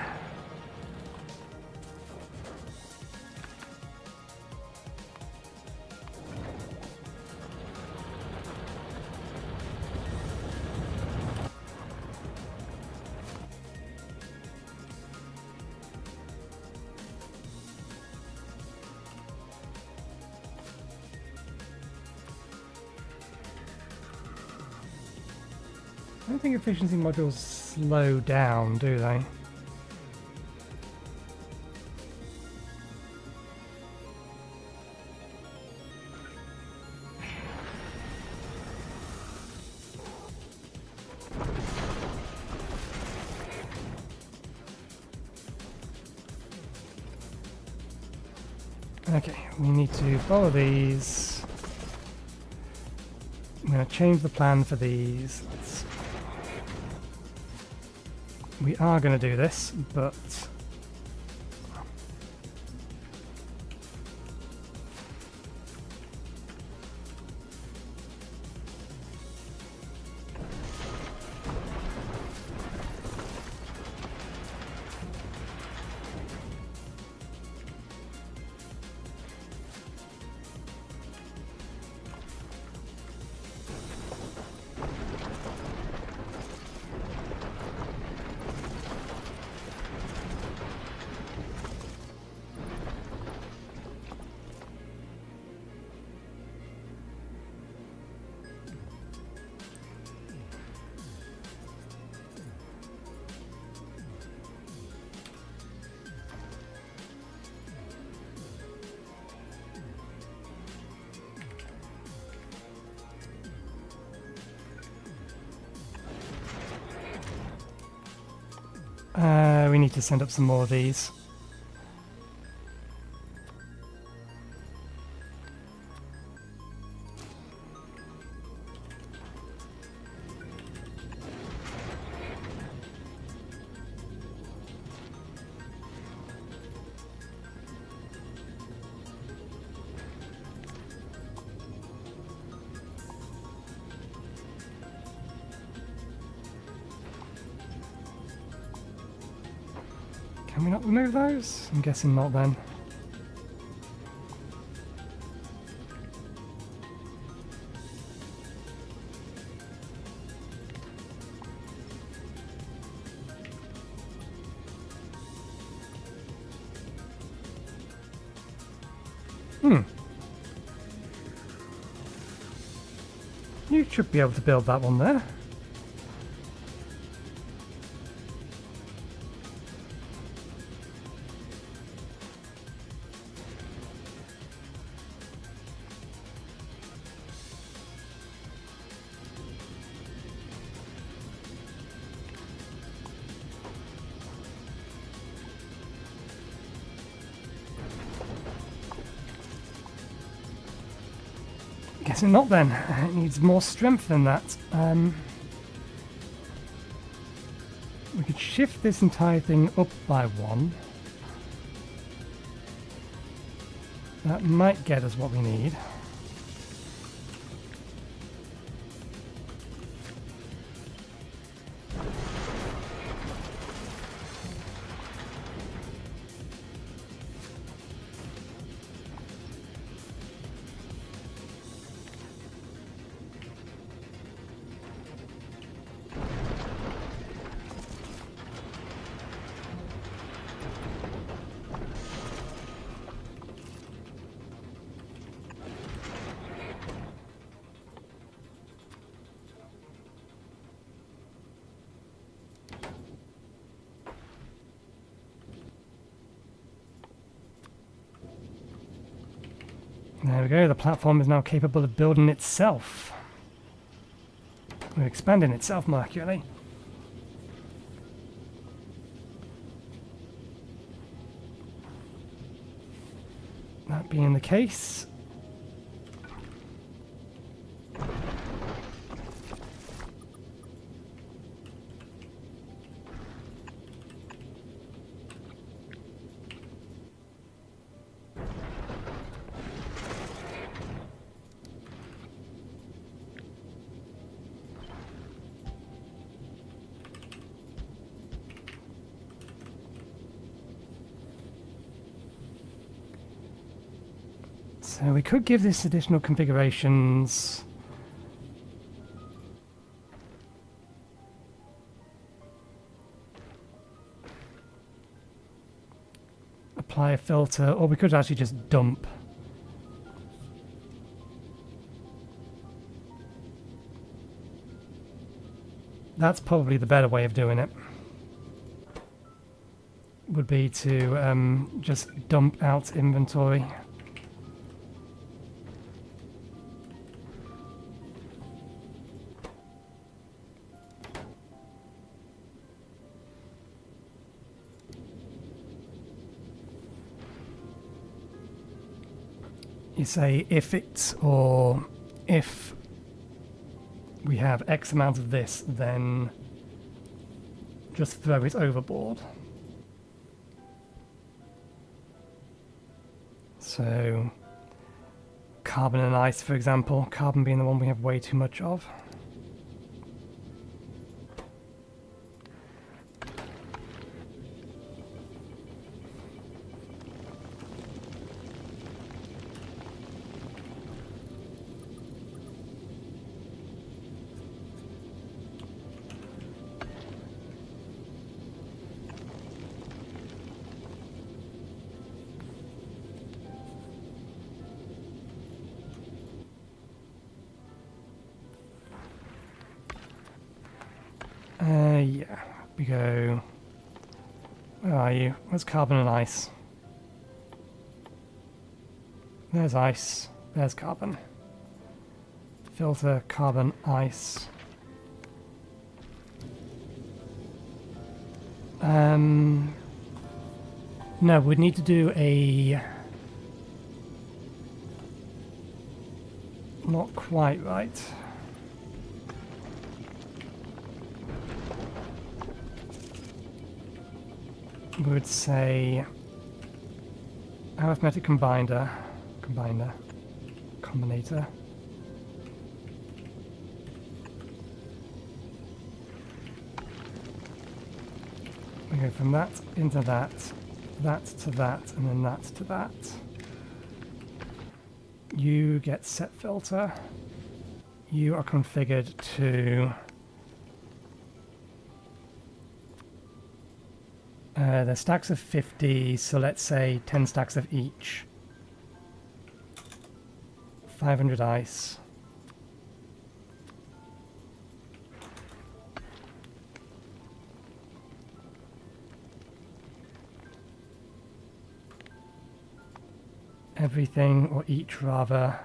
I don't think efficiency modules slow down, do they? Okay, we need to follow these. I'm going to change the plan for these. We are going to do this, but We need to send up some more of these. Can we not remove those? I'm guessing not then. You should be able to build that one there. Guessing not then. It needs more strength than that. We could shift this entire thing up by 1. That might get us what we need. There we go, the platform is now capable of building itself. We're expanding itself more accurately. That being the case, so we could give this additional configurations. Apply a filter, or we could actually just dump. That's probably the better way of doing it. Would be to just dump out inventory. You say if it's, or if we have X amount of this, then just throw it overboard. So, carbon and ice, for example, carbon being the one we have way too much of. Yeah, we go. Where are you? Where's carbon and ice? There's ice. There's carbon. Filter, carbon, ice. No, we'd need to do a... Not quite right. We would say arithmetic combinator. We go from that into that, that to that, and then that to that. You get set filter. You are configured to the stacks of 50, so let's say 10 stacks of each. 500 ice. Everything, or each rather,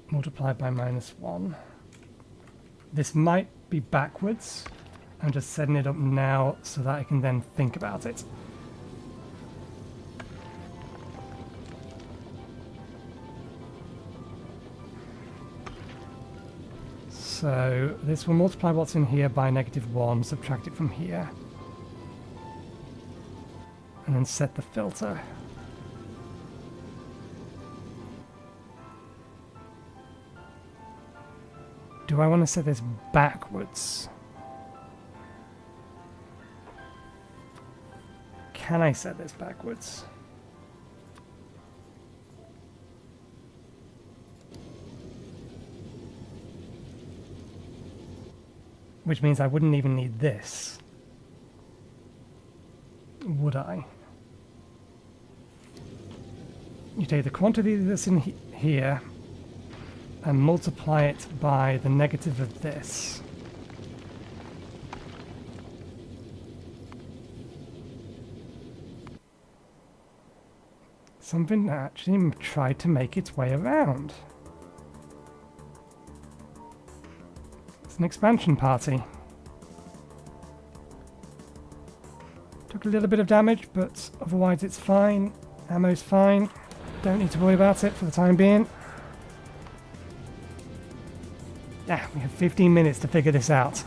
multiplied by -1. This might be backwards. I'm just setting it up now so that I can then think about it. So this will multiply what's in here by -1, subtract it from here, and then set the filter. Do I want to set this backwards? Can I set this backwards? Which means I wouldn't even need this. Would I? You take the quantity that's in here and multiply it by the negative of this. Something that actually tried to make its way around. It's an expansion party. Took a little bit of damage, but otherwise it's fine. Ammo's fine. Don't need to worry about it for the time being. Yeah, we have 15 minutes to figure this out.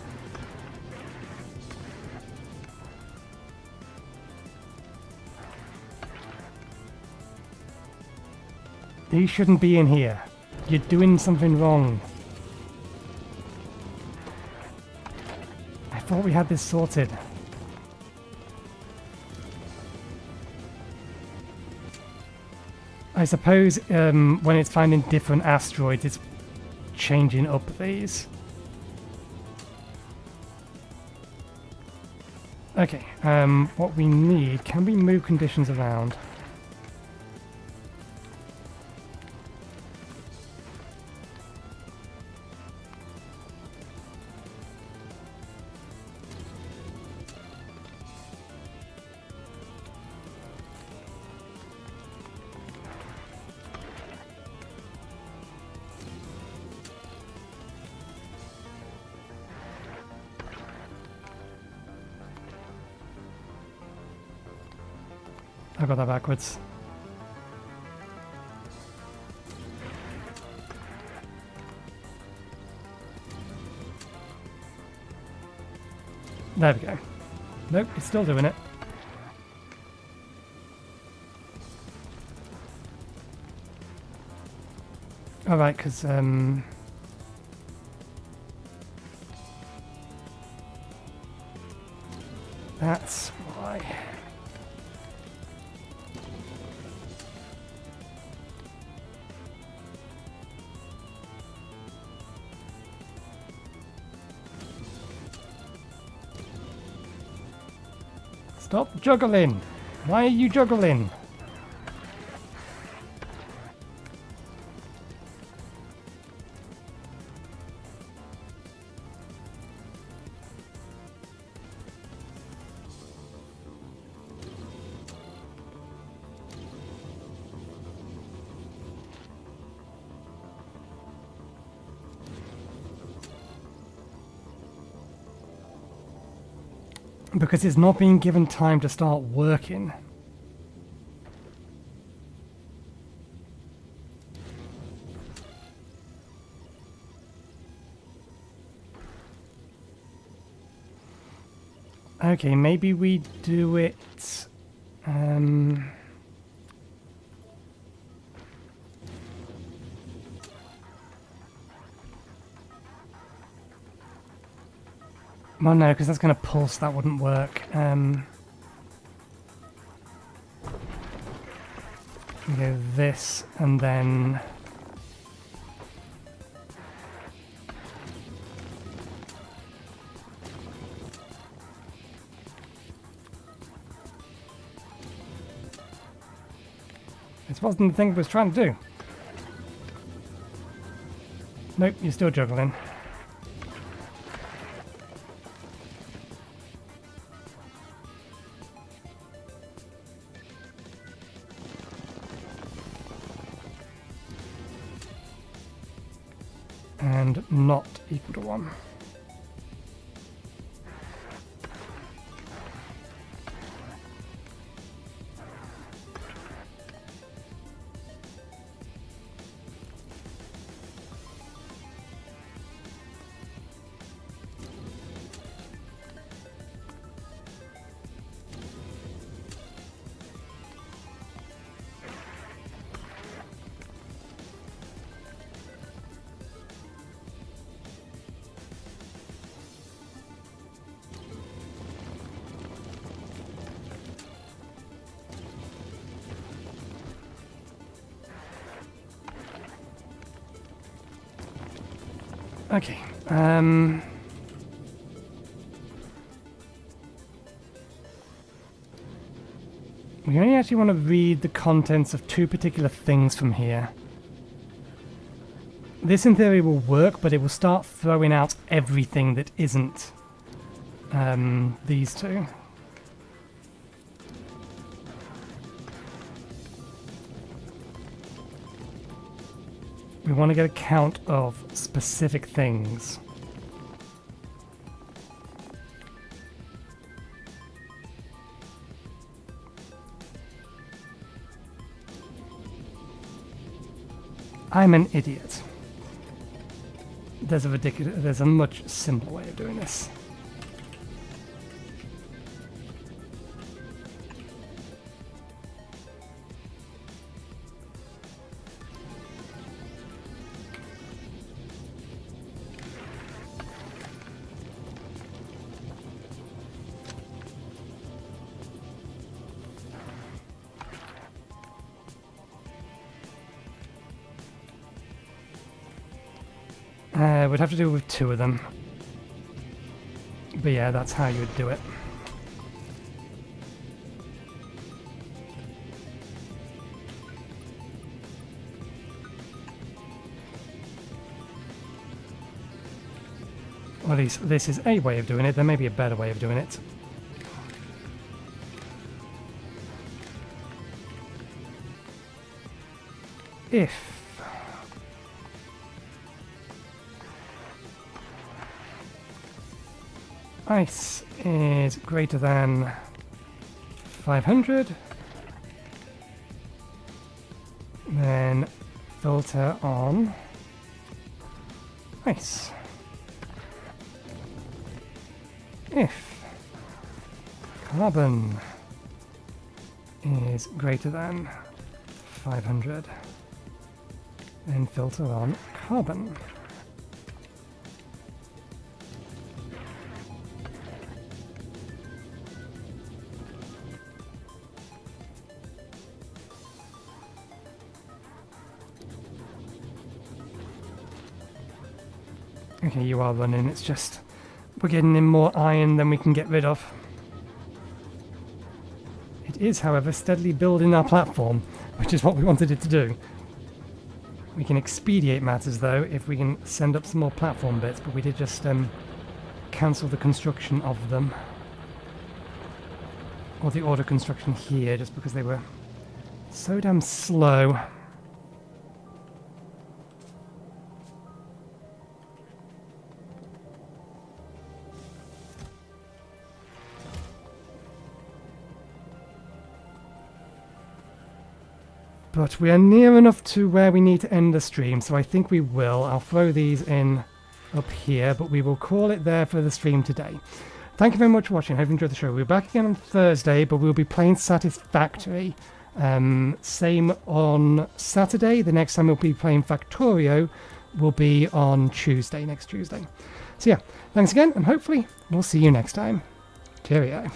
These shouldn't be in here. You're doing something wrong. I thought we had this sorted. I suppose when it's finding different asteroids, it's changing up these. Okay, what we need, can we move conditions around? I got that backwards. There we go. Nope, it's still doing it. Alright, because that's why. Stop juggling! Why are you juggling? because it's not being given time to start working. Okay, maybe we do it... Well, no, because that's going to pulse. That wouldn't work. We go this, and then... This wasn't the thing I was trying to do. Nope, you're still juggling. And not equal to 1. Okay, we only actually want to read the contents of 2 particular things from here. This in theory will work, but it will start throwing out everything that isn't these 2. We want to get a count of specific things. I'm an idiot. There's a much simpler way of doing this. We'd have to do it with 2 of them. But yeah, that's how you would do it. Or at least this is a way of doing it. There may be a better way of doing it. If ice is greater than 500, then filter on ice. If carbon is greater than 500, then filter on carbon. Okay, you are running, it's just we're getting in more iron than we can get rid of. It is, however, steadily building our platform, which is what we wanted it to do. We can expedite matters, though, if we can send up some more platform bits, but we did just cancel the construction of them. Or the order construction here, just because they were so damn slow. But we are near enough to where we need to end the stream, so I think we will. I'll throw these in up here, but we will call it there for the stream today. Thank you very much for watching. I hope you enjoyed the show. We'll be back again on Thursday, but we'll be playing Satisfactory. Same on Saturday. The next time we'll be playing Factorio will be on Tuesday, next Tuesday. So yeah, thanks again, and hopefully we'll see you next time. Cheerio.